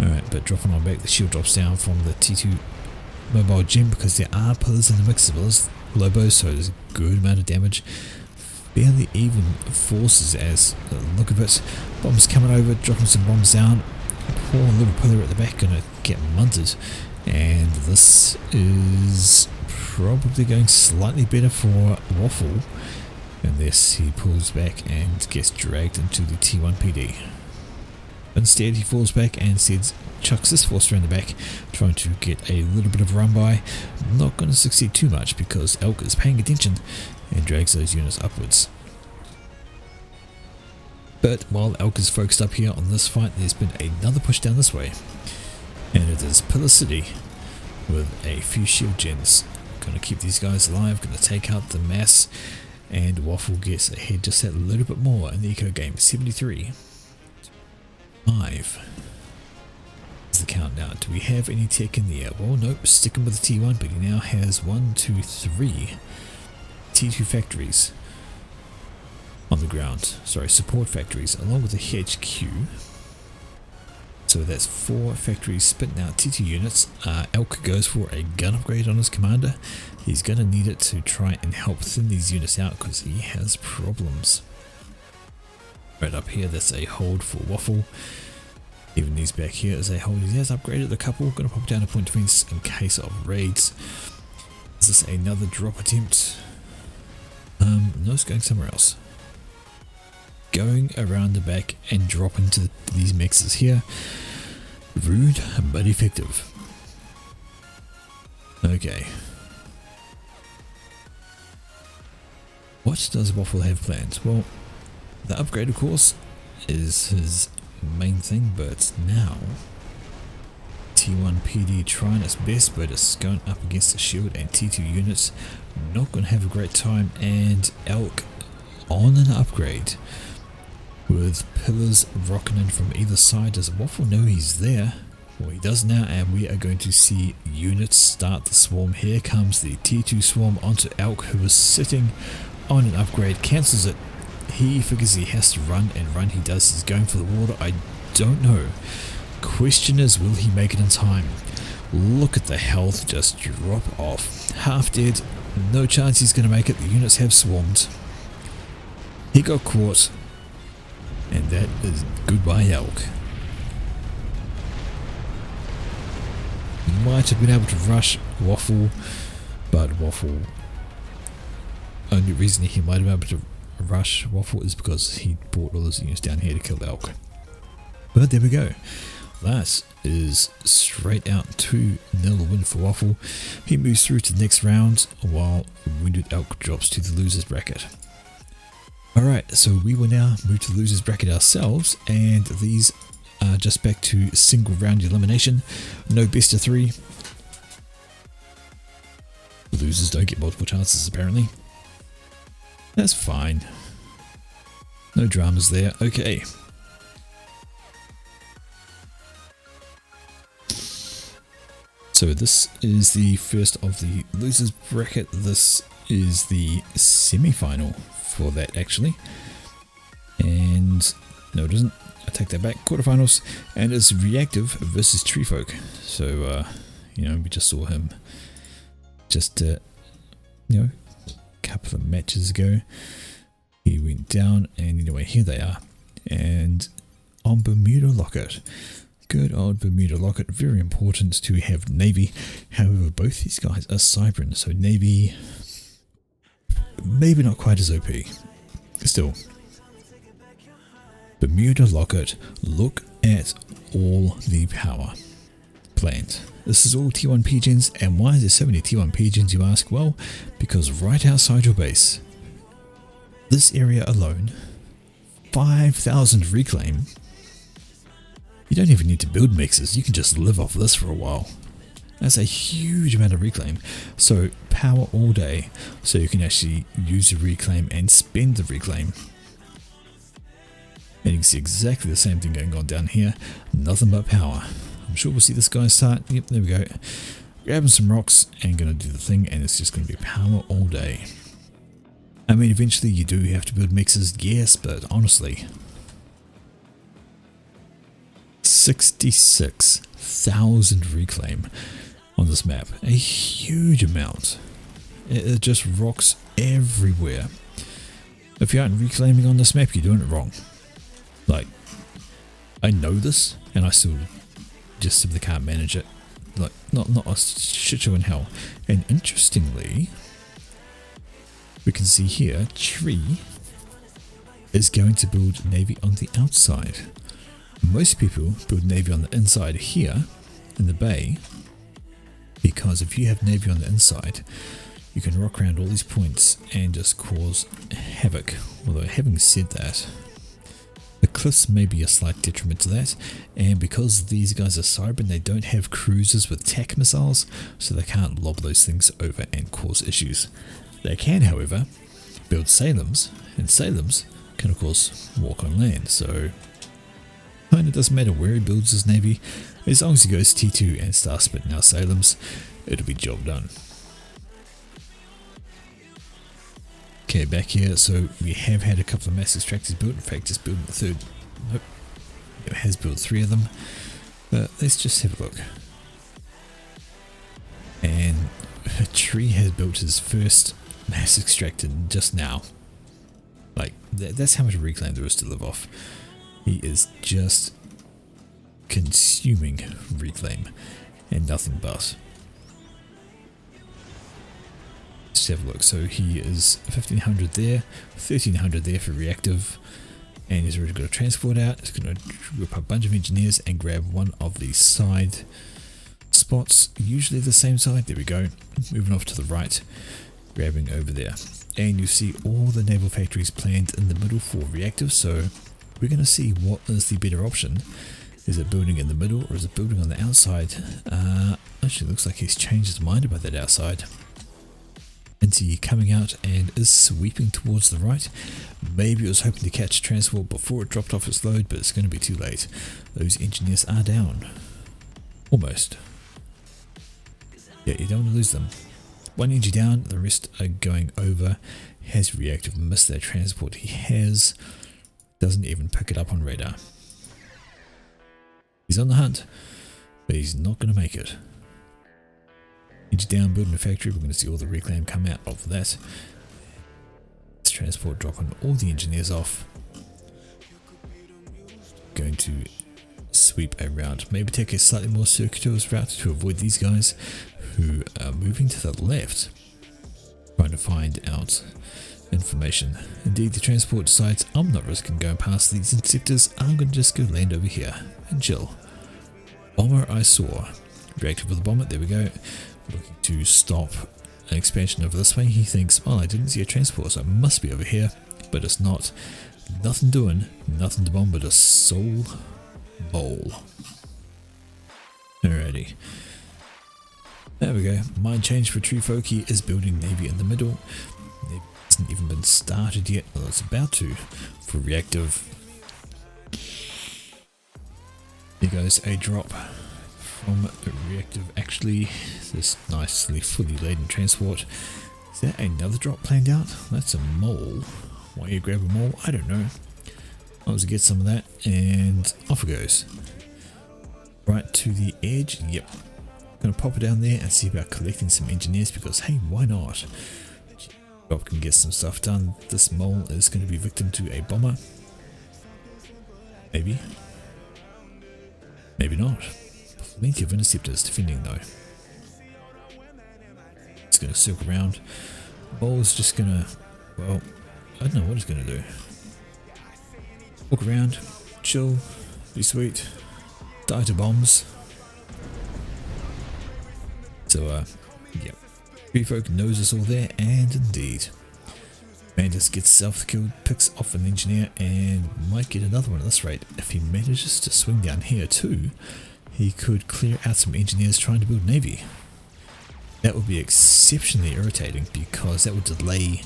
Alright, but dropping on back, the shield drops down from the T2 mobile gem because there are pillars in the mix as well as Lobos, so there's a good amount of damage. Fairly even forces as the look of it. Bombs coming over, dropping some bombs down. Poor little pillar at the back gonna get munted, and this is probably going slightly better for Waffle unless he pulls back and gets dragged into the T1 PD. Instead he falls back and instead chucks this force around the back, trying to get a little bit of a run by. Not going to succeed too much because Elk is paying attention and drags those units upwards. But while Elk is focused up here on this fight, there's been another push down this way, and it is Pillar City with a few shield gens. Going to keep these guys alive, going to take out the mass, and Waffle gets ahead just that little bit more in the eco game. 73. 5 is the count now. Do we have any tech in the air? Well, nope, sticking with the T1, but he now has 1, 2, 3 T2 factories on the ground. Sorry, support factories, along with the HQ. So that's 4 factories spitting out T2 units. Elk goes for a gun upgrade on his commander. He's going to need it to try and help thin these units out because he has problems. Right up here, that's a hold for Waffle. Even these back here is a hold. He has upgraded a couple. Going to pop down a point defense in case of raids. Is this another drop attempt? No, it's going somewhere else. Going around the back and dropping to these mixes here. Rude but effective. Okay. What does Waffle have planned? Well, the upgrade of course is his main thing, but now T1 PD trying its best, but it's going up against the shield and T2 units. Not going to have a great time, and Elk on an upgrade with pillars rocking in from either side. Does Waffle know he's there? Well, he does now, and we are going to see units start the swarm. Here comes the T2 swarm onto Elk, who is sitting on an upgrade, cancels it. He figures he has to run, and run he does. He's going for the water. I don't know. Question is, will he make it in time? Look at the health just drop off. Half dead. No chance he's going to make it. The units have swarmed. He got caught. And that is goodbye Elk. Might have been able to rush Waffle, but Waffle, only reason he might have been able to rush Waffle is because he brought all his units down here to kill Elk. But there we go. That is straight out 2-0 win for Waffle. He moves through to the next round while Wounded Elk drops to the losers bracket. Alright, so we will now move to the losers bracket ourselves, and these are just back to single round elimination. No best of 3. Losers don't get multiple chances apparently. That's fine. No dramas there. Okay. So this is the first of the losers bracket. This is the semi-final for that actually. And no, it isn't. I take that back. Quarterfinals, and it's Reactive versus Treefolk. So you know, we just saw him just you know, a couple of matches ago. He went down, and anyway, here they are. And on Bermuda Locket. Good old Bermuda Locket, very important to have Navy. However, both these guys are Cybran, so Navy maybe not quite as OP. Still, Bermuda Locket, look at all the power plant. This is all T1 P-Gens, and why is there so many T1 P-Gens, you ask? Well, because right outside your base, this area alone, 5,000 reclaim. You don't even need to build mixers, you can just live off this for a while. That's a huge amount of reclaim. So power all day, so you can actually use the reclaim and spend the reclaim. And you can see exactly the same thing going on down here. Nothing but power. I'm sure we'll see this guy start. Yep, there we go. Grabbing some rocks and going to do the thing, and it's just going to be power all day. I mean, eventually you do have to build mixers, yes, but honestly, 66,000 reclaim on this map. A huge amount. It just rocks everywhere. If you aren't reclaiming on this map, you're doing it wrong. Like, I know this, and I still just simply can't manage it. Like, not a shit show in hell. And interestingly, we can see here, Tree is going to build Navy on the outside. Most people build Navy on the inside here in the bay, because if you have Navy on the inside, you can rock around all these points and just cause havoc. Although having said that, the cliffs may be a slight detriment to that, and because these guys are Cybran, they don't have cruisers with TAC missiles, so they can't lob those things over and cause issues. They can, however, build Salems, and Salems can of course walk on land, so kind of doesn't matter where he builds his Navy, as long as he goes T2 and starts spitting out Salems, it'll be job done. Okay, back here, so we have had a couple of mass extractors built, in fact just building the third, nope, it has built 3 of them, but let's just have a look. And Tree has built his first mass extractor just now. Like, that's how much reclaim there is to live off. He is just consuming reclaim and nothing but. Let's have a look. So he is 1500 there, 1300 there for reactive, and he's already got a transport out. He's going to whip a bunch of engineers and grab one of the side spots, usually the same side. There we go. Moving off to the right, grabbing over there. And you see all the naval factories planned in the middle for reactive, so we're going to see what is the better option. Is it building in the middle or is it building on the outside? Actually looks like he's changed his mind about that outside. Anti coming out and is sweeping towards the right. Maybe it was hoping to catch transport before it dropped off its load, but it's going to be too late. Those engineers are down. Almost. Yeah, you don't want to lose them. One engine down, the rest are going over. Has reactive missed that transport he has. Doesn't even pick it up on radar. He's on the hunt, but he's not going to make it. Engine down, building a factory. We're going to see all the reclaim come out of that. This transport dropping all the engineers off. Going to sweep around. Maybe take a slightly more circuitous route to avoid these guys who are moving to the left. Trying to find out information. Indeed, the transport decides I'm not risking going past these interceptors. I'm going to just go land over here and chill. Bomber I saw. Reactive with the bomber. There we go. Looking to stop an expansion over this way. He thinks, well, I didn't see a transport, so it must be over here, but it's not. Nothing doing, nothing to bomb but a soul bowl. Alrighty. There we go. Mind change for Tree Folk. He is building Navy in the middle. Navy hasn't even been started yet, although it's about to for reactive. There goes a drop from reactive. Actually, this nicely fully laden transport. Is there another drop planned out? That's a mole. Why you grab a mole? I don't know. I was to get some of that, and off it goes. Right to the edge. Yep. Gonna pop it down there and see about collecting some engineers, because hey, why not? Drop can get some stuff done. This mole is going to be victim to a bomber. Maybe. Maybe not. Plenty of interceptors defending though. It's going to circle around. Mole's just going to, well, I don't know what it's going to do. Walk around, chill, be sweet, die to bombs. So, yeah. Tree Folk knows us all there, and indeed. Mantis gets self-killed, picks off an engineer, and might get another one at this rate. If he manages to swing down here too, he could clear out some engineers trying to build Navy. That would be exceptionally irritating, because that would delay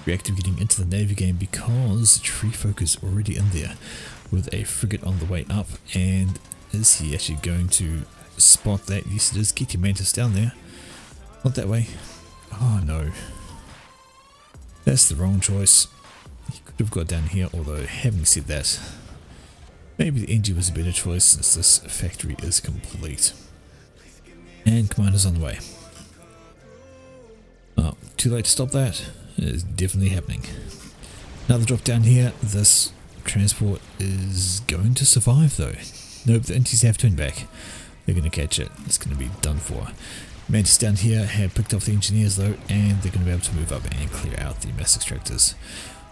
reactive getting into the Navy game, because Tree Folk is already in there with a frigate on the way up. And is he actually going to spot that? Yes, it is. Get your Mantis down there. Not that way. Oh no. That's the wrong choice. He could have got down here, although having said that, maybe the NG was a better choice since this factory is complete. And commander's on the way. Oh, too late to stop that. It is definitely happening. Another drop down here. This transport is going to survive though. Nope, the NTs have turned back. They're going to catch it. It's going to be done for. Mantis down here have picked off the engineers though, and they're going to be able to move up and clear out the mass extractors.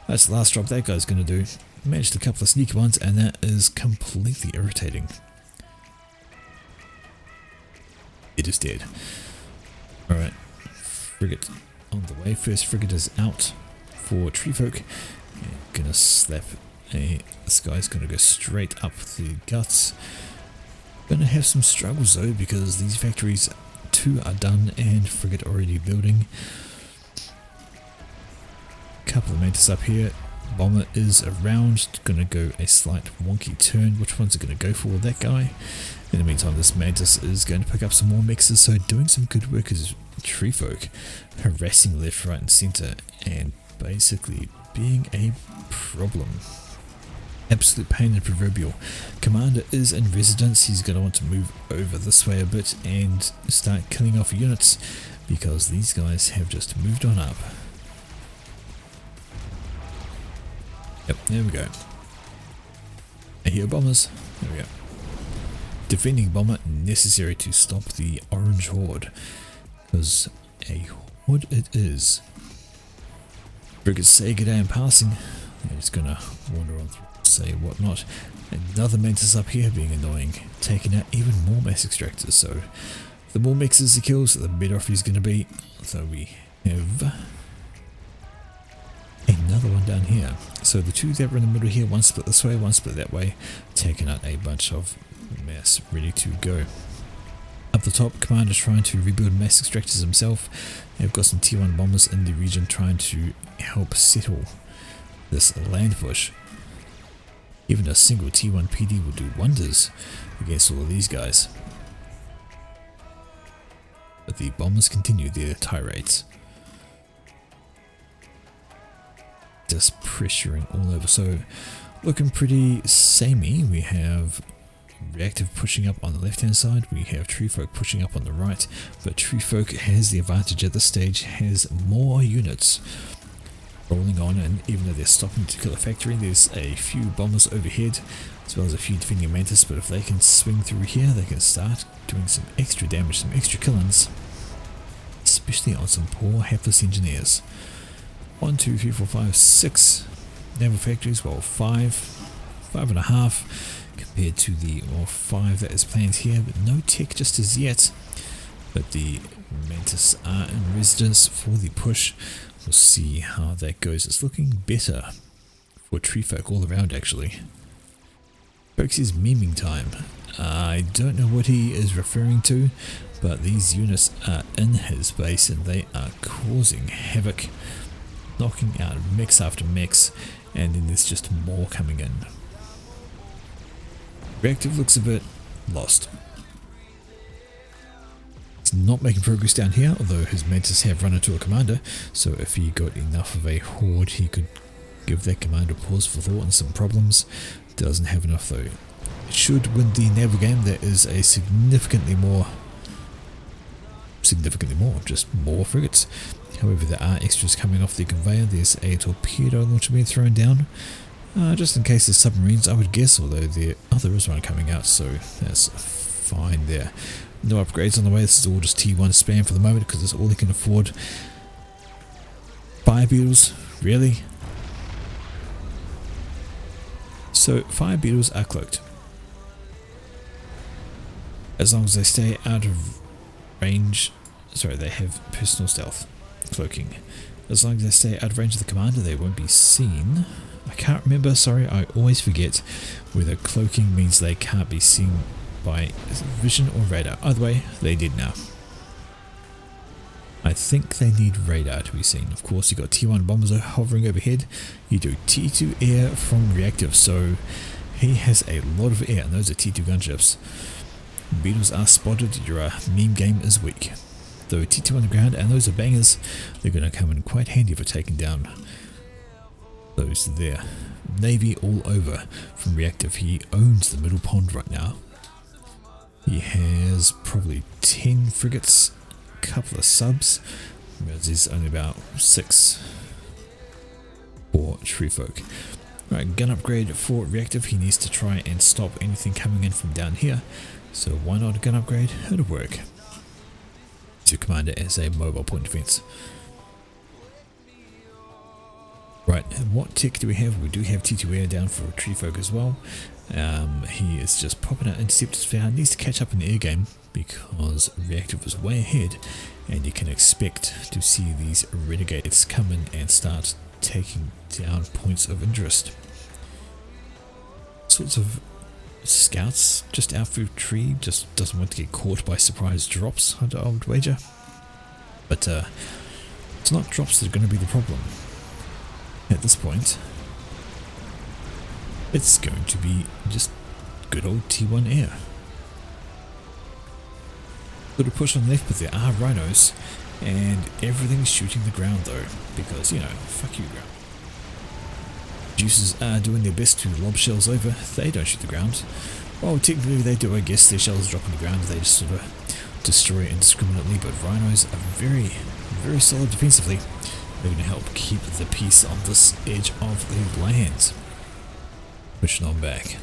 That's the last drop that guy's going to do. Managed a couple of sneaky ones, and that is completely irritating. It is dead. Alright, frigate on the way. First frigate is out for Tree Folk. Gonna slap this guy's gonna go straight up the guts. Gonna have some struggles though, because these factories, two are done and frigate already building. Couple of Mantis up here. Bomber is around, gonna go a slight wonky turn. Which one's it gonna go for? That guy. In the meantime, this Mantis is going to pick up some more mixes, so doing some good work as Tree Folk, harassing left, right and centre, and basically being a problem. Absolute pain in the proverbial. Commander is in residence. He's going to want to move over this way a bit and start killing off units, because these guys have just moved on up. Yep, there we go. I hear bombers. There we go. Defending bomber necessary to stop the orange horde, because a horde it is. Frigates say good day in passing. They're just gonna wander on through, say whatnot. Another Mantis up here being annoying, taking out even more mass extractors. So the more mixes he kills, the better off he's gonna be. So we have another one down here. So the two that were in the middle here, one split this way, one split that way, taking out a bunch of mass ready to go. Up the top, Commander's trying to rebuild mass extractors himself. They've got some T1 bombers in the region trying to help settle this land push. Even a single T1 PD will do wonders against all of these guys. But the bombers continue their tirades. Just pressuring all over. So looking pretty samey. We have Reactive pushing up on the left hand side, we have Treefolk pushing up on the right, but Treefolk has the advantage at this stage, has more units rolling on, and even though they're stopping to kill a factory, there's a few bombers overhead as well as a few defending Mantis, but if they can swing through here they can start doing some extra damage, some extra killings, especially on some poor hapless engineers. 1, 2, 3, 4, 5, 6 naval factories, well 5.5 compared to the 5 that is planned here, but no tech just as yet. But the Mantis are in residence for the push. We'll see how that goes. It's looking better for Treefolk all around actually. Foxy's memeing time. I don't know what he is referring to, but these units are in his base and they are causing havoc, knocking out mix after mix, and then there's just more coming in. Reactive looks a bit lost. He's not making progress down here, although his Mantis have run into a commander, so if he got enough of a horde he could give that commander pause for thought and some problems. Doesn't have enough though. It should win the naval game. There is a significantly more, just more frigates. However, there are extras coming off the conveyor. There's a torpedo launcher being thrown down. Just in case there's submarines, I would guess, although there is one coming out, so that's fine there. No upgrades on the way, this is all just T1 spam for the moment because it's all they can afford. Fire beetles, really? So fire beetles are cloaked. As long as they stay out of range, sorry, they have personal stealth, cloaking. As long as they stay out of range of the commander, they won't be seen. I can't remember, sorry, I always forget whether cloaking means they can't be seen by vision or radar. Either way, they did now. I think they need radar to be seen. Of course, you got T1 bombers hovering overhead. You do T2 air from reactive, so he has a lot of air, and those are T2 gunships. Beetles are spotted, your meme game is weak. Though T2 on the ground, and those are bangers, they're going to come in quite handy for taking down those there. Navy all over from reactive. He owns the middle pond right now. He has probably 10 frigates, a couple of subs, whereas there's only about 6 for Treefolk. Right, gun upgrade for reactive. He needs to try and stop anything coming in from down here. So why not a gun upgrade? It'll work. To commander as a mobile point defense. Right, and what tech do we have? We do have T2 air down for Treefolk as well. He is just popping out interceptors down. Needs to catch up in the air game because reactive was way ahead, and you can expect to see these renegades come in and start taking down points of interest. Sorts of scouts just out through tree, just doesn't want to get caught by surprise drops, I would wager. But it's not drops that are going to be the problem. At this point, it's going to be just good old T1 air. Little push on the left, but there are rhinos, and everything's shooting the ground though, because, you know, fuck you ground. Juices are doing their best to lob shells over. They don't shoot the ground. Well, technically they do, I guess. Their shells drop on the ground, they just sort of destroy indiscriminately, but rhinos are very, very solid defensively. They're going to help keep the peace on this edge of the land. Pushing on back.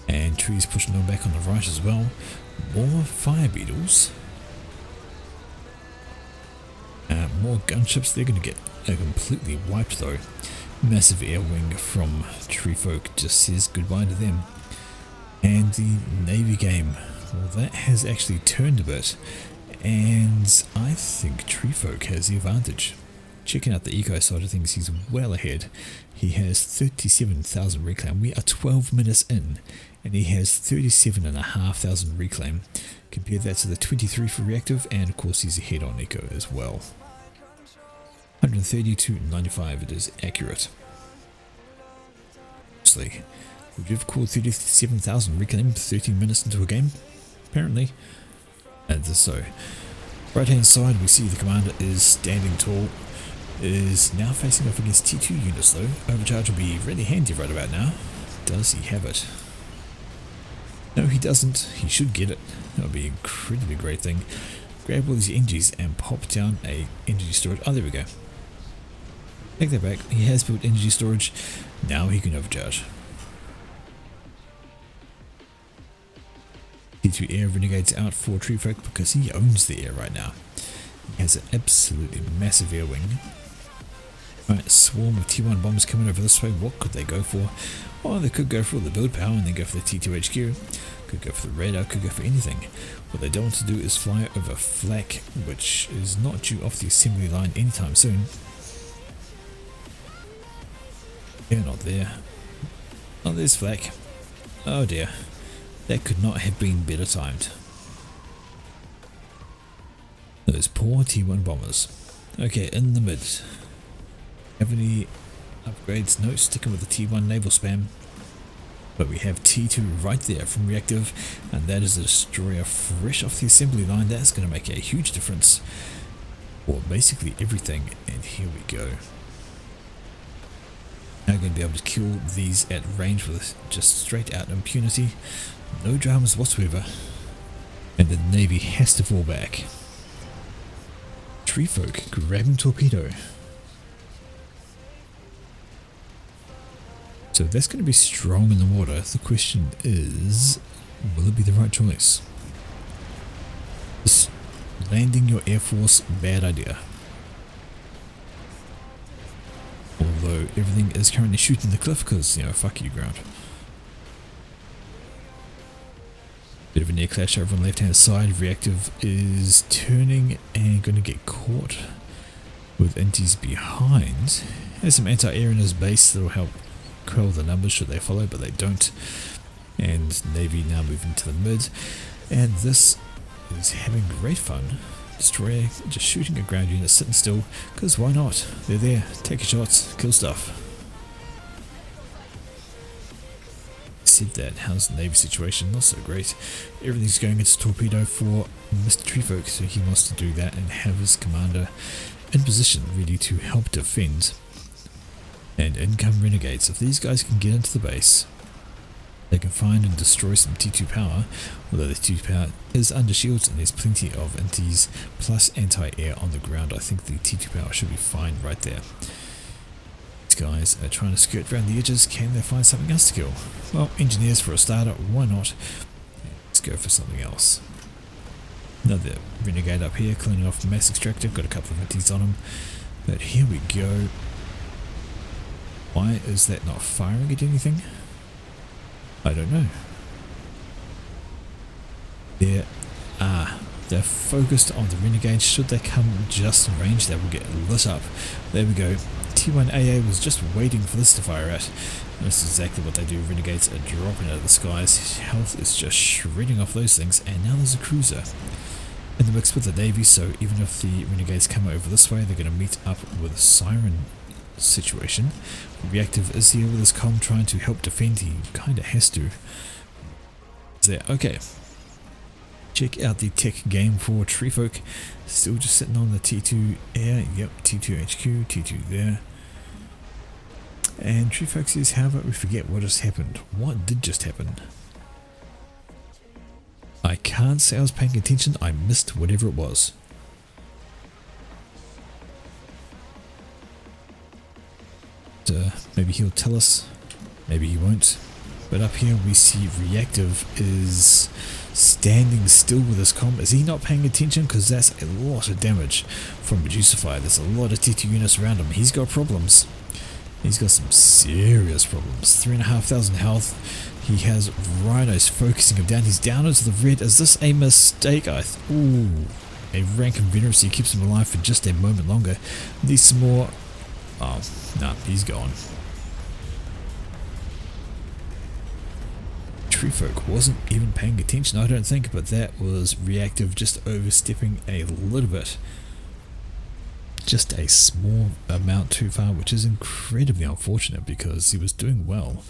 And trees pushing on back on the right as well. More fire beetles. More gunships. They're going to get completely wiped though. Massive air wing from Treefolk just says goodbye to them. And the Navy game. Well, that has actually turned a bit. And I think Treefolk has the advantage. checking out the eco side of things, he's well ahead. He has 37,000 reclaim. We are 12 minutes in, and he has 37,500 reclaim. Compare that to the 23 for reactive, and of course he's ahead on eco as well. 130 to 95, it is accurate. Honestly, would you have called 37,000 reclaim 13 minutes into a game? Apparently. And so, right hand side we see the commander is standing tall, is now facing off against T2 units though. Overcharge will be really handy right about now. Does he have it? No, he doesn't. He should get it. That would be an incredibly great thing. Grab all these energies and pop down a energy storage. Oh, there we go. Take that back. He has built energy storage. Now he can overcharge. T2 air renegades out for Tree Folk because he owns the air right now. He has an absolutely massive air wing. Alright, swarm of T1 bombers coming over this way. What could they go for? Well, they could go for the build power and then go for the T2 HQ. Could go for the radar, could go for anything. What they don't want to do is fly over flak, which is not due off the assembly line anytime soon. They're not there. Oh, there's flak. Oh dear. That could not have been better timed. Those poor T1 bombers. Okay, in the mid. Have any upgrades? No, sticking with the T1 naval spam. But we have T2 right there from reactive, and that is a destroyer fresh off the assembly line. That's going to make a huge difference for basically everything. And here we go. Now going to be able to kill these at range with just straight out impunity. No dramas whatsoever. And the Navy has to fall back. Tree Folk grabbing torpedo. So that's going to be strong in the water. The question is, will it be the right choice? Just landing your Air Force, bad idea. Although everything is currently shooting the cliff because, you know, fuck you ground. Bit of a near clash over on the left hand side. Reactive is turning and going to get caught with Inties behind. Has some anti-air in his base that will help quell the numbers should they follow, but they don't. And Navy now moving to the mid. And this is having great fun. Destroyer just shooting at ground units sitting still, because why not? They're there, take your shots, kill stuff. Said that, how's the Navy situation? Not so great. Everything's going into torpedo for Mr. Treefolk, so he wants to do that and have his commander in position ready to help defend. And in come renegades. If these guys can get into the base, they can find and destroy some T2 power, although the T2 power is under shields and there's plenty of inties plus anti-air on the ground. I think the T2 power should be fine right there. These guys are trying to skirt around the edges. Can they find something else to kill? Well, engineers for a starter, why not? Let's go for something else. Another renegade up here, cleaning off the mass extractor. Got a couple of inties on him. But here we go. Why is that not firing at anything? I don't know. They're focused on the renegades. Should they come just in range, they will get lit up. There we go. T1AA was just waiting for this to fire at. And that's exactly what they do. Renegades are dropping out of the skies. His health is just shredding off those things. And now there's a cruiser in the mix with the Navy. So even if the renegades come over this way, they're going to meet up with a siren situation. Reactive is here with his comm trying to help defend. He kind of has to. There. Okay. Check out the tech game for Treefolk. Still just sitting on the T2 air. Yep, T2 HQ, T2 there. And Treefolk says, how about we forget what just happened? What did just happen? I can't say I was paying attention. I missed whatever it was. Maybe he'll tell us, maybe he won't. But up here we see Reactive is standing still with his comm. Is he not paying attention? Because that's a lot of damage from Reducify. There's a lot of T2 units around him. He's got problems. He's got some serious problems. 3,500 health. He has Rhinos focusing him down. He's down into the red. Is this a mistake? Ooh. a rank inveteracy keeps him alive for just a moment longer. Needs some more. Oh, nah, he's gone. Treefolk wasn't even paying attention, I don't think, but that was reactive, just overstepping a little bit. Just a small amount too far, which is incredibly unfortunate because he was doing well.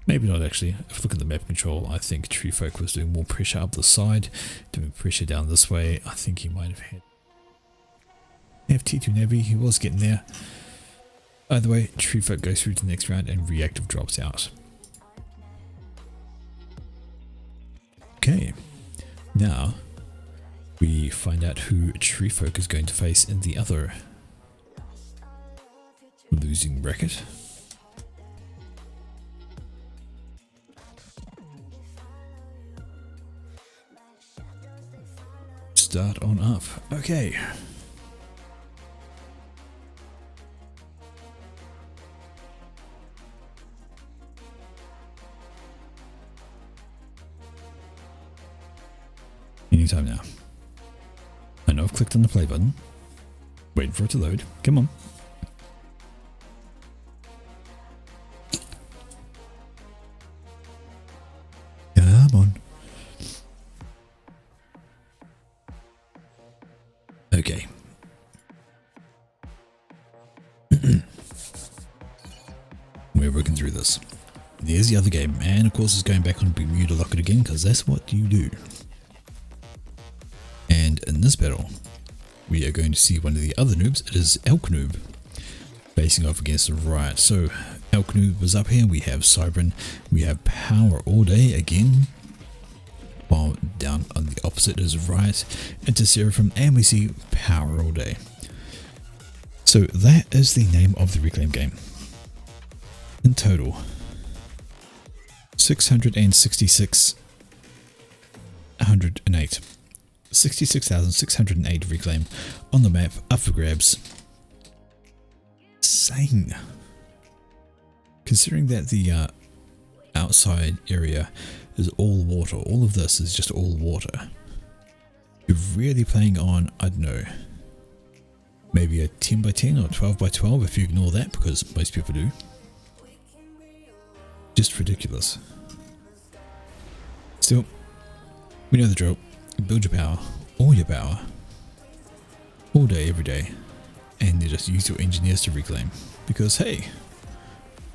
Maybe not actually. If you look at the map control, I think Treefolk was doing more pressure up the side, doing pressure down this way. I think he might have had T2 Navy, he was getting there. Either way, Treefolk goes through to the next round and reactive drops out. Okay, now we find out who Treefolk is going to face in the other losing bracket. Start on up. Okay. Anytime now. I know I've clicked on the play button. Waiting for it to load. Come on. Come on. Okay. We're working through this. There's the other game, and of course it's going back on Bermuda Locket again, because that's what you do. And in this battle, we are going to see one of the other noobs. It is Elk Noob facing off against Riot. So Elk Noob was up here. We have Cybran. We have Power All Day again. While down on the opposite is Riot into Seraphim, and we see Power All Day. So that is the name of the Reclaim game. In total, 608 66,608 reclaim on the map, up for grabs. Insane. Considering that the outside area is all water, all of this is just all water. You're really playing on, I don't know, maybe a 10 by 10 or 12 by 12 if you ignore that, because most people do. Just ridiculous. Still, we know the drill. Build your power, all day, every day, and then just use your engineers to reclaim. Because hey,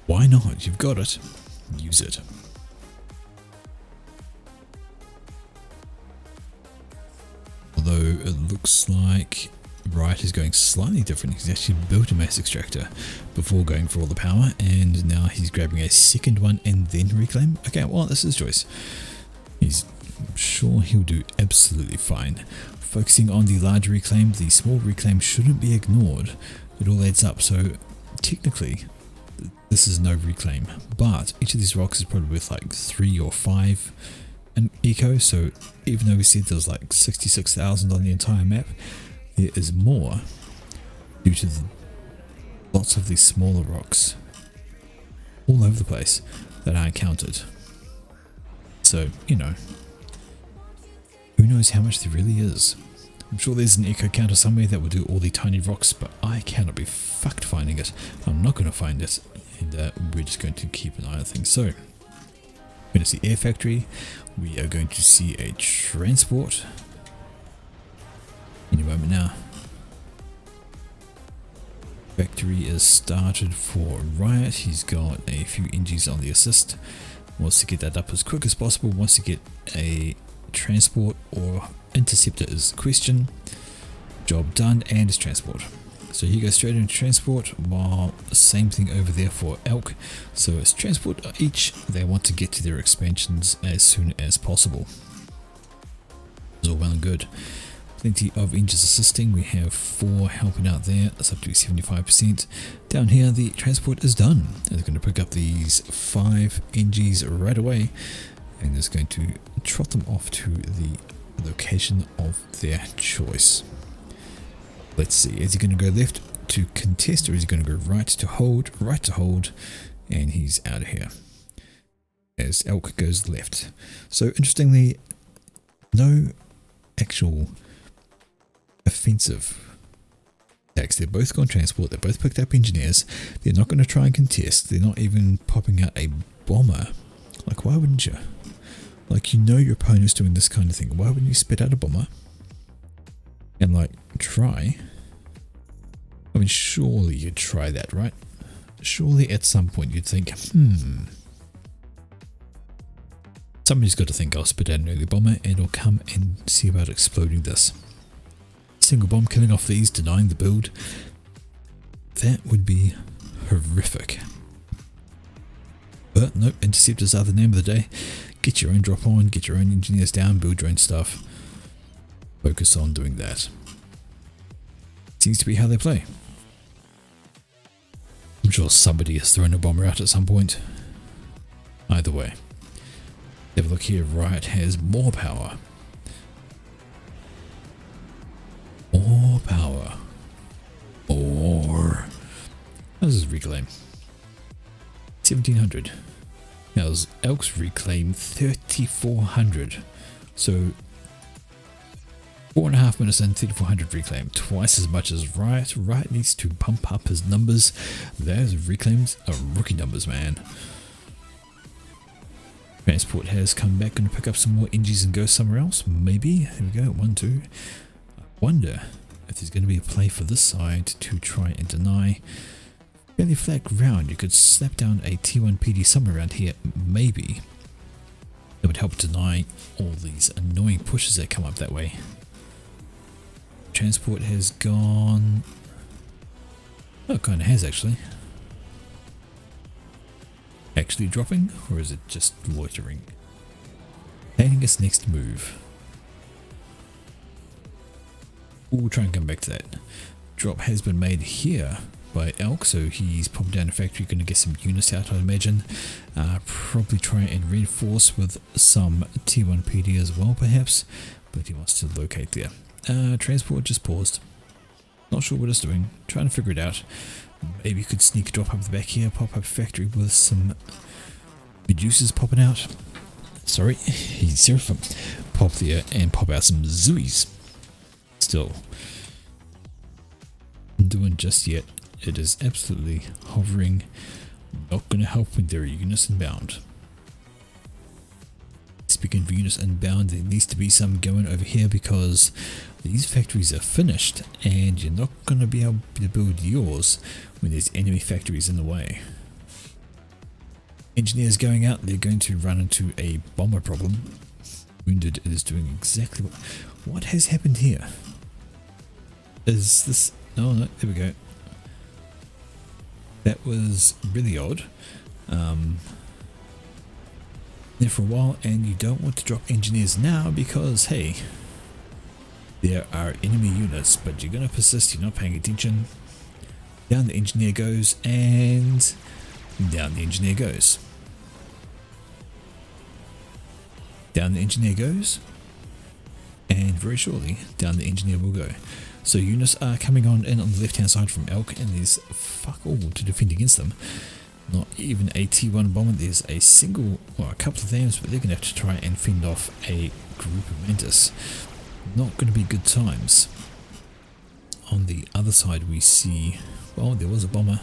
why not? You've got it. Use it. Although it looks like Riot is going slightly different. He's actually built a mass extractor before going for all the power, and now he's grabbing a second one and then reclaim. Okay, well, that's his choice. I'm sure he'll do absolutely fine. Focusing on the large reclaim, the small reclaim shouldn't be ignored. It all adds up, so technically this is no reclaim, but each of these rocks is probably worth like 3 or 5 an eco, so even though we said there was like 66,000 on the entire map, there is more due to lots of these smaller rocks all over the place that I encountered. So, you know, who knows how much there really is. I'm sure there's an eco counter somewhere that will do all the tiny rocks, but I cannot be fucked finding it. I'm not going to find it, and we're just going to keep an eye on things. So, we're going to see Air Factory. We are going to see a transport any moment now. Factory is started for Riot. He's got a few NGs on the assist. Wants to get that up as quick as possible. Wants to get a transport or interceptor is the question. Job done, and it's transport. So he goes straight into transport, while same thing over there for Elk. So it's transport each. They want to get to their expansions as soon as possible. It's all well and good. Plenty of engines assisting. We have 4 helping out there. That's up to 75%. Down here, the transport is done. It's going to pick up these 5 NGs right away, and it's going to trot them off to the location of their choice. Let's see. Is he going to go left to contest, or is he going to go right to hold? Right to hold, and he's out of here. As Elk goes left. So interestingly, no actual offensive attacks. They're both gone transport. They're both picked up engineers. They're not going to try and contest. They're not even popping out a bomber. Like, why wouldn't you? Like, you know your opponent's doing this kind of thing. Why wouldn't you spit out a bomber and like try? I mean, surely you'd try that, right? Surely at some point you'd think, somebody's got to think I'll spit out an early bomber and I'll come and see about exploding this. Single bomb killing off these, denying the build. That would be horrific. But nope, interceptors are the name of the day. Get your own drop on, get your own engineers down, build your own stuff. Focus on doing that. Seems to be how they play. I'm sure somebody has thrown a bomber out at some point. Either way. Have a look here, Riot has more power. More power. More. How's his reclaim? 1700. How's Elk's reclaim? 3400. So 4.5 minutes and 3400 reclaim. Twice as much as Riot. Riot needs to pump up his numbers. Those reclaims are rookie numbers, man. Transport has come back. Going to pick up some more Engies and go somewhere else. Maybe. There we go. 1, 2. I wonder if there's going to be a play for this side to try and deny. Fairly flat ground. You could slap down a T1 PD somewhere around here. Maybe. That would help deny all these annoying pushes that come up that way. Transport has gone... Oh, it kind of has actually. Actually dropping, or is it just loitering? Planning its next move. We'll try and come back to that. Drop has been made here by Elk, so he's popped down a factory, going to get some units out, I'd imagine. Probably try and reinforce with some T1 PD as well, perhaps, but he wants to locate there. Transport just paused. Not sure what it's doing. Trying to figure it out. Maybe you could sneak a drop up the back here, pop up factory with some Medusas popping out. Sorry, he's Seraphim. Pop there and pop out some Zooies. Still, not doing just yet. It is absolutely hovering. Not going to help when there are units inbound. Speaking of units inbound, there needs to be some going over here because these factories are finished and you're not going to be able to build yours when there's enemy factories in the way. Engineers going out, they're going to run into a bomber problem. Wounded is doing exactly what has happened here. Is this... No, there we go. That was really odd. There for a while, and you don't want to drop engineers now because, hey, there are enemy units, but you're going to persist, you're not paying attention. Down the engineer goes, and down the engineer goes. Down the engineer goes, and very shortly, down the engineer will go. So units are coming on in on the left hand side from Elk, and there's fuck all to defend against them. Not even a T1 bomber. There's a single, or a couple of them, but they're going to have to try and fend off a group of Mantis. Not going to be good times. On the other side we see, well, there was a bomber.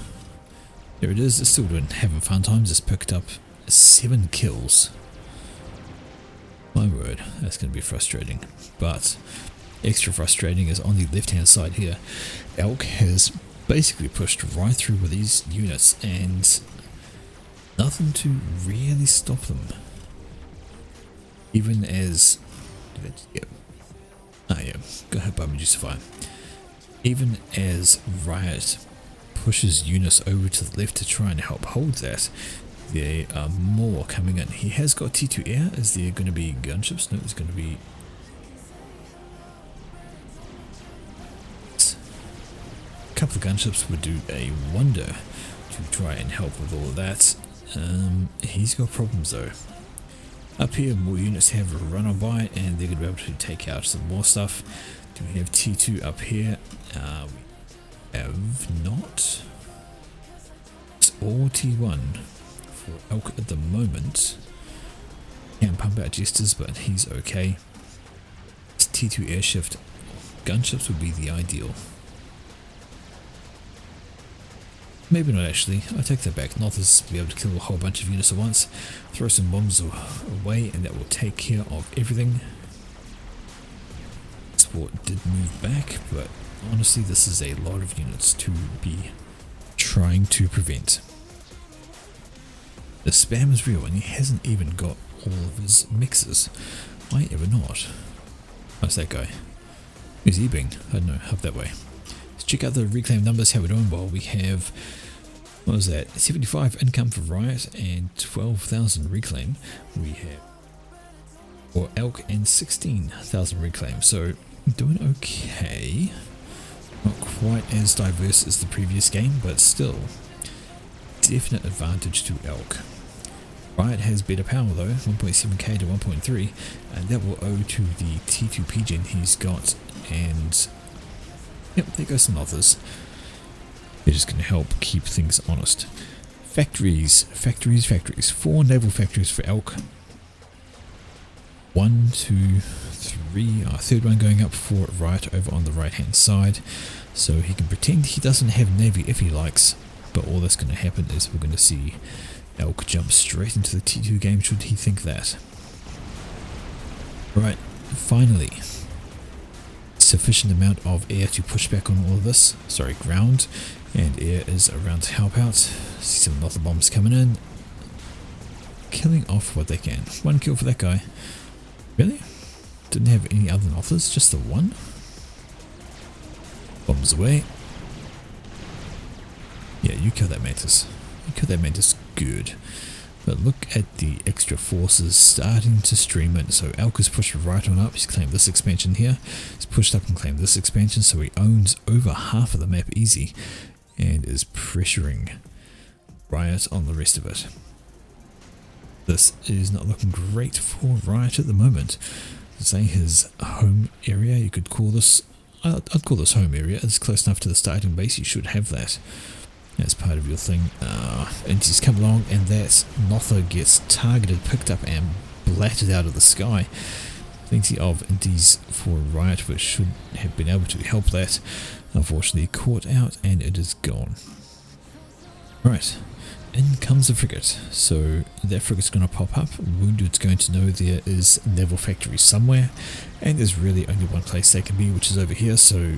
There it is. It's still doing having fun times. It's picked up 7 kills. My word, that's going to be frustrating. But extra frustrating is on the left hand side here. Elk has basically pushed right through with these units and nothing to really stop them. Even as... go ahead, by Medusa Fire. Even as Riot pushes units over to the left to try and help hold that, there are more coming in. He has got T2 air. Is there going to be gunships? No, there's going to be... A couple of gunships would do a wonder to try and help with all of that. He's got problems though. Up here, more units have a run on by and they're going to be able to take out some more stuff. Do we have T2 up here? We have not. It's all T1 for Elk at the moment. Can pump out Jesters, but he's okay. It's T2 airshift gunships would be the ideal. Maybe not actually, I take that back. Nothers will be able to kill a whole bunch of units at once, throw some bombs away, and that will take care of everything. Support did move back, but honestly this is a lot of units to be trying to prevent. The spam is real and he hasn't even got all of his mixes. Why ever not? How's that guy? Who's he being? I don't know, up that way. Let's check out the reclaim numbers, how we're doing. Well, we have, what was that, 75 income for Riot and 12,000 reclaim. We have for Elk and 16,000 reclaim, so doing okay. Not quite as diverse as the previous game, but still definite advantage to Elk. Riot has better power though, 1.7k to 1.3, and that will owe to the T2 Pigeon he's got, and yep, there goes some others. They're just going to help keep things honest. Factories. 4 naval factories for Elk. 1, 2, 3, our third one going up for Riot over on the right hand side, so he can pretend he doesn't have navy if he likes, but all that's going to happen is we're going to see Elk jump straight into the T2 game should he think that. Right, finally, sufficient amount of air to push back on all of this, sorry, ground, and air is around to help out. See some other bombs coming in, killing off what they can. 1 kill for that guy. Really? Didn't have any other offers, just the one? Bombs away. Yeah, you kill that mantis. You kill that mantis good. But look at the extra forces starting to stream in. So Elk is pushed right on up. He's claimed this expansion here. He's pushed up and claimed this expansion. So he owns over half of the map easy. And is pressuring Riot on the rest of it. This is not looking great for Riot at the moment. Say his home area, you could call this, I'd call this home area. It's close enough to the starting base, you should have that. That's part of your thing. And he's come along and that Nother gets targeted, picked up and blatted out of the sky. Plenty of indies for Riot, which should have been able to help that. Unfortunately caught out and it is gone. Right. In comes the frigate, so that frigate's going to pop up. Wounded's going to know there is naval factory somewhere, and there's really only one place they can be, which is over here, so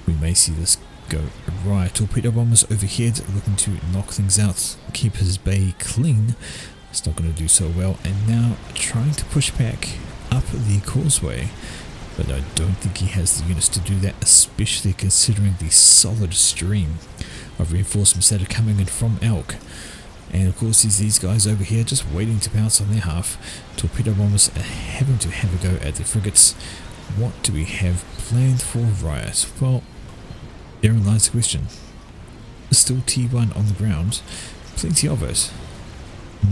we may see this go awry. Torpedo bombers overhead, looking to knock things out, keep his bay clean. It's not going to do so well, and now trying to push back up the causeway, but I don't think he has the units to do that, especially considering the solid stream of reinforcements that are coming in from Elk. And of course there's these guys over here just waiting to pounce on their half. Torpedo bombers are having to have a go at the frigates. What do we have planned for Riot? Well, therein lies the question. There's still T1 on the ground, plenty of it.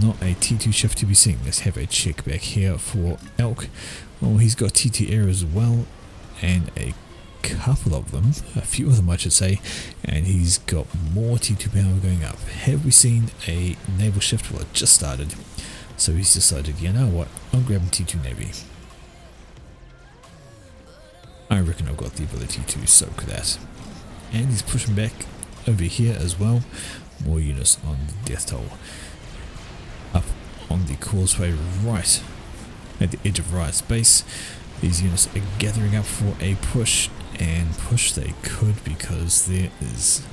Not a T2 shift to be seen. Let's have a check back here for Elk. Well, he's got T2 air as well, and a couple of them, a few of them I should say, and he's got more T2 power going up. Have we seen a naval shift? Well, it just started, so he's decided, you know what, I'm grabbing T2 Navy. I reckon I've got the ability to soak that. And he's pushing back over here as well. More units on the death toll. Up on the causeway right at the edge of Riot's base. These units are gathering up for a push, and push they could because there is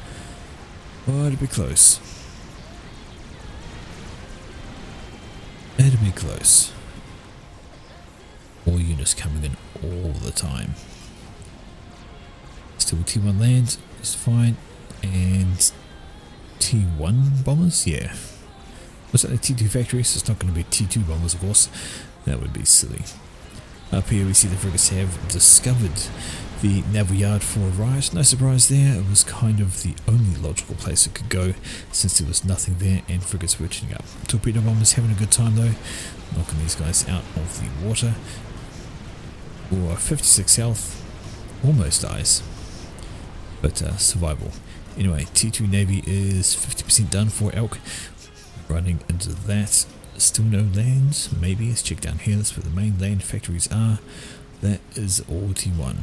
quite a bit close. It'll be close. All units coming in all the time. Still T1 land is fine, and T1 bombers, yeah. Was that the T2 factory? So it's not going to be T2 bombers, of course. That would be silly. Up here we see the frigates have discovered the naval yard for Riot. No surprise there, it was kind of the only logical place it could go since there was nothing there and frigates were tuning up. Torpedo bombers having a good time though, knocking these guys out of the water. Or 56 health, almost dies, but survival. Anyway, T2 Navy is 50% done for Elk. Running into that. Still no lands, maybe. Let's check down here, that's where the main land factories are. That is all T1.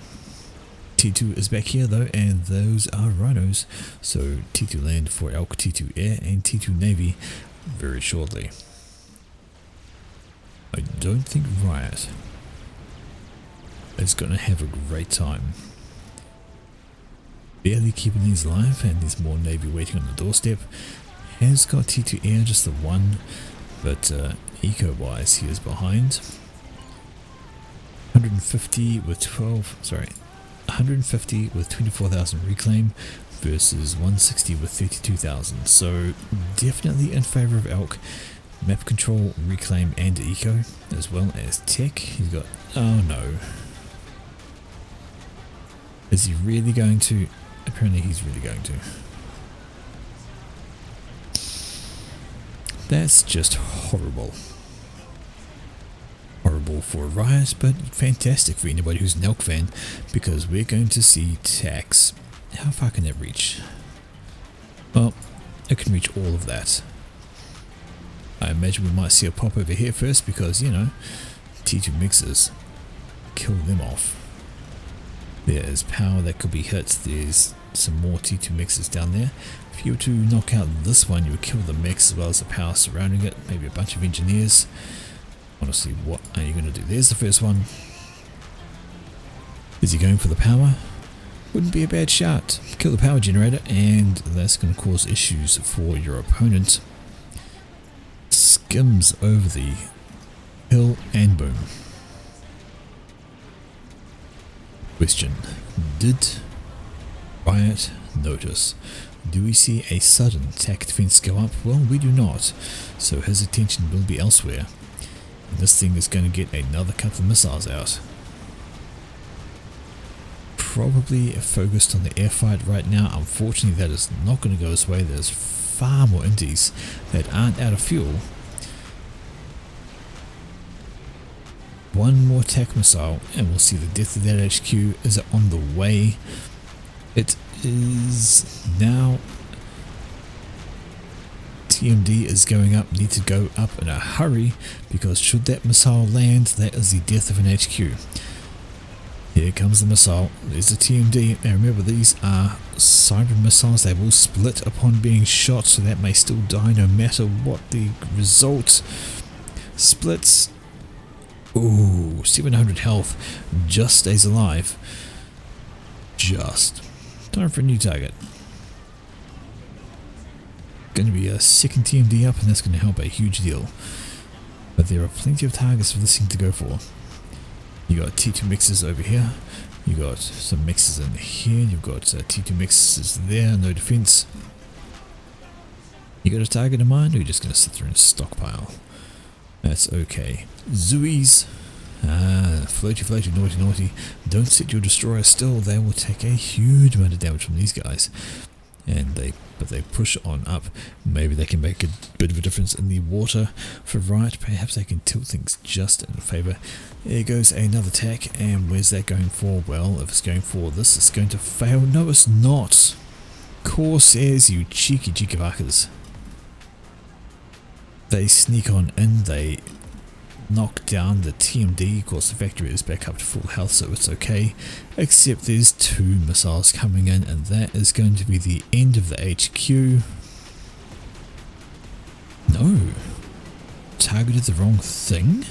T2 is back here though, and those are rhinos. So T2 land for elk, T2 air, and T2 navy very shortly. I don't think Riot is going to have a great time. Barely keeping these alive, and there's more navy waiting on the doorstep. Has got T2 air, just the one, but eco wise he is behind. 150 with 150 with 24,000 reclaim versus 160 with 32,000. So definitely in favor of elk. Map control, reclaim, and eco, as well as tech. He's got, oh no. Is he really going to? Apparently he's really going to. That's just horrible. Horrible for Riot, but fantastic for anybody who's an elk fan, because we're going to see tax. How far can that reach? Well, it can reach all of that. I imagine we might see a pop over here first because, you know, T2 mixers, kill them off. There's power that could be hit. There's some more T2 mixers down there. If you were to knock out this one, you would kill the mix as well as the power surrounding it. Maybe a bunch of engineers. Honestly, what are you going to do? There's the first one. Is he going for the power? Wouldn't be a bad shot. Kill the power generator, and that's going to cause issues for your opponent. Skims over the hill and boom. Question: did Riot notice? Do we see a sudden attack defense go up? Well, we do not, so his attention will be elsewhere. And this thing is going to get another couple of missiles out. Probably focused on the air fight right now. Unfortunately, that is not going to go his way. There's far more indies that aren't out of fuel. One more attack missile and we'll see the death of that HQ. Is it on the way? It is now. TMD is going up, need to go up in a hurry, because should that missile land, that is the death of an HQ. Here comes the missile. There's the TMD, and remember these are cyber missiles. They will split upon being shot, so that may still die no matter what the result. Splits. Ooh, 700 health, just stays alive. Just. Time for a new target. Going to be a second TMD up, and that's going to help a huge deal. But there are plenty of targets for this thing to go for. You got T2 mixers over here. You got some mixers in here. You've got T2 mixers there, no defense. You got a target in mind, or you're just going to sit there and stockpile? That's okay. Zooies. Floaty, naughty. Don't sit your destroyer still. They will take a huge amount of damage from these guys. But they push on up. Maybe they can make a bit of a difference in the water for Riot. Perhaps they can tilt things just in favour. There goes another attack, and where's that going for? Well, if it's going for this, it's going to fail. No, it's not. Corsairs, you cheeky fuckers. They sneak on in, they knock down the TMD. Of course, the factory is back up to full health, so it's okay. Except there's two missiles coming in, and that is going to be the end of the HQ. No. Targeted the wrong thing?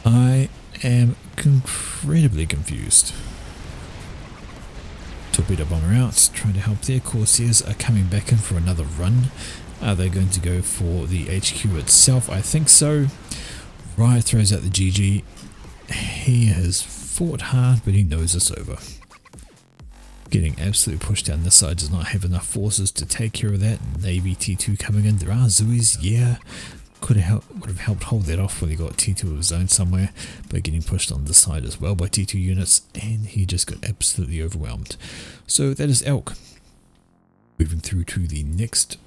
I am incredibly confused. Torpedo bomber out, trying to help there. Corsairs are coming back in for another run. Are they going to go for the HQ itself? I think so. Riot throws out the GG. He has fought hard, but he knows it's over. Getting absolutely pushed down this side, does not have enough forces to take care of that. Navy T2 coming in. There are Zooies, yeah. Would have helped hold that off when he got T2 of his own somewhere, but getting pushed on this side as well by T2 units, and he just got absolutely overwhelmed. So that is Elk. Moving through to the next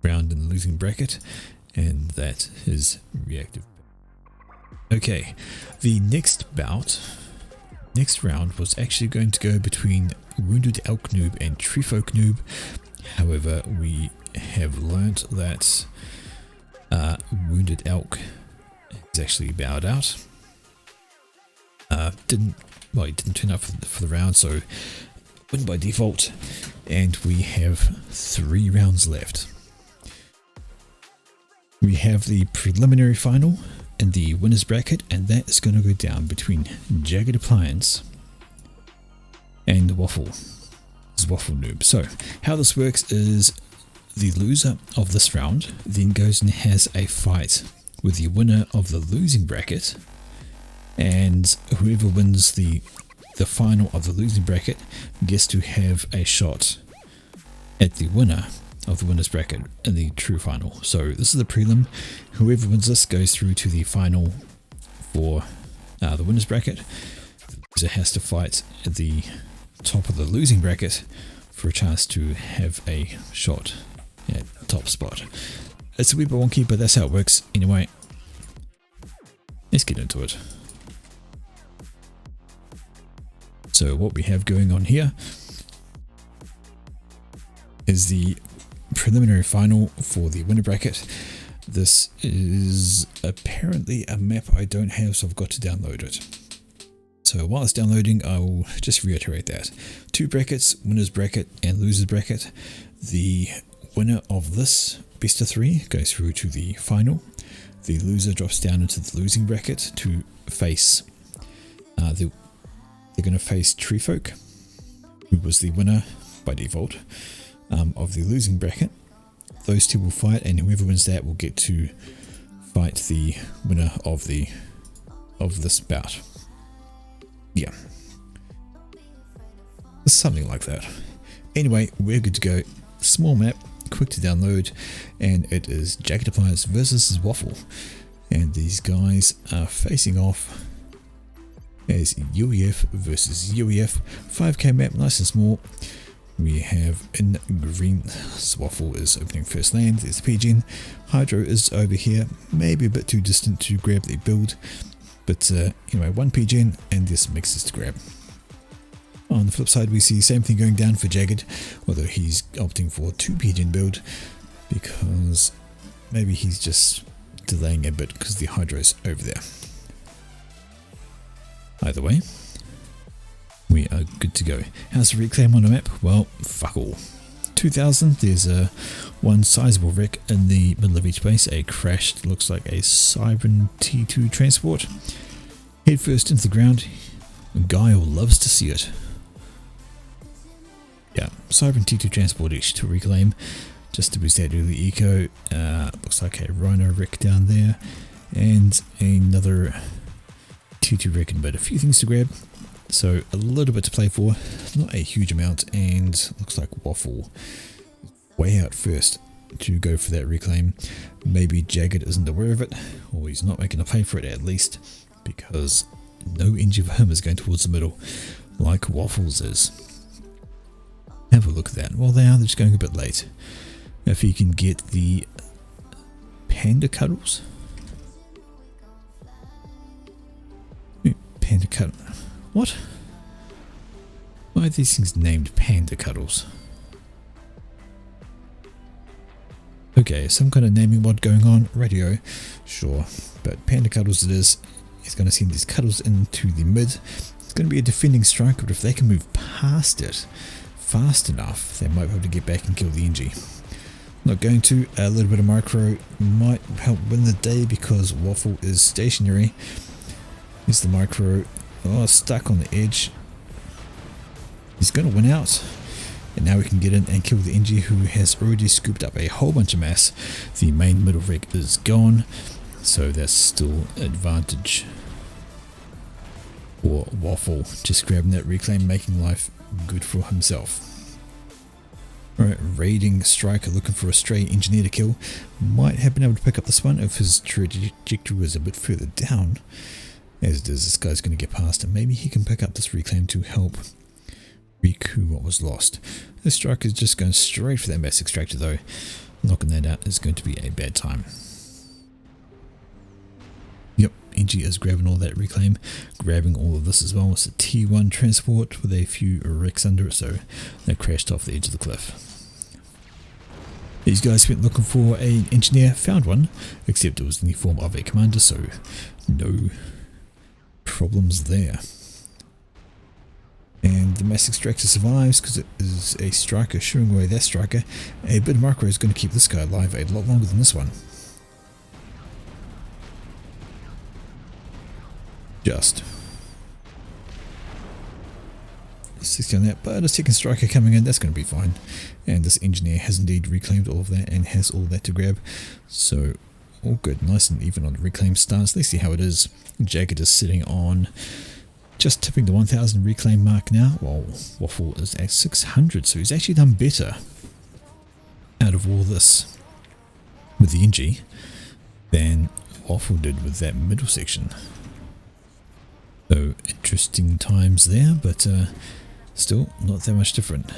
round in the losing bracket, and that is reactive. Okay, the next round was actually going to go between Wounded Elk Noob and Treefolk Noob. However, we have learnt that Wounded Elk is actually bowed out. he didn't turn up for the round, so win by default, and we have 3 rounds left. We have the preliminary final in the winners bracket, and that is going to go down between Jagged Appliance and Waffle. This is Waffle Noob. So how this works is the loser of this round then goes and has a fight with the winner of the losing bracket, and whoever wins the final of the losing bracket gets to have a shot at the winner of the winners bracket in the true final. So this is the prelim. Whoever wins this goes through to the final for the winners bracket. The loser has to fight at the top of the losing bracket for a chance to have a shot at the top spot. It's a wee bit wonky, but that's how it works. Anyway, let's get into it. So what we have going on here is the preliminary final for the winner bracket. This is apparently a map I don't have, so I've got to download it. So while it's downloading, I will just reiterate that. 2 brackets, winners bracket and losers bracket. The winner of this best of 3 goes through to the final. The loser drops down into the losing bracket to face they're going to face Treefolk, who was the winner by default of the losing bracket. Those 2 will fight, and whoever wins that will get to fight the winner of this bout. Yeah, something like that. Anyway, we're good to go. Small map, quick to download, and it is Jagged Appliance versus Waffle, and these guys are facing off as UEF versus UEF. 5k map, nice and small. We have in green, Waffle is opening first land. There's the PGN. Hydro is over here, maybe a bit too distant to grab the build, but anyway, 1 PGN and this mixes to grab. On the flip side, we see same thing going down for Jagged, although he's opting for 2 PGN build because maybe he's just delaying a bit because the Hydro's over there. Either way, we are good to go. How's the reclaim on the map? Well, fuck all. 2000, there's one sizable wreck in the middle of each base, a crashed, looks like a Cybran T2 transport. Head first into the ground. Guile loves to see it. Yeah, Cybran T2 transport each to reclaim, just to boost that early eco. Looks like a Rhino wreck down there, and another T2 wreck, but a few things to grab. So a little bit to play for, not a huge amount, and looks like Waffle way out first to go for that reclaim. Maybe Jagged isn't aware of it, or he's not making a play for it at least, because no NG for him is going towards the middle like Waffles is. Have a look at that. Well, they're just going a bit late. If he can get the Panda Cuddles. Panda Cuddle. What? Why are these things named Panda Cuddles? Okay, some kind of naming mod going on. Radio, sure. But Panda Cuddles it is. He's going to send these Cuddles into the mid. It's going to be a defending strike, but if they can move past it fast enough, they might be able to get back and kill the NG. Not going to. A little bit of micro might help win the day because Waffle is stationary. Here's the micro. Oh, stuck on the edge. He's going to win out. And now we can get in and kill the NG, who has already scooped up a whole bunch of mass. The main middle wreck is gone, so that's still advantage for Waffle. Just grabbing that reclaim, making life good for himself. Alright, raiding striker looking for a stray engineer to kill. Might have been able to pick up this one if his trajectory was a bit further down. As it is, this guy's going to get past him. Maybe he can pick up this reclaim to help recoup what was lost. This striker is just going straight for that mass extractor though. Knocking that out is going to be a bad time. Yep, NG is grabbing all that reclaim, grabbing all of this as well. It's a T1 transport with a few wrecks under it, so they crashed off the edge of the cliff. These guys went looking for an engineer, found one, except it was in the form of a commander, so no problems there. And the Mass Extractor survives because it is a striker shooing away that striker. A bit of micro is going to keep this guy alive a lot longer than this one. Just 60 on that, but a second striker coming in, that's going to be fine. And this engineer has indeed reclaimed all of that and has all that to grab. So all good, nice and even on the reclaim stance. Let's see how it is. Jagged is sitting on just tipping the 1000 reclaim mark now, while Waffle is at 600, so he's actually done better out of all this with the NG than Waffle did with that middle section. So interesting times there, but still not that much different.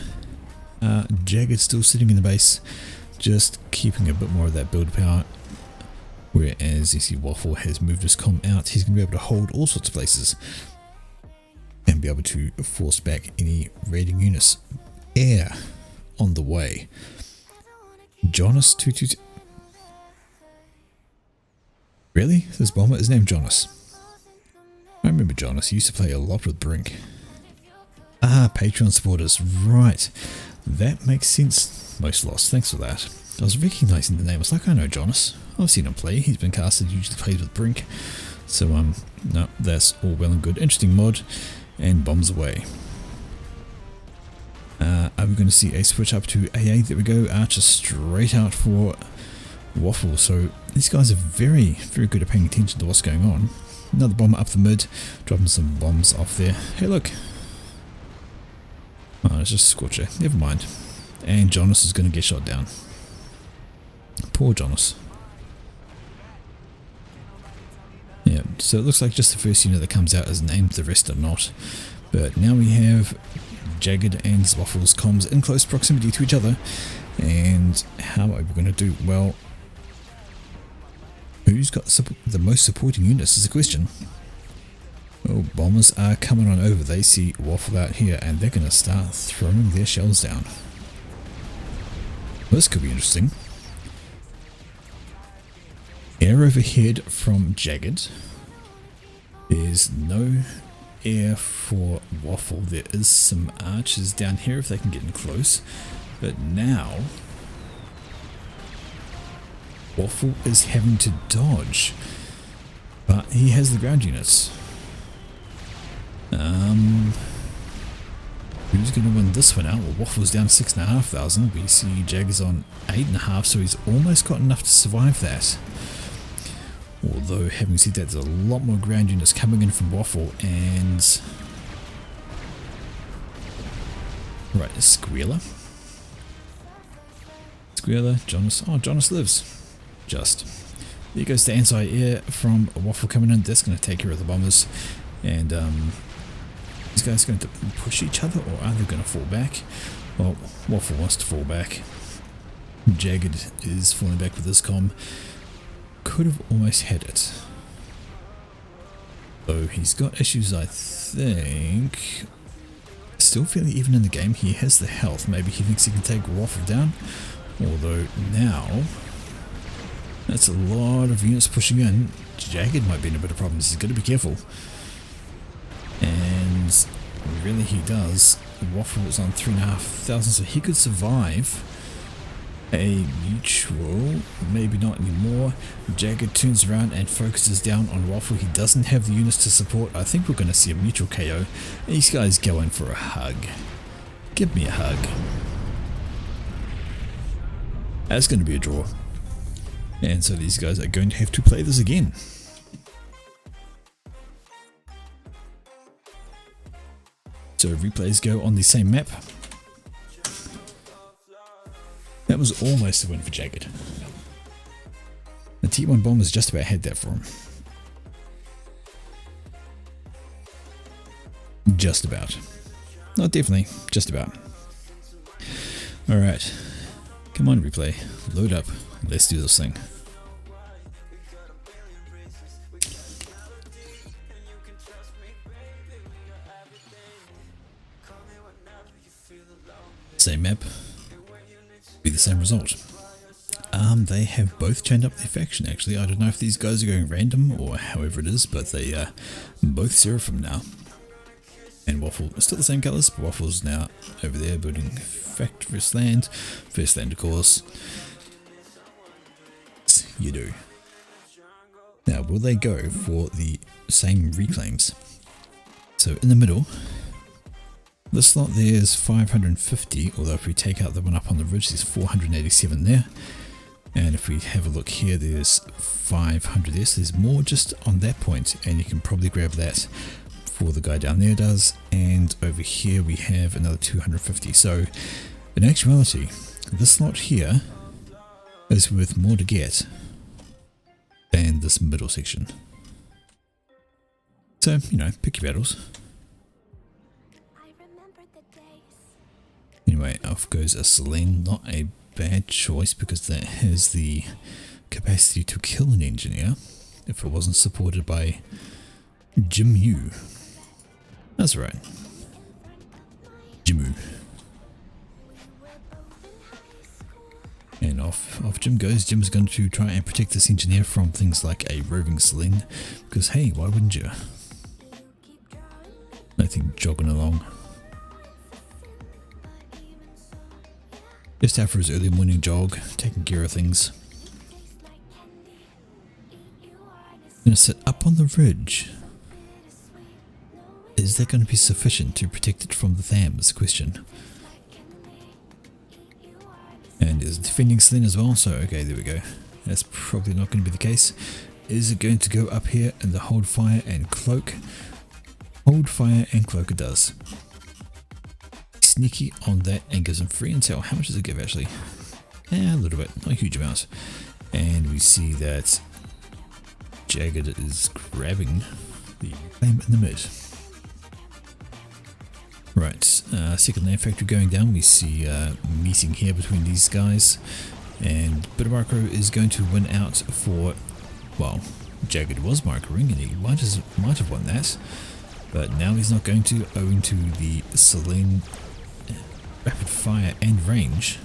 Jagged still sitting in the base, just keeping a bit more of that build power, whereas you see Waffle has moved his comm out. He's going to be able to hold all sorts of places and be able to force back any raiding units. Air on the way. Jonas 222. Really? This bomber is named Jonas. I remember Jonas. He used to play a lot with Brink. Ah, Patreon supporters. Right. That makes sense. Most lost. Thanks for that. I was recognizing the name. I was like, I know Jonas. I've seen him play. He's been casted, usually plays with Brink. So, no, that's all well and good. Interesting mod. And bombs away. Are we going to see a switch up to AA? There we go. Archer straight out for Waffle. So these guys are very, very good at paying attention to what's going on. Another bomber up the mid, dropping some bombs off there. Hey, look. Oh, it's just a Scorcher. Never mind. And Jonas is going to get shot down. Poor Jonas. Yeah, so it looks like just the first unit that comes out is named, the rest are not. But now we have Jagged and Waffle's comms in close proximity to each other. And how are we going to do? Well, who's got the most supporting units is the question. Oh, bombers are coming on over. They see Waffle out here and they're going to start throwing their shells down. This could be interesting. Air overhead from Jagged. There's no air for Waffle. There is some archers down here if they can get in close. But now Waffle is having to dodge. But he has the ground units. Who's going to win this one out? Well, Waffle's down to 6,500. We see Jagged's on 8.5, so he's almost got enough to survive that. Although, having said that, there's a lot more ground units coming in from Waffle, and right, Squealer, Jonas. Oh, Jonas lives. Just there goes the anti-air from Waffle coming in. That's going to take care of the bombers, and these guys are going to push each other, or are they going to fall back? Well, Waffle wants to fall back. Jagged is falling back with his comm. Could have almost had it. So he's got issues, I think. Still fairly even in the game. He has the health. Maybe he thinks he can take Waffle down. Although now, that's a lot of units pushing in. Jagged might be in a bit of problems. He's got to be careful. And really he does. Waffle is on 3,500, so he could survive a mutual, maybe not anymore. Jagged turns around and focuses down on Waffle. He doesn't have the units to support. I think we're going to see a mutual KO. These guys go in for a hug. Give me a hug. That's going to be a draw. And so these guys are going to have to play this again. So replays go on the same map. That was almost a win for Jagged. The T1 bombers just about had that for him. Just about. Not definitely, just about. Alright. Come on, replay. Load up. Let's do this thing. Same map. Be the same result. They have both chained up their faction actually. I don't know if these guys are going random or however it is, but they are both Seraphim now. And Waffle is still the same colours, but Waffle's now over there building First Land of course. You do. Now will they go for the same reclaims? So in the middle, this lot there's 550, although if we take out the one up on the ridge there's 487 there. And if we have a look here there's 500 there, so there's more just on that point, and you can probably grab that for the guy down there does. And over here we have another 250. So in actuality this lot here is worth more to get than this middle section. So, you know, pick your battles. Anyway, off goes a Selene. Not a bad choice because that has the capacity to kill an engineer if it wasn't supported by Jimu. That's right. Jimu. And off Jim goes. Jim's going to try and protect this engineer from things like a roving Selene, because hey, why wouldn't you? Nothing jogging along. Just out for his early morning jog, taking care of things. Gonna sit up on the ridge. Is that going to be sufficient to protect it from the Tham is the question. And is defending Selene as well, so okay, there we go. That's probably not going to be the case. Is it going to go up here in the hold fire and cloak? Hold fire and cloak it does. Sneaky on that and gives him free intel. How much does it give actually? Yeah, a little bit, not a huge amount. And we see that Jagged is grabbing the reclaim in the mid. Right, second land factory going down. We see a meeting here between these guys, and Bit of Micro is going to win out for, well, Jagged was microing and he might have won that, but now he's not going to, owing to the Selene rapid fire and range.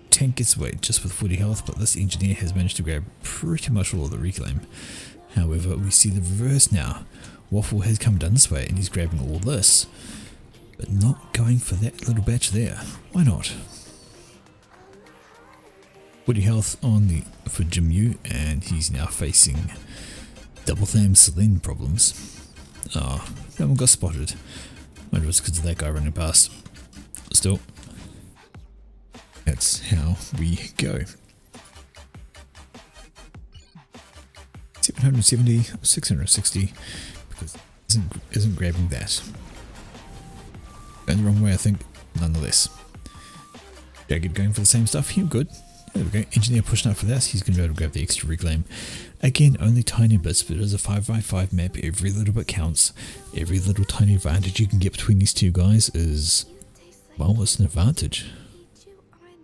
Tank gets away just with 40 health, but this engineer has managed to grab pretty much all of the reclaim. However, we see the reverse now. Waffle has come down this way and he's grabbing all this, but not going for that little batch there. Why not? 40 health on for Jimu, and he's now facing double Tham Selene problems. Oh, that one got spotted. Wonder if it's because of that guy running past. Still, that's how we go. 770, 660, because isn't grabbing that. Going the wrong way, I think, nonetheless. Jagged going for the same stuff, here, good. There we go, engineer pushing up for this, he's going to be able to grab the extra reclaim. Again, only tiny bits, but it is a 5x5 map, every little bit counts. Every little tiny advantage you can get between these two guys is, well, it's an advantage.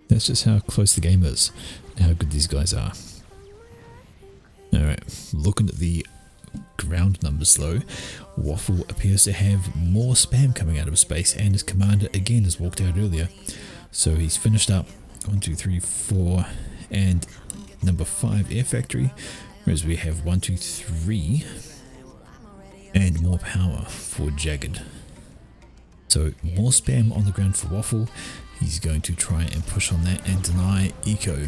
That's just how close the game is, and how good these guys are. Alright, looking at the ground numbers though, Waffle appears to have more spam coming out of space, and his commander again has walked out earlier. So he's finished up 1, 2, 3, 4 and number 5 air factory, whereas we have 1, 2, 3 and more power for Jagged. So more spam on the ground for Waffle. He's going to try and push on that and deny eco.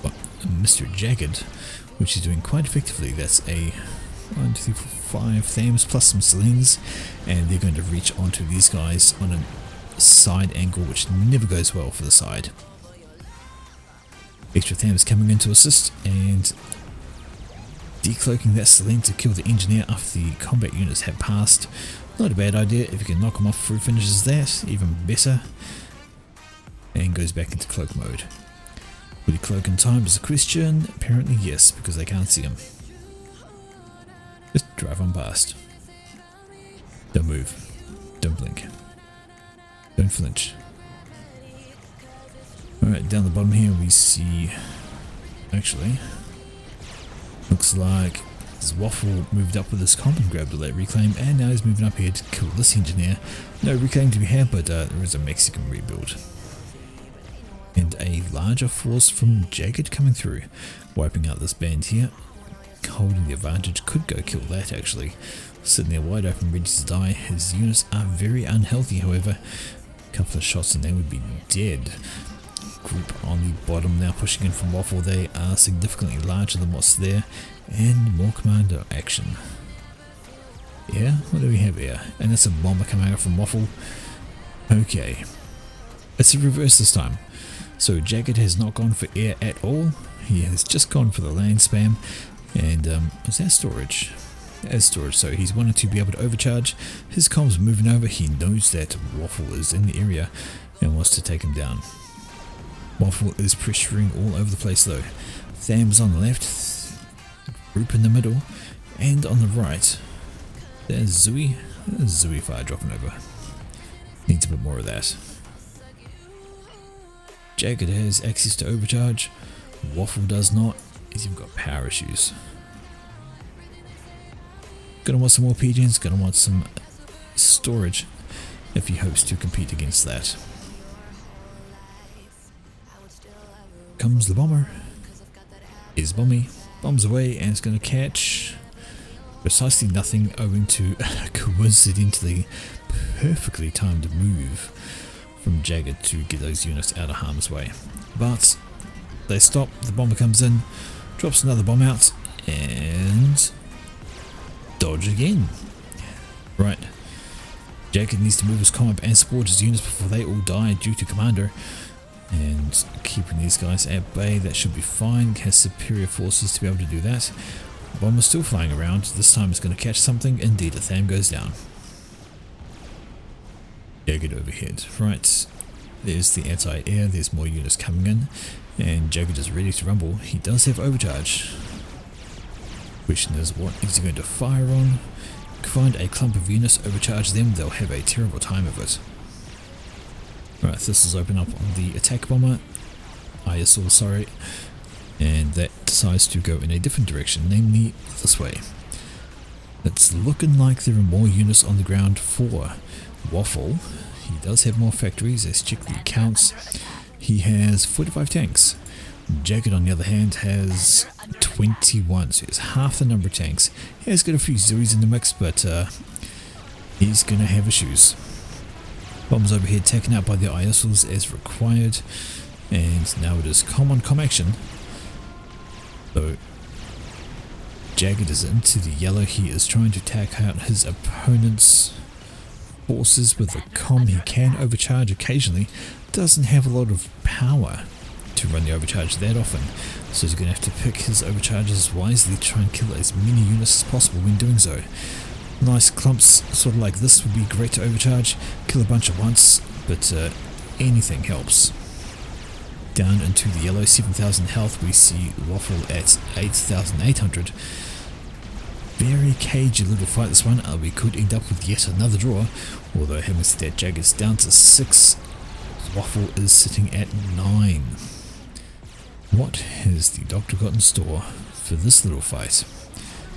But Mr. Jagged, which is doing quite effectively, that's a 1, 2, 3, 4, 5 Thams plus some Selenes, and they're going to reach onto these guys on a side angle, which never goes well for the side. Extra Thams coming in to assist and decloaking that Selene to kill the engineer after the combat units have passed. Not a bad idea. If you can knock him off before he finishes that, even better. And goes back into cloak mode. Will he cloak in time is a question? Apparently yes, because they can't see him. Just drive on past. Don't move. Don't blink. Don't flinch. Alright, down the bottom here we see, actually, looks like this Waffle moved up with this comp and grabbed a late reclaim, and now he's moving up here to kill this engineer. No reclaim to be had, but there is a Mexican rebuild. And a larger force from Jagged coming through, wiping out this band here. Holding the advantage, could go kill that actually. Sitting there wide open, ready to die. His units are very unhealthy, however. A couple of shots and they would be dead. Group on the bottom now pushing in from Waffle. They are significantly larger than what's there. And more commando action. Yeah, what do we have here? And that's a bomber coming out from Waffle. Okay. It's a reverse this time. So Jagged has not gone for air at all. He has just gone for the land spam. And is that storage? That is storage, so he's wanted to be able to overcharge. His comms moving over. He knows that Waffle is in the area and wants to take him down. Waffle is pressuring all over the place though. Tham's on the left, group in the middle, and on the right. There's Zooey. There's Zooey fire dropping over. Needs a bit more of that. Jagged has access to overcharge. Waffle does not. He's even got power issues. Gonna want some more PGs, gonna want some storage if he hopes to compete against that. Comes the bomber. Is Bommy. Bombs away and it's gonna catch precisely nothing owing to a coincidentally perfectly timed move from Jagged to get those units out of harm's way. But they stop, the bomber comes in, drops another bomb out, and dodge again. Right. Jagged needs to move his comm up and support his units before they all die due to Commander. And keeping these guys at bay, that should be fine. Has superior forces to be able to do that. Bomber's still flying around. This time it's going to catch something. Indeed, a Tham goes down. Jagged overhead. Right. There's the anti-air. There's more units coming in. And Jagged is ready to rumble. He does have overcharge. Question is, what is he going to fire on? Find a clump of units, overcharge them, they'll have a terrible time of it. Right, this is open up on the attack bomber. ISL, sorry. And that decides to go in a different direction, namely this way. It's looking like there are more units on the ground for Waffle. He does have more factories, as check the accounts. He has 45 tanks. Jagged, on the other hand, has 21, so he has half the number of tanks. He has got a few Zooies in the mix, but he's going to have issues. Bombs overhead taken out by the ISLs as required, and now it is comm on comm action. So Jagged is into the yellow. He is trying to take out his opponent's forces with the comm. He can overcharge occasionally, doesn't have a lot of power to run the overcharge that often, so he's going to have to pick his overcharges wisely to try and kill as many units as possible when doing so. Nice clumps sort of like this would be great to overcharge, kill a bunch at once, but anything helps. Down into the yellow, 7,000 health, we see Waffle at 8,800. Very cagey little fight this one. We could end up with yet another draw, although having said that, Jagged's down to 6, Waffle is sitting at 9. What has the Doctor got in store for this little fight?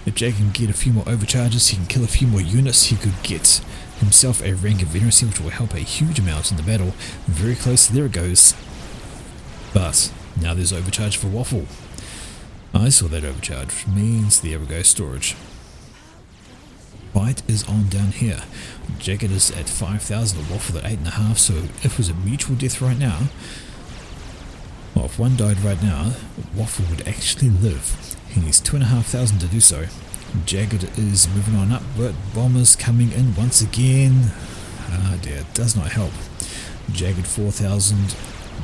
If Jagged can get a few more overcharges, he can kill a few more units, he could get himself a rank of veterancy, which will help a huge amount in the battle. Very close, there it goes. But now there's overcharge for Waffle. I saw that overcharge, which means there we go, storage. Fight is on down here. Jagged is at 5,000, Waffle at 8.5, so if it was a mutual death right now, well, if one died right now, Waffle would actually live. He needs 2,500 to do so. Jagged is moving on up, but Bomber's coming in once again. Ah dear, does not help. Jagged 4,000,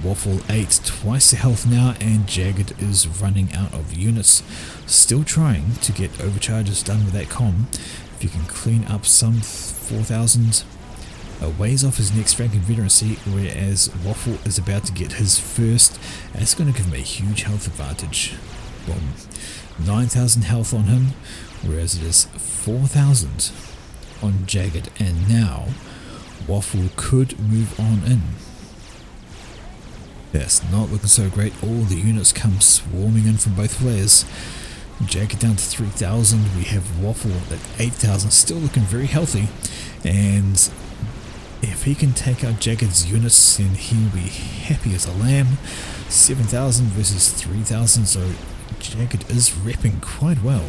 Waffle 8, twice the health now, and Jagged is running out of units. Still trying to get overcharges done with that comm. If you can clean up some 4,000, a ways off his next rank in veterancy, whereas Waffle is about to get his first. That's going to give him a huge health advantage. Boom. 9,000 health on him, whereas it is 4,000 on Jagged, and now Waffle could move on in. That's not looking so great. All the units come swarming in from both players. Jagged down to 3,000. We have Waffle at 8,000, still looking very healthy, and If he can take out Jagged's units, then he'll be happy as a lamb. 7,000 versus 3,000, so Jagged is repping quite well.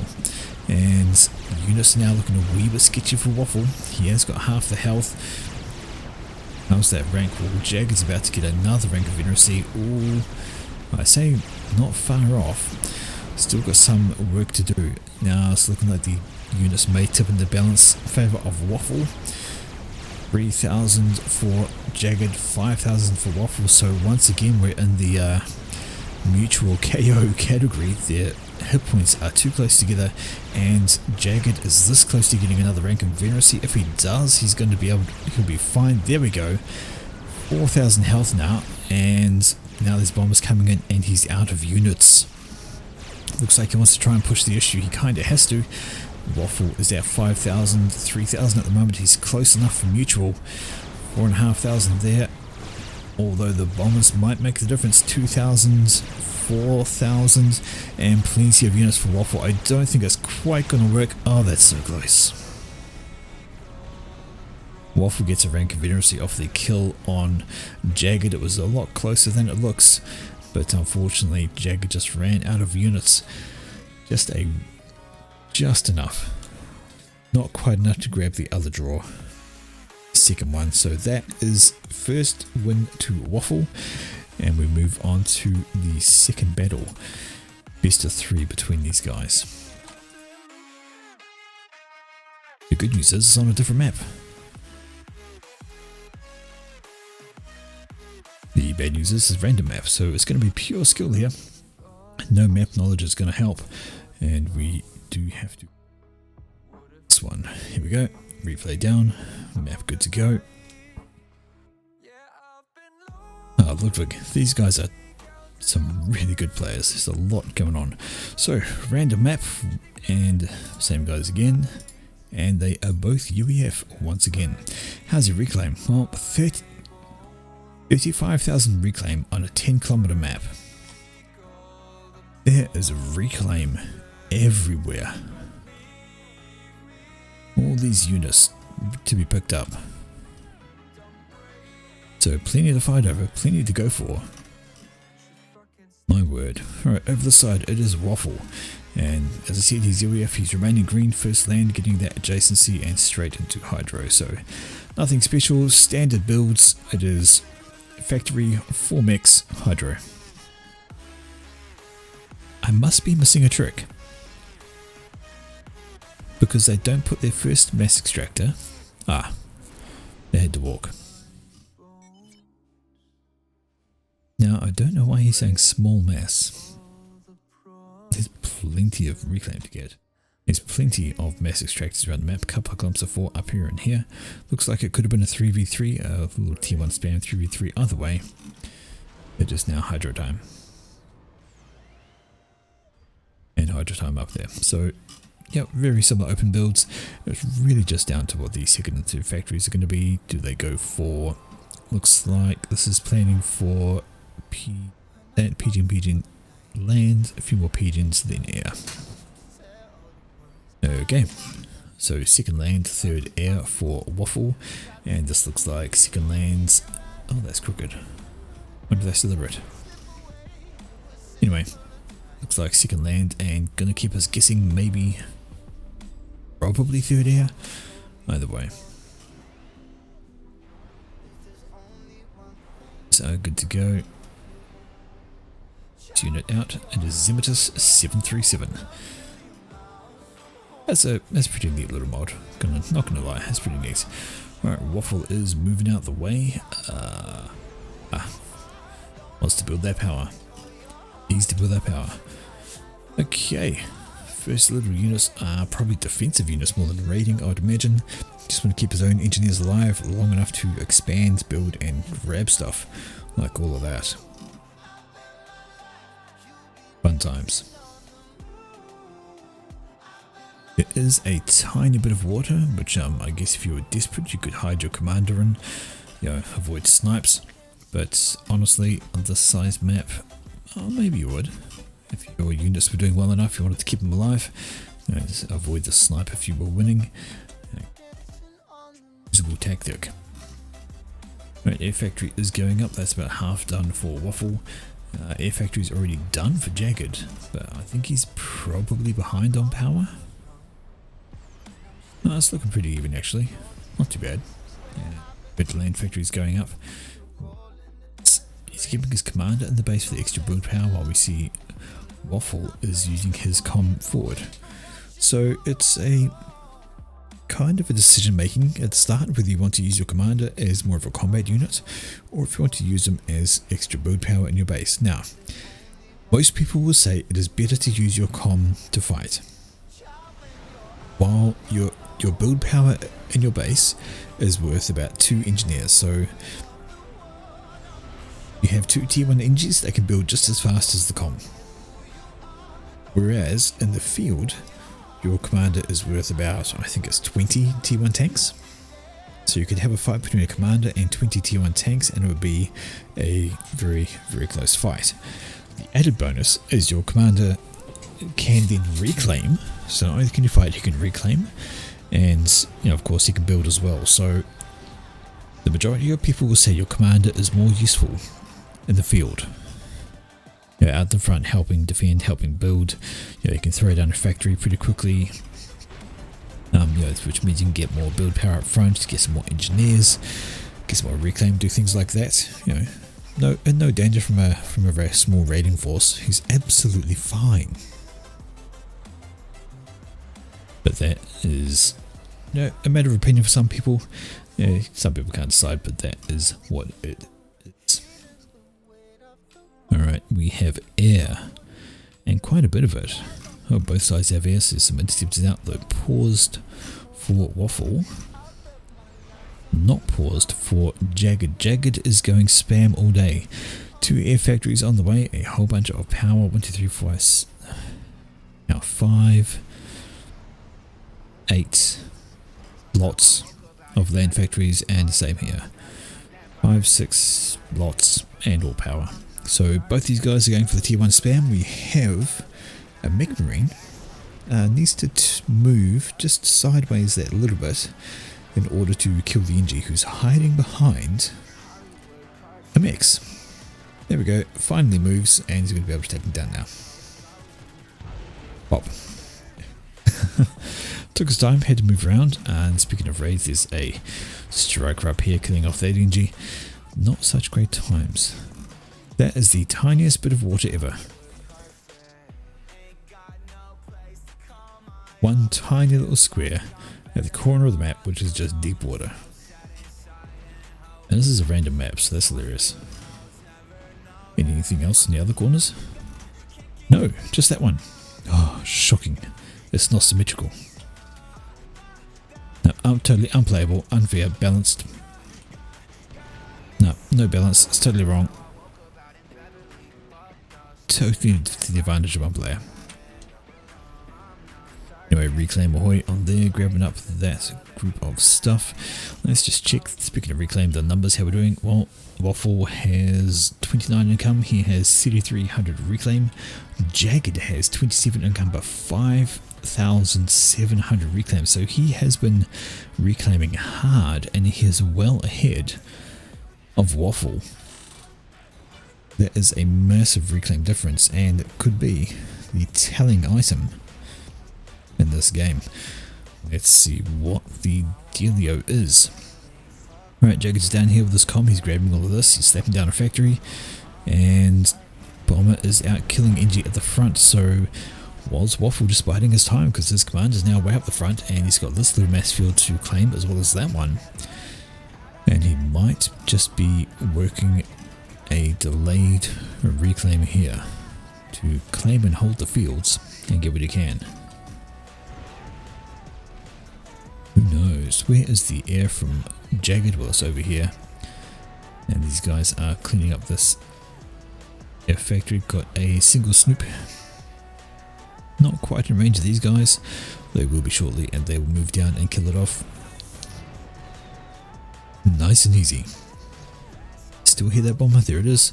And units now looking a wee bit sketchy for Waffle. He has got half the health. How's that rank? Well, Jagged's about to get another rank of Veneracy. Ooh, I say not far off. Still got some work to do. Now it's looking like the units may tip in the balance in favour of Waffle. 3,000 for Jagged, 5,000 for Waffle. So once again we're in the mutual KO category. Their hit points are too close together, and Jagged is this close to getting another rank in Veneracy. If he does, he's going to be able, he'll be fine. There we go. 4,000 health now, and now there's bombers coming in and he's out of units. Looks like he wants to try and push the issue. He kind of has to. Waffle is at 5,000, 3,000 at the moment. He's close enough for mutual. 4,500 there. Although the bombers might make the difference. 2,000, 4,000, and plenty of units for Waffle. I don't think it's quite going to work. Oh, that's so close. Waffle gets a rank of Veneracy off the kill on Jagged. It was a lot closer than it looks, but unfortunately Jagged just ran out of units. Just enough. Not quite enough to grab the other draw. Second one. So that is first win to Waffle, and we move on to the second battle. Best of 3 between these guys. The good news is it's on a different map. The bad news is it's random map, so it's going to be pure skill here. No map knowledge is going to help, and we do have to. This one, here we go. Replay down, map good to go. Ah, Ludwig, these guys are some really good players. There's a lot going on. So, random map, and same guys again, and they are both UEF once again. How's your reclaim? Well, 35,000 reclaim on a 10-kilometer map. There is a reclaim everywhere. All these units to be picked up. So plenty to fight over, plenty to go for. My word. Alright, over the side it is Waffle. And as I said, he's UEF, he's remaining green, first land, getting that adjacency and straight into Hydro. So nothing special, standard builds. It is Factory, 4 mechs, Hydro. I must be missing a trick, because they don't put their first mass extractor. Ah, they had to walk. Now I don't know why he's saying small mass. There's plenty of reclaim to get. There's plenty of mass extractors around the map. Couple of glimpses of 4 up here and here. Looks like it could have been a 3v3, a little T1 spam 3v3. Either way, it is now Hydro time. And Hydro time up there. So, yeah, very similar open builds. It's really just down to what the second and third factories are going to be. Do they go for... Looks like this is planning for pigeon land, a few more pigeons, then air. Okay, so second land, third air for Waffle, and this looks like second lands. Oh, that's crooked. When did they deliver it? Anyway, looks like second land, and gonna keep us guessing, maybe, probably third air. Either way. So good to go. Unit out, and is Zemitus 737. That's a pretty neat little mod. Not gonna lie, that's pretty neat. Alright, Waffle is moving out the way. Wants to build that power. Needs to build that power. Okay, first little units are probably defensive units more than raiding, I would imagine. Just want to keep his own engineers alive long enough to expand, build, and grab stuff. Like all of that. Fun times. There is a tiny bit of water, which I guess if you were desperate you could hide your commander in, avoid snipes. But honestly, on this size map, maybe you would. If your units were doing well enough, you wanted to keep them alive, just avoid the snipe if you were winning. Usable tactic. Right, Air Factory is going up. That's about half done for Waffle. Air Factory is already done for Jagged, but I think he's probably behind on power. No, it's looking pretty even actually. Not too bad. Yeah. But Land Factory is going up. He's keeping his commander in the base for the extra build power while we see Waffle is using his comm forward. So it's a kind of a decision making at the start whether you want to use your commander as more of a combat unit or if you want to use them as extra build power in your base. Now, most people will say it is better to use your comm to fight, while your build power in your base is worth about 2 engineers. So you have 2 tier 1 engineers that can build just as fast as the comm, whereas in the field your commander is worth about, I think it's 20 tier 1 tanks. So you could have a fight between a commander and 20 tier 1 tanks and it would be a very, very close fight. The added bonus is your commander can then reclaim. So not only can you fight, he can reclaim. And, you know, of course he can build as well. So the majority of people will say your commander is more useful in the field. You know, out the front, helping defend, helping build. You know, you can throw down a factory pretty quickly. You know, which means you can get more build power up front, get some more engineers, get some more reclaim, do things like that. You know, no danger from a very small raiding force. He's absolutely fine. But that is, you know, a matter of opinion for some people. You know, some people can't decide, but that is what it is. Alright, we have air, and quite a bit of it. Oh, both sides have air, so there's some interceptors out, though paused for Waffle. Not paused for Jagged. Jagged is going spam all day. 2 air factories on the way, a whole bunch of power. 1, 2, 3, 4, now 5, 8 lots of land factories, and the same here. 5, 6 lots, and all power. So both these guys are going for the tier 1 spam. We have a Mech Marine. Needs to move just sideways that little bit in order to kill the Engie, who's hiding behind a Mix. There we go. Finally moves, and he's going to be able to take him down now. Pop. Took his time, had to move around. And speaking of raids, there's a striker up here killing off that Engie. Not such great times. That is the tiniest bit of water ever. One tiny little square at the corner of the map, which is just deep water. And this is a random map, so that's hilarious. Anything else in the other corners? No, just that one. Oh, shocking. It's not symmetrical. No, totally unplayable, unfair, balanced. No balance. It's totally wrong. Totally to the advantage of one player. Anyway, reclaim ahoy on there, grabbing up that group of stuff. Let's just check, speaking of reclaim, the numbers, how we're doing. Well, Waffle has 29 income, he has 3300 reclaim. Jagged has 27 income but 5,700 reclaim. So he has been reclaiming hard and he is well ahead of Waffle. That is a massive reclaim difference and it could be the telling item in this game. Let's see what the dealio is. Right, Jagged's down here with his comm, he's grabbing all of this, he's slapping down a factory, and Bomber is out killing Engie at the front. So was Waffle just biding his time because his command is now way up the front and he's got this little mass field to claim as well as that one. And he might just be working a delayed reclaim here to claim and hold the fields and get what he can. Who knows? Where is the air from Jagged? Well, it's over here. And these guys are cleaning up this air factory. Got a single snoop. Not quite in range of these guys. They will be shortly and they will move down and kill it off. Nice and easy. Still hear that bomber? There it is.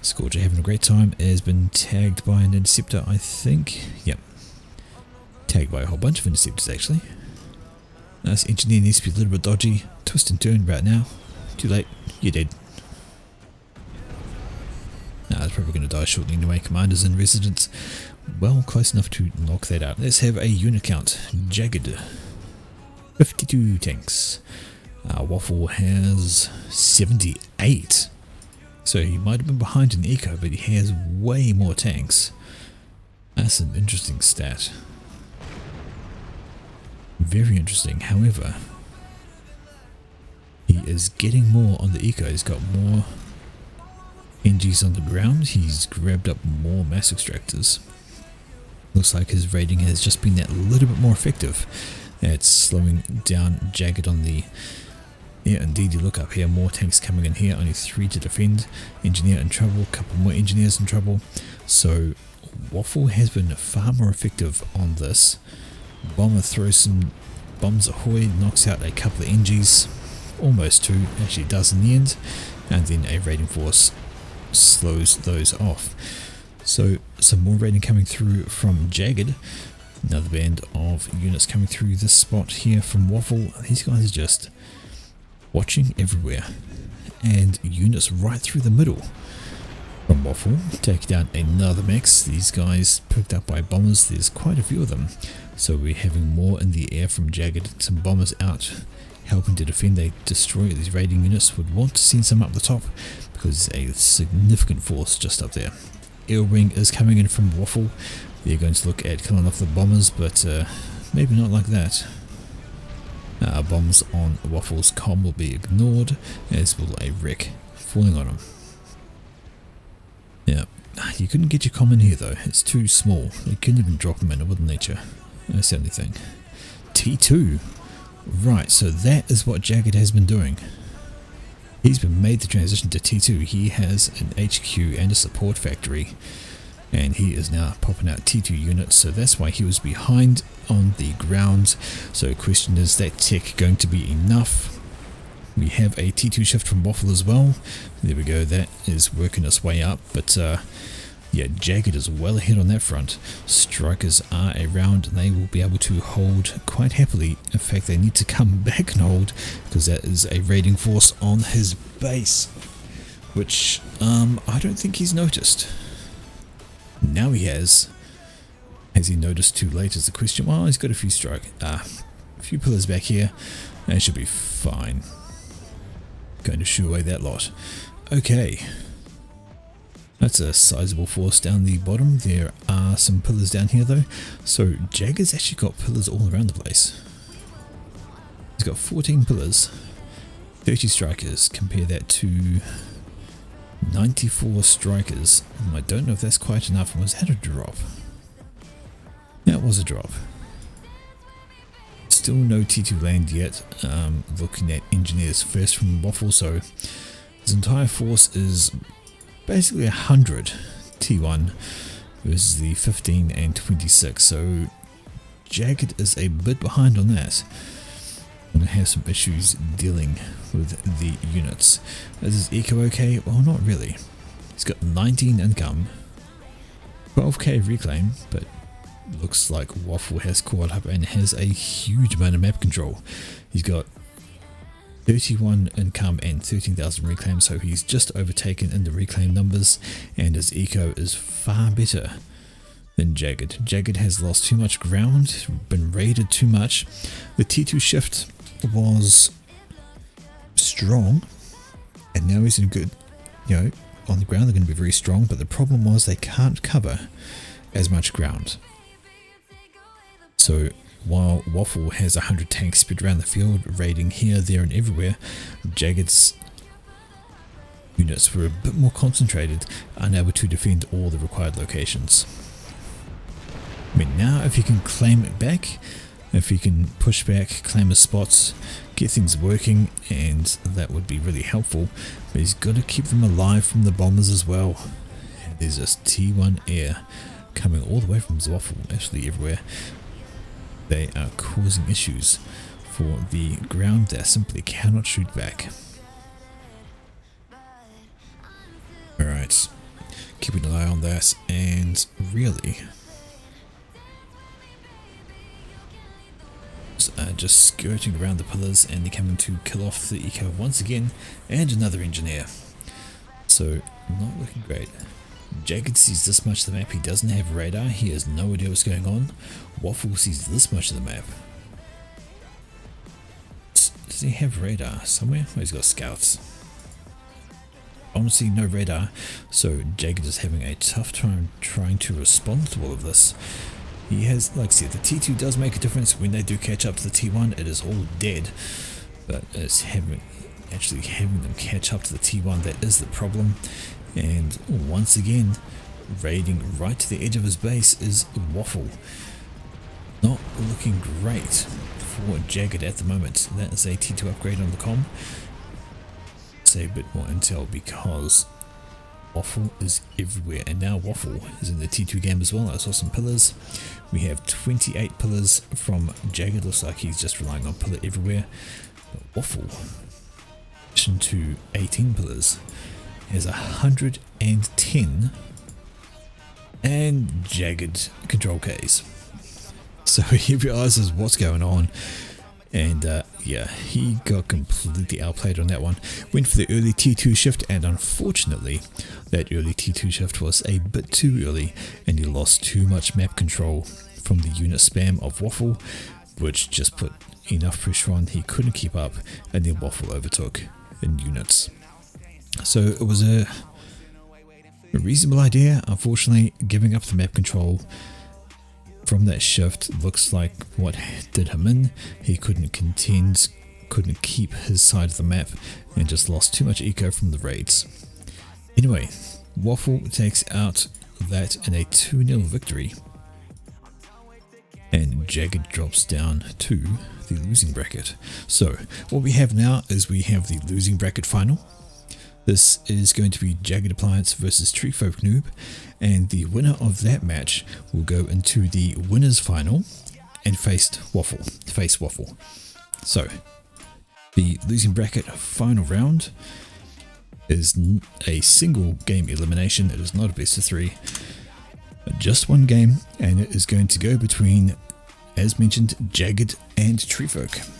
Scorcher having a great time. It has been tagged by an interceptor, I think. Yep. Tagged by a whole bunch of interceptors actually. This engineer needs to be a little bit dodgy. Twist and turn right now. Too late. You're dead. Nah, it's probably going to die shortly anyway. Commanders in residence. Well, close enough to knock that out. Let's have a unit count. Jagged. 52 tanks. Waffle has 78. So he might have been behind in eco, but he has way more tanks. That's an interesting stat. Very interesting. However, he is getting more on the eco. He's got more NGs on the ground. He's grabbed up more mass extractors. Looks like his raiding has just been that little bit more effective. It's slowing down Jagged on the... Yeah, indeed, you look up here, more tanks coming in here, only 3 to defend. Engineer in trouble, a couple more engineers in trouble. So Waffle has been far more effective on this. Bomber throws some bombs ahoy, knocks out a couple of NGs, almost 2, actually does in the end, and then a raiding force slows those off. So some more raiding coming through from Jagged. Another band of units coming through this spot here from Waffle. These guys are just watching everywhere, and units right through the middle from Waffle. Take down another mix. These guys picked up by bombers. There's quite a few of them, so we're having more in the air from Jagged. Some bombers out helping to defend. They destroy these raiding units. Would want to send some up the top because there's a significant force just up there. Air wing is coming in from Waffle. They're going to look at killing off the bombers, but maybe not like that. Bombs on Waffle's comm will be ignored, as will a wreck falling on him. Yeah, you couldn't get your comm in here though, it's too small. You couldn't even drop them in, it wouldn't nature. That's the only thing. T2. Right, so that is what Jagged has been doing. He's been made the transition to T2. He has an HQ and a support factory, and he is now popping out T2 units, so that's why he was behind on the ground. So the question is that tech going to be enough? We have a T2 shift from Waffle as well. There we go, that is working its way up, but yeah, Jagged is well ahead on that front. Strikers are around and they will be able to hold quite happily. In fact, they need to come back and hold because that is a raiding force on his base, which I don't think he's noticed. Now he has. Has he noticed too late is the question. Well, he's got a few pillars back here. That should be fine. Going to shoo away that lot. Okay. That's a sizable force down the bottom. There are some pillars down here though. So Jagged's actually got pillars all around the place. He's got 14 pillars, 30 strikers. Compare that to 94 strikers. I don't know if that's quite enough. Was that a drop? That was a drop. Still no T2 land yet. Looking at engineers first from Waffle. So his entire force is basically 100 T1 versus the 15 and 26. So Jagged is a bit behind on that. Going to have some issues dealing with the units. Is his eco okay? Well, not really. He's got 19 income, 12k reclaim, but looks like Waffle has caught up and has a huge amount of map control. He's got 31 income and 13,000 reclaim, so he's just overtaken in the reclaim numbers, and his eco is far better than Jagged. Jagged has lost too much ground, been raided too much. The T2 shift was strong, and now he's in good, on the ground they're going to be very strong, but the problem was they can't cover as much ground. So while Waffle has 100 tanks spread around the field, raiding here, there and everywhere, Jagged's units were a bit more concentrated, unable to defend all the required locations. I mean, now if he can claim it back, if he can push back, claim his spots, get things working, and that would be really helpful, but he's got to keep them alive from the bombers as well. There's this T1 air coming all the way from Waffle, actually everywhere. They are causing issues for the ground that simply cannot shoot back. Alright, keeping an eye on that, and really just skirting around the pillars and they're coming to kill off the eco once again, and another engineer. So, not looking great. Jagged sees this much of the map, he doesn't have radar, he has no idea what's going on. Waffle sees this much of the map. Does he have radar somewhere? Oh, he's got scouts. Honestly, no radar, so Jagged is having a tough time trying to respond to all of this. He has, like I said, the T2 does make a difference. When they do catch up to the T1, it is all dead. But it's actually having them catch up to the T1 that is the problem. And once again, raiding right to the edge of his base is Waffle. Not looking great for Jagged at the moment. That is a T2 upgrade on the comm. Say a bit more intel because Waffle is everywhere, and now Waffle is in the T2 game as well. I saw some pillars. We have 28 pillars from Jagged. Looks like he's just relying on pillar everywhere. But Waffle, in addition to 18 pillars, has 110 and Jagged control Ks. So he realizes what's going on. And yeah, he got completely outplayed on that one. Went for the early T2 shift, and unfortunately, that early T2 shift was a bit too early, and he lost too much map control from the unit spam of Waffle, which just put enough pressure on, he couldn't keep up, and then Waffle overtook in units. So it was a reasonable idea. Unfortunately, giving up the map control from that shift looks like what did him in. He couldn't contend, couldn't keep his side of the map, and just lost too much eco from the raids. Anyway, Waffle takes out that in a 2-0 victory, and Jagged drops down to the losing bracket. So what we have now is we have the losing bracket final. This is going to be Jagged Appliance versus Treefolk Noob, and the winner of that match will go into the winners final and face Waffle. So the losing bracket final round is a single game elimination. It is not a best of 3, but just one game, and it is going to go between, as mentioned, Jagged and Treefolk.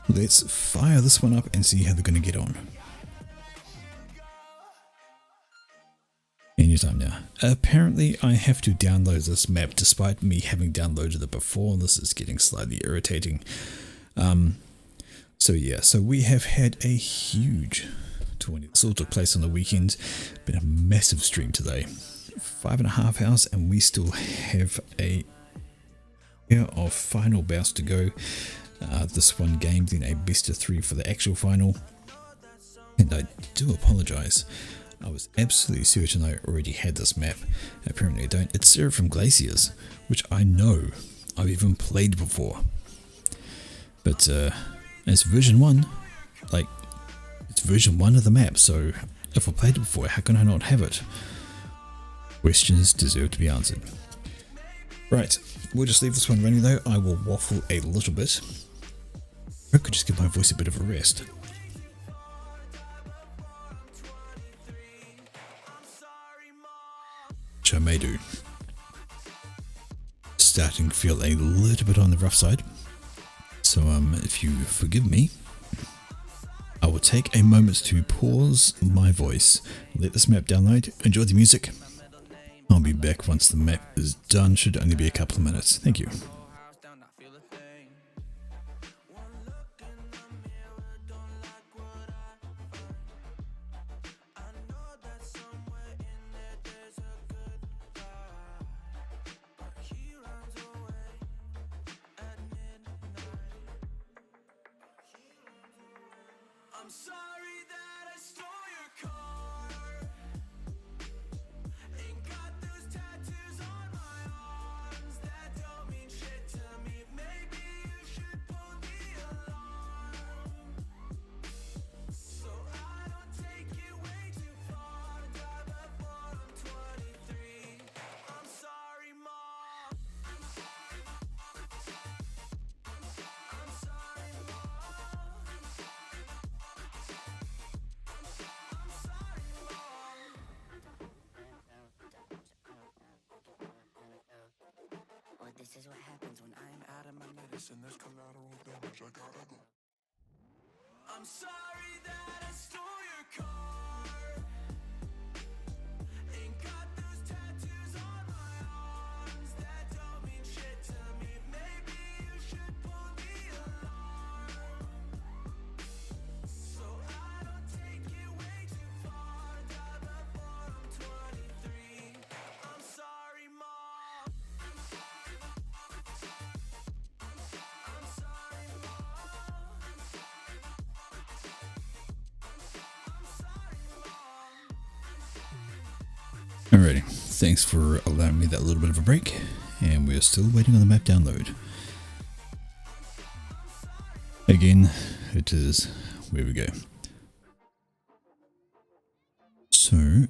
Let's fire this one up and see how they're going to get on. Anytime now. Apparently I have to download this map despite me having downloaded it before. This is getting slightly irritating. So yeah, so we have had a huge tournament. This all took place on the weekend. Been a massive stream today. 5.5 hours, and we still have a year of final bouts to go. This one game, then a best of 3 for the actual final. And I do apologize. I was absolutely certain I already had this map. Apparently I don't. It's Sarah from Glaciers, which I know I've even played before. But as version 1, like, it's version 1 of the map, so if I played it before, how can I not have it? Questions deserve to be answered. Right, we'll just leave this one running though. I will waffle a little bit. I could just give my voice a bit of a rest. Which I may do. Starting to feel a little bit on the rough side. So if you forgive me, I will take a moment to pause my voice, let this map download, enjoy the music. I'll be back once the map is done, should only be a couple of minutes. Thank you. I'm sorry that I stole your car. Ain't got those tattoos on my arms that don't mean shit. Listen, there's collateral damage, I gotta go. I'm sorry that I stole your car. Ain't got those tattoos on my arms that don't mean shit to me. Maybe you should pull the alarm, so I don't take it way too far. Die before I'm 23. I'm sorry, Mom. I'm sorry, Mom. I'm sorry, Mom. I'm sorry, Mom. Alrighty, thanks for allowing me that little bit of a break, and we're still waiting on the map download. Again, it is where we go. So,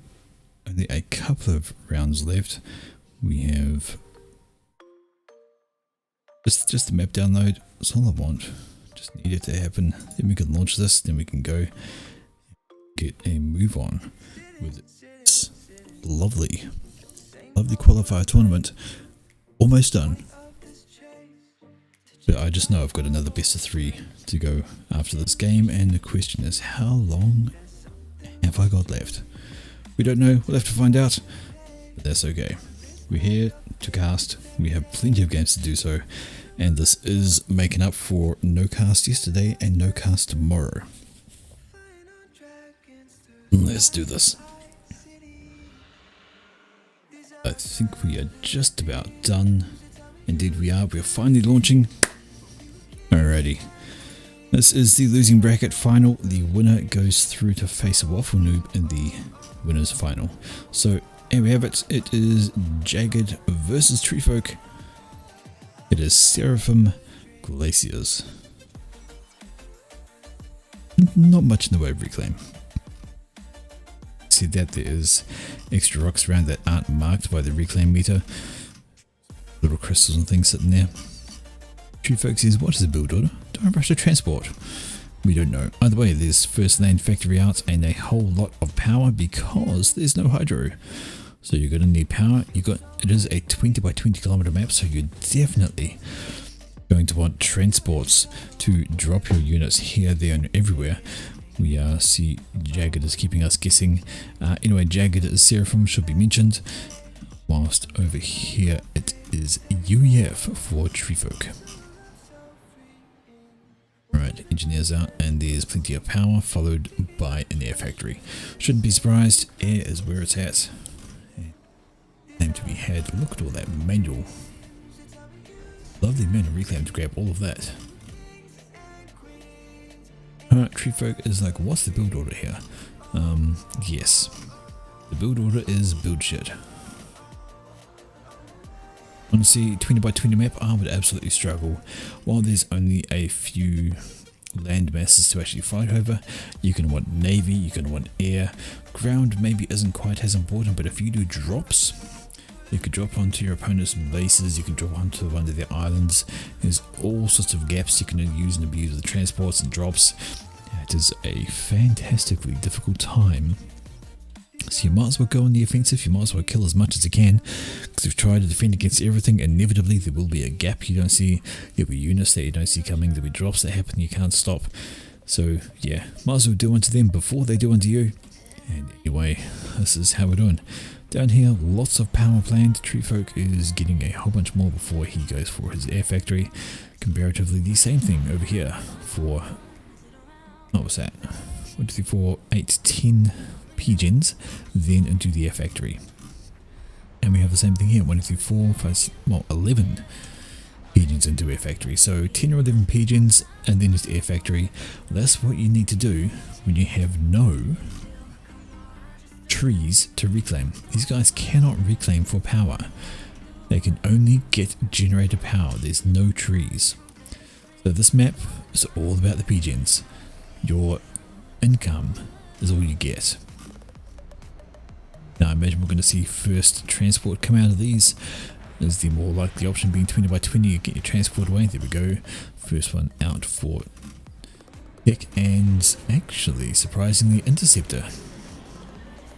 only a couple of rounds left. We have just the map download. That's all I want. Just need it to happen. Then we can launch this. Then we can go get a move on with this lovely qualifier tournament. Almost done. But I just know I've got another best of 3 to go after this game, and the question is, how long have I got left? We don't know. We'll have to find out. But that's okay. We're here to cast. We have plenty of games to do so, and this is making up for no cast yesterday and no cast tomorrow. Let's do this. I think we are just about done. Indeed we are. We're finally launching. Alrighty. This is the losing bracket final. The winner goes through to face a Waffle Noob in the winners final. So, here we have it. It is Jagged versus Treefolk. It is Seraphim Glaciers. Not much in the way of reclaim. See that there is extra rocks around that aren't marked by the reclaim meter. Little crystals and things sitting there. Treefolk says, what is a build order? Don't rush to transport. We don't know. Either way, there's first land factory out and a whole lot of power because there's no hydro. So you're going to need power. It is a 20 by 20 kilometer map, so you're definitely going to want transports to drop your units here, there and everywhere. We see Jagged is keeping us guessing. Anyway, Jagged is Seraphim, should be mentioned. Whilst over here it is UEF for Treefolk. Right, engineers out, and there's plenty of power, followed by an air factory. Shouldn't be surprised, air is where it's at. Aim to be had. Look at all that manual. Lovely amount of reclaim to grab all of that. Alright, Treefolk is like, what's the build order here? Yes. The build order is build shit. Honestly, 20 by 20 map, I would absolutely struggle. While there's only a few land masses to actually fight over, you can want navy, you can want air. Ground maybe isn't quite as important, but if you do drops, you could drop onto your opponent's bases, you can drop onto one of their islands. There's all sorts of gaps you can use and abuse with the transports and drops. It is a fantastically difficult time. So you might as well go on the offensive, you might as well kill as much as you can, because if you try to defend against everything, inevitably there will be a gap you don't see, there'll be units that you don't see coming, there'll be drops that happen you can't stop. So yeah, might as well do unto them before they do unto you. And anyway, this is how we're doing. Down here, lots of power planned. Treefolk is getting a whole bunch more before he goes for his air factory. Comparatively the same thing over here for, what was that? 1, 2, 3, 4, 8, 10 pigeons, then into the air factory. And we have the same thing here, 1, 2, 3, 4, 5, 6, well, 11 pigeons into air factory. So 10 or 11 pigeons and then just air factory. That's what you need to do when you have no trees to reclaim. These guys cannot reclaim for power. They can only get generator power. There's no trees. So this map is all about the pigeons. Your income is all you get. Now I imagine we're going to see first transport come out of these. Is the more likely option being 20 by 20, you get your transport away. There we go. First one out for pick, and actually surprisingly interceptor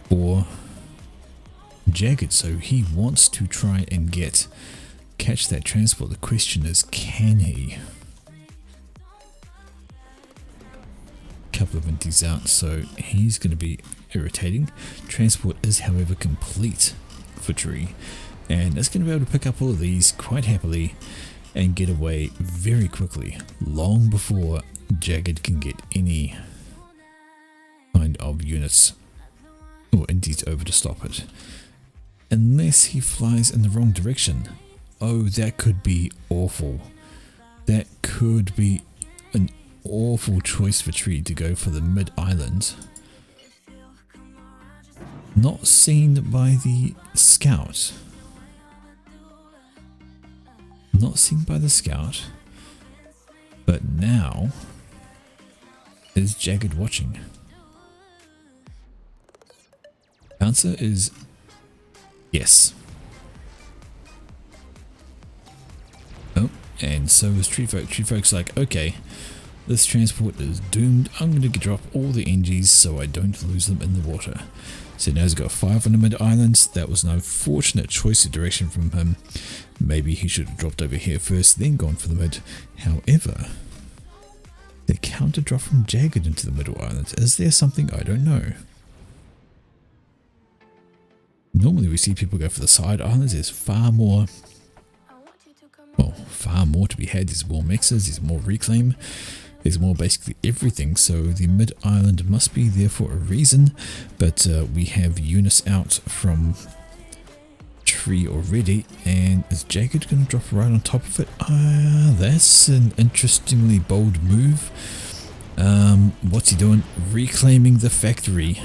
for Jagged. So he wants to try and get catch that transport. The question is, can he? Couple of empties out, so he's going to be irritating. Transport is, however, complete for Tree, and it's going to be able to pick up all of these quite happily and get away very quickly, long before Jagged can get any kind of units or empties over to stop it. Unless he flies in the wrong direction. Oh, that could be awful. That could be an awful choice for Tree to go for the mid-island. Not seen by the scout. Not seen by the scout. But now, is Jagged watching? Answer is yes. Oh, and so is Treefolk. Treefolk's like, okay, this transport is doomed. I'm going to drop all the NGs so I don't lose them in the water. So now he's got 5 on the mid-islands. That was an unfortunate choice of direction from him. Maybe he should have dropped over here first, then gone for the mid. However, the counter drop from Jagged into the middle island. Is there something I don't know? Normally we see people go for the side islands. There's far more, well, far more to be had. There's more mixers, there's more reclaim, there's more basically everything. So the mid island must be there for a reason. But we have Eunice out from Tree already, and is Jagged going to drop right on top of it? That's an interestingly bold move. What's he doing? Reclaiming the factory.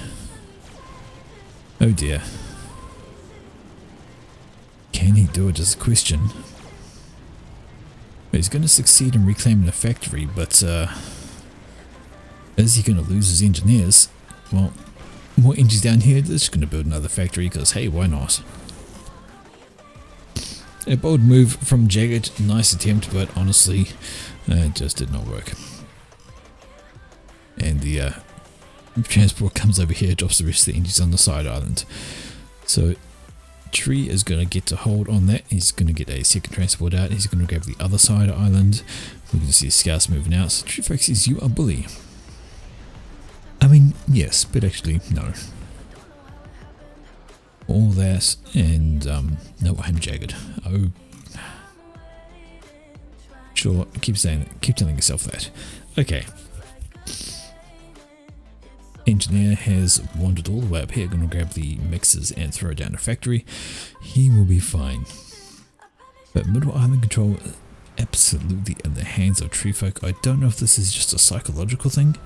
Oh dear. Can he do it is a question. He's going to succeed in reclaiming the factory, but is he going to lose his engineers? Well, more engines down here. They're just going to build another factory because, hey, why not? A bold move from Jagged. Nice attempt, but honestly, it just did not work. And the transport comes over here, drops the rest of the engines on the side island. So Tree is going to get to hold on that. He's going to get a second transport out. He's going to grab the other side island. We're going to see scouts moving out. So Tree Fox says, you are bully. I mean, yes, but actually, no. All that, and no, I'm Jagged. Oh, sure, keep saying that. Keep telling yourself that. Okay. Engineer has wandered all the way up here, going to grab the mixers and throw it down a factory. He will be fine. But middle island control, absolutely in the hands of Treefolk. I don't know if this is just a psychological thing,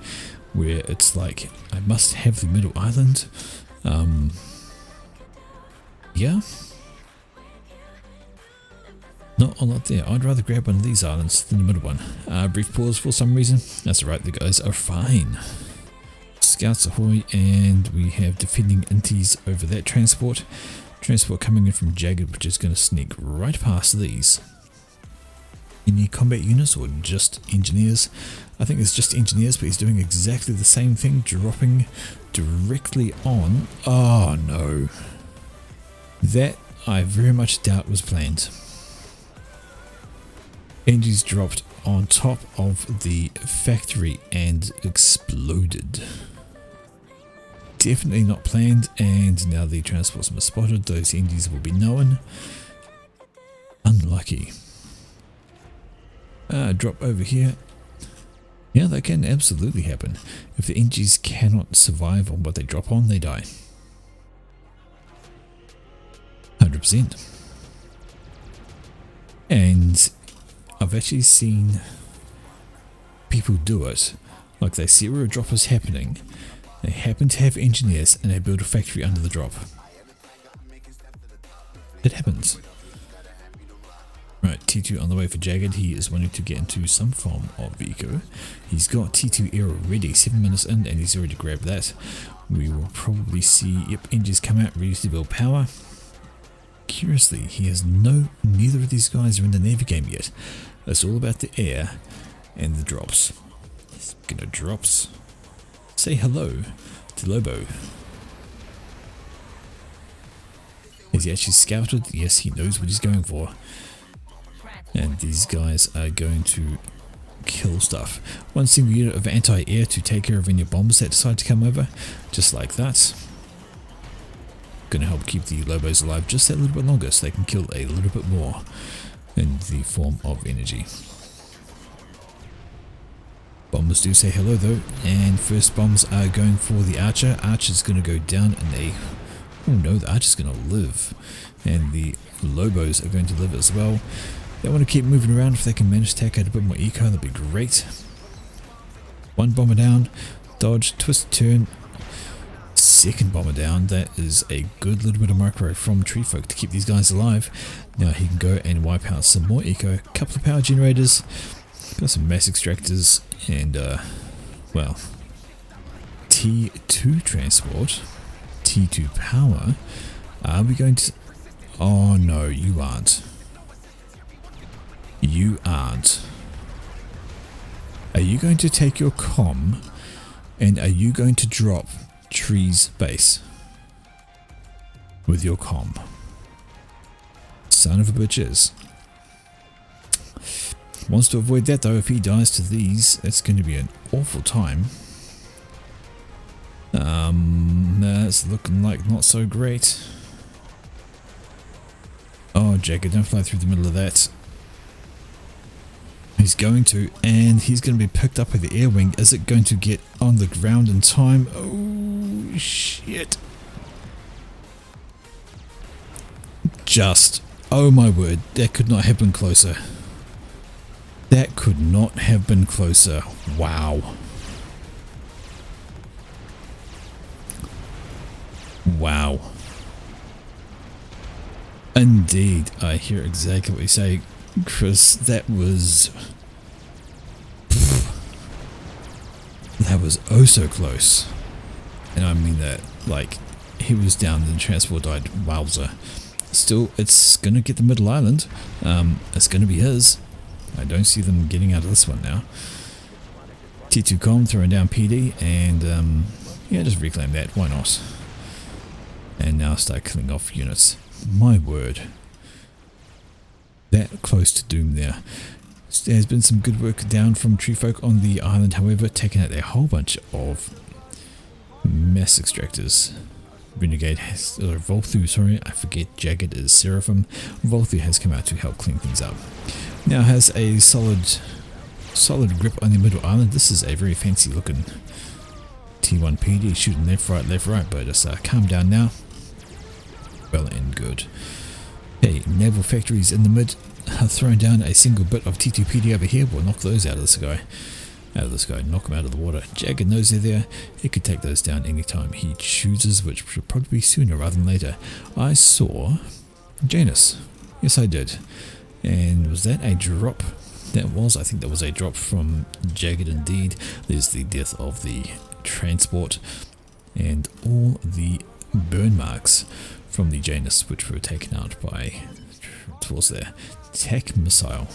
where it's like, I must have the middle island. Yeah. Not a lot there. I'd rather grab one of these islands than the middle one. Brief pause for some reason. That's alright, the guys are fine. Scouts ahoy, and we have defending inties over that transport. Transport coming in from Jagged, which is going to sneak right past these. Any combat units or just engineers? I think it's just engineers, but he's doing exactly the same thing, dropping directly on. Oh no. That I very much doubt was planned. Engines dropped on top of the factory and exploded. Definitely not planned, and now the transports are spotted. Those engines will be known. Unlucky. Drop over here. Yeah, that can absolutely happen. If the engines cannot survive on what they drop on, they die. 100%. And I've actually seen people do it. Like, they see where a drop is happening, they happen to have engineers, and they build a factory under the drop. It happens. Right, T2 on the way for Jagged. He is wanting to get into some form of eco. He's got T2 air already, 7 minutes in, and he's already grabbed that. We will probably see, yep, engines come out, ready to build power. Curiously, he has neither of these guys are in the Navy game yet. It's all about the air and the drops. Speaking of drops, say hello to Lobo. Is he actually scouted? Yes, he knows what he's going for. And these guys are going to kill stuff. One single unit of anti-air to take care of any bombers that decide to come over, just like that. Going to help keep the Lobos alive just that little bit longer so they can kill a little bit more in the form of energy. Bombers do say hello though, and first bombs are going for the Archer. Archer's going to go down in a... oh no, the Archer's going to live. And the Lobos are going to live as well. They want to keep moving around. If they can manage to take out a bit more eco, that'd be great. One bomber down, dodge, twist, turn. Second bomber down. That is a good little bit of micro from Tree Folk to keep these guys alive. Now he can go and wipe out some more eco. Couple of power generators. Got some mass extractors and well, T2 transport, T2 power. Are we going to... oh no, you aren't. You aren't. Are you going to take your comm and are you going to drop Tree's base with your comm? Son of a bitches. Wants to avoid that though. If he dies to these, it's going to be an awful time. That's looking like not so great. Oh, Jagged, don't fly through the middle of that. He's going to, and he's going to be picked up by the air wing. Is it going to get on the ground in time? Oh, shit. Just, oh my word, that could not have been closer. That could not have been closer. Wow. Wow. Indeed, I hear exactly what you say, Chris. That was... that was oh so close. And I mean that, like, he was down and the transport died. Wowzer. Still, it's gonna get the middle island. It's gonna be his. I don't see them getting out of this one now. T2 com throwing down PD and yeah, just reclaim that, why not? And now start killing off units. My word. That close to doom there. There's been some good work down from Tree Folk on the island, however, taking out a whole bunch of mass extractors. Renegade has, or Volthu, sorry, I forget, Jagged is Seraphim. Volthu has come out to help clean things up. Now has a solid grip on the middle island. This is a very fancy looking T1 PD, shooting left, right, but just calm down now. Well and good. Hey, naval factories in the mid, throwing down a single bit of T2 PD over here. We'll knock those out of this guy. Knock them out of the water. Jagged knows they're there. He could take those down anytime he chooses, which should probably be sooner rather than later. I saw Janus. Yes, I did. And was that a drop? That was, I think that was a drop from Jagged indeed. There's the death of the transport and all the burn marks from the Janus, which were taken out by, what was there? Tech missile.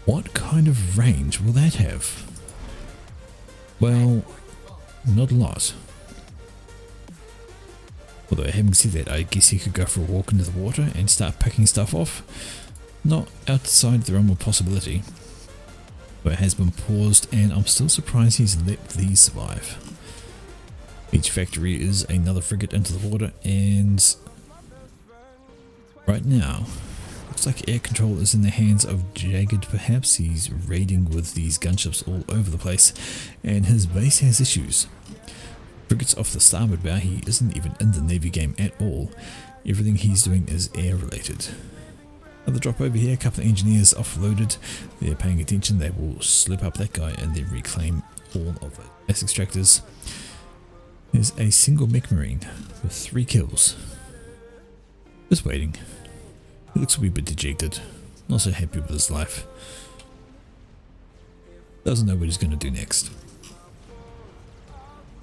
What kind of range will that have? Well, not a lot. Although having said that, I guess he could go for a walk into the water and start picking stuff off. Not outside the realm of possibility. But it has been paused and I'm still surprised he's let these survive. Each factory is another frigate into the water and right now looks like air control is in the hands of Jagged. Perhaps he's raiding with these gunships all over the place and his base has issues. Frigates off the starboard bow, he isn't even in the Navy game at all. Everything he's doing is air related. Another drop over here, a couple of engineers offloaded. They're paying attention, they will slip up that guy and then reclaim all of it. Mass extractors. There's a single mech marine with 3 kills. Just waiting. He looks a wee bit dejected. Not so happy with his life. Doesn't know what he's going to do next.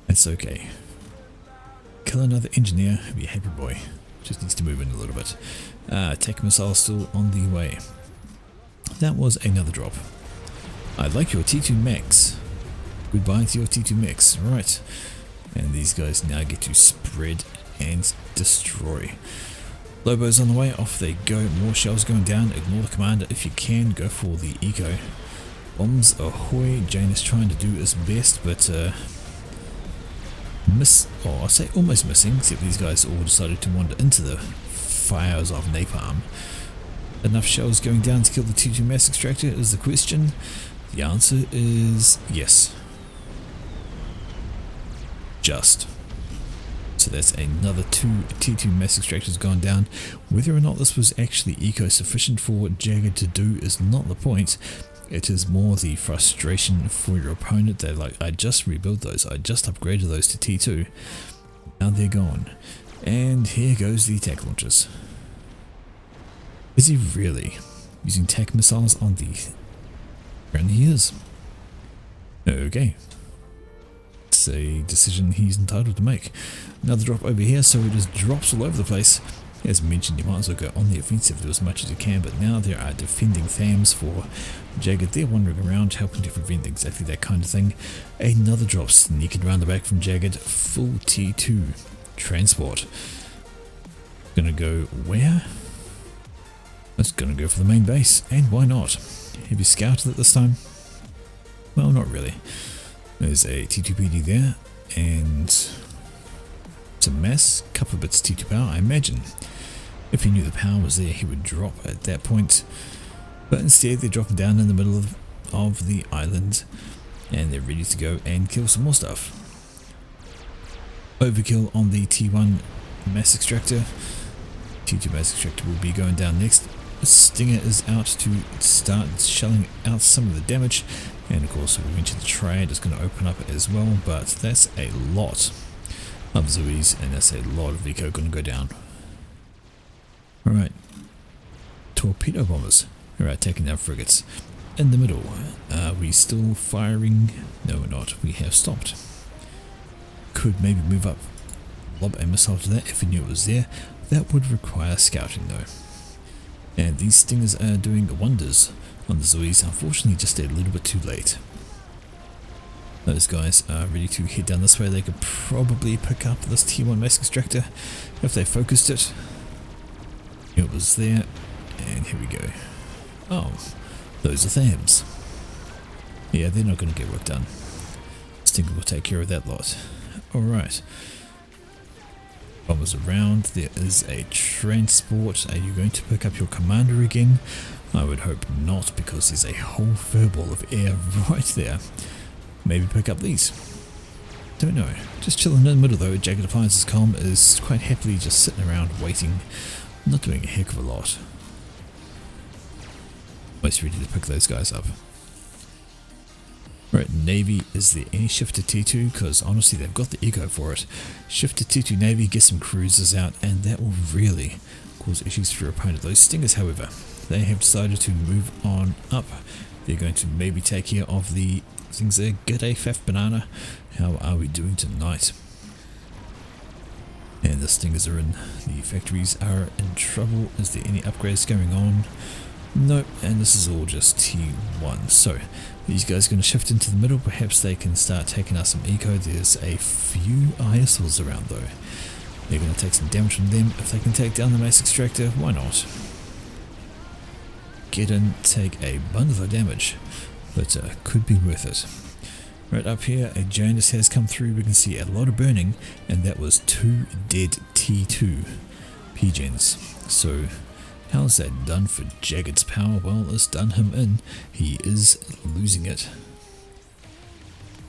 It's okay. Kill another engineer, be a happy boy. Just needs to move in a little bit. Tech missile still on the way. That was another drop. I like your T2 mechs. Goodbye to your T2 mechs. Right. And these guys now get to spread and destroy. Lobo's on the way, off they go, more shells going down, ignore the commander if you can, go for the eco. Bombs ahoy, Jane is trying to do his best, but I say almost missing, except these guys all decided to wander into the fires of napalm. Enough shells going down to kill the T2 mass extractor is the question. The answer is yes. Just. So that's another 2 T2 mass extractors gone down. Whether or not this was actually eco sufficient for Jagged to do is not the point. It is more the frustration for your opponent. They're like, I just rebuilt those, I just upgraded those to T2. Now they're gone. And here goes the attack launchers. Is he really using tac missiles on the... Apparently he is. Okay. It's a decision he's entitled to make. Another drop over here, so it just drops all over the place. As mentioned, you might as well go on the offensive, do as much as you can, but now there are defending FAMs for Jagged. They're wandering around, helping to prevent exactly that kind of thing. Another drop sneaking around the back from Jagged. Full T2 transport. Gonna go where? It's gonna go for the main base, and why not? Have you scouted it this time? Well, not really. There's a T2PD there, and some mass, couple of bits of T2 power. I imagine if he knew the power was there, he would drop at that point. But instead, they're dropping down in the middle of the island, and they're ready to go and kill some more stuff. Overkill on the T1 mass extractor. T2 mass extractor will be going down next. Stinger is out to start shelling out some of the damage, and of course we mentioned the trade is going to open up as well, but that's a lot of Zoes and that's a lot of eco going to go down. Alright, torpedo bombers are attacking our frigates. In the middle, are we still firing? No, we're not. We have stopped. Could maybe move up, lob a missile to that if we knew it was there. That would require scouting though. And these Stingers are doing wonders on the Zoes, unfortunately just a little bit too late. Those guys are ready to head down this way. They could probably pick up this T1 mass extractor if they focused it. It was there, and here we go. Oh, those are THAMs. Yeah, they're not going to get work done. Stinger will take care of that lot. Alright. Bombers around, there is a transport. Are you going to pick up your commander again? I would hope not, because there's a whole furball of air right there. Maybe pick up these. Don't know. Just chilling in the middle though. Jagged Appliances Com is quite happily just sitting around waiting, not doing a heck of a lot. Almost ready to pick those guys up. Right, Navy, is there any shift to T2? Because honestly, they've got the eco for it. Shift to T2 Navy, get some cruisers out, and that will really cause issues for your opponent. Those Stingers, however, they have decided to move on up. They're going to maybe take care of the things there. G'day, Faf Banana. How are we doing tonight? And the Stingers are in. The factories are in trouble. Is there any upgrades going on? Nope, and this is all just T1. So these guys are going to shift into the middle. Perhaps they can start taking out some eco. There's a few ISLs around though. They're going to take some damage from them. If they can take down the mass extractor, why not? Get in, take a bundle of damage, but could be worth it. Right up here, a Janus has come through. We can see a lot of burning, and that was 2 dead T2 PGens. So how's that done for Jagged's power? Well, it's done him in. He is losing it.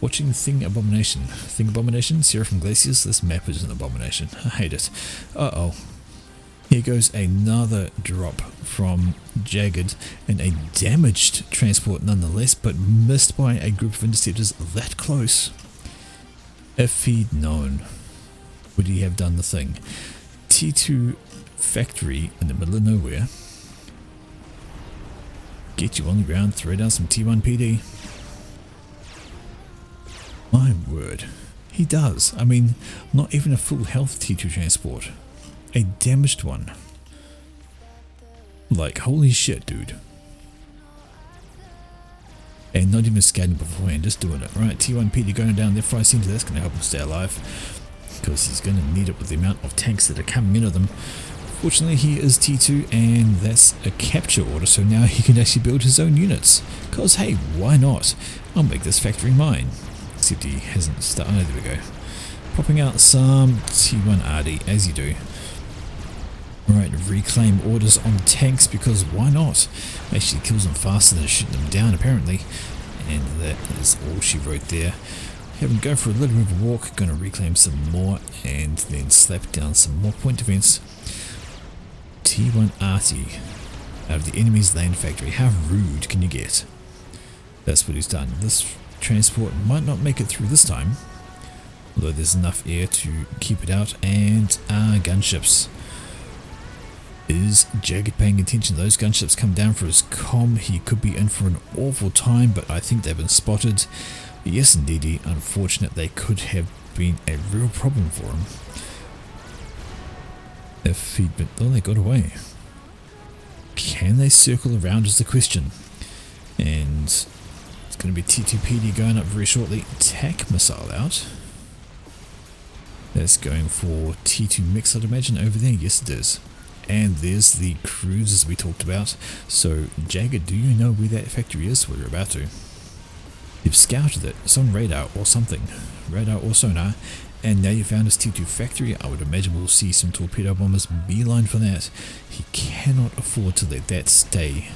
Watching Thing Abomination. Thing Abomination, Seraphim Glaciers. This map is an abomination. I hate it. Uh-oh. Here goes another drop from Jagged, and a damaged transport nonetheless, but missed by a group of interceptors that close. If he'd known, would he have done the thing? T2 factory in the middle of nowhere. Get you on the ground, throw down some T1 PD. My word, he does. I mean, not even a full health T2 transport. A damaged one. Like, holy shit, dude. And not even scanning beforehand, just doing it. Right, T1 PD going down there, fry center. That's going to help him stay alive, because he's going to need it with the amount of tanks that are coming in of them Fortunately, he is T2 and that's a capture order, so now he can actually build his own units. Because hey, why not? I'll make this factory mine. Except he hasn't started. Oh, there we go. Popping out some T1 RD, as you do. Alright, reclaim orders on tanks, because why not? Actually kills them faster than shooting them down, apparently. And that is all she wrote there. Have him go for a little bit of a walk, gonna reclaim some more, and then slap down some more point defense. T1 RT out of the enemy's land factory. How rude can you get? That's what he's done. This transport might not make it through this time, although there's enough air to keep it out. And gunships. Is Jagged paying attention? Those gunships come down for his comm. He could be in for an awful time, but I think they've been spotted. Yes, indeedy. Unfortunate. They could have been a real problem for him. If he'd been... Oh, they got away. Can they circle around is the question. And it's going to be T2PD going up very shortly. TAC missile out. That's going for T2 mix, I'd imagine, over there. Yes, it is. And there's the cruisers we talked about. So, Jagged, do you know where that factory is? Well, you're about to. You've scouted it. It's on radar or something. Radar or sonar. And now you found his T2 factory. I would imagine we'll see some torpedo bombers beeline for that. He cannot afford to let that stay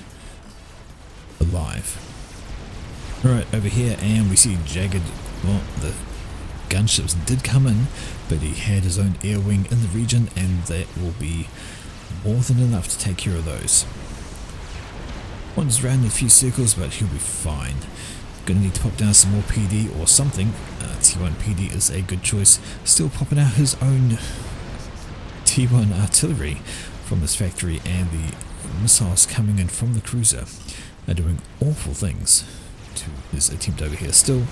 alive. Alright, over here, and we see Jagged. Well, the gunships did come in, but he had his own air wing in the region, and that will be more than enough to take care of those. One's round in a few circles, but he'll be fine. Gonna need to pop down some more PD or something. T1 PD is a good choice. Still popping out his own T1 artillery from his factory, and the missiles coming in from the cruiser are doing awful things to his attempt over here. Still,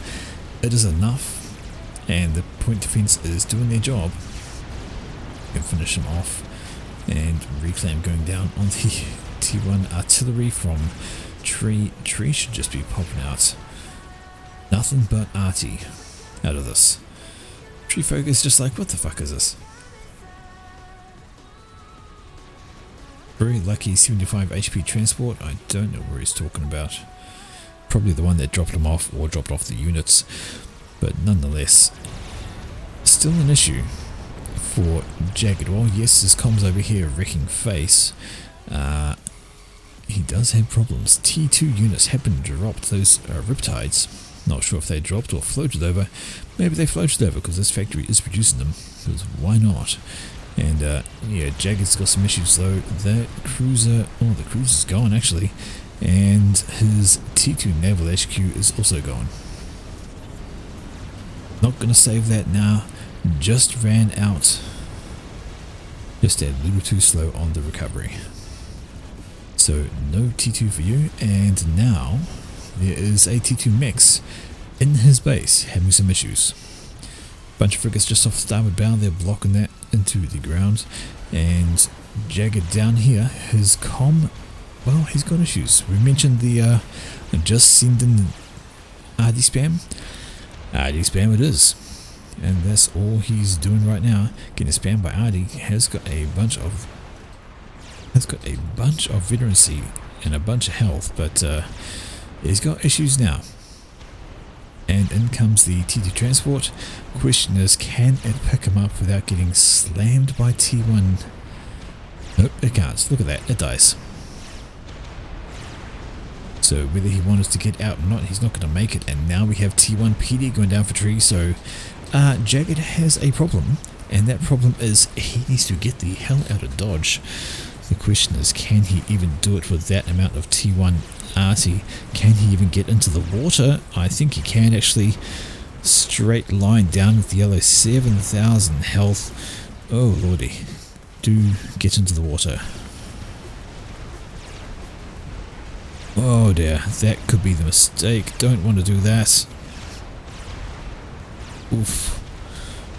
it is enough, and the point defense is doing their job. You can finish him off, and reclaim going down on the T1 artillery from Tree. Tree should just be popping out. Nothing but arty out of this. Tree folk is just like, what the fuck is this? Very lucky 75 HP transport. I don't know where he's talking about. Probably the one that dropped him off or dropped off the units. But nonetheless, still an issue for Jagged. Well, yes, his comms over here wrecking face. He does have problems. T2 units happen to drop those Riptides. Not sure if they dropped or floated over. Maybe they floated over because this factory is producing them. Because why not? And yeah, Jagged's got some issues though. That cruiser, oh, the cruiser's gone actually. And his T2 naval HQ is also gone. Not going to save that now. Just ran out. Just a little too slow on the recovery. So no T2 for you. And now there is a T2 mix in his base having some issues. Bunch of frigates just off the starboard bow, they're blocking that into the ground. And Jagged down here, his comm, well, he's got issues. We mentioned the just send in RD spam. RD spam it is. And that's all he's doing right now. Getting spammed by RD. Has got a bunch of veterancy and a bunch of health, but he's got issues now. And in comes the T2 transport. Question is, can it pick him up without getting slammed by T1? Nope, it can't. Look at that, it dies. So whether he wanted to get out or not, he's not going to make it. And now we have T1 PD going down for tree. So Jagged has a problem, and that problem is he needs to get the hell out of Dodge. The question is, can he even do it with that amount of T1 RT? Can he even get into the water? I think he can actually. Straight line down with the yellow, 7,000 health. Oh lordy. Do get into the water. Oh dear, that could be the mistake. Don't want to do that. Oof.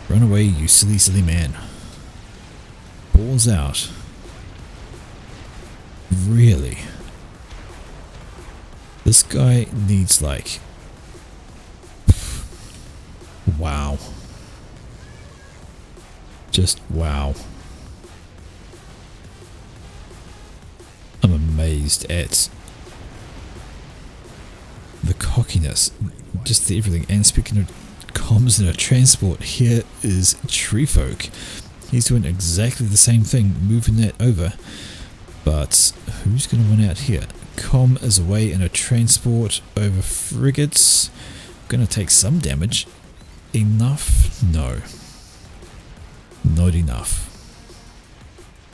Run away, you silly, silly man. Balls out. Really? This guy needs like... Wow. Just wow. amazed at the cockiness, just the everything. And speaking of comms and a transport, here is Treefolk. He's doing exactly the same thing, moving that over. But who's going to win out here? Com is away in a transport over frigates. Going to take some damage. Enough? No. Not enough.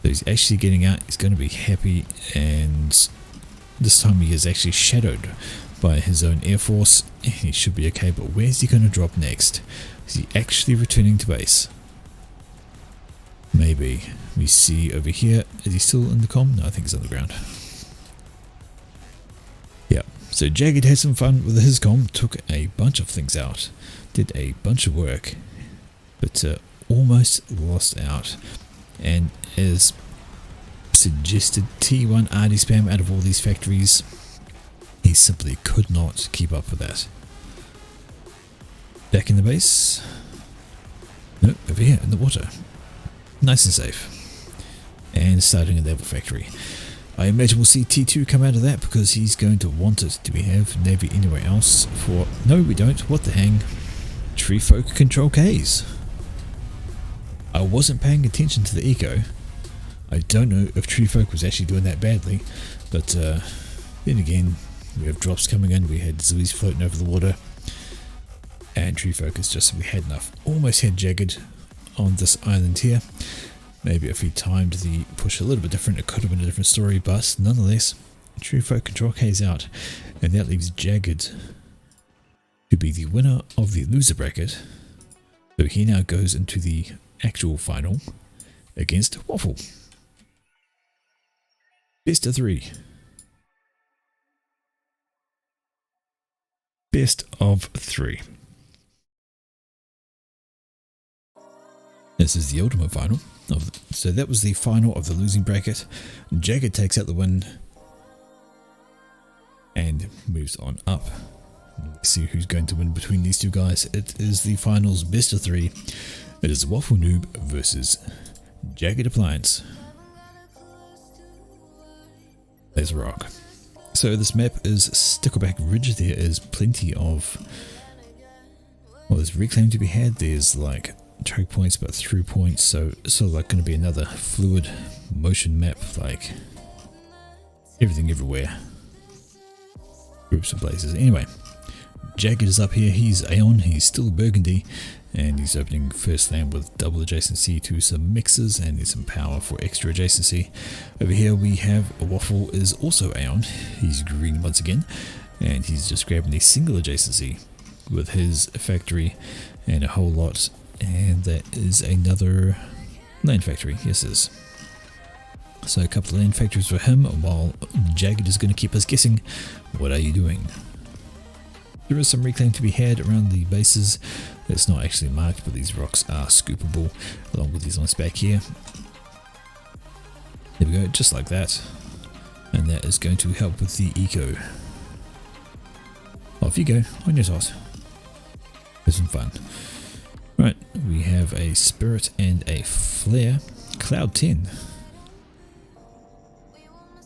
So he's actually getting out. He's going to be happy, and this time he is actually shadowed by his own air force. He should be okay, but where's he going to drop next? Is he actually returning to base? Maybe. We see over here. Is he still in the comm? No, I think he's on the ground. Yeah. So Jagged had some fun with his comm. Took a bunch of things out. Did a bunch of work. But almost lost out. And as suggested, T1 RD spam out of all these factories. He simply could not keep up with that. Back in the base. Nope, over here in the water. Nice and safe. And starting a level factory. I imagine we'll see T2 come out of that because he's going to want it. Do we have Navy anywhere else for... No, we don't. What the hang? Treefolk control Ks. I wasn't paying attention to the eco. I don't know if Treefolk was actually doing that badly. But then again, we have drops coming in. We had Zillies floating over the water. And Treefolk is just... We had enough. Almost had Jagged on this island here. Maybe if he timed the push a little bit different, it could have been a different story, but nonetheless, Treefolk control K's out, and that leaves Jagged to be the winner of the loser bracket. So he now goes into the actual final against Waffle. Best of 3. Best of 3. This is the ultimate final. So that was the final of the losing bracket. Jagged takes out the win and moves on up. Let's see who's going to win between these two guys. It is the finals best of 3. It is Waffle Noob versus Jagged Appliance. There's a rock. So this map is Stickleback Ridge. There is plenty of... Well, there's reclaim to be had. There's like choke points but through points, so it's sort of like going to be another fluid motion map, like everything everywhere, groups of places. Anyway, Jagged is up here. He's Aeon, he's still Burgundy, and he's opening first land with double adjacency to some mixes and there's some power for extra adjacency. Over here we have Waffle is also Aeon. He's green once again, and he's just grabbing a single adjacency with his factory and a whole lot. And that is another land factory. Yes, it is. So a couple of land factories for him, while Jagged is going to keep us guessing. What are you doing? There is some reclaim to be had around the bases. It's not actually marked, but these rocks are scoopable, along with these ones back here. There we go, just like that. And that is going to help with the eco. Off you go, on your toss. Have some fun. Right, we have a Spirit and a Flare. Cloud 10.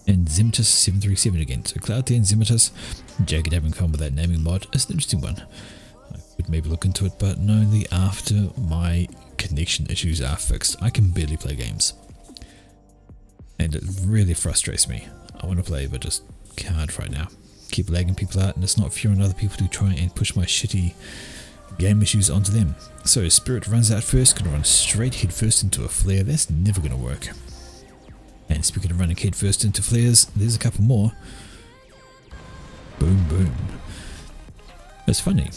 And Zimitus 737 again. So Cloud 10, Zimitus. Jagged having fun with that naming mod. It's an interesting one. I could maybe look into it, but only after my connection issues are fixed. I can barely play games. And it really frustrates me. I want to play, but just can't right now. Keep lagging people out, and it's not fair on other people to try and push my shitty game issues onto them. So Spirit runs out first, gonna run straight head first into a flare. That's never gonna work. And speaking of running head first into flares, there's a couple more. Boom, boom. That's funny.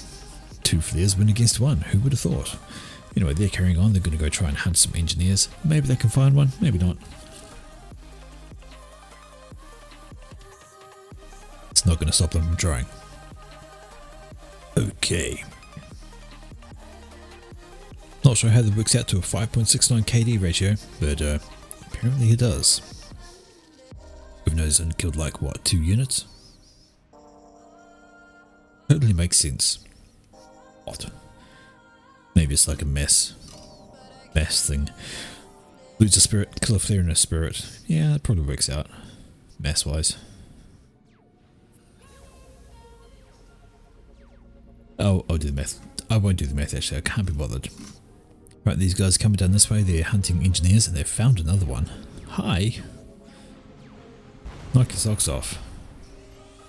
2 flares win against 1. Who would have thought? Anyway, they're carrying on. They're gonna go try and hunt some engineers. Maybe they can find one, maybe not. It's not gonna stop them from trying. Okay. Not sure how that works out to a 5.69 KD ratio, but apparently it does. Even though it's only killed like, what, 2 units? Totally makes sense. What? Maybe it's like a mass thing. Lose a spirit, kill a flare and a spirit. Yeah, that probably works out. mass wise. Oh, I'll do the math. I won't do the math actually, I can't be bothered. Right, these guys coming down this way, they're hunting engineers and they've found another one. Hi. Knock your socks off.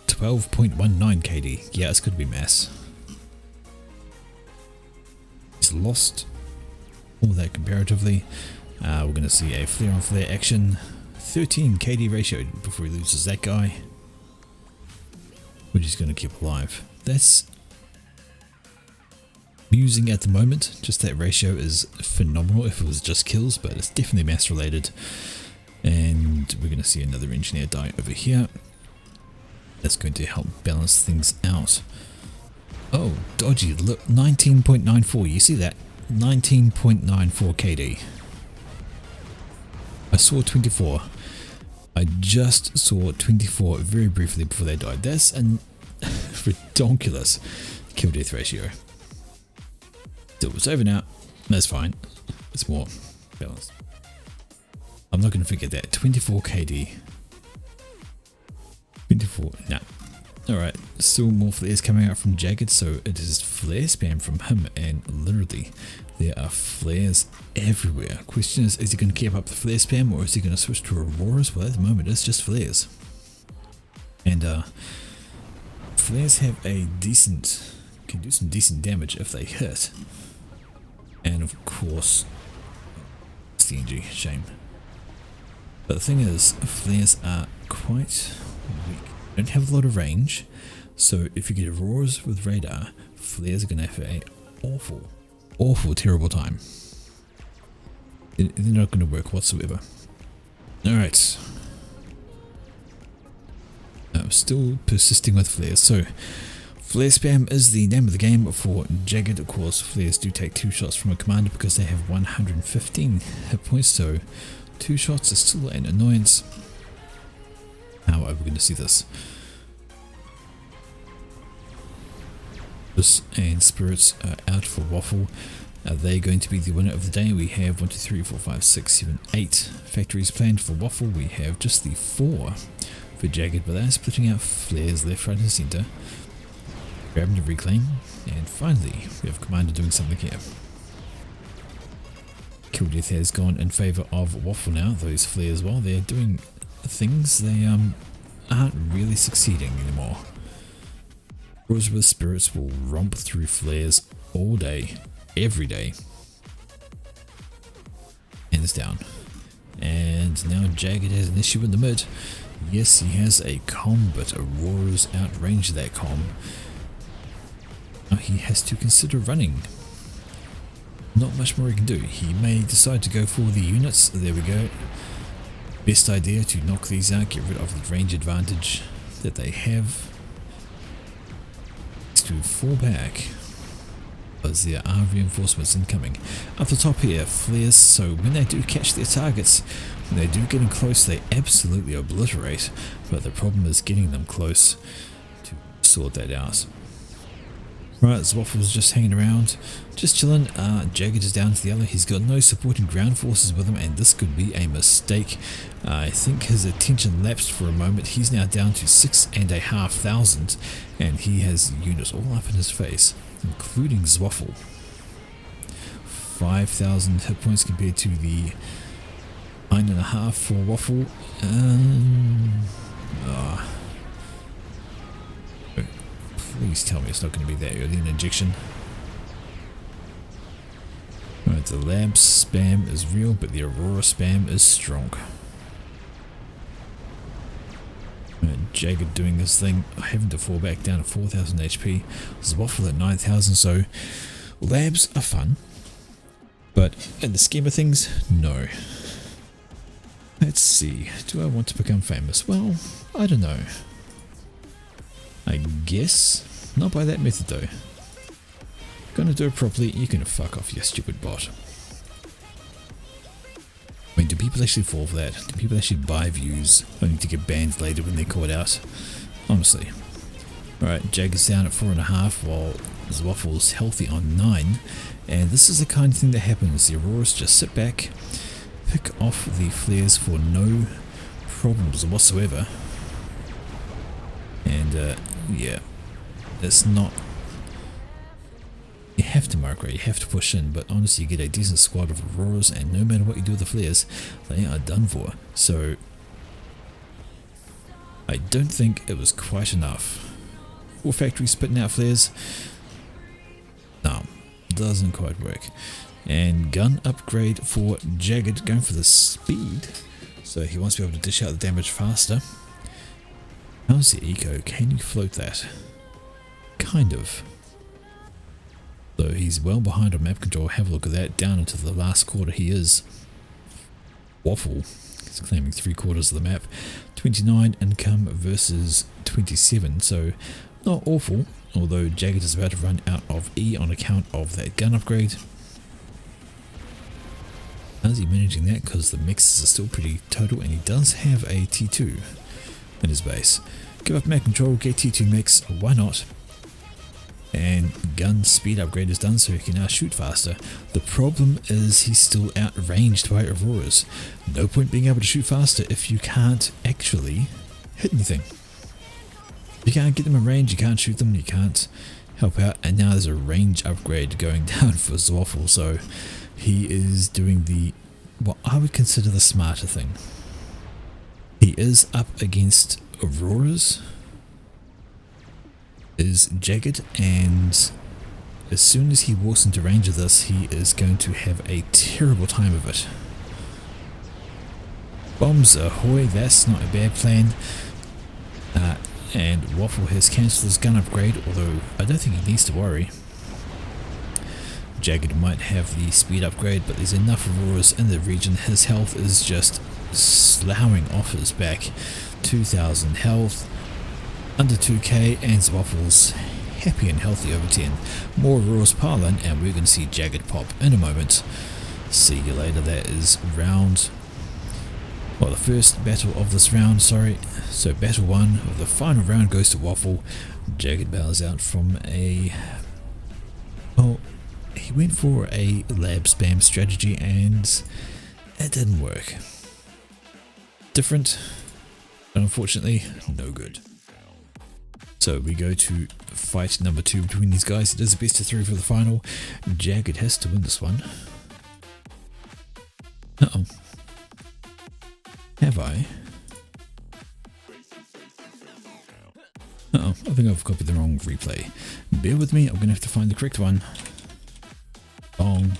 12.19 KD. Yeah, it's going to be mass. He's lost all that comparatively. We're going to see a flare on flare action. 13 KD ratio before he loses that guy. Which he's going to keep alive. That's amusing at the moment. Just that ratio is phenomenal if it was just kills, but it's definitely mass related. And we're going to see another engineer die over here. That's going to help balance things out. Oh, dodgy. Look, 19.94. You see that? 19.94 KD. I saw 24. I just saw 24 very briefly before they died. That's an ridiculous kill death ratio. Still, it's over now. That's fine. It's more balanced. I'm not going to forget that. 24 KD. 24. Nah. Alright. Still more flares coming out from Jagged. So it is flare spam from him. And literally, there are flares everywhere. Question is he going to keep up the flare spam or is he going to switch to Auroras? Well, at the moment, it's just flares. And flares have a decent, can do some decent damage if they hit. And of course, CNG, shame. But the thing is, flares are quite weak. They don't have a lot of range, so if you get Auroras with radar, flares are going to have an awful, terrible time. They're not going to work whatsoever. Alright. I'm still persisting with flares, so flare spam is the name of the game for Jagged. Of course, flares do take 2 shots from a commander because they have 115 hit points, so 2 shots is still an annoyance. How are we going to see this? And Spirits are out for Waffle. Are they going to be the winner of the day? We have 1, 2, 3, 4, 5, 6, 7, 8 factories planned for Waffle. We have just the 4 for Jagged, but they're splitting out flares left, right and centre. Grabbing to reclaim. And finally, we have Commander doing something here. Kill Death has gone in favour of Waffle now. Those flares, while they're doing things, they aren't really succeeding anymore. Whereas with Spirits will romp through flares all day, every day. Hands down. And now Jagged has an issue in the mid. Yes, he has a comm, but Aurora's outrange that comm. Now he has to consider running. Not much more he can do. He may decide to go for the units. There we go. Best idea to knock these out, get rid of the range advantage that they have. Is to fall back, because there are reinforcements incoming. Up the top here, flares, so when they do catch their targets, when they do get in close, they absolutely obliterate. But the problem is getting them close to sort that out. Right, Zwaffle's just hanging around, just chilling. Jagged is down to the other. He's got no supporting ground forces with him, and this could be a mistake. I think his attention lapsed for a moment. He's now down to 6,500, and he has units all up in his face, including Zwaffle. 5,000 hit points compared to the 9.5 for Waffle. Please tell me it's not going to be that early an injection. Right, the lab spam is real, but the Aurora spam is strong. Right, Jagged doing this thing, having to fall back down to 4,000 HP. Zwaffle at 9,000, so labs are fun. But in the scheme of things, no. Let's see, do I want to become famous? Well, I don't know. I guess not by that method though. Gonna do it properly, you can fuck off, you stupid bot. I mean, do people actually fall for that? Do people actually buy views only to get banned later when they're caught out? Honestly. Alright, Jagged's down at 4.5 while Zwaffle's healthy on 9. And this is the kind of thing that happens. The Auroras just sit back, pick off the flares for no problems whatsoever. And yeah, it's not. You have to migrate, you have to push in, but honestly, you get a decent squad of Auroras, and no matter what you do with the flares, they are done for. So I don't think it was quite enough. 4 factories spitting out flares. No, doesn't quite work. And gun upgrade for Jagged, going for the speed, so he wants to be able to dish out the damage faster. How's the eco? Can you float that? Kind of. So he's well behind on map control. Have a look at that. Down into the last quarter he is. Waffle. He's claiming 3/4 of the map. 29 income versus 27. So not awful. Although Jagged is about to run out of E on account of that gun upgrade. How's he managing that? Because the mixes are still pretty total, and he does have a T2 in his base. Give up map control, get T2 mix, why not? And gun speed upgrade is done, so he can now shoot faster. The problem is he's still outranged by Auroras. No point being able to shoot faster if you can't actually hit anything. You can't get them in range, you can't shoot them, you can't help out. And now there's a range upgrade going down for Zwaffle, so he is doing the, what I would consider the smarter thing. He is up against Auroras, is Jagged, and as soon as he walks into range of this, he is going to have a terrible time of it. Bombs ahoy, that's not a bad plan. And Waffle has cancelled his gun upgrade, although I don't think he needs to worry. Jagged might have the speed upgrade, but there's enough Auroras in the region. His health is just sloughing off his back. 2,000 health, under 2k, and Zwaffle's happy and healthy over 10. More Auroras pile in, and we're going to see Jagged pop in a moment. See you later. That is round, well, the first battle of this round, sorry. So battle 1 of the final round goes to Waffle. Jagged bows out from a, well, he went for a lab spam strategy and it didn't work. Different, but unfortunately no good. So we go to fight number 2 between these guys. It is a best of 3 for the final. Jagged has to win this one. Uh-oh. Have I? Uh-oh, I think I've copied the wrong replay. Bear with me, I'm going to have to find the correct one. Bong.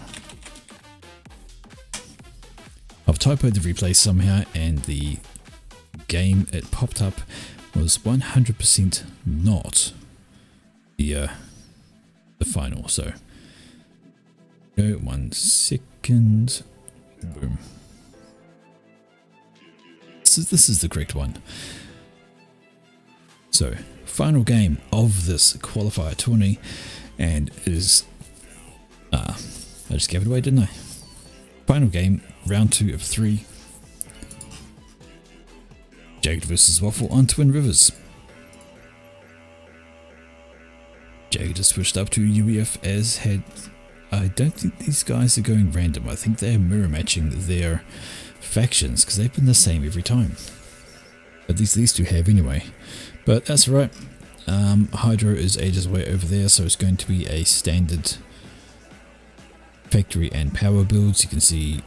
I've typoed the replay somehow, and the game it popped up was 100% not the final. So, go 1 second. Boom. This is the correct one. So, final game of this qualifier tourney, and it is, I just gave it away, didn't I? Final game, round 2 of 3. Jagged versus Waffle on Twin Rivers. Jagged has switched up to UEF as had. I don't think these guys are going random. I think they're mirror matching their factions because they've been the same every time. At least these two have anyway. But that's right. Hydro is ages away over there, so it's going to be a standard factory and power builds. You can see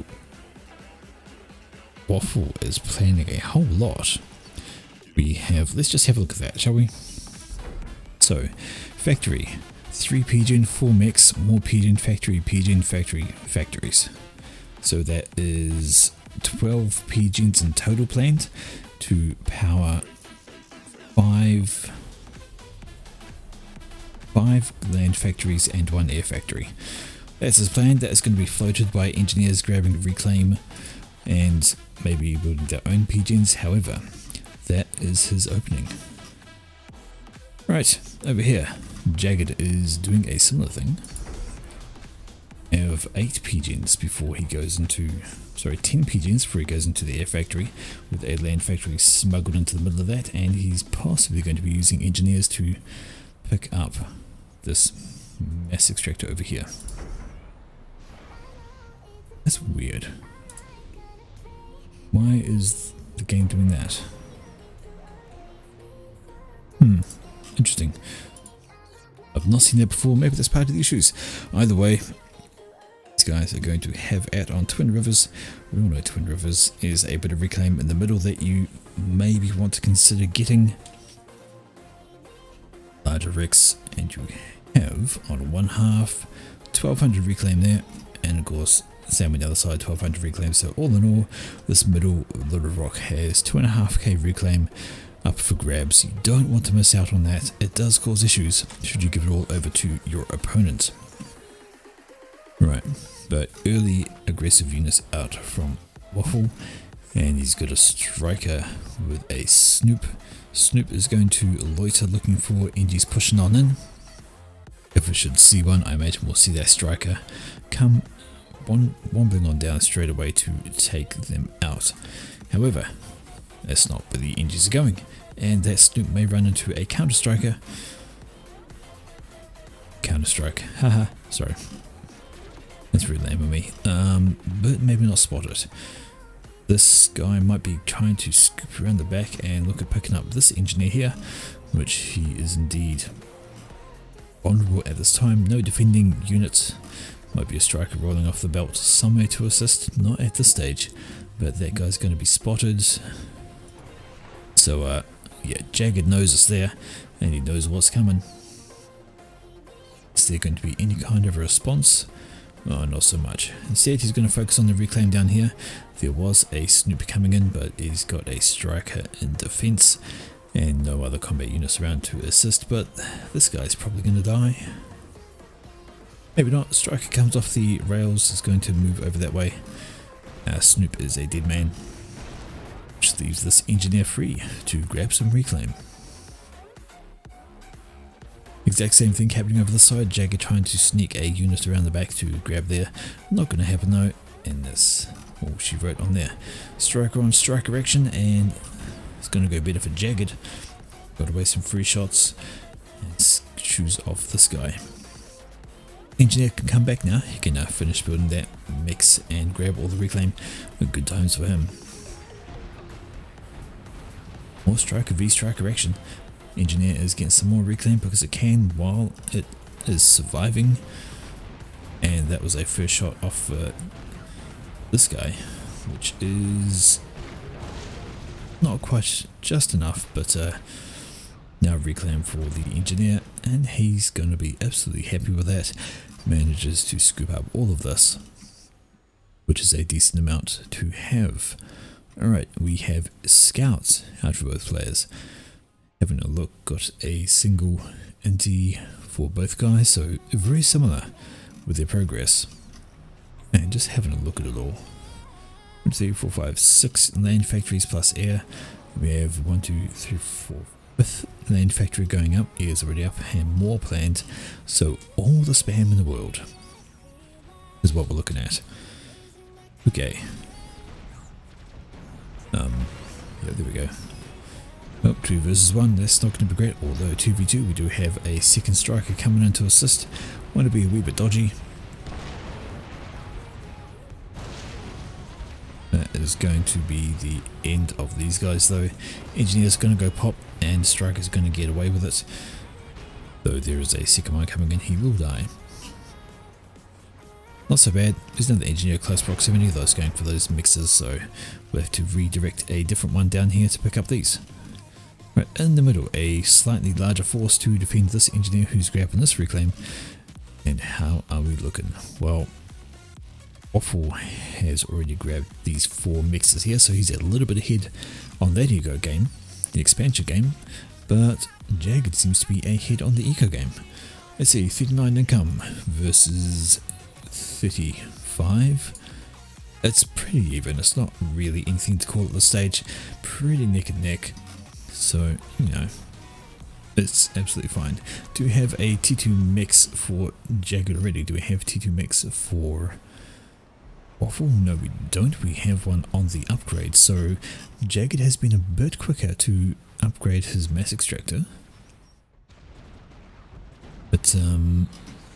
Waffle is planning a whole lot. We have, let's just have a look at that, shall we? So, factory, 3 pigeon, 4 mechs, more pigeon, factory, factories. So that is 12 pigeons in total planned to power 5 land factories and 1 air factory. That's his plan. That is going to be floated by engineers grabbing reclaim and maybe building their own pigeons. However, that is his opening. Right, over here, Jagged is doing a similar thing. Of 8 pigeons before he goes into, 10 pigeons before he goes into the air factory, with a land factory smuggled into the middle of that, and he's possibly going to be using engineers to pick up this mass extractor over here. That's weird. Why is the game doing that. Interesting. I've not seen that before. Maybe that's part of the issues. Either way, these guys are going to have at on Twin Rivers. We all know Twin Rivers is a bit of reclaim in the middle that you maybe want to consider getting. Larger Rex, and you have on one half 1200 reclaim there, and of course same on the other side, 1200 reclaim. So all in all, this middle little rock has 2.5k reclaim up for grabs. You don't want to miss out on that. It does cause issues should you give it all over to your opponent. Right, but early aggressive units out from Waffle, and he's got a striker with a Snoop. Snoop is going to loiter looking for Ingi's pushing on in. If we should see one, I imagine we'll see that striker come wobbling on down straight away to take them out. However, that's not where the Ingis are going, and that Snoop may run into a counter striker. Counter strike, haha, sorry. That's really lame of me, but maybe not spot it. This guy might be trying to scoop around the back and look at picking up this engineer here, which he is indeed vulnerable at this time. No defending units. Might be a striker rolling off the belt somewhere to assist. Not at this stage, but that guy's going to be spotted. So yeah, Jagged knows it's there, and he knows what's coming. Is there going to be any kind of a response? Oh, not so much. Instead, he's going to focus on the reclaim down here. There was a Snoop coming in, but he's got a striker in defense and no other combat units around to assist, but this guy's probably going to die. Maybe not. Striker comes off the rails, is going to move over that way. Snoop is a dead man, which leaves this engineer free to grab some reclaim. Exact same thing happening over the side. Jagger trying to sneak a unit around the back to grab there. Not going to happen though. And that's all she wrote on there. Striker on striker action, and it's going to go better for Jagged. Got away some free shots and choose off this guy. Engineer can come back now. He can finish building that mix and grab all the reclaim. Good times for him. More striker v striker action. Engineer is getting some more reclaim because it can while it is surviving, and that was a first shot off this guy, which is not quite just enough, but now reclaim for the engineer, and he's going to be absolutely happy with that. Manages to scoop up all of this, which is a decent amount to have. Alright, we have scouts out for both players. Having a look, got a single inti for both guys, so very similar with their progress. And just having a look at it all. 1, 2, 3, 4, 5, 6 land factories plus air. We have 1, 2, 3, 4, 5th land factory going up, air's already up, and more planned. So all the spam in the world is what we're looking at. Okay. Yeah, there we go. Oh, 2 versus 1, that's not going to be great, although 2v2 we do have a second striker coming in to assist. Want to be a wee bit dodgy. That is going to be the end of these guys though. Engineer's going to go pop and striker's going to get away with it. Though there is a second one coming in, he will die. Not so bad. There's another engineer close proximity, those going for those mixes, so we'll have to redirect a different one down here to pick up these. Right in the middle, a slightly larger force to defend this engineer who's grabbing this reclaim. And how are we looking? Well, Waffle has already grabbed these 4 mixes here, so he's a little bit ahead on that eco game, the expansion game, but Jagged seems to be ahead on the eco game. Let's see, 39 income versus 35. It's pretty even. It's not really anything to call at this stage. Pretty neck and neck. So, you know, it's absolutely fine. Do we have a T2 mix for Jagged already? Do we have T2 mix for Waffle? No, we don't. We have one on the upgrade. So, Jagged has been a bit quicker to upgrade his mass extractor. But,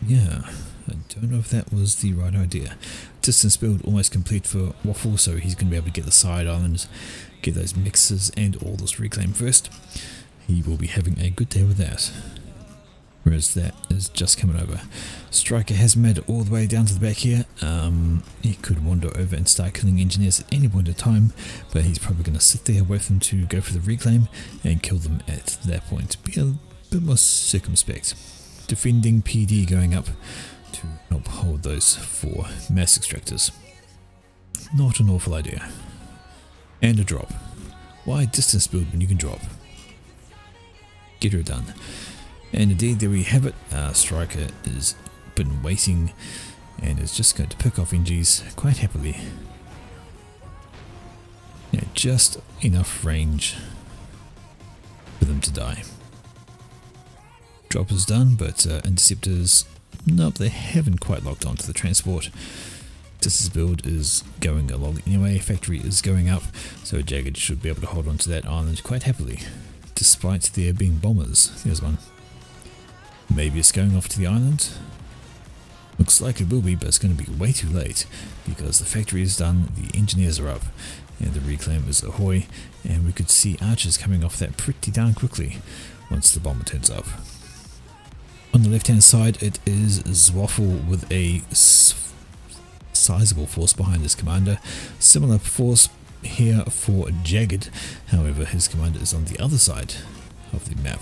yeah, I don't know if that was the right idea. distance build almost complete for Waffle, so he's going to be able to get the side islands, get those mixes and all this reclaim first. He will be having a good day with that. Whereas that is just coming over. Striker has made it all the way down to the back here. He could wander over and start killing engineers at any point in time, but he's probably going to sit there, wait for them to go for the reclaim and kill them at that point. Be a bit more circumspect. Defending PD going up to help hold those 4 mass extractors. Not an awful idea. And a drop. Why distance build when you can drop? Get her done. And indeed, there we have it. Striker has been waiting and is just going to pick off NGs quite happily. Yeah, just enough range for them to die. Drop is done, but interceptors, nope, they haven't quite locked onto the transport. Distance build is going along anyway, factory is going up, so Jagged should be able to hold on to that island quite happily, despite there being bombers. There's one. Maybe it's going off to the island. Looks like it will be, but it's going to be way too late because the factory is done, the engineers are up, and the reclaim is ahoy, and we could see archers coming off that pretty darn quickly once the bomber turns up. On the left hand side it is Zwaffle with a sizable force behind his commander. Similar force here for Jagged, however his commander is on the other side of the map.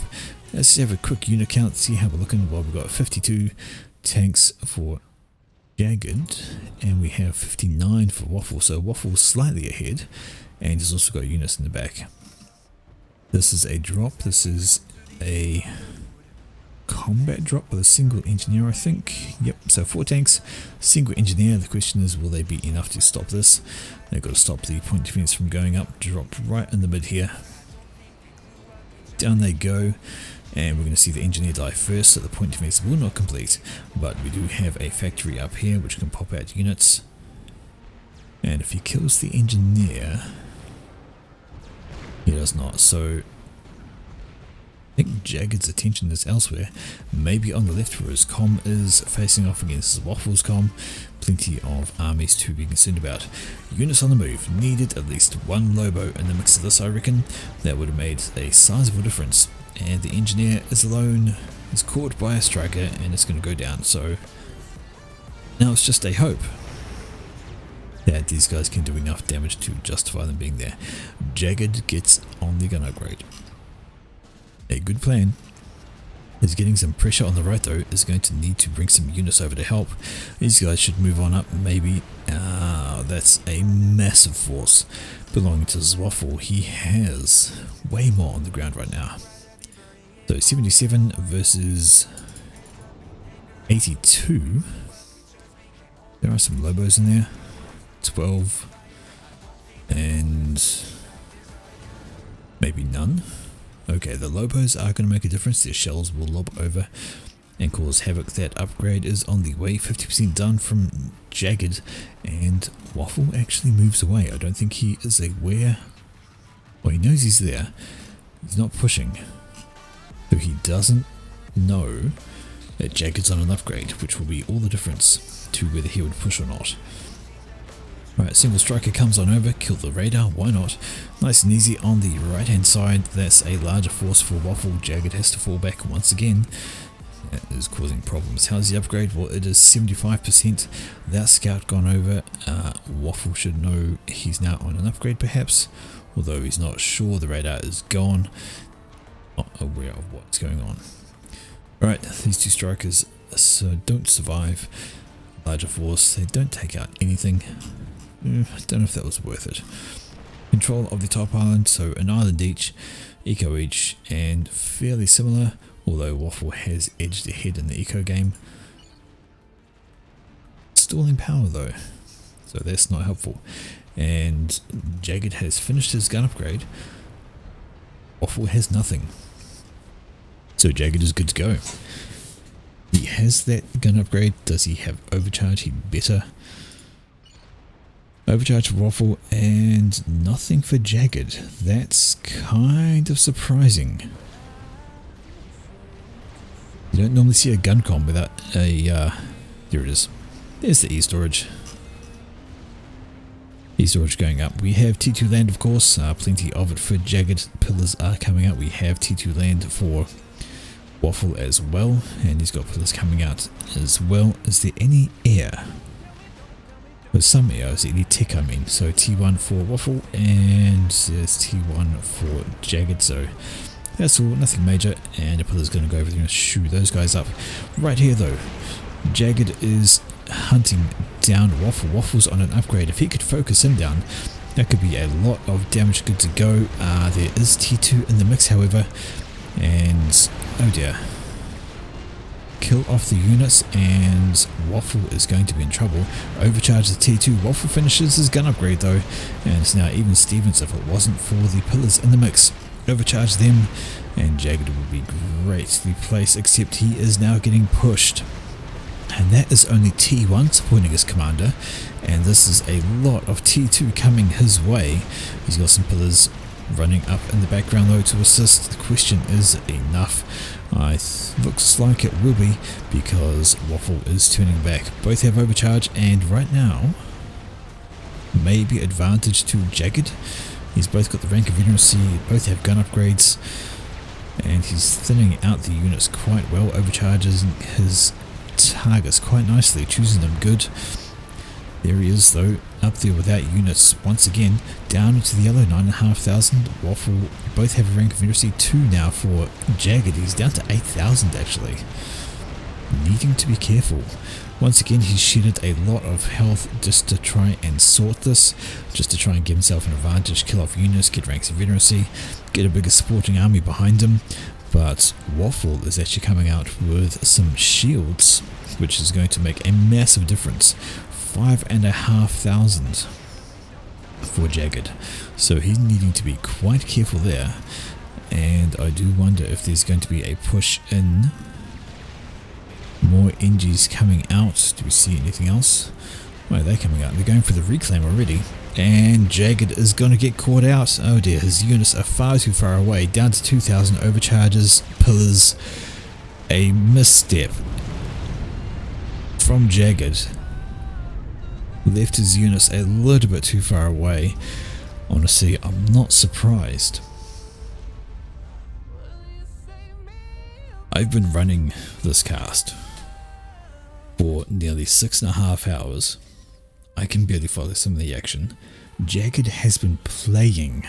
Let's have a quick unit count, see how we're looking. Well, we've got 52 tanks for Jagged and we have 59 for Waffle, so Waffle's slightly ahead and he's also got units in the back. This is a drop, this is a combat drop with a single engineer, I think. Yep, so 4 tanks, single engineer. The question is, will they be enough to stop this? They've got to stop the point defense from going up. Drop right in the mid here. Down they go, and we're going to see the engineer die first, so the point defense will not complete, but we do have a factory up here which can pop out units, and if he kills the engineer, he does not. So I think Jagged's attention is elsewhere, maybe on the left where his comm is facing off against Waffle's comm. Plenty of armies to be concerned about. Units on the move, needed at least 1 Lobo in the mix of this, I reckon. That would have made a sizable difference. And the engineer is alone, is caught by a striker and it's going to go down, so now it's just a hope that these guys can do enough damage to justify them being there. Jagged gets on the gun upgrade. A good plan. Is getting some pressure on the right though, is going to need to bring some units over to help. These guys should move on up, maybe. That's a massive force belonging to Zwaffle. He has way more on the ground right now. So 77 versus 82. There are some Lobos in there. 12 and maybe none. Okay, the Lobos are going to make a difference. Their shells will lob over and cause havoc. That upgrade is on the way. 50% done from Jagged, and Waffle actually moves away. I don't think he is aware. Well, he knows he's there. He's not pushing. So he doesn't know that Jagged's on an upgrade, which will be all the difference to whether he would push or not. Right, single striker comes on over, kill the radar, why not? Nice and easy on the right hand side. That's a larger force for Waffle. Jagged has to fall back once again. That is causing problems. How's the upgrade? Well, it is 75%. That scout gone over. Waffle should know he's now on an upgrade perhaps, although he's not sure. The radar is gone. Not aware of what's going on. Alright, these 2 strikers don't survive. Larger force, they don't take out anything. I don't know if that was worth it. Control of the top island, so an island each, eco each, and fairly similar, although Waffle has edged ahead in the eco game. Stalling power though, so that's not helpful. And Jagged has finished his gun upgrade. Waffle has nothing. So Jagged is good to go. He has that gun upgrade. Does he have overcharge? He'd better. Overcharge for Waffle and nothing for Jagged. That's kind of surprising. You don't normally see a gun comm without a... there it is. There's the E-storage. He's storage going up. We have T2 land, of course, plenty of it for Jagged. Pillars are coming out. We have T2 land for Waffle as well, and he's got pillars coming out as well. Is there any air? There's some air. Is there any tick, I mean? So T1 for Waffle, and there's T1 for Jagged, so that's all, nothing major, and the pillar's going to go over there and shoo those guys up. Right here though, Jagged is hunting down Waffle. Waffle's on an upgrade. If he could focus him down, that could be a lot of damage good to go. There is T2 in the mix, however, and oh dear, kill off the units and Waffle is going to be in trouble. Overcharge the T2. Waffle finishes his gun upgrade though, and it's now even Stevens if it wasn't for the pillars in the mix. Overcharge them and Jagged would be greatly placed, except he is now getting pushed. And that is only T1 supporting his commander, and this is a lot of T2 coming his way. He's got some pillars running up in the background though to assist. The question is enough. Looks like it will be, because Waffle is turning back. Both have overcharge, and right now maybe advantage to Jagged. He's both got the rank of veterancy, both have gun upgrades, and he's thinning out the units quite well, overcharges his targets quite nicely, choosing them good. There he is though, up there without units once again, down into the yellow, 9,500. Waffle both have a rank of veterancy, 2 now for Jagged. He's down to 8,000 actually, needing to be careful. Once again, he's shedded a lot of health just to try and sort this, just to try and give himself an advantage, kill off units, get ranks of veterancy, get a bigger supporting army behind him. But Waffle is actually coming out with some shields, which is going to make a massive difference. 5,500 for Jagged, so he's needing to be quite careful there. And I do wonder if there's going to be a push in. More NGs coming out. Do we see anything else? Why are they coming out? They're going for the reclaim already. And Jagged is going to get caught out. Oh dear, his units are far too far away. Down to 2,000 overcharges, pillars. A misstep from Jagged left his units a little bit too far away. Honestly, I'm not surprised. I've been running this cast for nearly 6.5 hours. I can barely follow some of the action. Jagged has been playing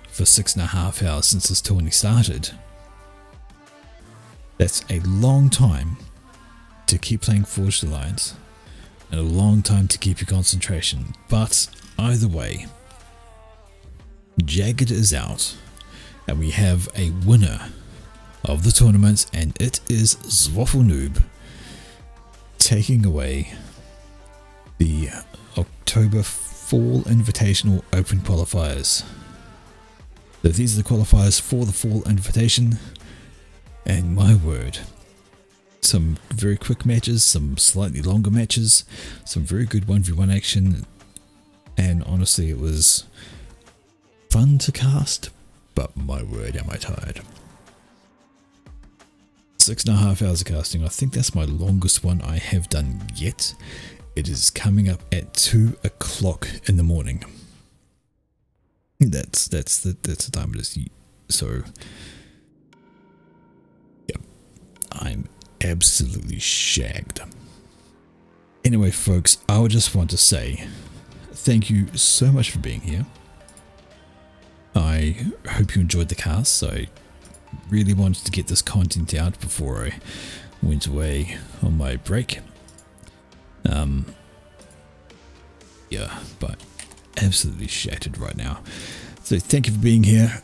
for 6.5 hours since this tourney started. That's a long time to keep playing Forged Alliance, and a long time to keep your concentration. But either way, Jagged is out, and we have a winner of the tournament, and it is Zwaffle Noob taking away the October Fall Invitational Open Qualifiers. So these are the qualifiers for the Fall Invitation, and my word, some very quick matches, some slightly longer matches, some very good 1v1 action, and honestly it was fun to cast, but my word am I tired. 6.5 hours of casting. I think that's my longest one I have done yet. It is coming up at 2 o'clock in the morning. That's the time it is. So yeah, I'm absolutely shagged. Anyway folks, I would just want to say thank you so much for being here. I hope you enjoyed the cast. I really wanted to get this content out before I went away on my break. Yeah, but absolutely shattered right now. So thank you for being here.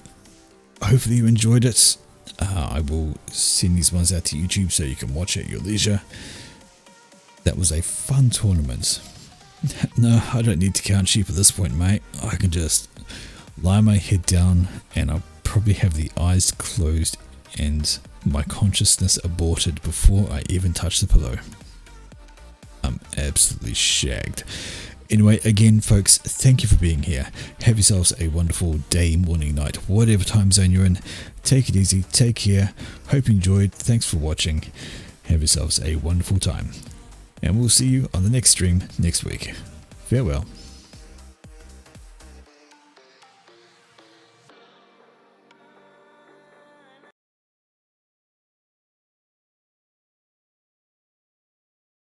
Hopefully you enjoyed it. I will send these ones out to YouTube so you can watch at your leisure. That was a fun tournament. No, I don't need to count sheep at this point, mate. I can just lie my head down and I'll probably have the eyes closed and my consciousness aborted before I even touch the pillow. I'm absolutely shagged. Anyway, again folks, thank you for being here. Have yourselves a wonderful day, morning, night, whatever time zone you're in. Take it easy, take care, hope you enjoyed, thanks for watching, have yourselves a wonderful time. And we'll see you on the next stream next week. Farewell.